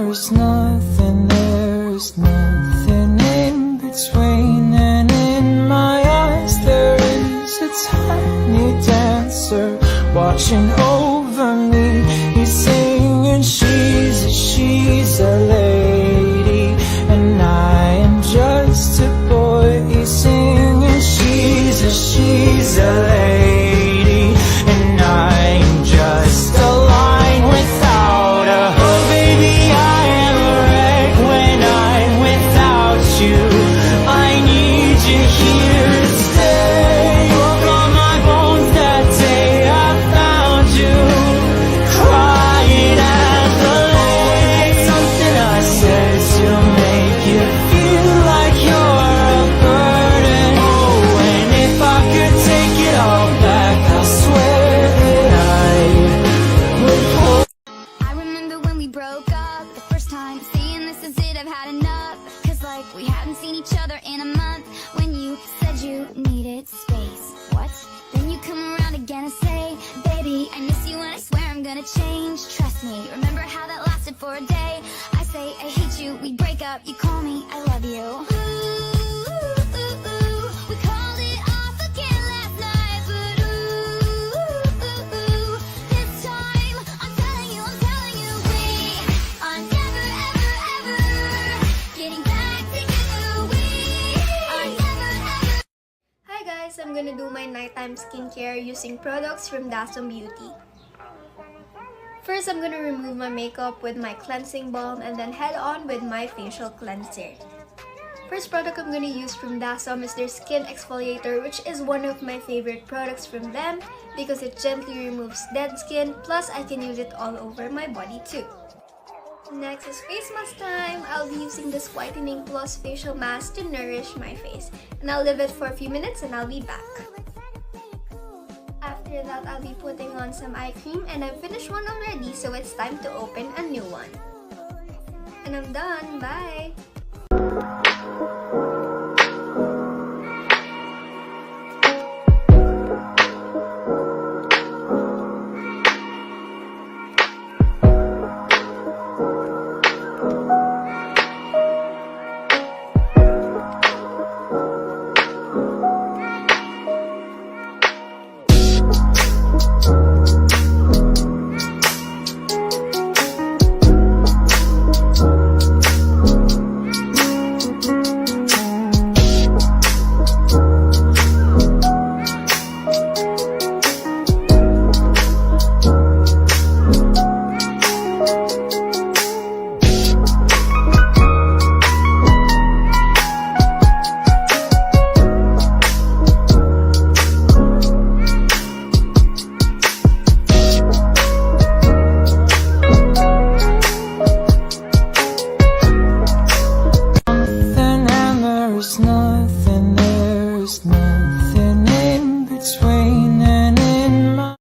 there's nothing in between. And in my eyes there is a tiny dancer watching over me. He's singing, she's a lady, and I am just a boy. He's singing, she's a lady, and I am just a line without a hook. Baby, I am a wreck when I'm without you. I need you here to stay. Walk on my bones that day I found you, crying at the lake. Something I said to make you feel like you're a burden. Oh, and if I could take it all back, I swear that I would hold. I remember when we broke up the first time, saying this is it, I've had enough. Cause like we hadn't seen each other in a month. When you said you needed space, what? Then you come around again and say, baby, I miss you and I swear I'm gonna change. Trust me, remember how that lasted for a day? I say I hate you, we break up, you call me I love you. We called it off again last night, but this time I'm telling you, we are never ever ever getting back together. We are never ever. Hi guys, I'm gonna do my nighttime skincare using products from Dasm Beauty. First, I'm gonna remove my makeup with my cleansing balm and then head on with my facial cleanser. First product I'm gonna use from Dasm is their skin exfoliator, which is one of my favorite products from them because it gently removes dead skin, plus I can use it all over my body too. Next is face mask time. I'll be using this Whitening Plus facial mask to nourish my face. And I'll leave it for a few minutes and I'll be back. After that, I'll be putting on some eye cream, and I've finished one already, so it's time to open a new one. And I'm done. Bye! There's nothing in between. And in my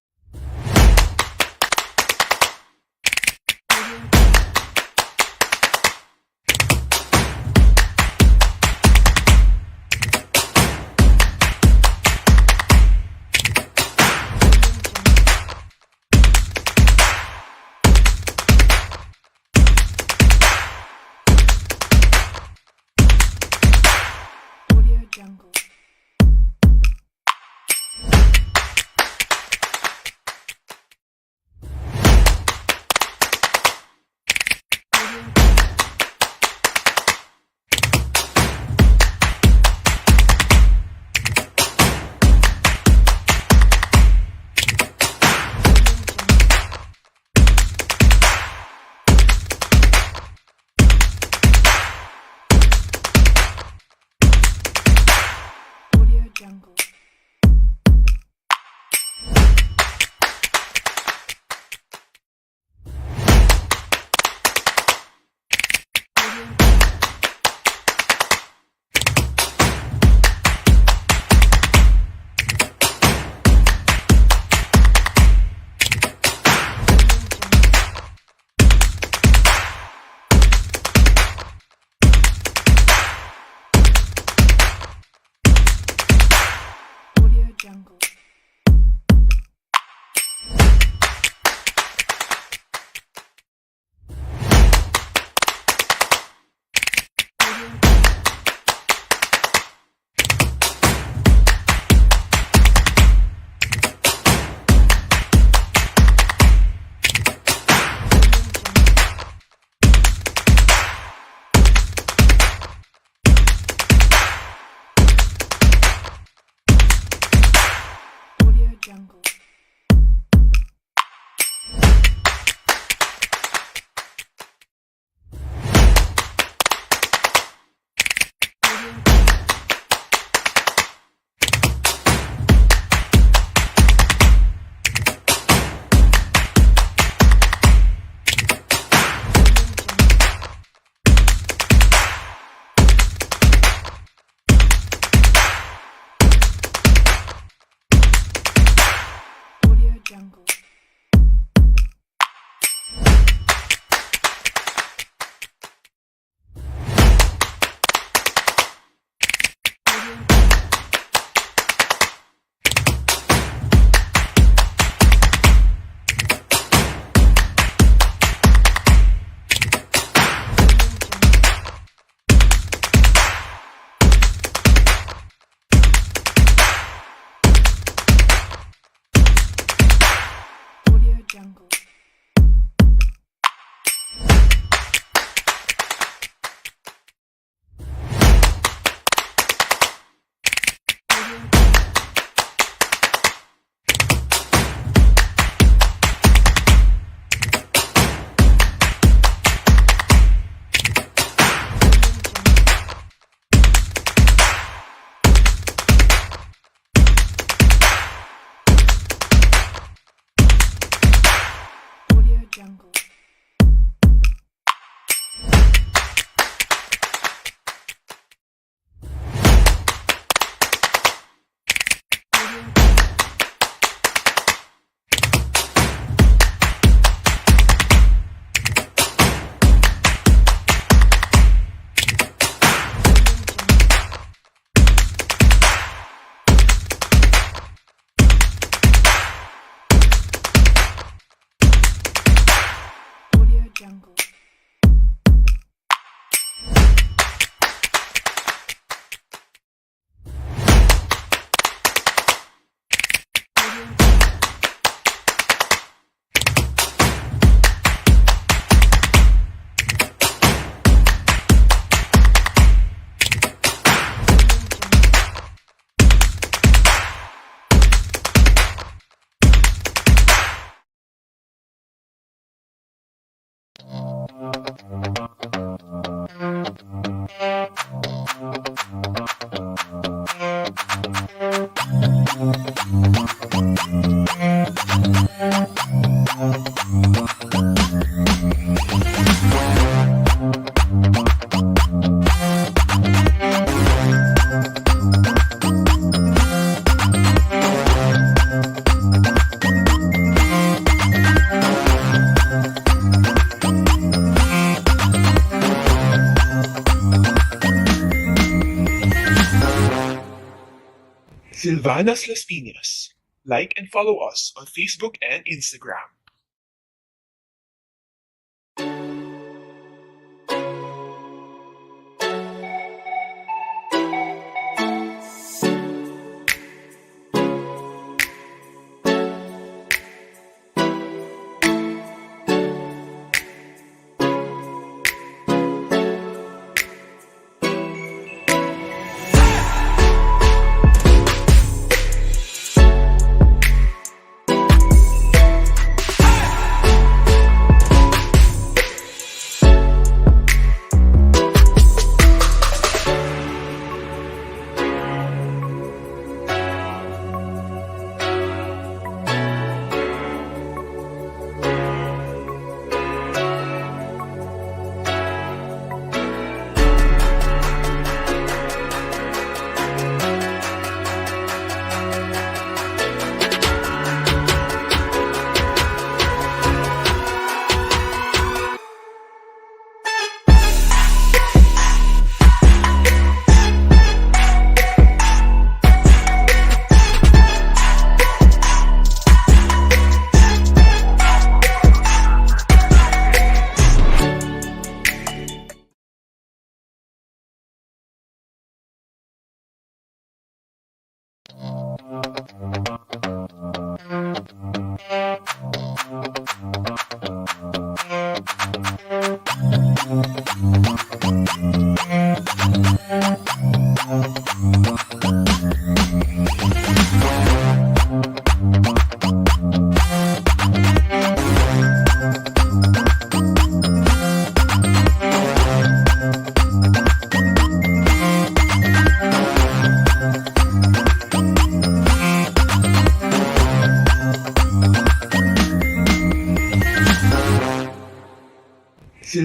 Silvanas Las Piñas. Like and follow us on Facebook and Instagram.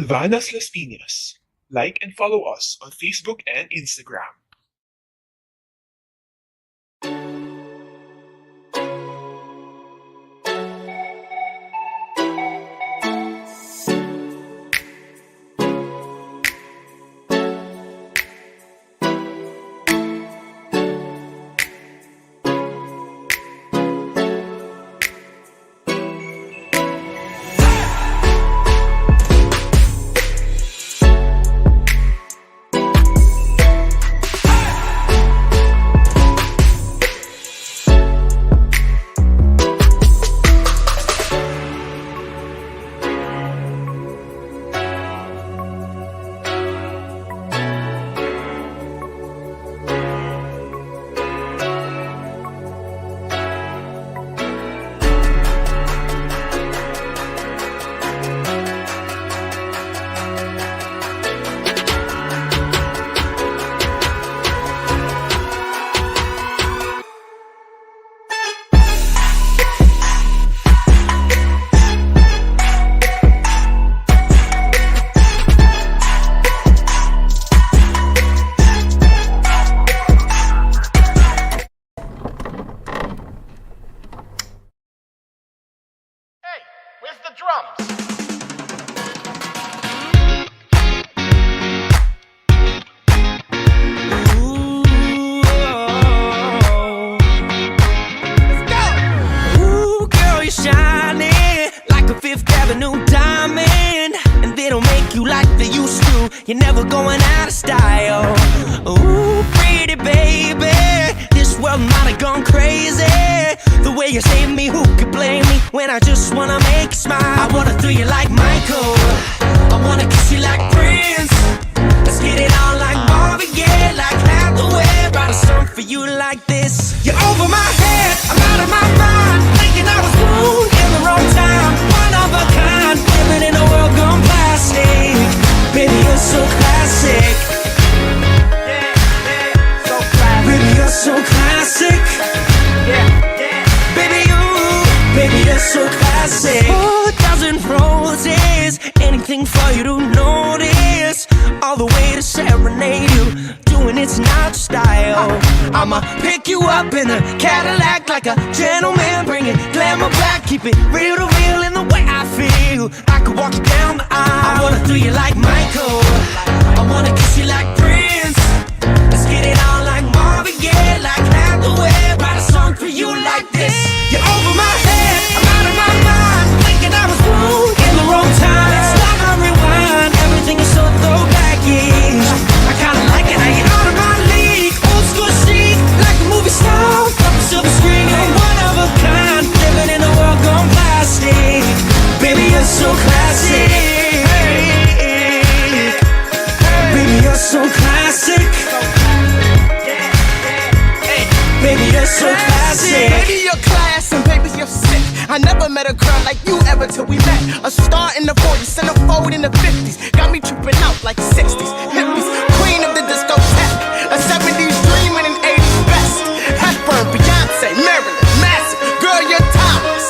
Silvanas Las Piñas. Like and follow us on Facebook and Instagram. You're never going out of style. Ooh, pretty baby, this world might have gone crazy. The way you save me, who could blame me when I just wanna make you smile? I wanna throw you like Michael, I wanna kiss you like Prince. Let's get it on like Marvin Gaye, like Hathaway. Write a song for you like this. You're over my head, I'm out of my mind, thinking I was born in the wrong time. One of a kind, living in a world gone plastic. Baby, you're so classic. So classic. Baby, you're so classic. Baby, you're so classic. 4,000 roses, anything for you to notice. All the way to serenade you, doing it's not your style. I'ma pick you up in a Cadillac like a gentleman, bring it glamour back, keep it real to real in the way I feel. I could walk you down the aisle. I wanna throw you like Michael, I wanna kiss you like Prince. Let's get it on like Marvin Gaye, like Hathaway. Write a song for you like this. You're over my head, I'm out of my mind, thinking I was born in the wrong time. It's like I rewind, everything is so throwback-ish. I kinda like it how you're out of my league. Old school chic, like a movie star, off the silver screen. You're one of a kind, living in a world gone plastic. Baby, you're so classic. Baby, you're so classic. Baby, you're so classic. Baby, you're class and baby, you're sick. I never met a girl like you ever till we met. A star in the 40s, centerfold in the 50s. Got me tripping out like 60s. Hippies, queen of the discotheque. A 70s dream and an 80s best. Hepburn, Beyonce, Marilyn, Massive. Girl, you're timeless.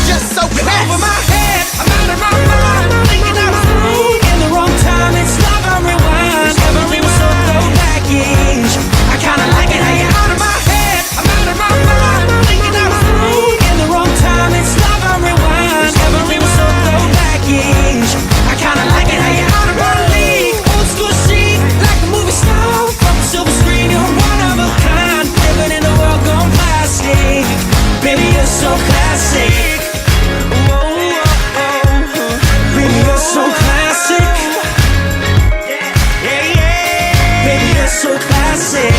Just so classy. Over my head, I'm out of my mind, thinking I was born in the wrong time. It's love on rewind, everything was so throwback-ish. I kinda like it how you're out of my head, I'm out of my mind, thinking I was born in the wrong time. It's love on rewind, everything was so throwback-ish. I kinda like it how you're out of my league. Old school chic, like a movie star, from the silver screen. You're one of a kind, living in a world gone plastic. Baby, you're so classic. Baby, you're so classic. Baby, you're so classic.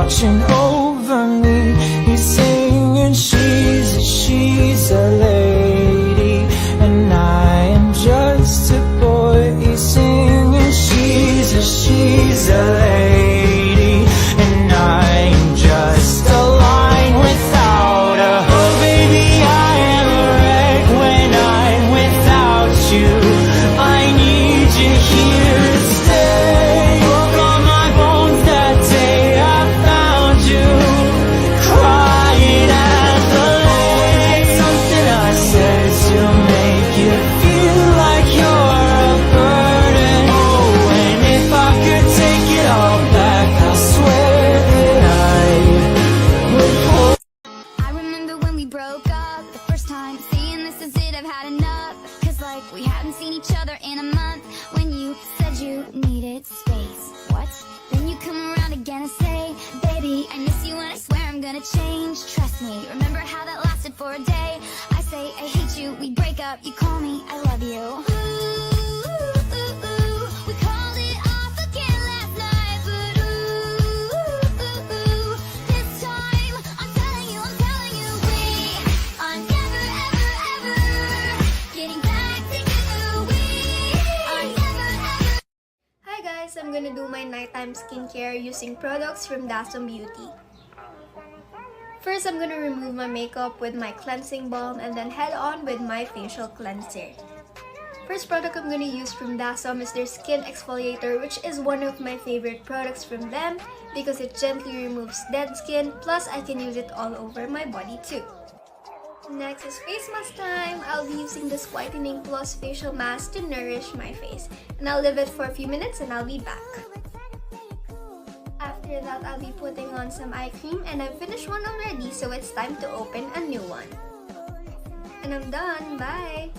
watching over me. He's singing, she's a lady, and I am just a boy. He's singing, she's a lady, and I am just a line without a hook. Baby, I am a wreck when I'm without you. I need you here to stay. Broke all my bones that day I found you, crying at the lake. Something I said to make you feel like you're a burden. Oh, and if I could take it all back, I swear that I would hold. I remember when we broke up the first time, saying this is it, I've had enough. Cause like we hadn't seen each other in a month. When you said you needed space, what? Then you come around again and say, baby, I miss you and I swear I'm gonna change. Trust me, remember how that lasted for a day? I say I hate you, we break up, you call me, I love you. We called it off again last night, but this time I'm telling you, we are never, ever, ever getting back together. We are never, ever. Hi guys, I'm gonna do my nighttime skincare using products from Daleng Beauty. First, I'm gonna remove my makeup with my cleansing balm and then head on with my facial cleanser. First product I'm gonna use from Daleng is their skin exfoliator, which is one of my favorite products from them because it gently removes dead skin, plus I can use it all over my body too. Next is face mask time. I'll be using this Whitening Plus facial mask to nourish my face. And I'll leave it for a few minutes and I'll be back. After that, I'll be putting on some eye cream, and I've finished one already, so it's time to open a new one. And I'm done. Bye!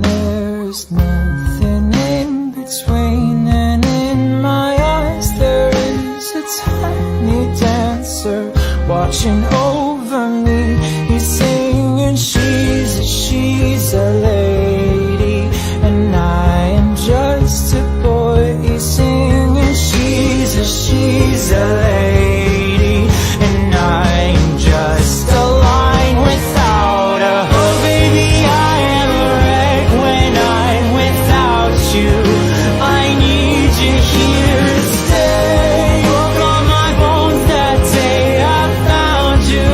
There's nothing in between, and in my eyes there is a tiny dancer watching over me. He's singing, she's a lady, and I am just a boy. He's singing, she's a lady, and I am just a line without a hook. Baby, I am a wreck when I'm without you. I need you here to stay. Broke all my bones that day I found you,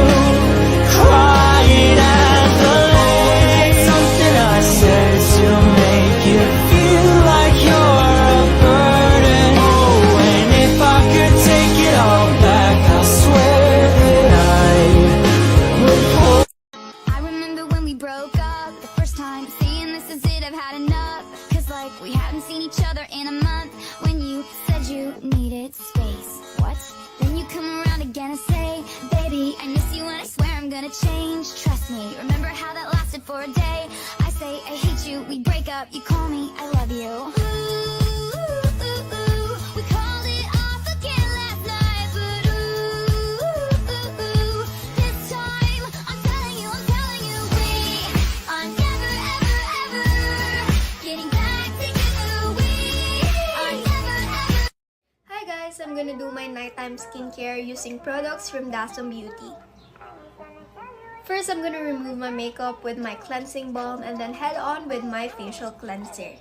crying at the lake. Something I said to make you feel like you're a burden. Oh, and if I could take it all back, I swear that I would hold. I remember when we broke up the first time, saying this is it, I've had enough. Cause like we hadn't seen each other in a month. When you said you needed space, what? Then you come around again and say, baby, I miss you and I swear I'm gonna change. Trust me, remember how that lasted for a day? I say I hate you, we break up, you call me, I love you. We called it off again last night, but this time I'm telling you, we are never, ever, ever getting back together. We are never, ever. Hi guys, I'm gonna do my nighttime skincare using products from Daleng Beauty. First, I'm gonna remove my makeup with my cleansing balm and then head on with my facial cleanser.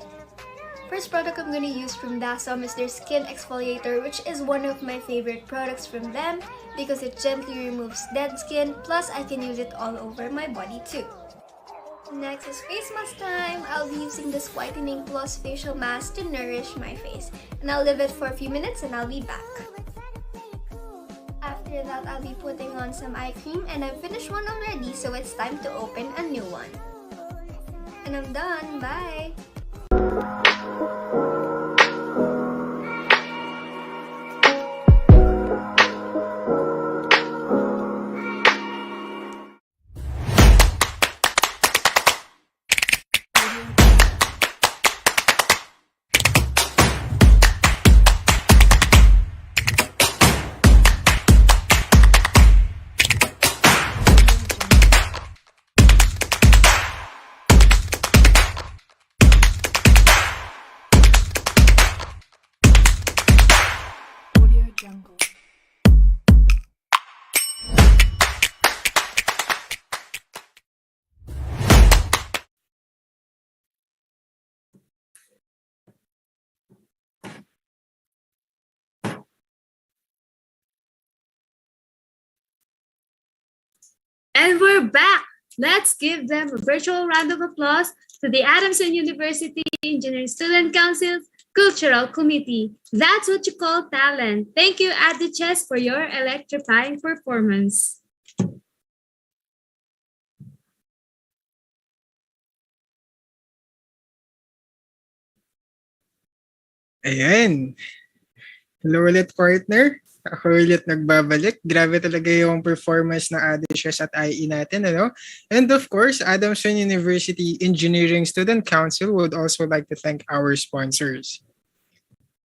First product I'm going to use from Dasam is their skin exfoliator, which is one of my favorite products from them because it gently removes dead skin, plus I can use it all over my body too. Next is face mask time. I'll be using this Whitening Plus facial mask to nourish my face. And I'll leave it for a few minutes and I'll be back. After that, I'll be putting on some eye cream, and I've finished one already, so it's time to open a new one. And I'm done. Bye! And we're back. Let's give them a virtual round of applause to the Adamson University Engineering Student Council's Cultural Committee. That's what you call talent. Thank you, Adiches, for your electrifying performance. Ayan. Hello ulit, partner. Ako ulit nagbabalik. Grabe talaga yung performance ng Adishes at IE natin, ano? And of course, Adamson University Engineering Student Council would also like to thank our sponsors.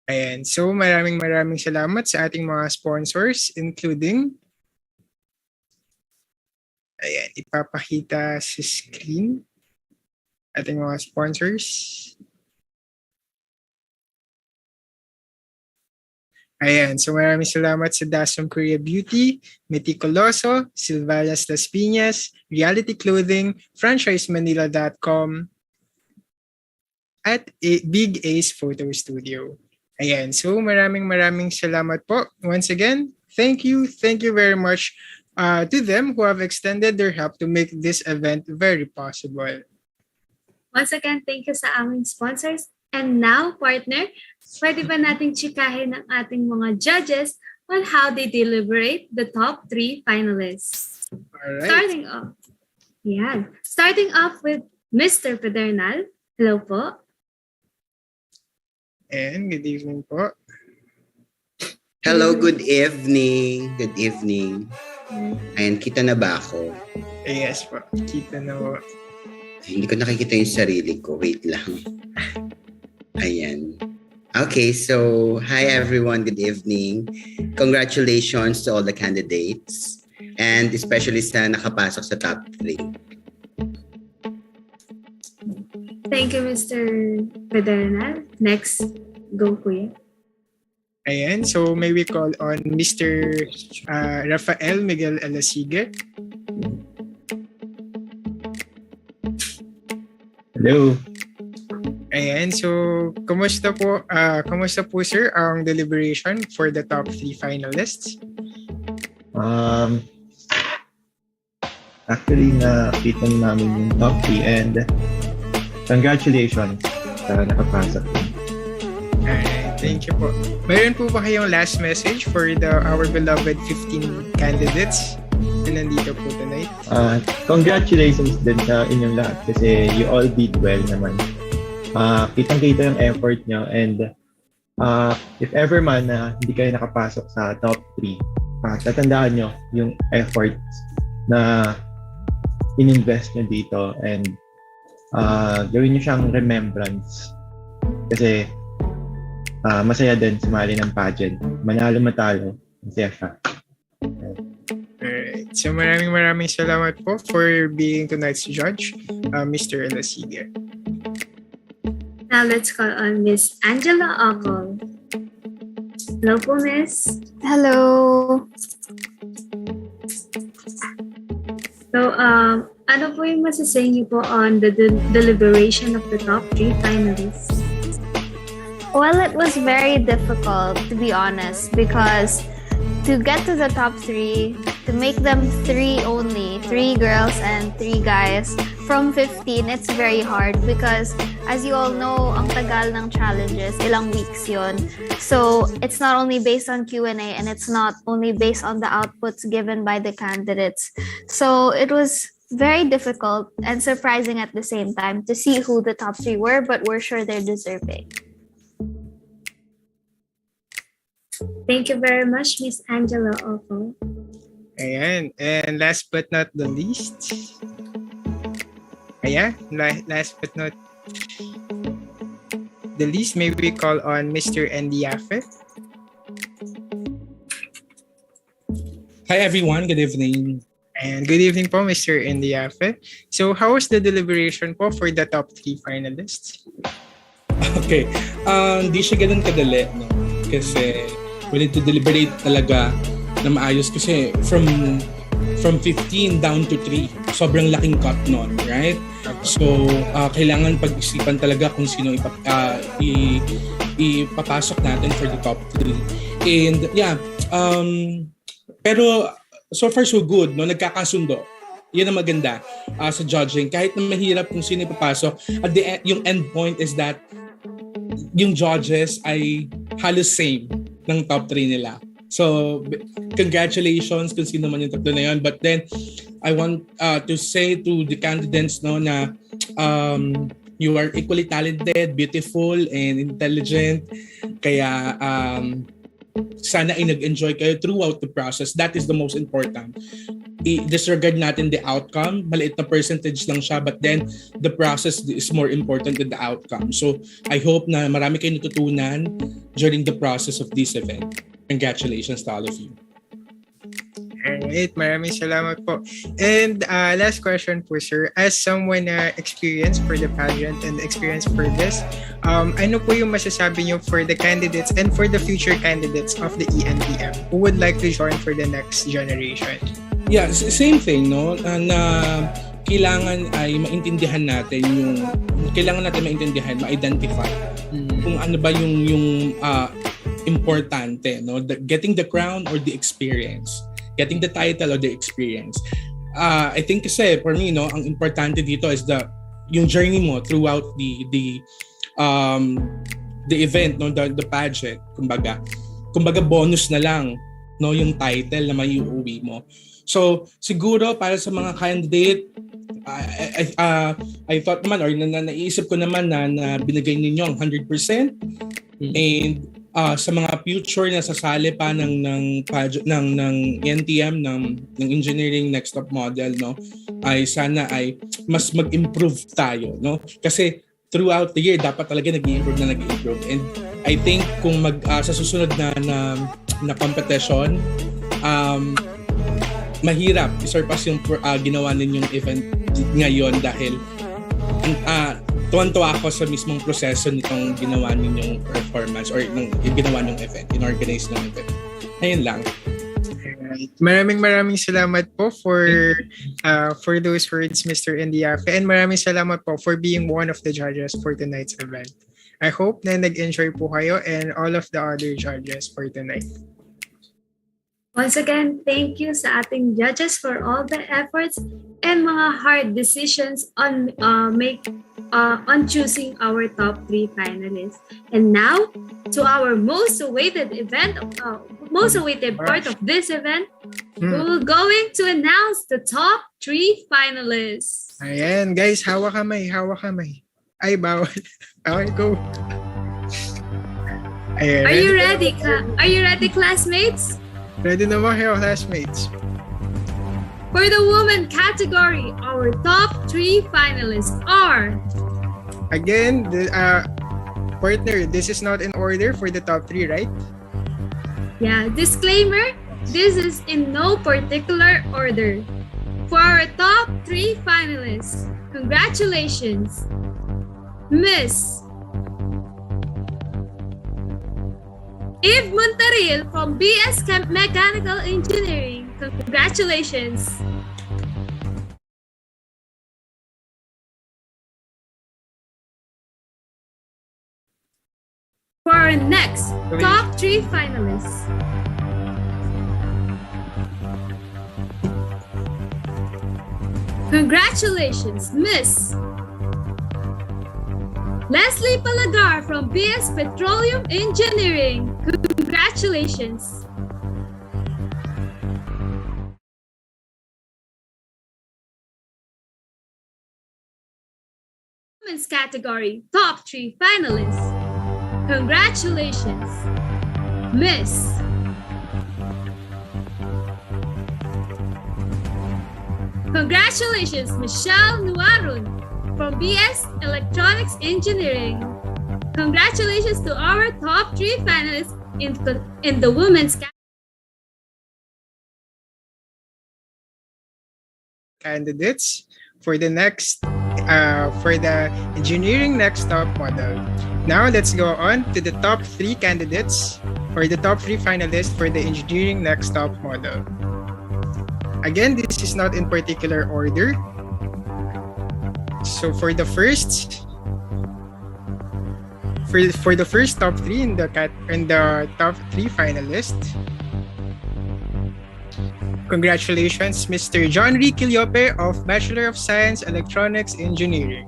Ayan. So, maraming salamat sa ating mga sponsors, including, ayan, ipapakita sa screen ating mga sponsors. Ayan, so maraming salamat sa Dasam Korea Beauty, Meticuloso, Silvarias Las Piñas, Reality Clothing, FranchiseManila.com, at Big Ace Photo Studio. Ayan, so maraming salamat po. Once again, thank you very much to them who have extended their help to make this event very possible. Once again, thank you sa aming sponsors. And now, partner, pwede ba nating chikahin ng ating mga judges on how they deliberate the top 3 finalists? Alright. Starting off with Mr. Pedernal. Hello po. And good evening po. Hello, good evening. Good evening. Ayan, kita na ba ako? Yes po, kita na po. Hindi ko nakikita yung sarili ko. Wait lang. Ayan. Okay, so hi everyone, good evening. Congratulations to all the candidates and especially sa nakapasok sa top 3. Thank you, Mr. Pedernal. Next, go kuya. Ayan, so may we call on Mr. Rafael Miguel Alasigue. Hello. Ayan, so kumusta po sir ang deliberation for the top 3 finalists? Actually nakita namin yung top 3 and congratulations sa nakapasok. Alright, thank you po. Mayroon po ba kayong last message for our beloved 15 candidates na nandito po tonight? Congratulations din sa inyong lahat kasi you all did well naman. Kitang-kita yung effort nyo and if ever man na hindi kayo nakapasok sa top 3, tatandaan nyo yung efforts na in-invest nyo dito and gawin nyo siyang remembrance kasi masaya din sumali ng pageant. Manalo matalo, masaya siya. Alright, so maraming salamat po for being tonight's judge, Mr. Alasigue. Now let's call on Miss Angela Ocol. Hello po, Miss. Hello. So, ano po yung masasay niyo po on the deliberation of the top 3 finalists? Well, it was very difficult, to be honest, because to get to the top three, to make them three only, three girls and three guys, from 15, it's very hard because, as you all know, ang tagal ng challenges, ilang weeks yun. So, it's not only based on Q&A and it's not only based on the outputs given by the candidates. So, it was very difficult and surprising at the same time to see who the top three were, but we're sure they're deserving. Thank you very much, Miss Angela Opo. Ayan. And last but not the least, last but not the least, maybe we call on Mr. Ndiafe. Hi everyone, good evening. And good evening po, Mr. Ndiafe. So how was the deliberation po for the top 3 finalists? Okay, hindi siya ganun kadali, no? Kasi we need to deliberate talaga na maayos kasi from 15 down to 3, sobrang laking cut nun, right? So, kailangan pag-isipan talaga kung sino ipapasok natin for the top 3. And yeah, pero so far so good, no? Nagkakasundo. Yan ang maganda sa judging. Kahit na mahirap kung sino ipapasok, at yung end point is that yung judges ay halos same ng top 3 nila. So, congratulations kung sino man yung tatlo na yun. But then, I want to say to the candidates no, na you are equally talented, beautiful, and intelligent. Kaya, sana ay nag-enjoy kayo throughout the process. That is the most important. I-disregard natin the outcome. Maliit na percentage lang siya, but then the process is more important than the outcome. So I hope na marami kayong natutunan during the process of this event. Congratulations to all of you. Alright, maraming salamat po. And last question po, sir. As someone experienced for the pageant and experienced for this, ano po yung masasabi niyo for the candidates and for the future candidates of the ENTM who would like to join for the next generation? Yeah, same thing, no? Na kailangan ay maintindihan natin ma-identify kung ano ba yung importante, no? Getting the crown or the experience. Getting the title or the experience. I think kasi for me, no, ang importante dito is yung journey mo throughout the event, no, the pageant, kumbaga bonus na lang, no, yung title na maiuwi mo. So siguro para sa mga candidate, I thought naman or naisip ko naman na binigay ninyo ang 100%. And sa mga future na sasali pa ng NTM ng engineering next top model, no, ay sana ay mas mag-improve tayo, no, kasi throughout the year dapat talaga nag-improve. And I think kung sa susunod na competition, mahirap i-surpass yung ginawa ninyong event ngayon dahil tuwan-tuwa ako sa mismong proseso nitong ginawa ninyong performance or yung ginawa ninyong event, in-organize ng event. Ayun lang. Maraming salamat po for those words, Mr. Ndiafe, and maraming salamat po for being one of the judges for tonight's event. I hope na nag-enjoy po kayo and all of the other judges for tonight. Once again, thank you sa ating judges for all the efforts and mga hard decisions on choosing our top 3 finalists. And now, to our most awaited part of this event, we're going to announce the top 3 finalists. Ayan, guys, hawak kamay. Ay, bawal. Okay, go. Ayan, Are you ready, classmates? Ready naman kayo, classmates. For the women category, our top 3 finalists are... Again, partner, this is not in order for the top 3, right? Yeah, disclaimer, this is in no particular order. For our top 3 finalists, congratulations, Miss Eve Montaril from BS Mechanical Engineering. Congratulations. For our next top 3 finalists. Congratulations, Miss Leslie Palagar from BS Petroleum Engineering. Congratulations. Women's category top 3 finalists. Congratulations, Miss Congratulations, Michelle Nuarun from BS Electronics Engineering. Congratulations to our top 3 finalists in the women's candidates for the next for the engineering next top model. Now let's go on to the top 3 candidates or the top 3 finalists for the engineering next top model. Again, this is not in particular order. So for the first top 3 in the top 3 finalists, congratulations, Mr. John Ricky Liope of Bachelor of Science Electronics Engineering.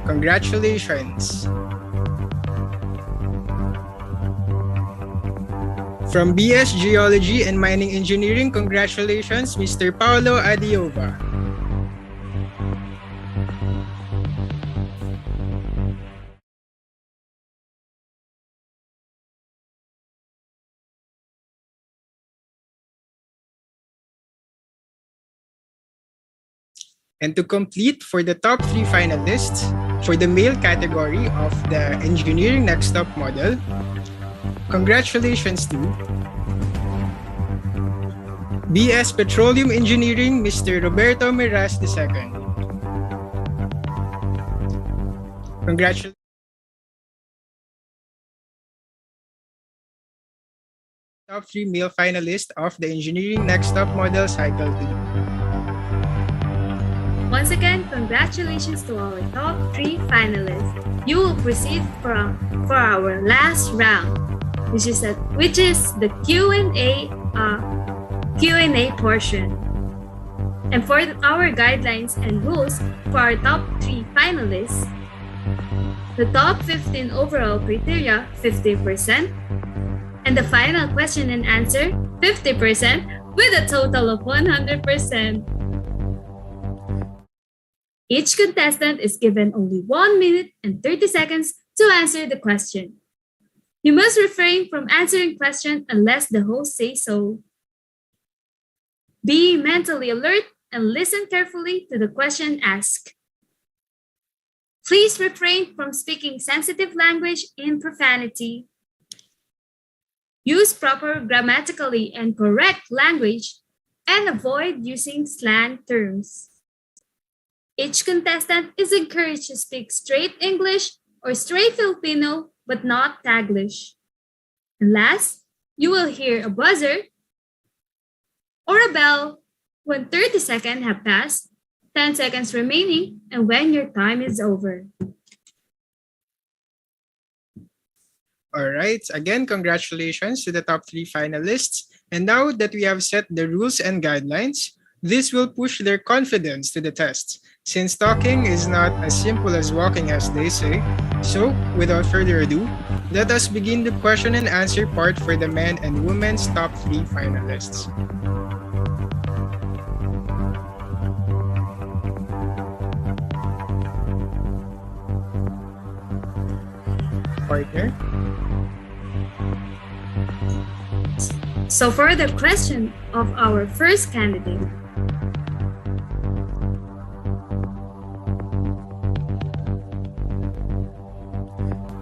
Congratulations. From BS Geology and Mining Engineering, congratulations, Mr. Paolo Adiova. And to complete for the top 3 finalists for the male category of the Engineering Next Top model, congratulations to BS Petroleum Engineering, Mr. Roberto Miras II. Congratulations. Top 3 male finalists of the Engineering Next Top model Cycle 2. Once again, congratulations to our top 3 finalists. You will proceed for our last round, which is the Q&A portion. And for our guidelines and rules for our top 3 finalists, the top 15 overall criteria, 50%, and the final question and answer, 50%, with a total of 100%. Each contestant is given only 1 minute and 30 seconds to answer the question. You must refrain from answering questions unless the host says so. Be mentally alert and listen carefully to the question asked. Please refrain from speaking sensitive language and profanity. Use proper grammatically and correct language and avoid using slang terms. Each contestant is encouraged to speak straight English or straight Filipino, but not Taglish. And last, you will hear a buzzer or a bell when 30 seconds have passed, 10 seconds remaining, and when your time is over. All right. Again, congratulations to the top 3 finalists. And now that we have set the rules and guidelines, this will push their confidence to the test, since talking is not as simple as walking, as they say. So, without further ado, let us begin the question and answer part for the men and women's top 3 finalists. Partner? So for the question of our first candidate,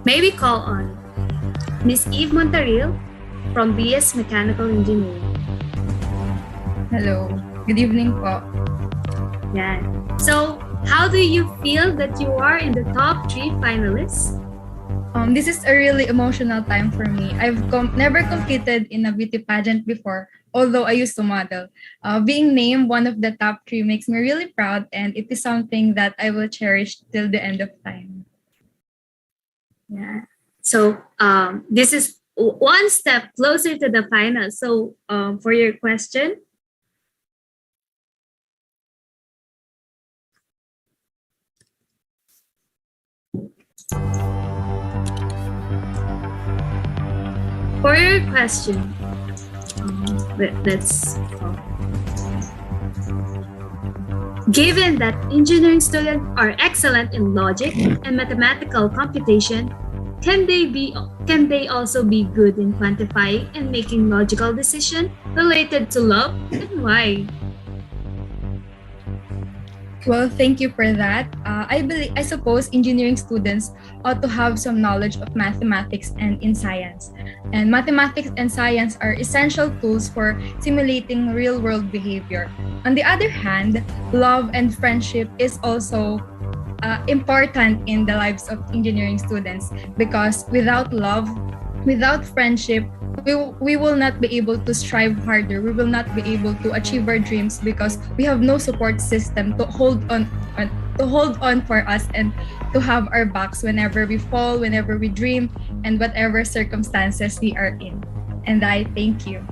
may we call on Miss Eve Montaril from BS Mechanical Engineering. Hello. Good evening po. Yeah. So, how do you feel that you are in the top 3 finalists? This is a really emotional time for me. I've never competed in a beauty pageant before, although I used to model. Being named one of the top 3 makes me really proud, and it is something that I will cherish till the end of time. Yeah. So this is one step closer to the final. So for your question, let's given that engineering students are excellent in logic and mathematical computation, can they also be good in quantifying and making logical decisions related to love, and why? Well, thank you for that. I suppose engineering students ought to have some knowledge of mathematics and in science. And mathematics and science are essential tools for simulating real-world behavior. On the other hand, love and friendship is also important in the lives of engineering students, because without love, without friendship, we will not be able to strive harder. We will not be able to achieve our dreams because we have no support system to hold on for us and to have our backs whenever we fall, whenever we dream, and whatever circumstances we are in. And I thank you.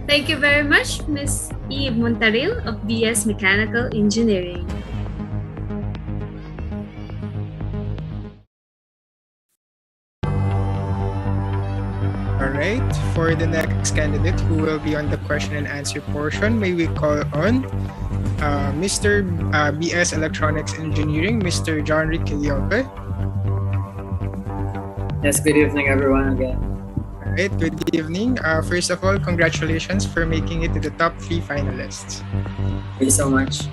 Thank you very much, Ms. Eve Montaril of BS Mechanical Engineering. Alright, for the next candidate who will be on the question and answer portion, may we call on Mr. BS Electronics Engineering, Mr. John Rick Kiliope. Yes, good evening everyone again. Alright, good evening. First of all, congratulations for making it to the top 3 finalists. Thank you so much.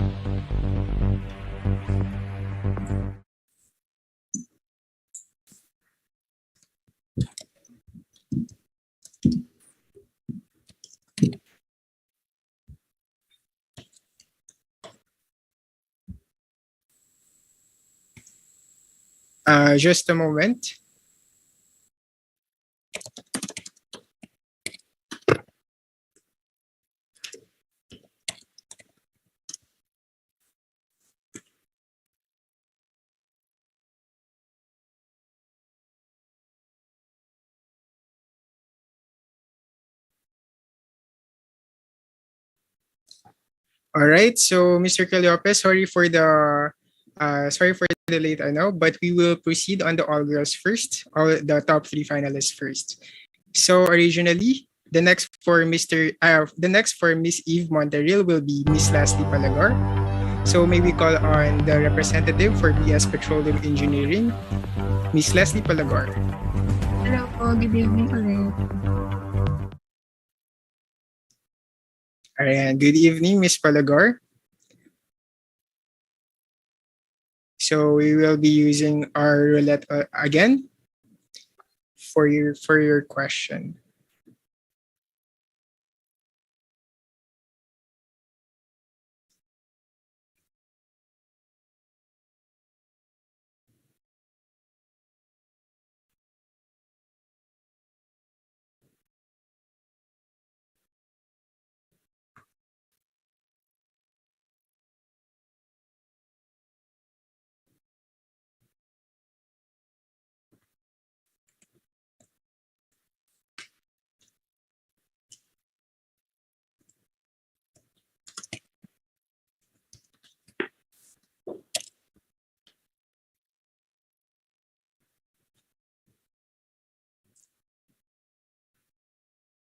Just a moment. All right, so Mr. Calliope, sorry for the late, I know, but we will proceed on the all girls first, the top 3 finalists first. So originally, the next for Miss Eve Monteril will be Miss Leslie Palagor. So may we call on the representative for BS Petroleum Engineering, Miss Leslie Palagor. Hello po, good evening ulit. Alright, good evening, Miss Palagor. So we will be using our roulette again for your question.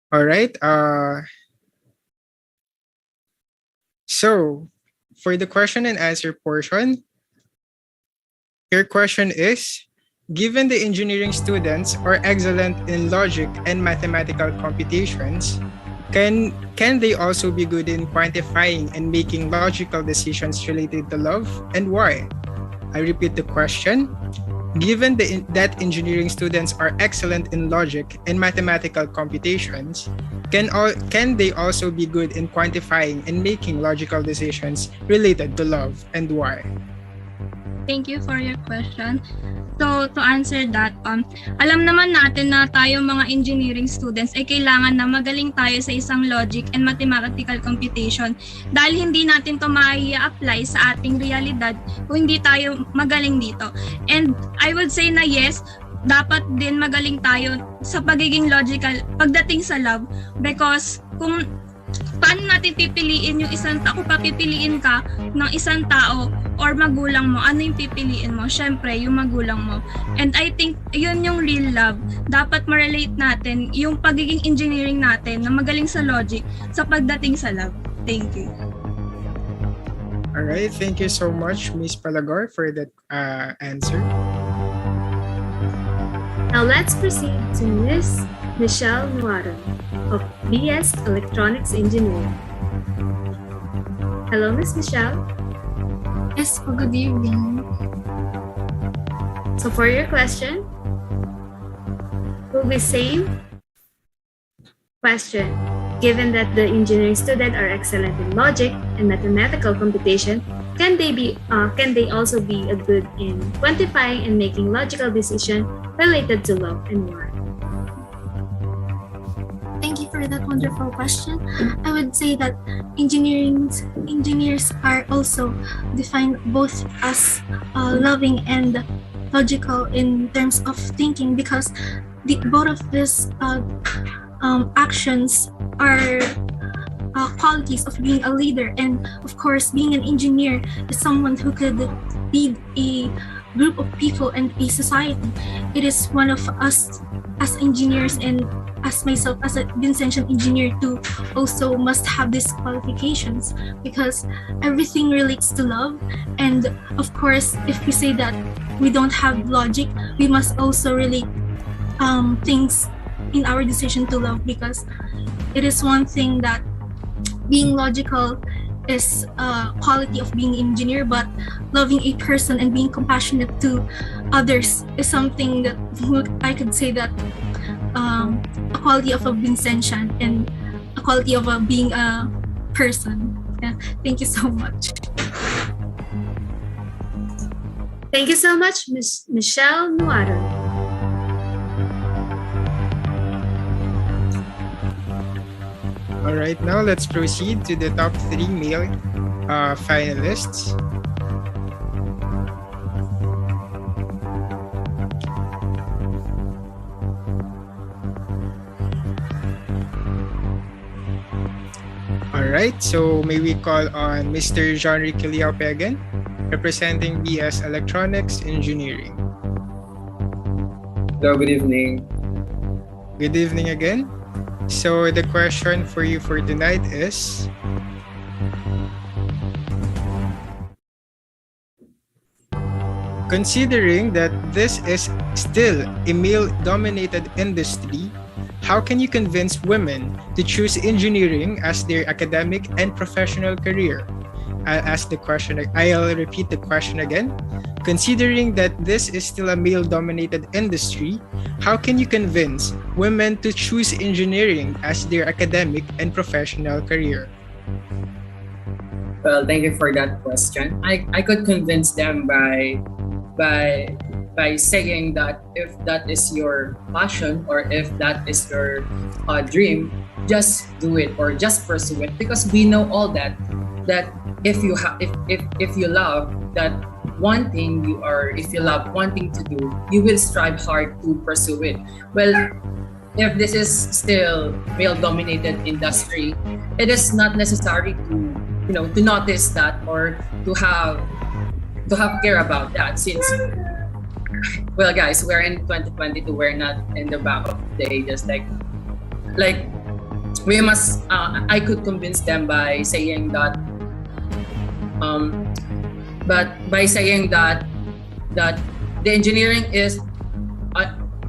All right. So for the question and answer portion, your question is, given the engineering students are excellent in logic and mathematical computations, can they also be good in quantifying and making logical decisions related to love, and why? I repeat the question. Given that engineering students are excellent in logic and mathematical computations, can they also be good in quantifying and making logical decisions related to love, and why? Thank you for your question. So, to answer that, alam naman natin na tayo mga engineering students ay kailangan na magaling tayo sa isang logic and mathematical computation dahil hindi natin to mai-apply sa ating realidad kung hindi tayo magaling dito. And I would say na yes, dapat din magaling tayo sa pagiging logical pagdating sa love, because kung paano natin pipiliin yung isang tao, kung papipiliin ka ng isang tao or magulang mo, ano yung pipiliin mo? Syempre, yung magulang mo. And I think yun yung real love. Dapat ma-relate natin yung pagiging engineering natin na magaling sa logic sa pagdating sa love. Thank you. Alright, thank you so much, Miss Palagor, for that answer. Now let's proceed to Miss Michelle Nuaro of BS Electronics Engineering. Hello, Miss Michelle. Yes, good evening. So for your question, will be same question. Given that the engineering student are excellent in logic and mathematical computation, can they also be a good in quantifying and making logical decision related to love, and why? Thank you for that wonderful question. I would say that engineers are also defined both as loving and logical in terms of thinking, because both of these actions are qualities of being a leader. And of course, being an engineer is someone who could lead a group of people and a society. It is one of us as engineers, and as myself as a Vincentian engineer too, also must have these qualifications, because everything relates to love. And of course, if we say that we don't have logic, we must also relate things in our decision to love, because it is one thing that being logical is a quality of being an engineer, but loving a person and being compassionate to others is something that I could say that a quality of a Vincentian and a quality of being a person. Yeah. Thank you so much. Thank you so much, Miss Michelle Nuaro. All right, now let's proceed to the top 3 male finalists. All right, so may we call on Mr. Jean-Ric Liao-Pegan, representing BS Electronics Engineering. Hello, good evening. Good evening again. So the question for you for tonight is, considering that this is still a male-dominated industry, how can you convince women to choose engineering as their academic and professional career? I'll repeat the question again. Considering that this is still a male-dominated industry, how can you convince women to choose engineering as their academic and professional career? Well, thank you for that question. I could convince them by saying that if that is your passion or if that is your dream, just do it or just pursue it, because we know all that if you love that one thing if you love one thing to do, you will strive hard to pursue it. Well, if this is still male-dominated industry, it is not necessary to notice that or to have care about that, since, well, guys, we're in 2022, we're not in the back of the ages. Like we must. I could convince them by saying that. But by saying that the engineering is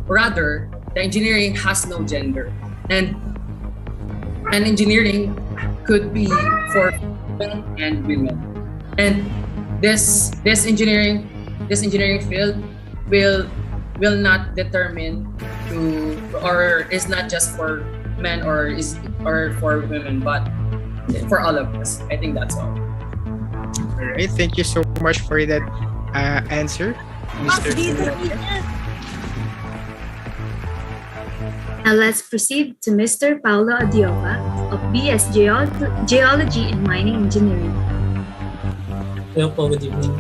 rather the engineering has no gender, and engineering could be for men and women, and this engineering field will not determine or is not just for men, or is or for women, but for all of us. I think that's all. All right, thank you so much for that answer, Mr. Now let's proceed to Mr. Paulo Adiova of BS Geology and Mining Engineering. Hello po, good evening.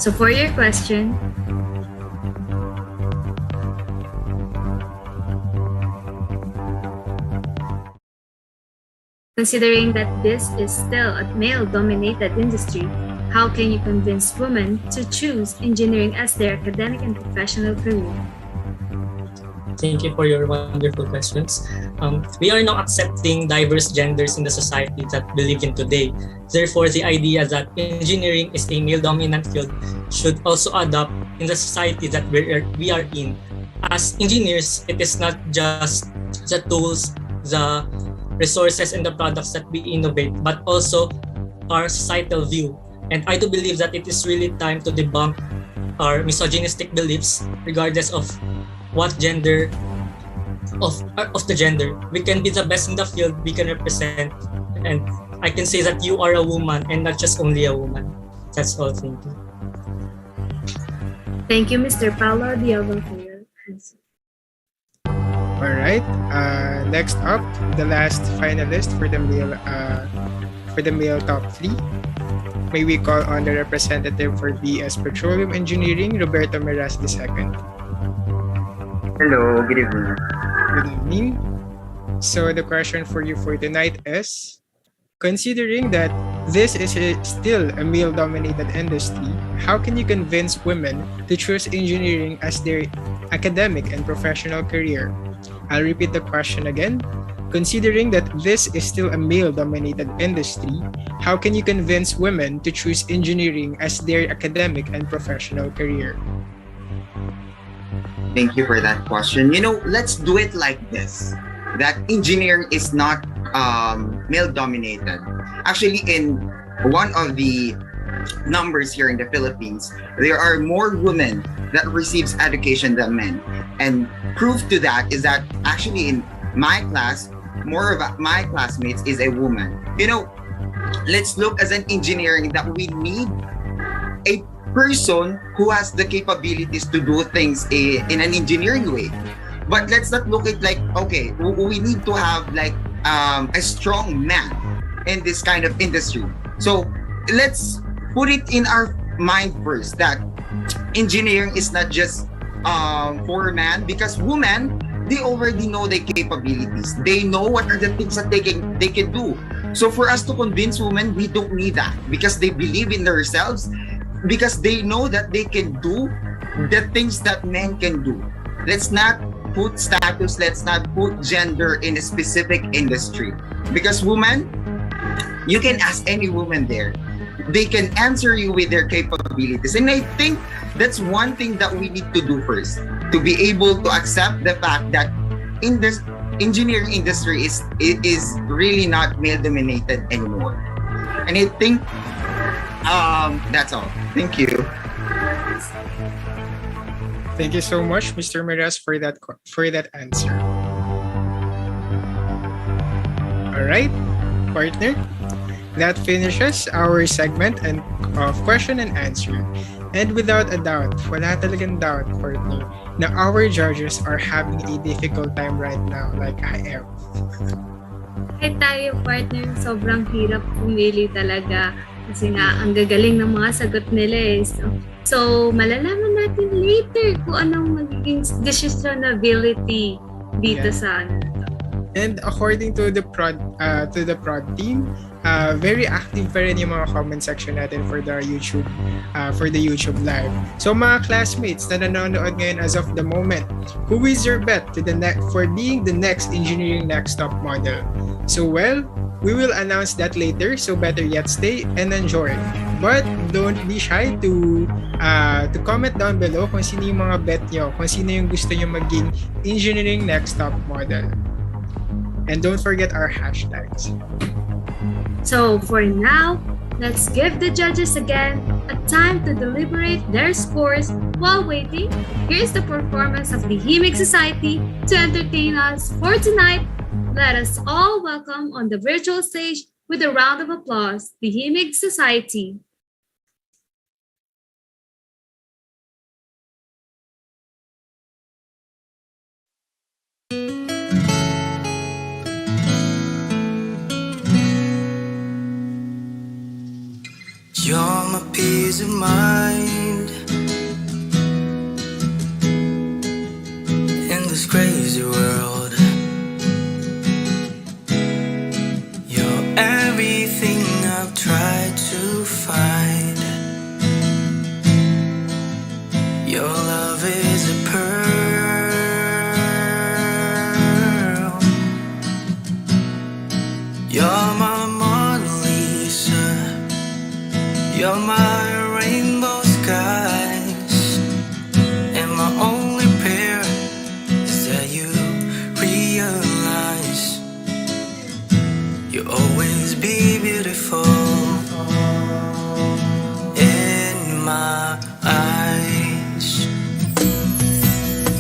So for your question, considering that this is still a male-dominated industry, how can you convince women to choose engineering as their academic and professional career? Thank you for your wonderful questions. We are now accepting diverse genders in the society that we live in today. Therefore, the idea that engineering is a male-dominant field should also adapt in the society that we are in. As engineers, it is not just the tools, the resources, and the products that we innovate, but also our societal view. And I do believe that it is really time to debunk our misogynistic beliefs, regardless of what gender of the gender. We can be the best in the field, we can represent, and I can say that you are a woman and not just only a woman. That's all. Thank you. Thank you, Mr. Paulo Diego, for your answer. All right. Next up, the last finalist for the male top 3. May we call on the representative for BS Petroleum Engineering, Roberto Meraz II. Hello, good evening. Good evening. So the question for you for tonight is, considering that this is still a male-dominated industry, how can you convince women to choose engineering as their academic and professional career? I'll repeat the question again. Considering that this is still a male-dominated industry, how can you convince women to choose engineering as their academic and professional career? Thank you for that question. Let's do it like this. That engineering is not male-dominated. Actually, in one of the numbers here in the Philippines, there are more women that receives education than men. And proof to that is that actually in my class, more of my classmates is a woman. Let's look as an engineering that we need a person who has the capabilities to do things in an engineering way. But let's not look at like, okay, we need to have like a strong man in this kind of industry. So let's put it in our mind first that engineering is not just for a man, because women, they already know their capabilities. They know what are the things that they can do. So for us to convince women, we don't need that, because they believe in themselves, because they know that they can do the things that men can do. Let's not put status, let's not put gender in a specific industry, because women, you can ask any woman there, they can answer you with their capabilities. And I think that's one thing that we need to do first, to be able to accept the fact that in this engineering industry is really not male dominated anymore. And I think that's all. Thank you. Thank you so much, Mr. Meraz, for that answer. All right, partner. That finishes our segment of question and answer. And without a doubt, wala talagang doubt, partner, na our judges are having a difficult time right now, like I am. Kahit tayo, partner, sobrang hirap pumili talaga. Kasi nga, ang gagaling ng mga sagot nila eh. So malalaman natin later kung anong magiging decisionability dito sa ano. And according to the prod team, very active pa rin yung mga comment section natin for the YouTube live. So mga classmates na nanonood ngayon as of the moment, who is your bet for being the next engineering next top model? So well, we will announce that later, so better yet stay and enjoy. But don't be shy to comment down below kung sino yung mga bet nyo, kung sino yung gusto nyo maging engineering next top model. And don't forget our hashtags. So for now, let's give the judges again a time to deliberate their scores. While waiting, here's the performance of the Himig Society to entertain us for tonight. Let us all welcome on the virtual stage with a round of applause the Himig Society. You're my peace of mind in this crazy world. You're everything I've tried to find. Your love is a pearl. You're my Mona Lisa. You're my rainbow skies, and my only prayer is that you realize you'll always be beautiful in my eyes.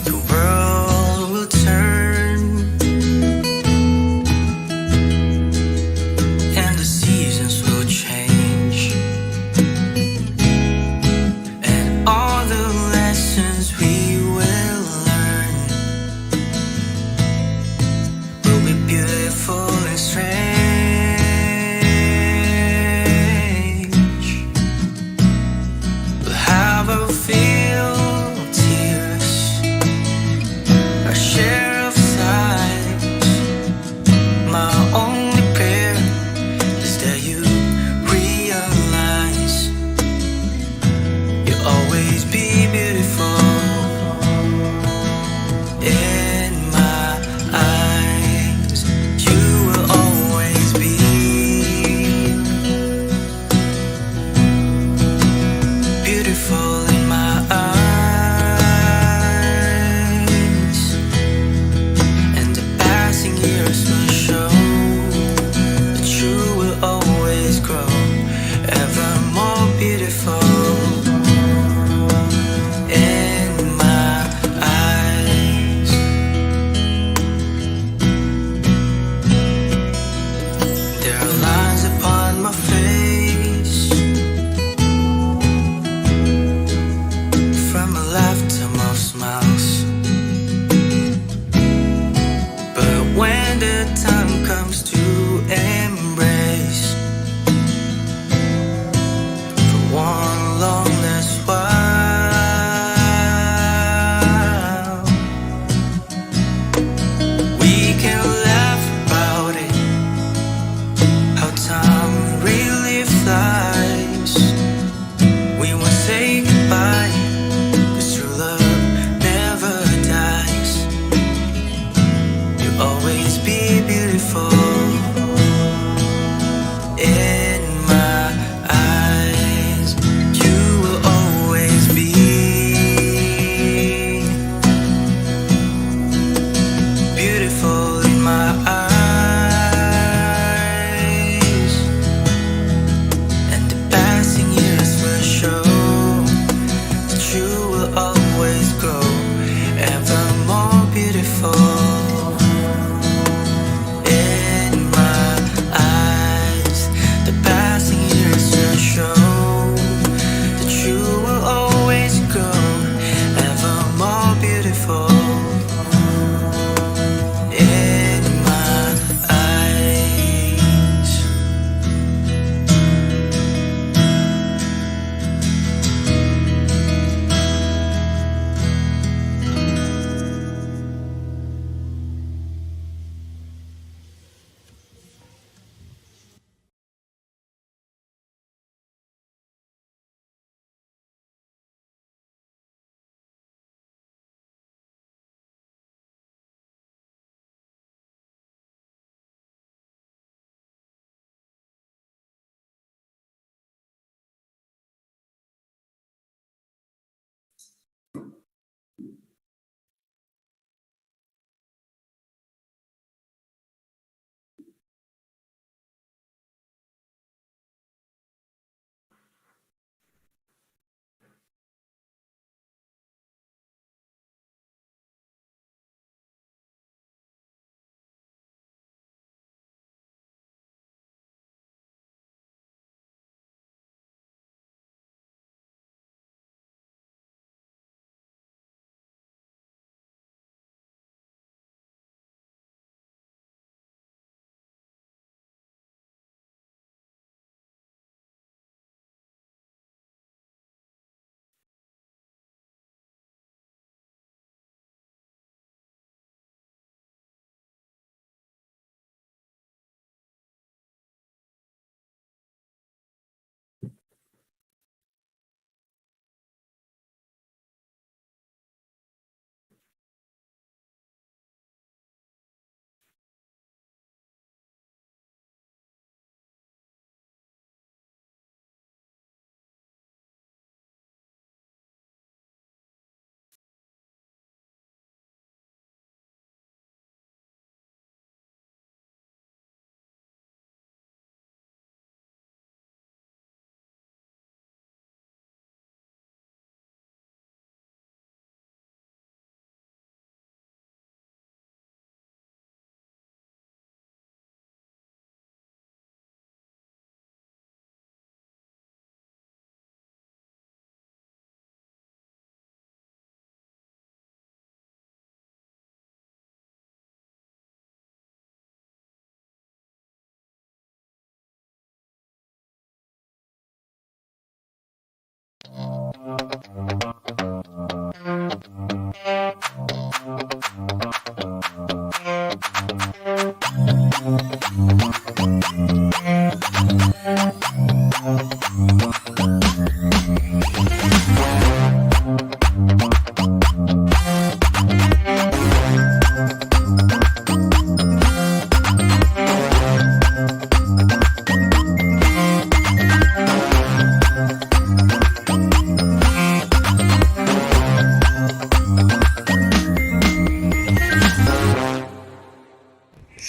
The world will turn and the seasons will change. All the lessons we will learn will be beautiful and strange. We'll have our fill of tears, our share of sighs. My only prayer is that you realize you'll always be beautiful in my eyes. You will always be beautiful in my eyes. And the passing years will show that you will always grow ever more beautiful.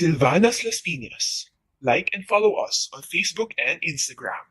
Silvanas Las Piñas. Like and follow us on Facebook and Instagram.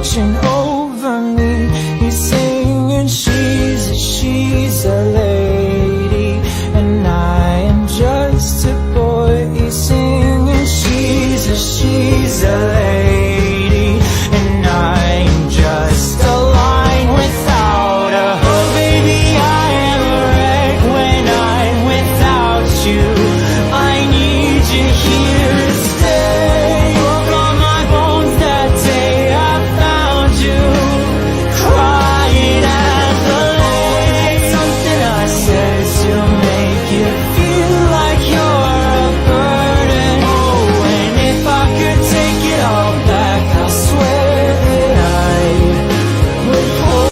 watching over me. He's singing, she's a lady, and I am just a boy. He's singing, she's a lady, and I am just a line without a hook. Baby, I am a wreck when I'm without you. I need you here to stay. Broke all my bones that day I found you, crying at the lake. Something I said to make you feel like you're a burden. Oh, and if I could take it all back, I swear that I would hold.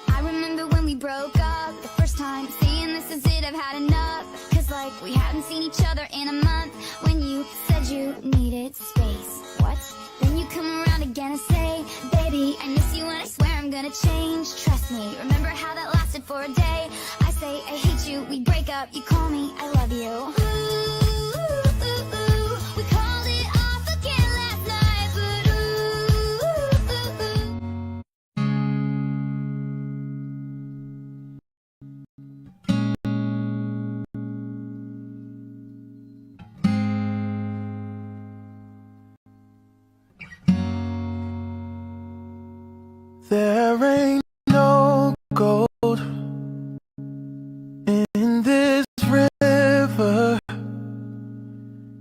I remember when we broke up the first time, saying this is it, I've had enough. Cause like we hadn't seen each other in a month. When you said you needed space, what? Then you come around again and say, baby, I miss you and I swear I'm gonna change. Trust me, remember how that lasted for a day? I say I hate you, we break up, you call me I love you. Ooh, ooh, ooh, we called it There ain't no gold in this river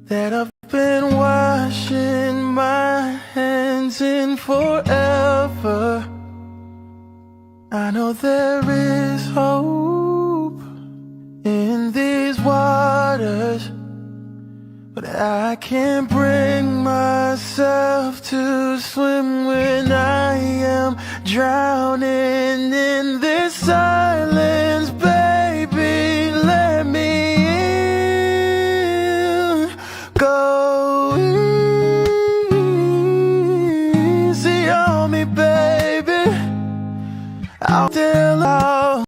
that I've been washing my hands in forever. I know there is hope in these waters, but I can't bring myself to swim when I am drowning in this silence. Baby, let me in. Go easy on me, baby. I'll tell all.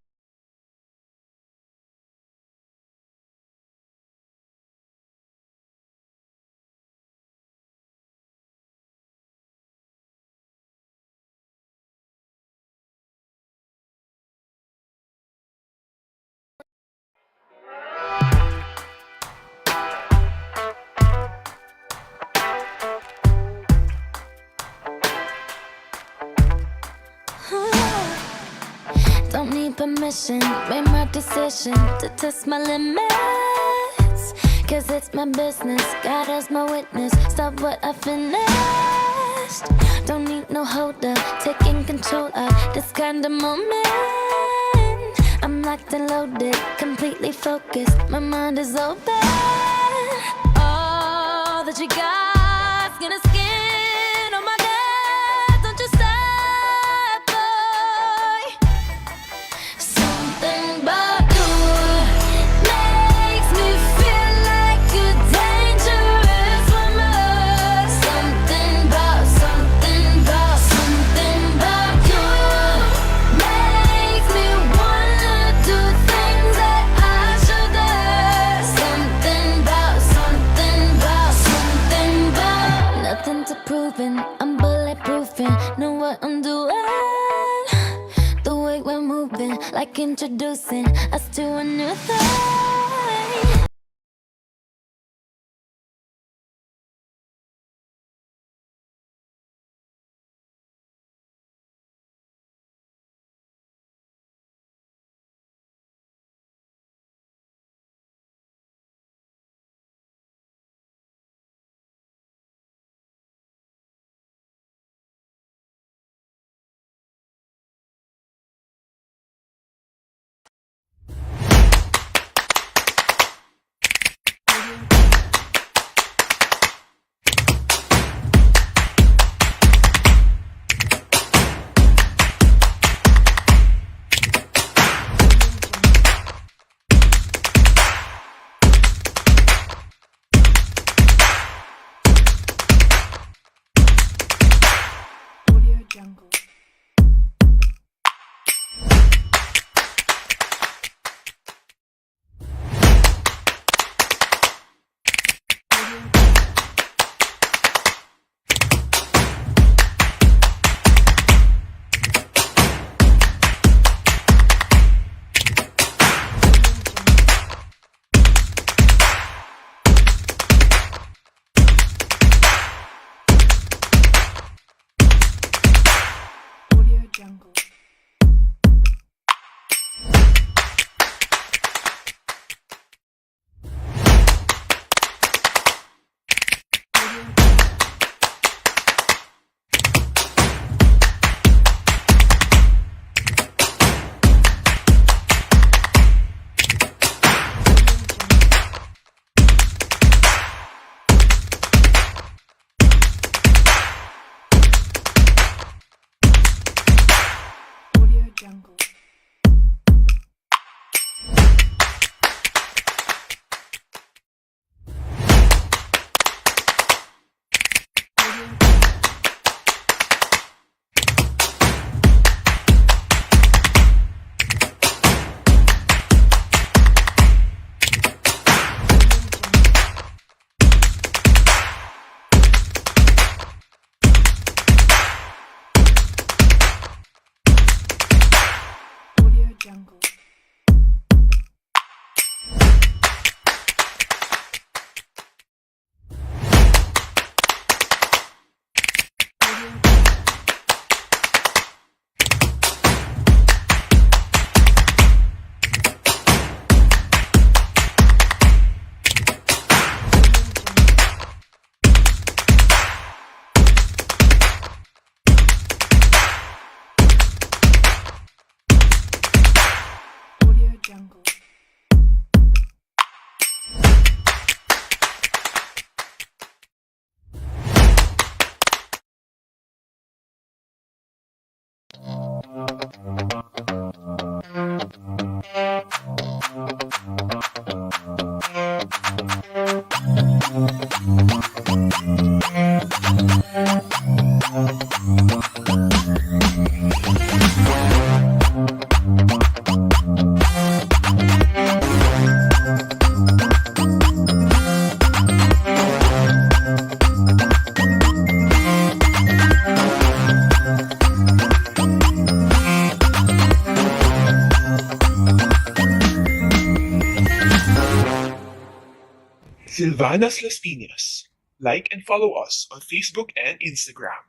Don't need permission, made my decision to test my limits. Cause it's my business, God as my witness. Stop what I finished. Don't need no holder, taking control of this kind of moment. I'm locked and loaded, completely focused, my mind is open. All that you got's gonna skin on my neck. Don't you stop, boy. Something about you makes me feel like a dangerous woman. Something about you makes me wanna do things that I shouldn't. Something about nothing to proving. I'm bulletproofing, know what I'm doing. The way we're moving, like introducing us to a new thing. Silvanas Las Piñas. Like and follow us on Facebook and Instagram.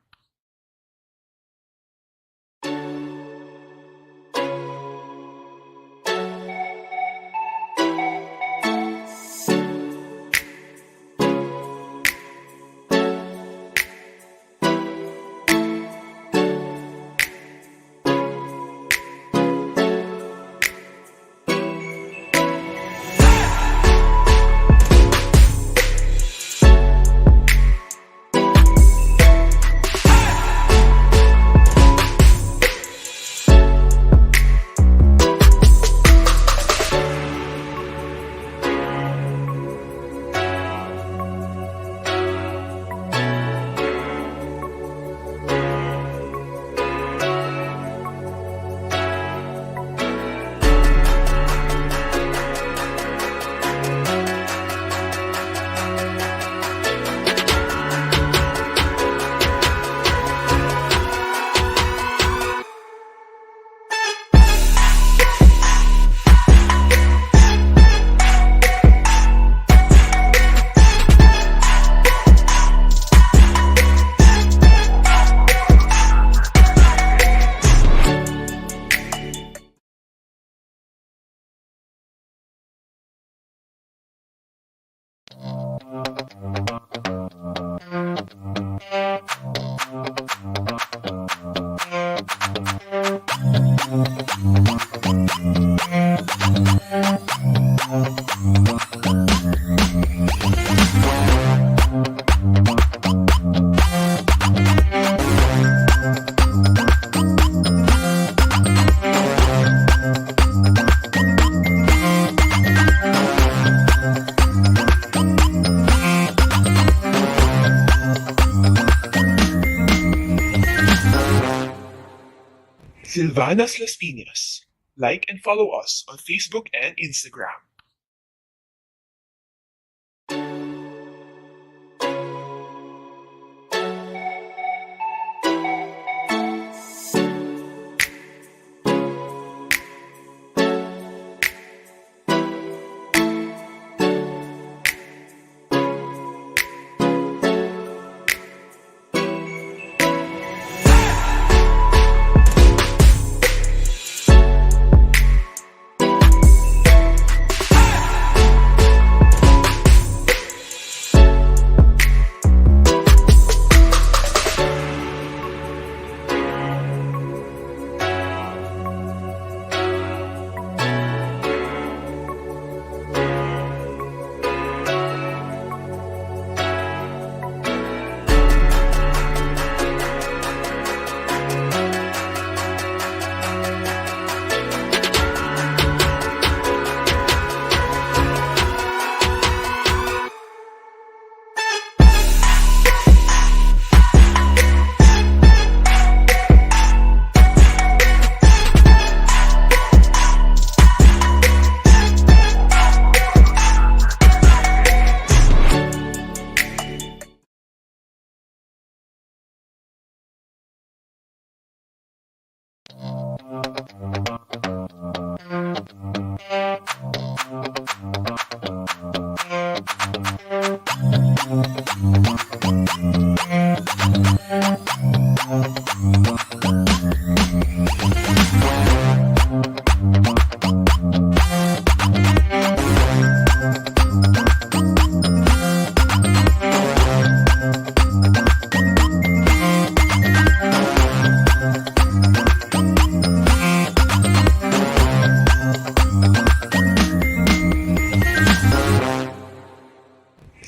Silvanas Las Piñas. Like and follow us on Facebook and Instagram.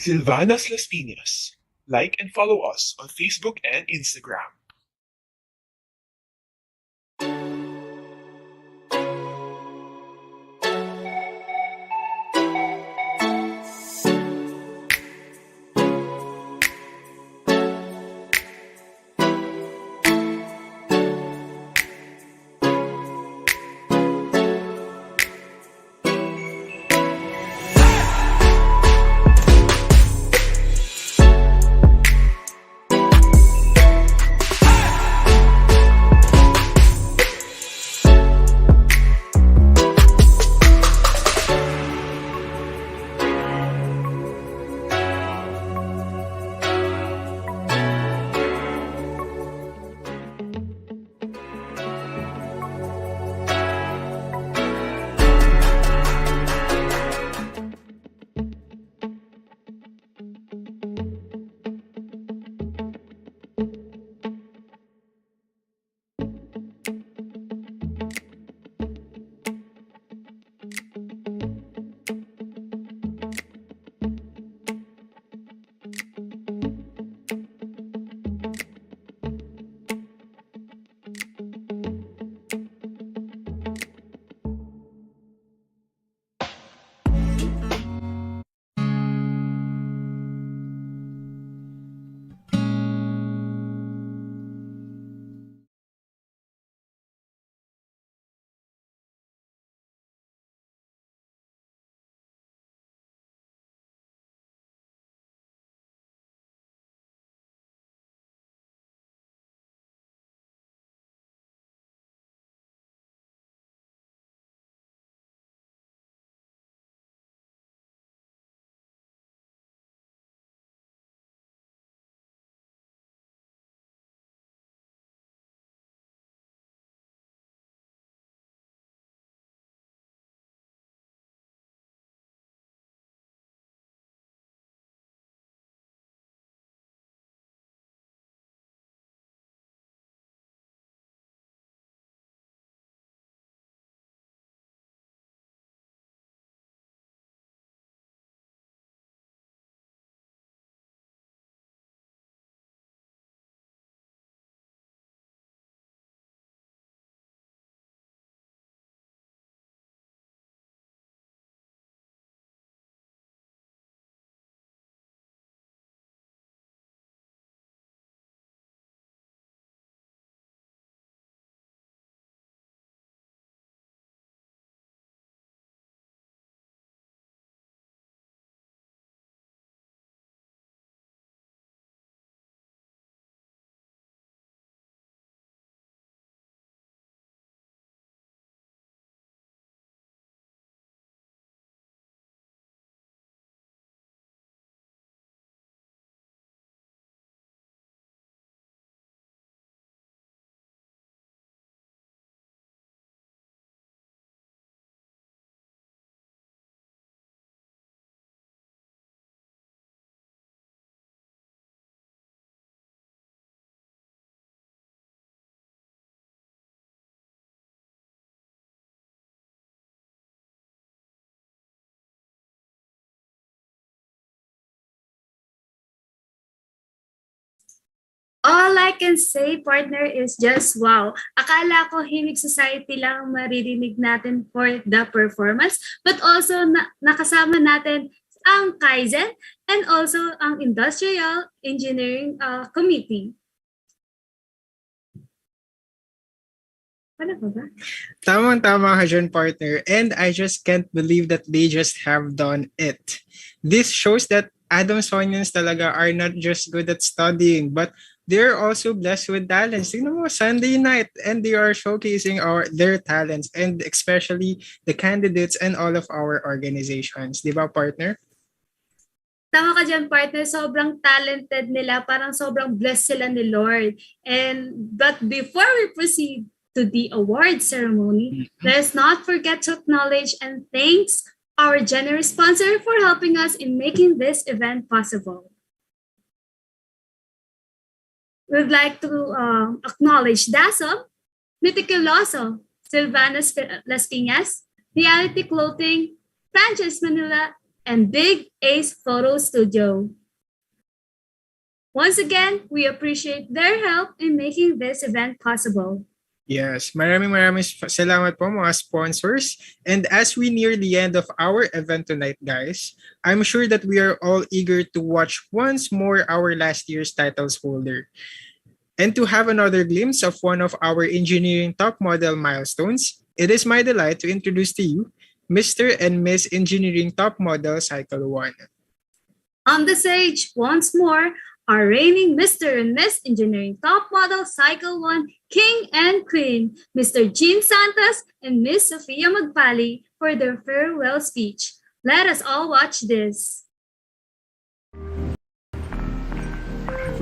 Silvanas Las Piñas. Like and follow us on Facebook and Instagram. All I can say, partner, is just wow. Akala ko himig society lang maririnig natin for the performance, but also nakasama natin ang Kaizen and also ang Industrial Engineering Committee. Ano ba? Tamang-tama ka dyan, partner. And I just can't believe that they just have done it. This shows that Adamsonians talaga are not just good at studying, but they're also blessed with talents. Tingnan mo, Sunday night, and they are showcasing their talents, and especially the candidates and all of our organizations. Di ba, partner? Tama ka dyan, partner. Sobrang talented nila. Parang sobrang blessed sila ni Lord. But before we proceed to the award ceremony, let's not forget to acknowledge and thanks our generous sponsor for helping us in making this event possible. We'd like to acknowledge Dasom, Meticuloso, Silvanas Las Piñas, Reality Clothing, Franchise Manila, and Big Ace Photo Studio. Once again, we appreciate their help in making this event possible. Yes, maraming salamat po mga sponsors. And as we near the end of our event tonight, guys, I'm sure that we are all eager to watch once more our last year's titles holder. And to have another glimpse of one of our engineering top model milestones, it is my delight to introduce to you Mr. and Miss Engineering Top Model Cycle 1. On the stage, once more, our reigning Mr. and Miss Engineering Top Model Cycle 1 King and Queen, Mr. Jean Santos and Miss Sofia Magpali, for their farewell speech. Let us all watch this.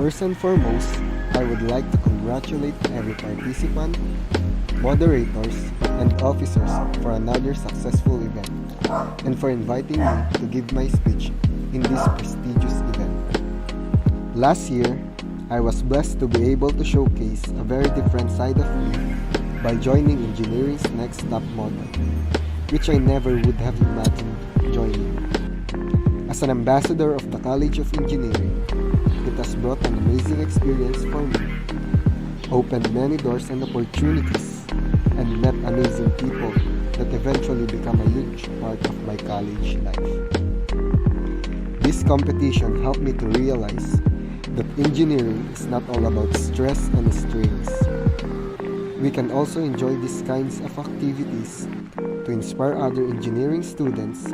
First and foremost, I would like to congratulate every participant, moderators, and officers for another successful event, and for inviting me to give my speech in this prestigious event. Last year, I was blessed to be able to showcase a very different side of me by joining engineering's next top model, which I never would have imagined joining. As an ambassador of the College of Engineering, it has brought an amazing experience for me, opened many doors and opportunities, and met amazing people that eventually become a huge part of my college life. This competition helped me to realize that engineering is not all about stress and strains. We can also enjoy these kinds of activities to inspire other engineering students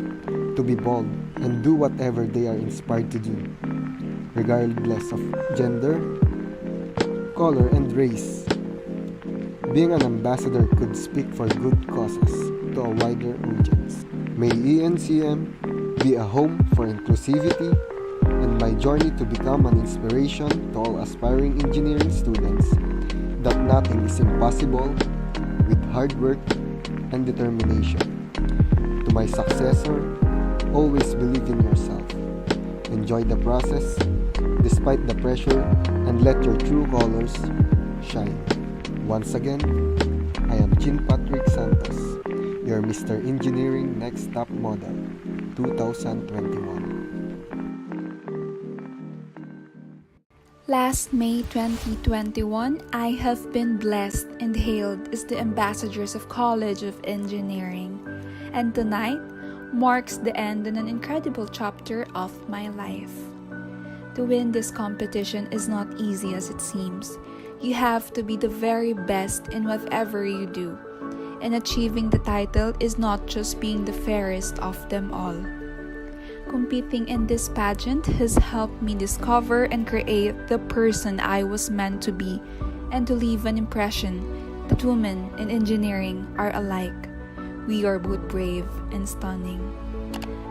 to be bold and do whatever they are inspired to do, regardless of gender, color, and race. Being an ambassador could speak for good causes to a wider audience. May ENCM be a home for inclusivity, and my journey to become an inspiration to all aspiring engineering students that nothing is impossible with hard work and determination. To my successor, always believe in yourself. Enjoy the process despite the pressure and let your true colors shine. Once again, I am Chin Patrick Santos, your Mr. Engineering Next Top Model 2021. Last May 2021, I have been blessed and hailed as the ambassadors of College of Engineering, and tonight marks the end in an incredible chapter of my life. To win this competition is not easy as it seems. You have to be the very best in whatever you do, and achieving the title is not just being the fairest of them all. Competing in this pageant has helped me discover and create the person I was meant to be, and to leave an impression that women in engineering are alike. We are both brave and stunning.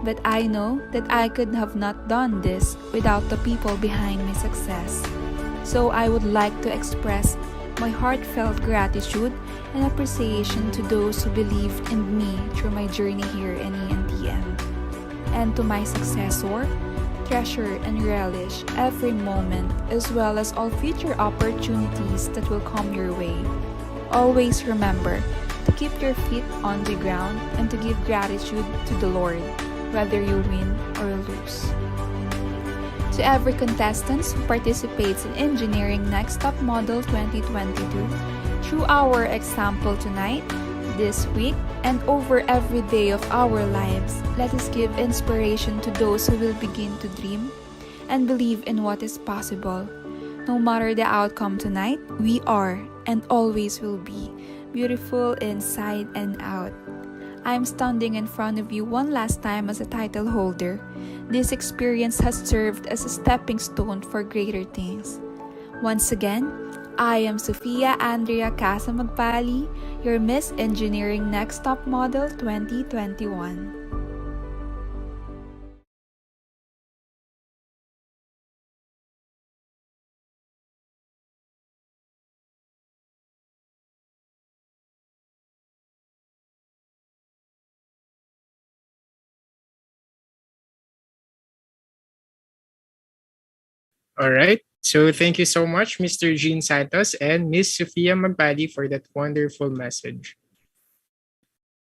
But I know that I could have not done this without the people behind my success. So I would like to express my heartfelt gratitude and appreciation to those who believed in me through my journey here in ENTM. And to my successor, treasure and relish every moment as well as all future opportunities that will come your way. Always remember to keep your feet on the ground and to give gratitude to the Lord, whether you win or lose. To every contestant who participates in Engineering Next Top Model 2022, through our example tonight, this week, and over every day of our lives, let us give inspiration to those who will begin to dream and believe in what is possible. No matter the outcome tonight, we are and always will be beautiful inside and out. I'm standing in front of you one last time as a title holder. This experience has served as a stepping stone for greater things. Once again, I am Sofia Andrea Casa Magpali, your Miss Engineering Next Top Model 2021. All right. So thank you so much, Mr. Jean Santos and Miss Sofia Magpali, for that wonderful message.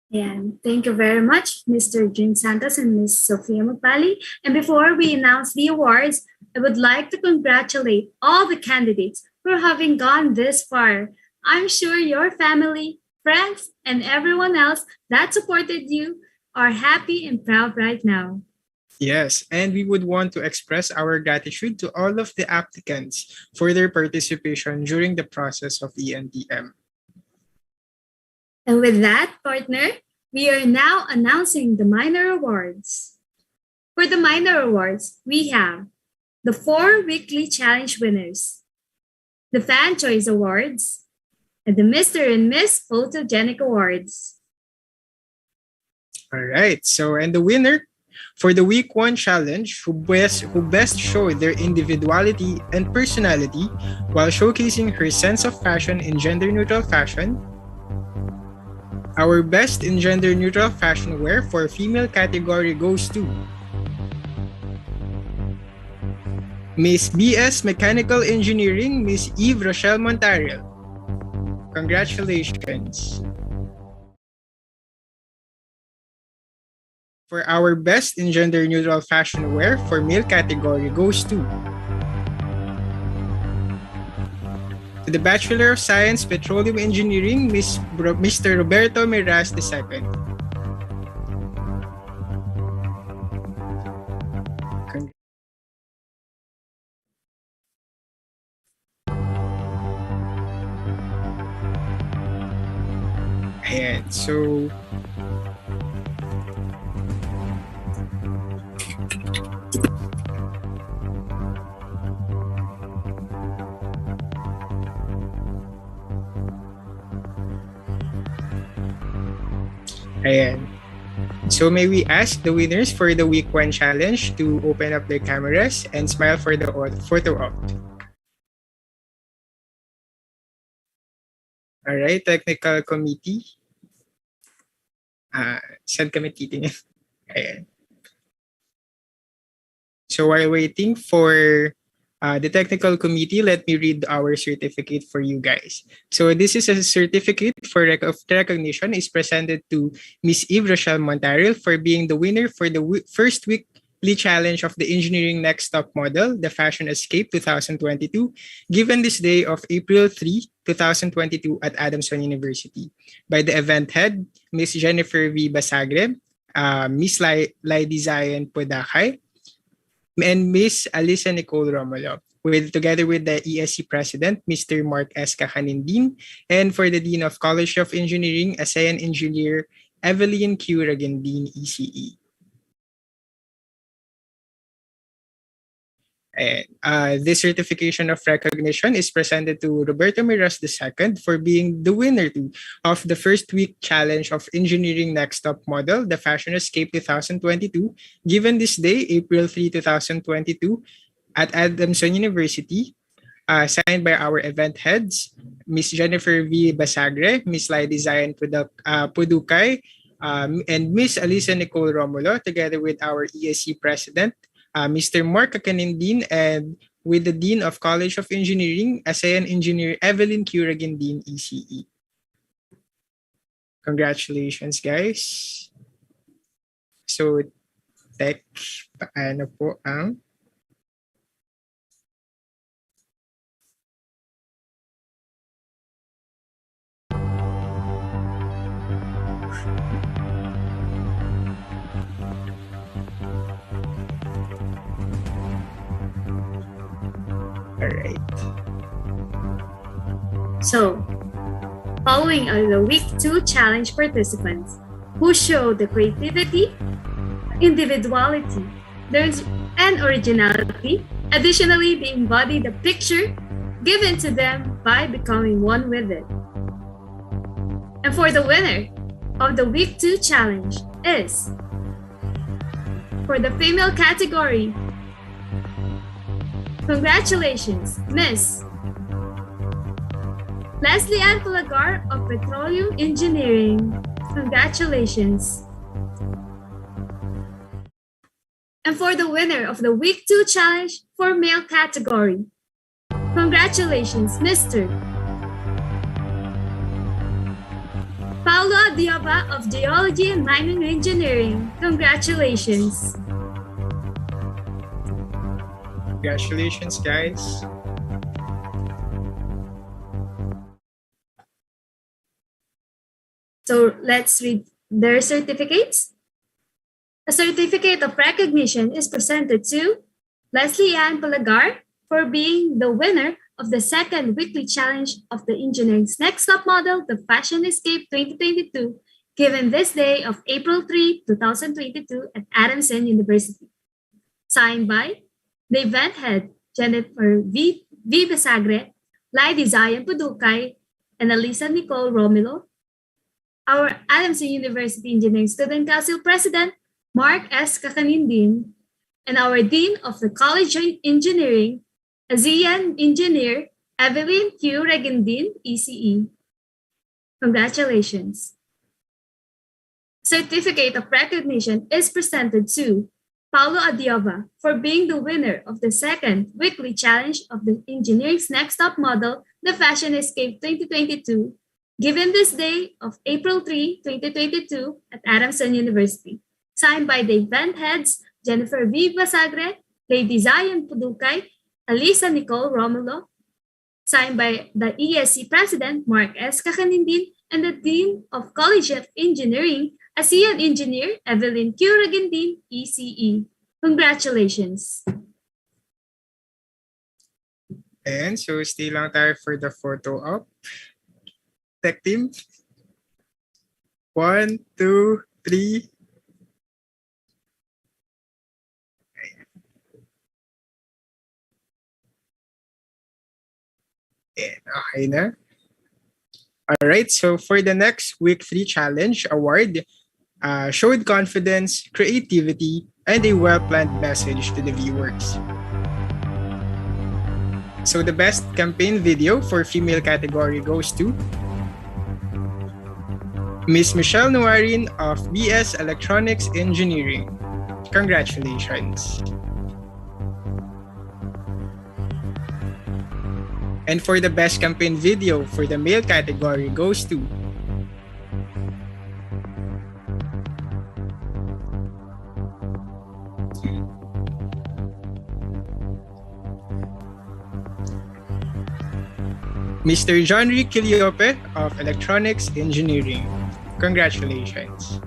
Yeah, thank you very much, Mr. Jean Santos and Miss Sofia Magpali. And before we announce the awards, I would like to congratulate all the candidates for having gone this far. I'm sure your family, friends, and everyone else that supported you are happy and proud right now. Yes, and we would want to express our gratitude to all of the applicants for their participation during the process of ENTM. And with that, partner, we are now announcing the minor awards. For the minor awards, we have the 4 weekly challenge winners, the Fan Choice Awards, and the Mr. and Miss Photogenic Awards. All right, so and the winner for the Week 1 Challenge who best showed their individuality and personality while showcasing her sense of fashion in gender-neutral fashion. Our best in gender-neutral fashion wear for female category goes to Miss BS Mechanical Engineering, Miss Eve Rochelle Montarel. Congratulations. For our best in gender-neutral fashion wear for male category goes to the Bachelor of Science Petroleum Engineering, Mr. Roberto Miraz II. Ayan, so ayan. So may we ask the winners for the Week 1 Challenge to open up their cameras and smile for the photo op. All right, technical committee. Saan kami titingin? Ayan. So while waiting for the technical committee, let me read our certificate for you guys. So this is a certificate of recognition is presented to Miss Eve Rochelle Montarel for being the winner for the first weekly challenge of the Engineering Next Top Model, the Fashion Escape 2022, given this day of April 3, 2022 at Adamson University by the event head, Miss Jennifer V. Basagre, Miss Lady Zion Podakay, and Miss Alisa Nicole Romulo, together with the ESC President, Mr. Mark S. Kahanindin, and for the Dean of College of Engineering, ASEAN Engineer Evelyn Q. Ragandin, ECE. And this certification of recognition is presented to Roberto Miraz II for being the winner of the first week challenge of Engineering Next Top Model, the Fashion Escape 2022, given this day, April 3, 2022, at Adamson University, signed by our event heads, Miss Jennifer V. Basagre, Miss Lady Zion Pudukay, and Miss Alisa Nicole Romulo, together with our ESC President, Mr. Mark Kakanindin, and with the Dean of College of Engineering, ASEAN Engineer Evelyn Q. Ragandin, ECE. Congratulations, guys. So, paano po ang All right. So, following are the Week 2 Challenge participants who show the creativity, individuality, and originality. Additionally, they embody the picture given to them by becoming one with it. And for the winner of the Week 2 Challenge is, for the female category, congratulations, Miss Leslie Ann Pulagar of Petroleum Engineering. Congratulations. And for the winner of the Week 2 Challenge for male category, congratulations, Mr. Paulo Adiaba of Geology and Mining Engineering. Congratulations. Congratulations, guys. So let's read their certificates. A certificate of recognition is presented to Leslie Ann Palagar for being the winner of the second weekly challenge of the Engineering's Next Top Model, the Fashion Escape 2022, given this day of April 3, 2022 at Adamson University. Signed by the event head, Jennifer V. Besagre, Lady Zion Pudukay, and Alisa Nicole Romulo. Our Adamson University Engineering Student Council President, Mark S. Kakanindin, and our Dean of the College of Engineering, ASEAN Engineer Evelyn Q. Regindin, ECE. Congratulations. Certificate of recognition is presented to Paulo Adiova for being the winner of the second weekly challenge of the Engineering's Next Top Model, the Fashion Escape 2022, given this day of April 3, 2022 at Adamson University. Signed by the event heads, Jennifer V. Basagre, Lady Zion Pudukay, Alisa Nicole Romulo. Signed by the ESC President, Mark S. Kakanindin, and the Dean of College of Engineering, ASEAN Engineer Evelyn Q. Regindin, ECE. Congratulations. And so stay lang tayo for the photo op. Tech team. 1, 2, 3. And okay na. All right, so for the next Week 3 Challenge award, showed confidence, creativity, and a well-planned message to the viewers. So the best campaign video for female category goes to Miss Michelle Nuarin of BS Electronics Engineering. Congratulations. And for the best campaign video for the male category goes to Mr. John Rick Kiliope of Electronics Engineering. Congratulations.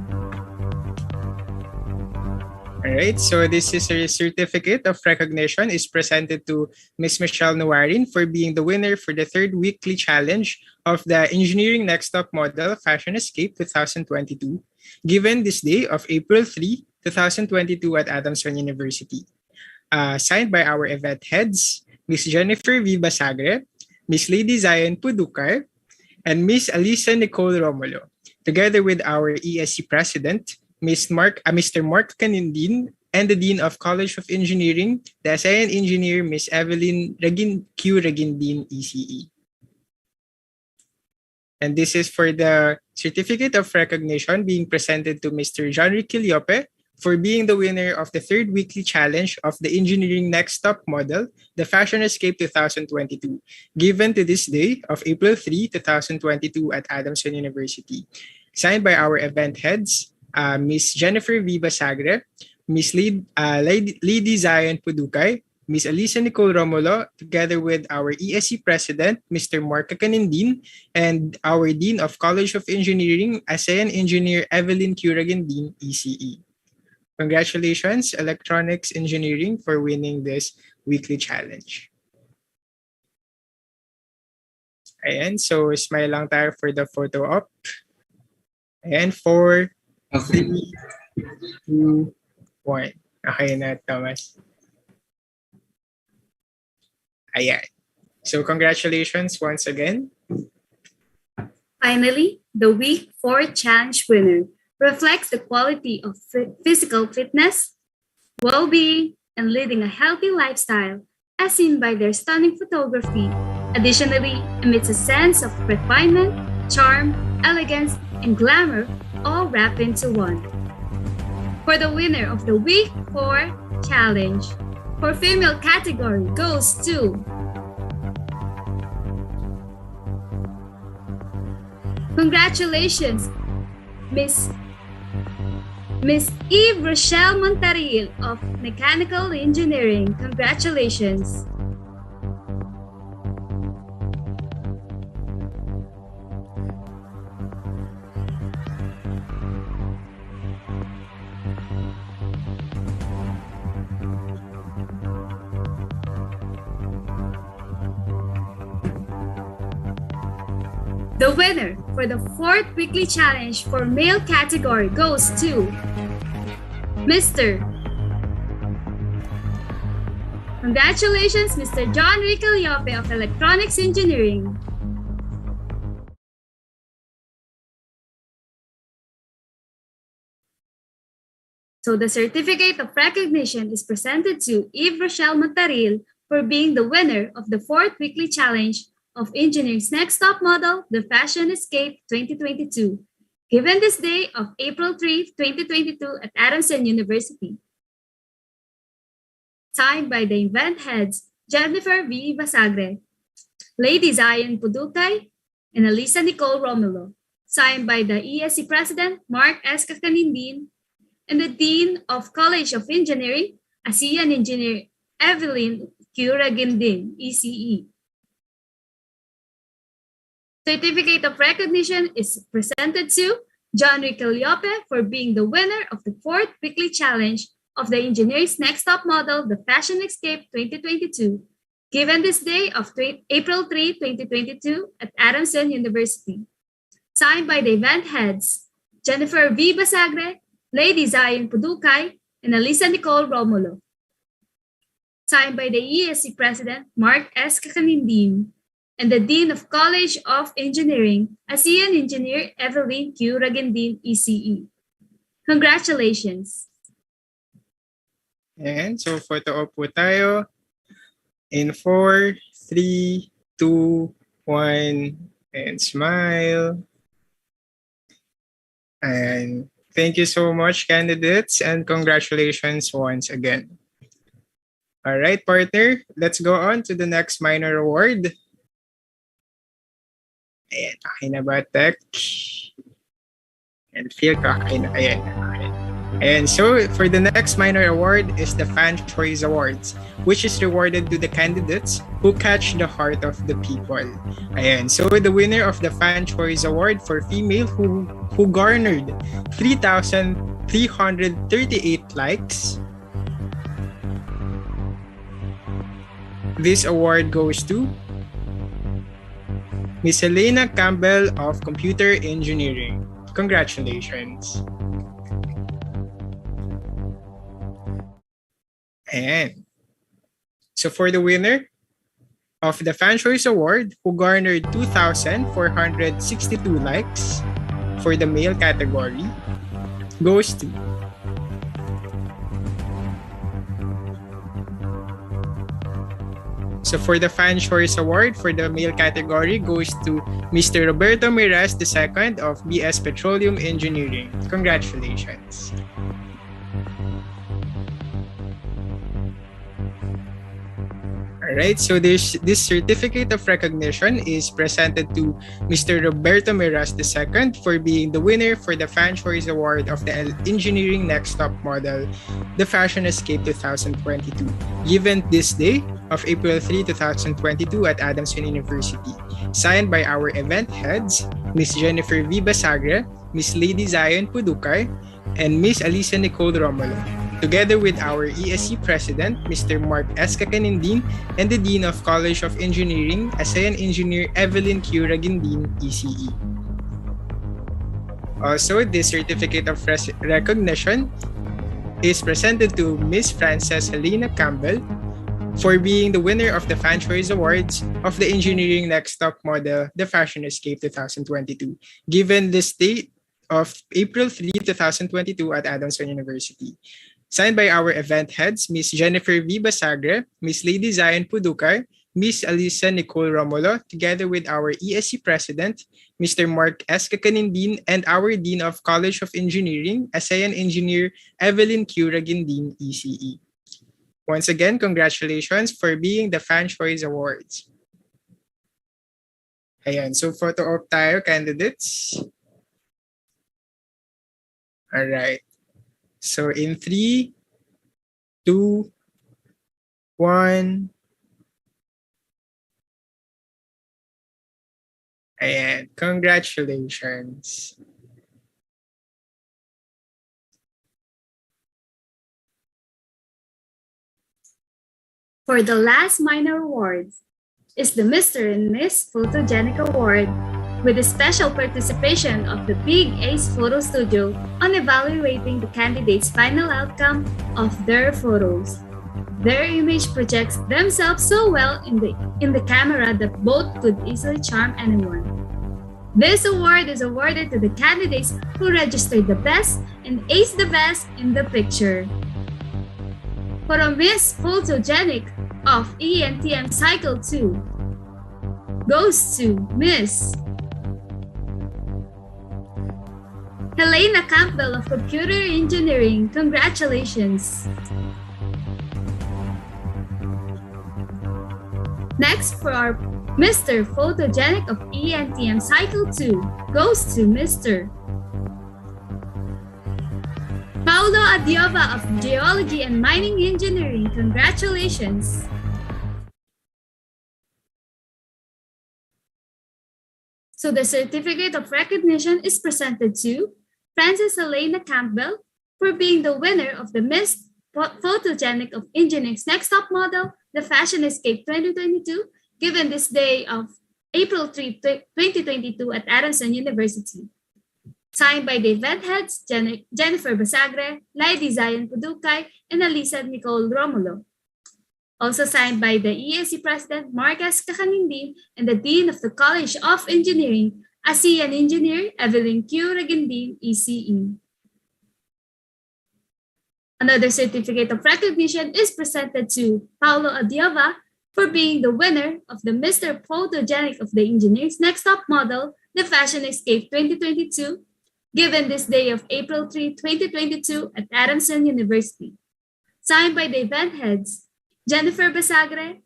Alright, so this is a certificate of recognition is presented to Ms. Michelle Nuarin for being the winner for the third weekly challenge of the Engineering Next Top Model Fashion Escape 2022, given this day of April 3, 2022 at Adamson University. Signed by our event heads, Ms. Jennifer V. Basagre, Ms. Lady Zion Pudukar, and Ms. Alisa Nicole Romulo, together with our ESC President, Mr. Mark Kanindin, and the Dean of College of Engineering, the ASEAN Engineer, Ms. Evelyn Q. Regindin, ECE. And this is for the certificate of recognition being presented to Mr. John Rick Kiliope for being the winner of the third weekly challenge of the Engineering Next Top Model, the Fashion Escape 2022, given to this day of April 3, 2022 at Adamson University. Signed by our event heads, Ms. Jennifer V. Basagre, Ms. Lady Zion Pudukay, Ms. Alisa Nicole Romulo, together with our ESC President, Mr. Mark Kakanindin, and our Dean of College of Engineering, ASEAN Engineer Evelyn Curagandin, ECE. Congratulations, Electronics Engineering, for winning this weekly challenge. Ayan, so smile lang tayo for the photo op. Ayan, 4, 3, 2, 1. Okay na, Thomas. Ayan. So congratulations once again. Finally, the Week 4 Challenge winner reflects the quality of physical fitness, well-being, and leading a healthy lifestyle, as seen by their stunning photography. Additionally, emits a sense of refinement, charm, elegance, and glamour, all wrapped into one. For the winner of the Week 4 Challenge, for female category goes to congratulations, Miss Eve Rochelle Montaril of Mechanical Engineering. Congratulations. The winner for the 4th weekly challenge for male category goes to Mr. Congratulations, Mr. John Ricaliope of Electronics Engineering. So the certificate of recognition is presented to Eve Rochelle Montaril for being the winner of the 4th weekly challenge of Engineering's Next Top Model, the Fashion Escape 2022, given this day of April 3, 2022 at Adamson University. Signed by the event heads, Jennifer V. Basagre, Lady Zion Pudukay, and Alisa Nicole Romulo. Signed by the ESC President, Mark S. Kakanindin, and the Dean of College of Engineering, ASEAN Engineer Evelyn Curagandin, ECE. Certificate of recognition is presented to John Ricaliope for being the winner of the 4th weekly challenge of the Engineering's Next Top Model, the Fashion Escape 2022, given this day of April 3, 2022 at Adamson University. Signed by the event heads, Jennifer V. Basagre, Lady Zion Pudukay, and Alisa Nicole Romulo. Signed by the ESC President, Mark S. Kakanindin, and the Dean of College of Engineering, ASEAN Engineer Evelyn Curagandin, ECE. Congratulations! And so photo op po tayo. In 4, 3, 2, 1, and smile. And thank you so much, candidates, and congratulations once again. All right, partner, let's go on to the next minor award. Ayan, okay na ba, Tech? And feel ko, okay na. Ayan, okay. And so, for the next minor award is the Fan Choice Awards, which is rewarded to the candidates who catch the heart of the people. Ayan, so the winner of the Fan Choice Award for female who garnered 3,338 likes. This award goes to Miss Helena Campbell of Computer Engineering. Congratulations. And so for the winner of the Fan Choice Award, who garnered 2,462 likes for the male category, goes to So for the Fan Choice Award for the male category goes to Mr. Roberto Miraz II of BS Petroleum Engineering. Congratulations. Alright, so this certificate of recognition is presented to Mr. Roberto Miras II for being the winner for the Fan Choice Award of the Engineering Next Top Model, the Fashion Escape 2022, given this day of April 3, 2022 at Adamson University. Signed by our event heads, Miss Jennifer V. Basagre, Miss Lady Zion Pudukay, and Miss Alisa Nicole Romulo, together with our ESC President, Mr. Mark S. Kakanindin, and the Dean of College of Engineering, ASEAN Engineer Evelyn Q. Ragindin, ECE. Also, this certificate of recognition is presented to Miss Frances Helena Campbell for being the winner of the Fan Choice Awards of the Engineering Next Top Model, the Fashion Escape 2022, given this date of April 3, 2022 at Adamson University. Signed by our event heads, Miss Jennifer V. Basagre, Miss Lady Zion Pudukay, Miss Alisa Nicole Romulo, together with our ESC President, Mr. Mark S. Kakanindin, and our Dean of College of Engineering, ASEAN Engineer Evelyn Q. Ragindin, ECE. Once again, congratulations for being the Fan Choice Awards. Ayan, so photo op tayo, candidates. Alright. So in 3, 2, 1. Ayan, congratulations. For the last minor awards is the Mr. and Miss Photogenic Award, with the special participation of the Big Ace Photo Studio on evaluating the candidates' final outcome of their photos. Their image projects themselves so well in the camera that both could easily charm anyone. This award is awarded to the candidates who registered the best and aced the best in the picture. For a Miss Photogenic of ENTM Cycle 2 goes to Miss Helena Campbell of Computer Engineering. Congratulations! Next, for our Mr. Photogenic of ENTM Cycle 2 goes to Mr. Paulo Adiova of Geology and Mining Engineering. Congratulations! So the certificate of recognition is presented to Frances Helena Campbell for being the winner of the Miss Photogenic of Engineering's Next Top Model, the Fashion Escape 2022, given this day of April 3, 2022 at Adamson University. Signed by the event heads, Jennifer Basagre, Lady Zion Pudukay, and Alisa Nicole Romulo. Also signed by the ESC President, Marcus Kakanindin, and the Dean of the College of Engineering, ASEAN Engineer Evelyn Q. Ragindin, ECE. Another certificate of recognition is presented to Paulo Adiova for being the winner of the Mr. Photogenic of the Engineers Next Top Model, the Fashion Escape 2022, given this day of April 3, 2022 at Adamson University. Signed by the event heads, Jennifer Basagre,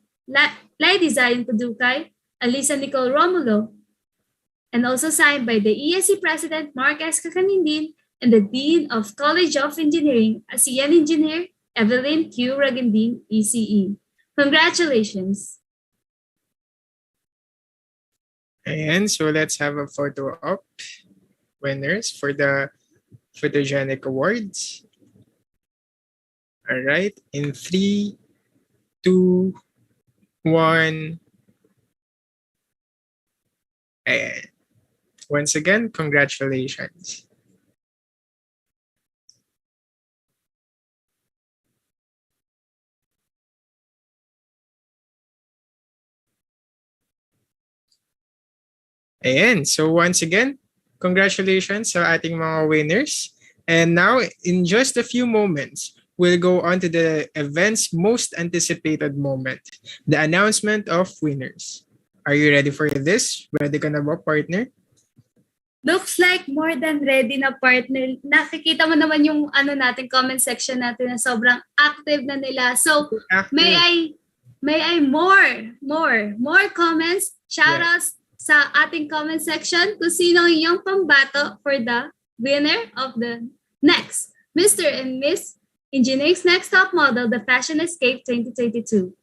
Lady Zion Pudukay, Alisa Nicole Romulo, and also signed by the ESC President, Mark S. Kakanindin, and the Dean of College of Engineering, ASEAN Engineer Evelyn Q. Ragindin, ECE. Congratulations! And so let's have a photo op winners for the Photogenic Awards. All right, in 3, 2, 1. And once again, congratulations. Ayan, so once again, congratulations sa ating mga winners. And now, in just a few moments, we'll go on to the event's most anticipated moment, the announcement of winners. Are you ready for this? Ready ka na ba, partner? Looks like more than ready na, partner. Nakikita mo naman yung comment section natin na sobrang active na nila. So, may I may I more comments, shoutouts sa ating comment section kung sino ang iyong pambato for the winner of the next Mr. and Miss Engineering's Next Top Model, the Fashion Escape 2022.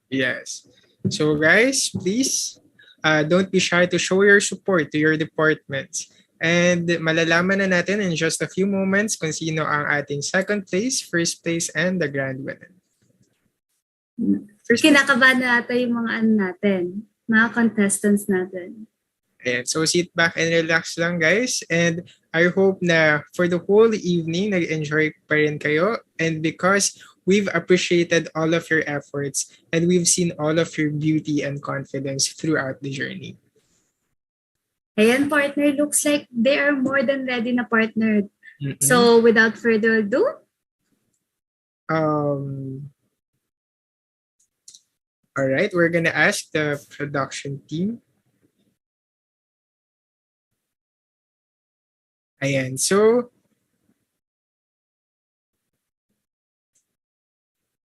Yes. So guys, please don't be shy to show your support to your departments. And malalaman na natin in just a few moments kung sino ang ating second place, first place, and the grand winner. Kinakabahan na natin yung mga mga contestants natin. And so sit back and relax lang guys. And I hope na for the whole evening, nag-enjoy pa rin kayo. And because we've appreciated all of your efforts and we've seen all of your beauty and confidence throughout the journey. Ayan, partner, looks like they are more than ready na partner. So without further ado, all right, we're gonna ask the production team. Ayan, so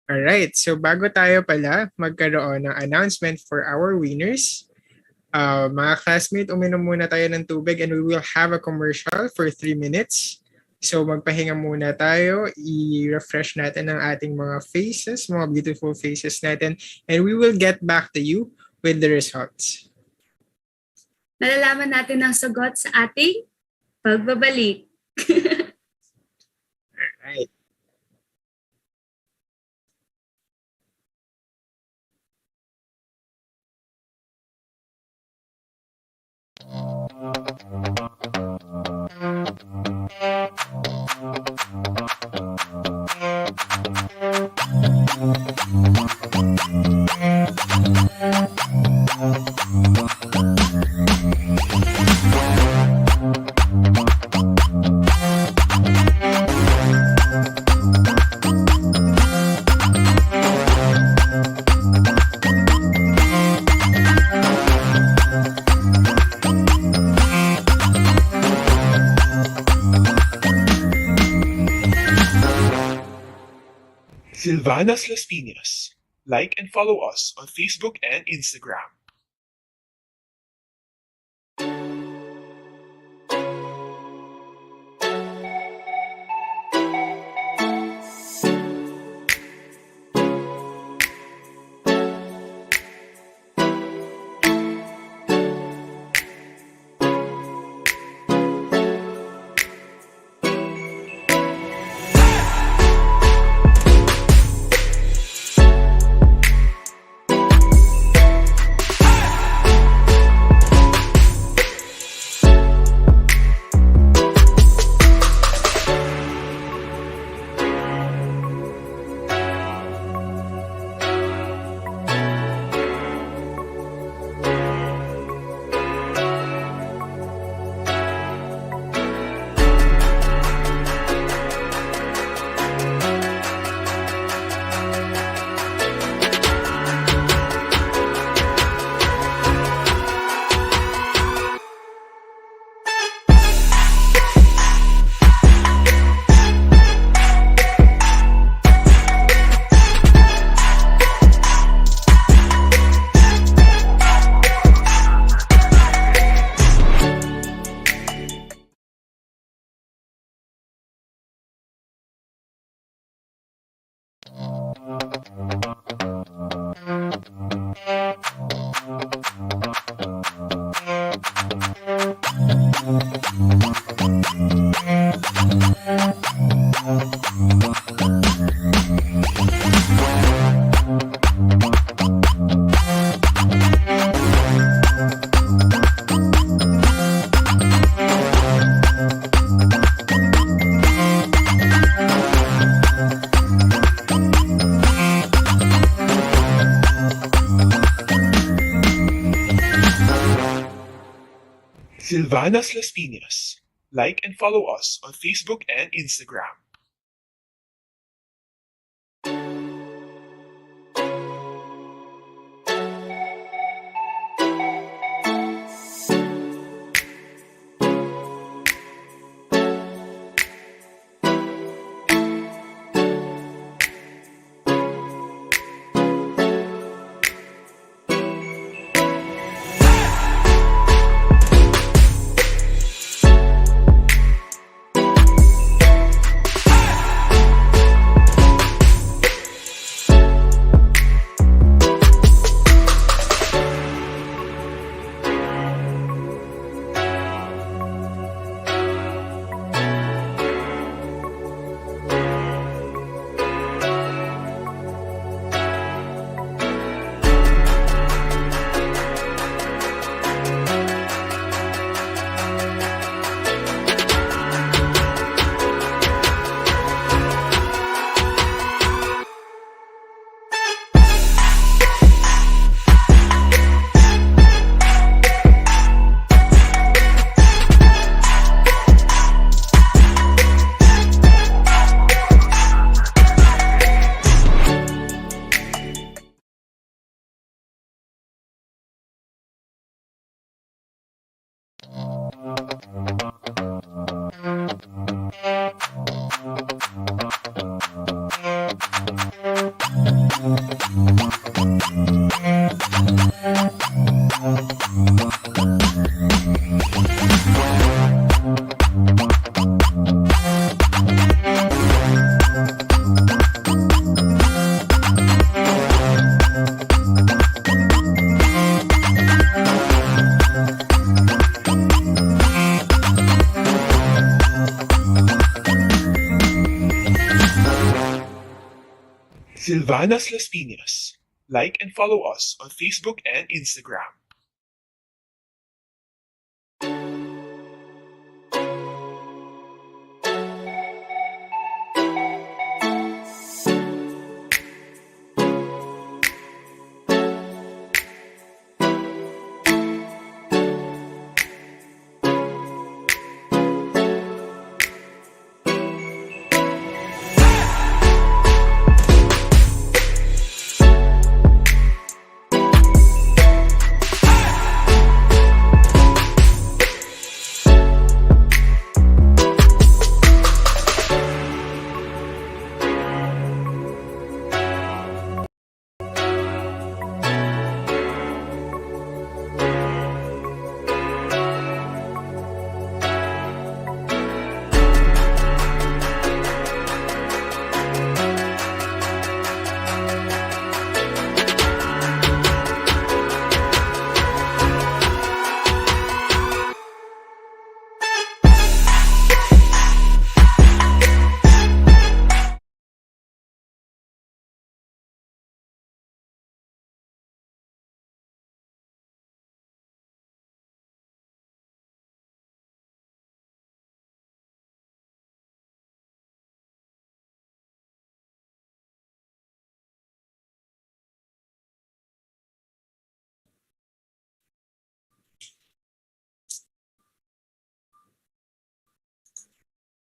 all right, so bago tayo pala magkaroon ng announcement for our winners, mga classmates, uminom muna tayo ng tubig and we will have a commercial for 3 minutes. So magpahinga muna tayo, i-refresh natin ang ating mga faces, mga beautiful faces natin, and we will get back to you with the results. malalaman natin ang sagot sa ating pagbabalik. Alright. Silvanas Las Piñas. Like and follow us on Facebook and Instagram. Silvanas Las Piñas. Like and follow us on Facebook and Instagram. Silvanas Las Piñas. Like and follow us on Facebook and Instagram.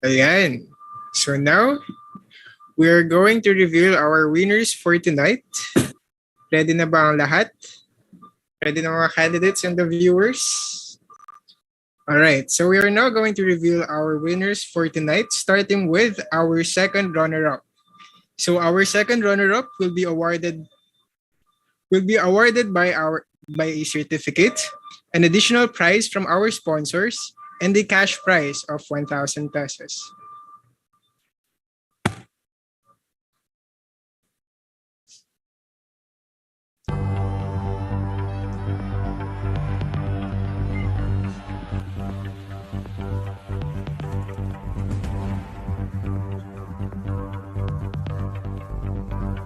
Ayan. So now, we are going to reveal our winners for tonight. Ready na ba ang lahat? Ready na mga candidates and the viewers? Alright, so we are now going to reveal our winners for tonight, starting with our second runner-up. So our second runner-up will be awarded by a certificate, an additional prize from our sponsors, and a cash prize of 1,000 pesos.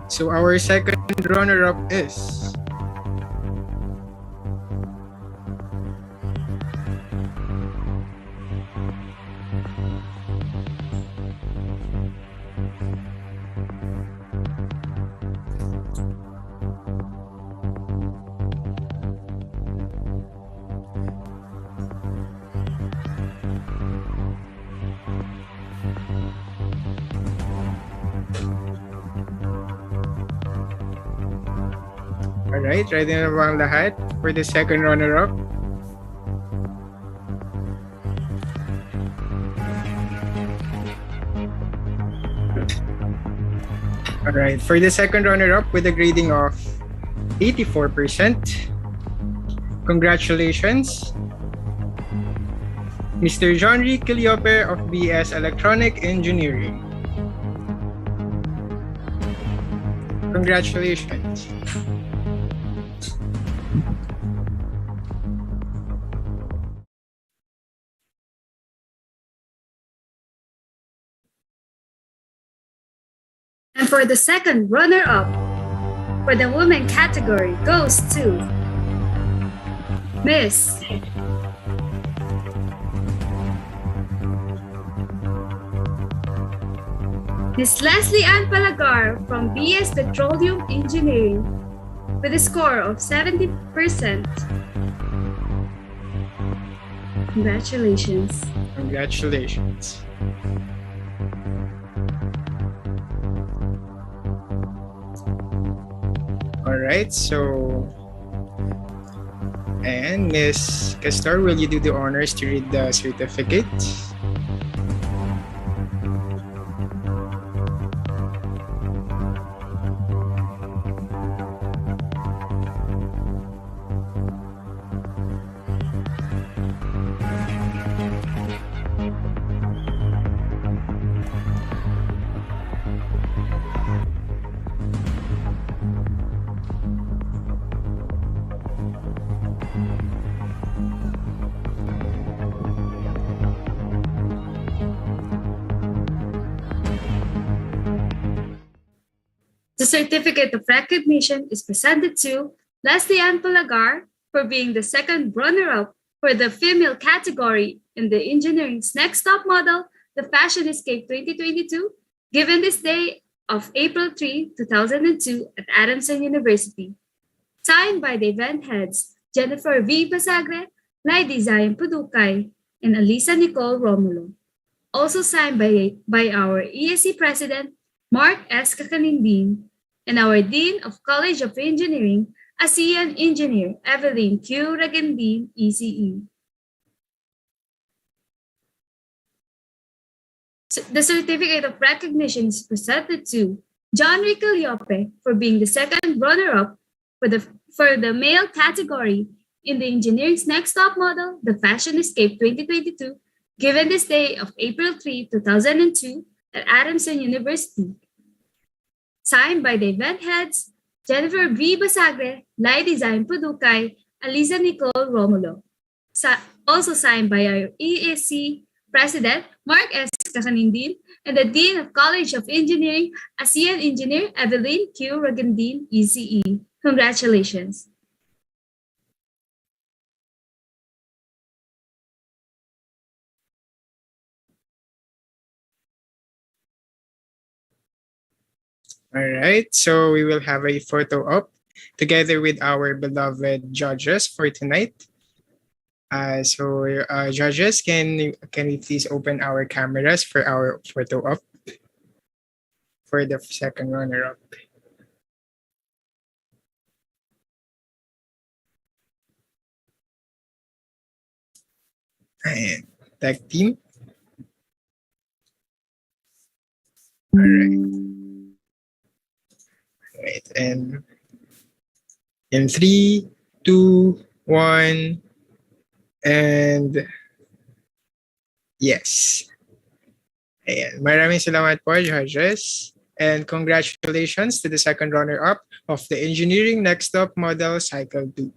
So our second runner-up is Alright, ready na ba ang lahat for the second runner-up? Alright, for the second runner-up with a grading of 84%, congratulations, Mr. Johnry Quiliope of BS Electronic Engineering. Congratulations. And for the second runner-up, for the women category, goes to Miss Leslie Ann Palagar from BS Petroleum Engineering with a score of 70%. Congratulations. Congratulations. Alright, so and Miss Castor, will you do the honors to read the certificate? The certificate of recognition is presented to Leslie Ann Palagar for being the second runner-up for the female category in the Engineering's Next Top Model, the Fashion Escape 2022, given this day of April 3, 2002 at Adamson University. Signed by the event heads Jennifer V. Basagre, Lady Zion Pudukay, and Alisa Nicole Romulo. Also signed by our ESC President, Mark S. Kakanindin, and our Dean of College of Engineering, ASEAN Engineer Evelyn Q. Ragandin, ECE. The certificate of recognition is presented to John Rico Liope for being the second runner-up for the male category in the Engineering's Next Top Model, the Fashion Escape 2022, given this day of April 3, 2002 at Adamson University. Signed by the event heads, Jennifer V. Basagre, Lai Design Pudukay, Alisa Nicole Romulo. Also signed by our ESC President, Mark S. Kakanindin, and the Dean of College of Engineering, ASEAN Engineer Evelyn Q. Ragandin, ECE. Congratulations. All right, so we will have a photo op together with our beloved judges for tonight. Judges, can we please open our cameras for our photo op for the second runner-up? And tag team. All right. Right, and in 3, 2, 1, and yes. Ayan. Maraming salamat po, judges. And congratulations to the second runner-up of the Engineering Next Top Model Cycle 2.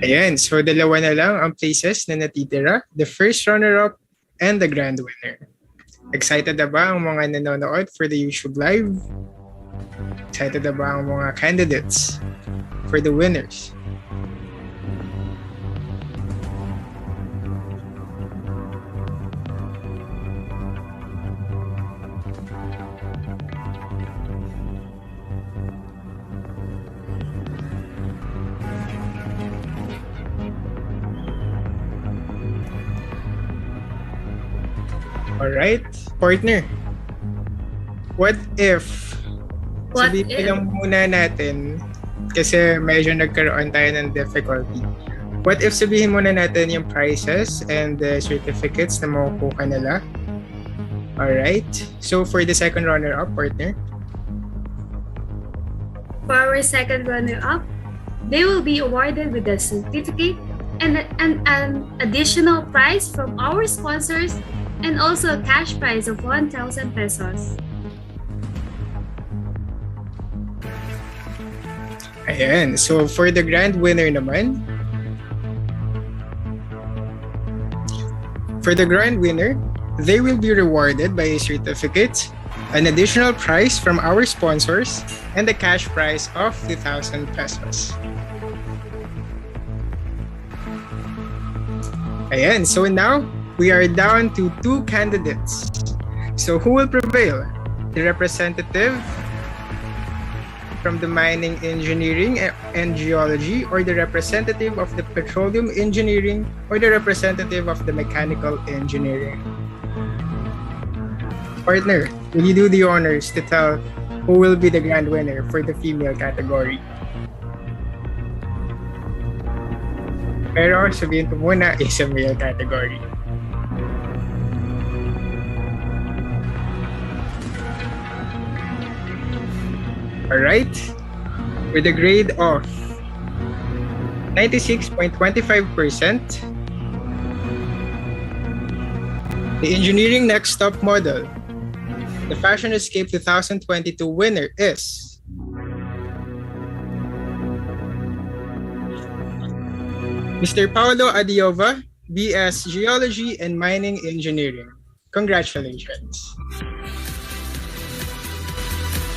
Ayan, so dalawa na lang ang places na natitira, the first runner-up and the grand winner. Excited na ba ang mga nanonood for the YouTube Live? Excited na ba ang mga candidates for the winners? Alright, partner. What if? Sabihin lang muna natin kasi medyo nagkaroon tayo ng difficulty. What if sabihin muna natin yung prices and the certificates na makukuha nila? Alright, so for the second runner-up, partner? For our second runner-up, they will be awarded with a certificate and an additional prize from our sponsors and also a cash prize of 1,000 pesos. Ayan, so for the grand winner naman, they will be rewarded by a certificate, an additional prize from our sponsors, and a cash prize of 2,000 pesos. Ayan, so now, we are down to 2 candidates. So who will prevail? The representative from the mining engineering and geology, or the representative of the petroleum engineering, or the representative of the mechanical engineering? Partner, will you do the honors to tell who will be the grand winner for the female category? Pero sabihin ko muna, is a male category. Alright, with a grade of 96.25%, The Engineering Next Top model. The Fashion Escape 2022 winner is Mr. Paolo Adiova, BS Geology and Mining Engineering. Congratulations.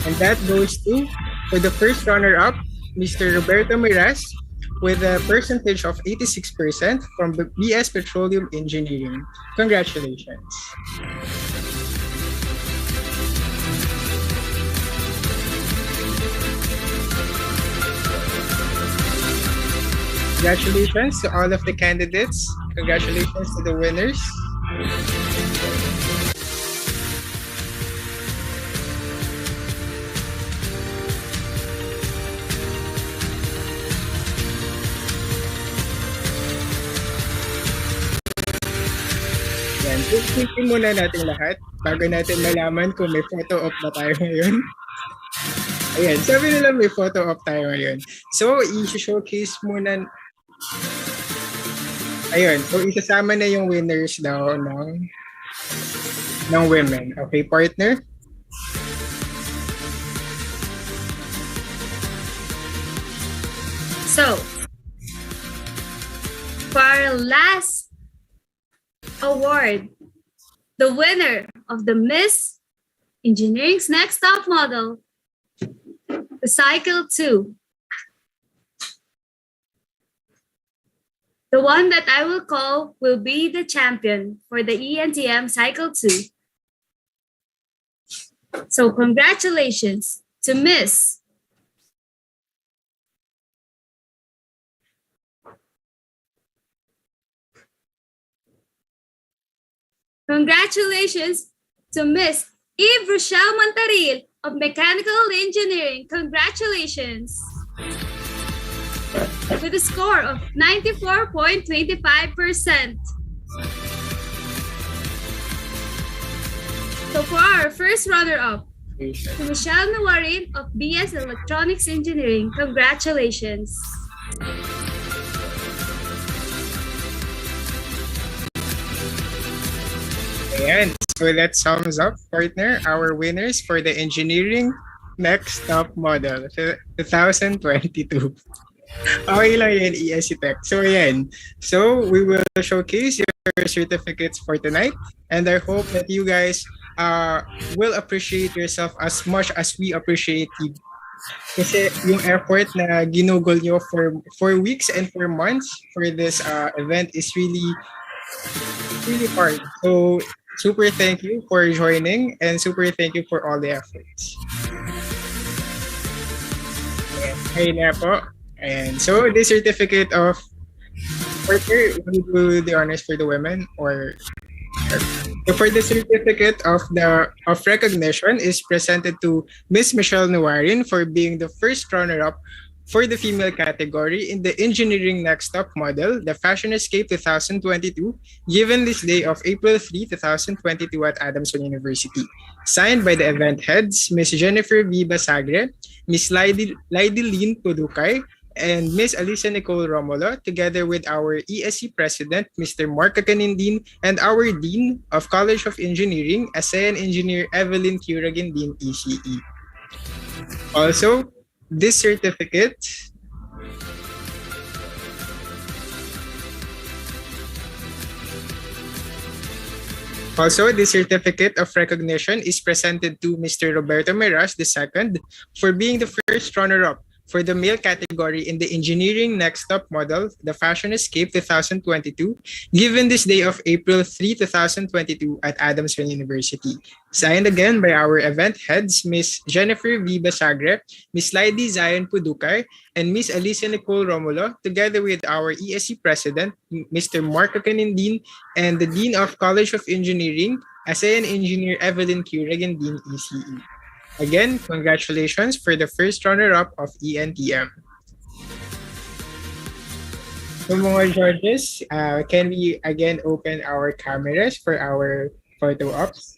And that goes to, for the first runner-up, Mr. Roberto Miras with a percentage of 86% from the BS Petroleum Engineering. Congratulations. Congratulations to all of the candidates. Congratulations to the winners. Yan, quickly muna natin lahat bago natin malaman kung may photo op na tayo ngayon. Ayan, sabi nila may photo op tayo ngayon. So, i-showcase muna. Ayun, so isasama na yung winners daw ng women. Okay, partner? So, for our last award, the winner of the Miss Engineering's Next Top Model, the Cycle 2. The one that I will call will be the champion for the ENTM Cycle 2. So congratulations to Miss Congratulations to Miss Eve Rochelle Montaril of Mechanical Engineering. Congratulations! With a score of 94.25%. So for our first runner-up, to Michelle Nawarin of BS Electronics Engineering. Congratulations! Ayan. So that sums up, partner, our winners for the Engineering Next Top Model 2022. Okay lang yan, ESC Tech. So ayan. So we will showcase your certificates for tonight. And I hope that you guys will appreciate yourself as much as we appreciate you. Kasi yung effort na ginugol nyo for weeks and for months for this event is really hard. So super thank you for joining and super thank you for all the efforts. Hey na po. And so the certificate of partner, will do the honors for the women or so for the certificate of recognition is presented to Miss Michelle Nawarin for being the first runner-up for the female category in the Engineering Next Top Model, the Fashion Escape 2022, given this day of April 3, 2022 at Adamson University. Signed by the event heads, Miss Jennifer V. Basagre, Miss Lydilene Pudukay, and Miss Alicia Nicole Romulo, together with our ESC President, Mr. Mark Kakanindin, and our Dean of College of Engineering, ASEAN Engineer Evelyn Curagindin, ECE. Also, this certificate of recognition is presented to Mr. Roberto Meras II for being the first runner-up for the male category in the Engineering Next Top Model, the Fashion Escape 2022, given this day of April 3, 2022 at Adamson University. Signed again by our event heads, Miss Jennifer V. Basagre, Miss Lydie Zion Pudukay, and Miss Alicia Nicole Romulo, together with our ESC President, Mr. Mark Kakanindin, and the Dean of College of Engineering, ASEAN Engineer Evelyn Curagindin, ECE. Again, congratulations for the first runner-up of ENTM. So mga judges, can we again open our cameras for our photo ops?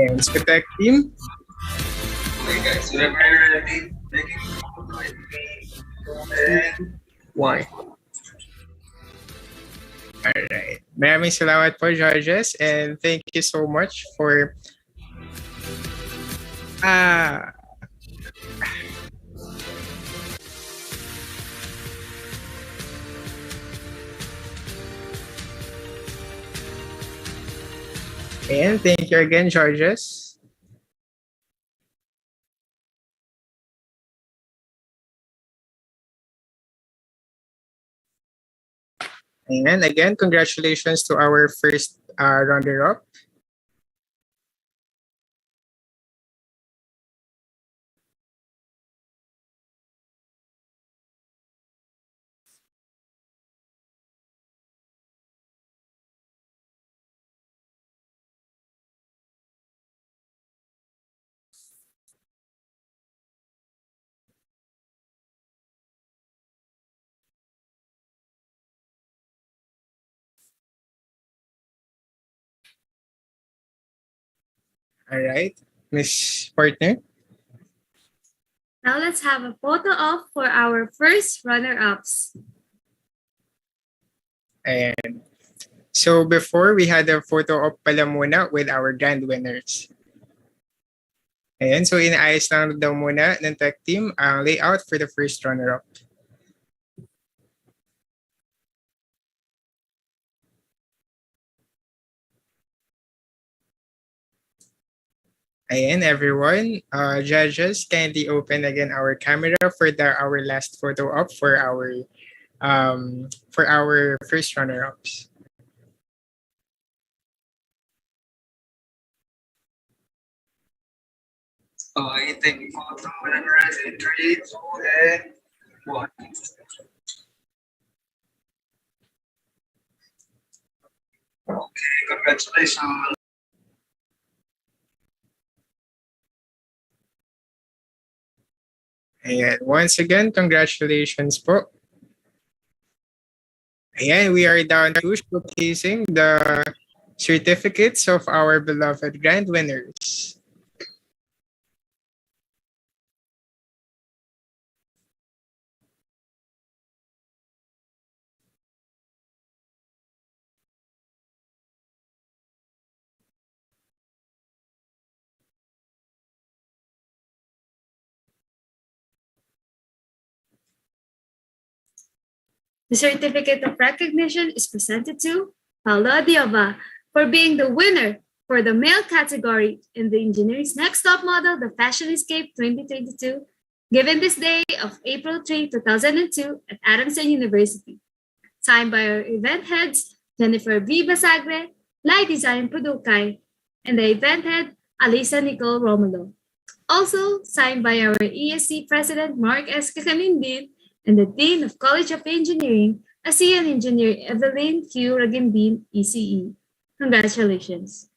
And so tech team. Okay guys, whenever you're ready, making and why? Alright. Maraming salamat po, judges, and thank you so much for and thank you again, judges. And again, congratulations to our first runner-up. All right, Miss Partner. Now let's have a photo op for our first runner-ups. And so before, we had a photo op pala muna with our grand winners. Ayan, so inaayos lang daw muna ng tech team ang layout for the first runner-up. Ayan, everyone. Judges, kindly open again our camera for our last photo op for our first runner-ups. Okay, thank you for the winners in 3, 2, and 1. Okay, congratulations. Ayan, once again, congratulations po. Ayan, we are down to showcasing the certificates of our beloved grand winners. The certificate of recognition is presented to Paolo Adiova for being the winner for the male category in the Engineering's Next Top Model, the Fashion Escape 2022, given this day of April 3, 2002 at Adamson University. Signed by our event heads, Jennifer V. Basagre, Light Design Pudukay, and the event head, Alisa Nicole Romulo. Also signed by our ESC President, Mark S. Kakamindin, and the Dean of College of Engineering, ASEAN Engineer Evelyn Q. Ragimbin, ECE. Congratulations.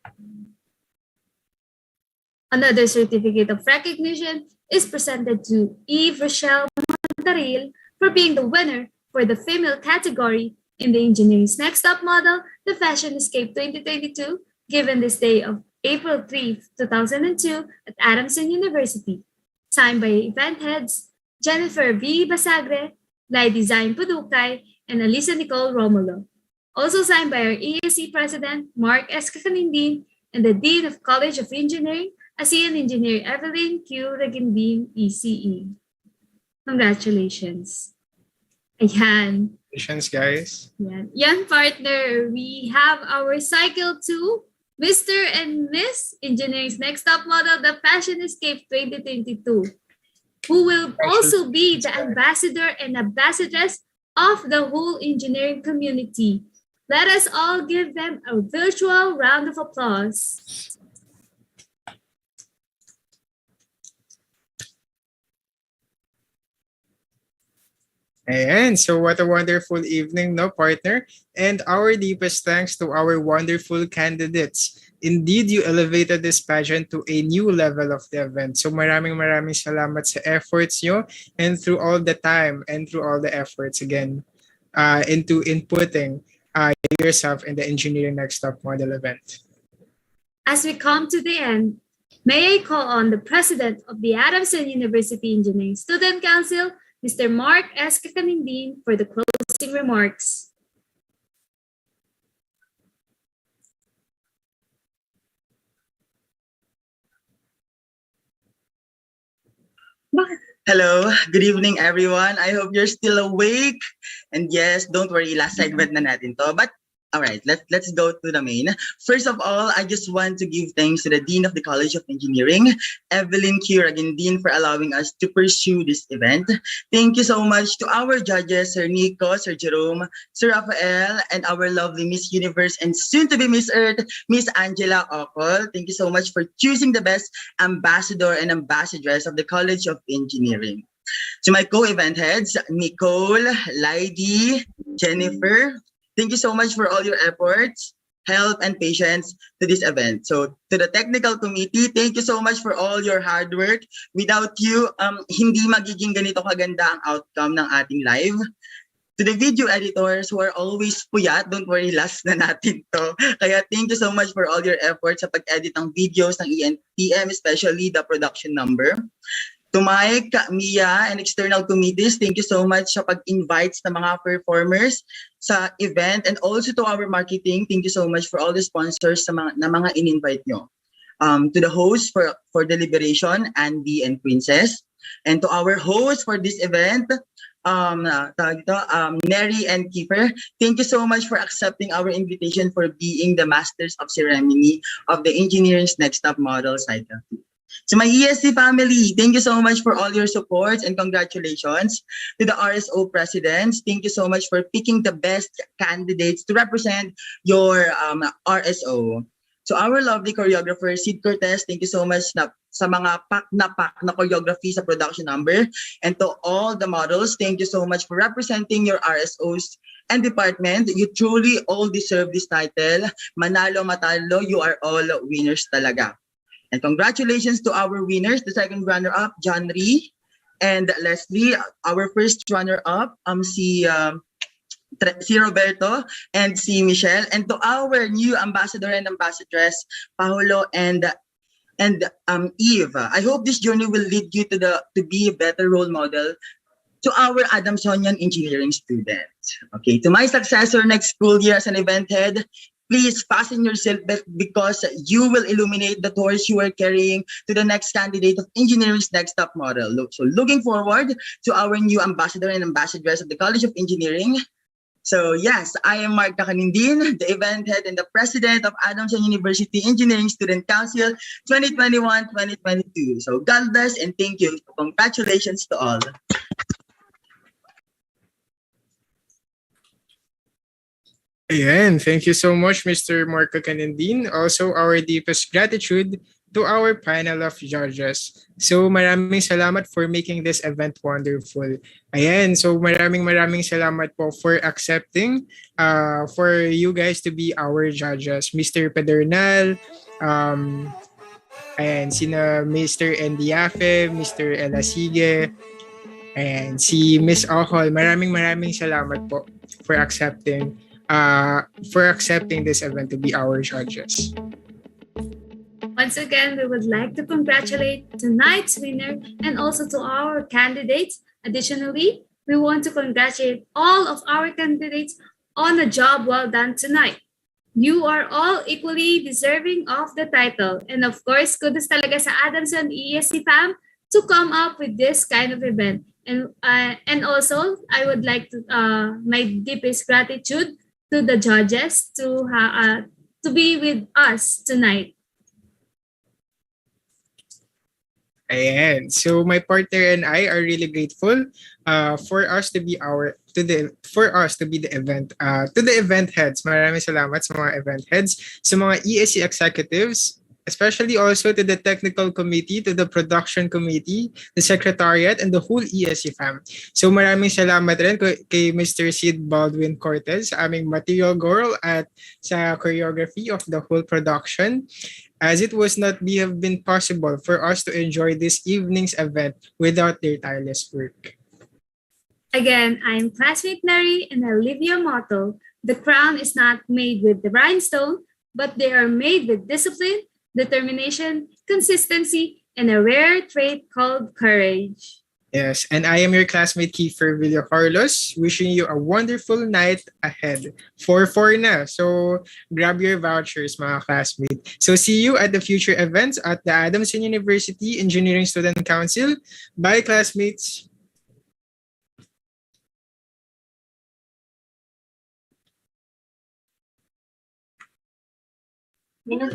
Another certificate of recognition is presented to Eve Rochelle Montaril for being the winner for the female category in the Engineering's Next Top Model, the Fashion Escape 2022, given this day of April 3, 2002 at Adamson University. Signed by event heads, Jennifer V. Basagre, Light Design Pudukay, and Alisa Nicole Romulo. Also signed by our ESC President, Mark S. Kakanindin, and the Dean of College of Engineering, ASEAN Engineer Evelyn Q. Reginbin, ECE. Congratulations. Ayan. Congratulations, guys. Yan, partner. We have our cycle 2, Mr. and Miss Engineering's Next Top Model, the Fashion Escape 2022. Who will also be the ambassador and ambassadress of the whole engineering community. Let us all give them a virtual round of applause. Ayan, so what a wonderful evening, no, partner? And our deepest thanks to our wonderful candidates. Indeed, you elevated this pageant to a new level of the event. So maraming salamat sa efforts nyo and through all the time and through all the efforts again into inputting yourself in the Engineering Next Top Model event. As we come to the end, may I call on the President of the Adamson University Engineering Student Council, Mr. Mark S. Kakanindin, for the closing remarks. Hello, good evening everyone. I hope you're still awake. And yes, don't worry, last segment na natin to. But all right, let's go to the main. First of all, I just want to give thanks to the Dean of the College of Engineering, Evelyn Q. Ragindin, for allowing us to pursue this event. Thank you so much to our judges, Sir Nico, Sir Jerome, Sir Rafael, and our lovely Miss Universe and soon to be Miss Earth, Miss Angela Ocol. Thank you so much for choosing the best ambassador and ambassadress of the College of Engineering. To my co-event heads, Nicole, Lydie, Jennifer, thank you so much for all your efforts, help, and patience to this event. So to the technical committee, thank you so much for all your hard work. Without you, hindi magiging ganito kaganda ang outcome ng ating live. To the video editors who are always puyat, don't worry, last na natin to. Kaya thank you so much for all your efforts sa pag-edit ng videos ng ENPM, especially the production number. To Mike, Mia, and external committees, thank you so much sa pag-invite ng mga performers sa event, and also to our marketing, thank you so much for all the sponsors na mga in-invite nyo. To the host for deliberation, Andy and Princess, and to our host for this event, Neri and Kiefer, thank you so much for accepting our invitation for being the masters of ceremony of the Engineering's Next Stop Model Cycle 2. To my ESC family, thank you so much for all your support and congratulations. To the RSO presidents, thank you so much for picking the best candidates to represent your RSO. To our lovely choreographer, Sid Cortez, thank you so much sa mga pak na choreography sa production number. And to all the models, thank you so much for representing your RSOs and department. You truly all deserve this title. Manalo, matalo, you are all winners talaga. And congratulations to our winners, the second runner-up, John Ree and Leslie. Our first runner-up, si Roberto and si Michelle. And to our new ambassador and ambassadress, Paolo and Eve. I hope this journey will lead you to be a better role model to our Adamsonian engineering students. Okay, to my successor next school year as an event head, please fasten your seatbelt because you will illuminate the torch you are carrying to the next candidate of Engineering's Next Stop Model. So looking forward to our new ambassador and ambassadress of the College of Engineering. So yes, I am Mark Kakanindin, the event head and the president of Adamson University Engineering Student Council 2021-2022. So God bless and thank you. Congratulations to all. Ayan, thank you so much, Mr. Marco Canandin. Also, our deepest gratitude to our panel of judges. So, maraming salamat for making this event wonderful. Ayan, so maraming salamat po for accepting for you guys to be our judges. Mr. Pedernal, ayan, sina Mr. Endiafe, Mr. Elasige, ayan, si Miss Ohol. Maraming salamat po for accepting this event to be our judges. Once again, we would like to congratulate tonight's winner and also to our candidates. Additionally, we want to congratulate all of our candidates on a job well done tonight. You are all equally deserving of the title. And of course, kudos talaga sa Adamson ESC fam to come up with this kind of event. And also, I would like to my deepest gratitude to the judges to be with us tonight. Ayan. So my partner and I are really grateful for us to be the event to the event heads. Maraming salamat sa mga event heads, sa mga ESC executives, especially also to the technical committee, to the production committee, the secretariat, and the whole ESC fam. So maraming salamat rin kay Mr. Sid Baldwin Cortez, aming material girl at sa choreography of the whole production, as it was not have been possible for us to enjoy this evening's event without their tireless work. Again, I'm classmate Mary and I live your motto. The crown is not made with the rhinestone, but they are made with discipline, determination, consistency, and a rare trait called courage. Yes, and I am your classmate Kiefer Villacarlos, wishing you a wonderful night ahead. 4-4 na, so grab your vouchers mga classmates. So see you at the future events at the Adamson University Engineering Student Council. Bye classmates!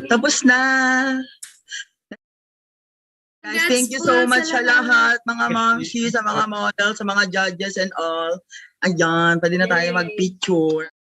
Tapos na! Guys, thank you so much sa lahat, mga momshies, sa mga models, sa mga judges and all. Ayan, pwede na tayo mag-picture.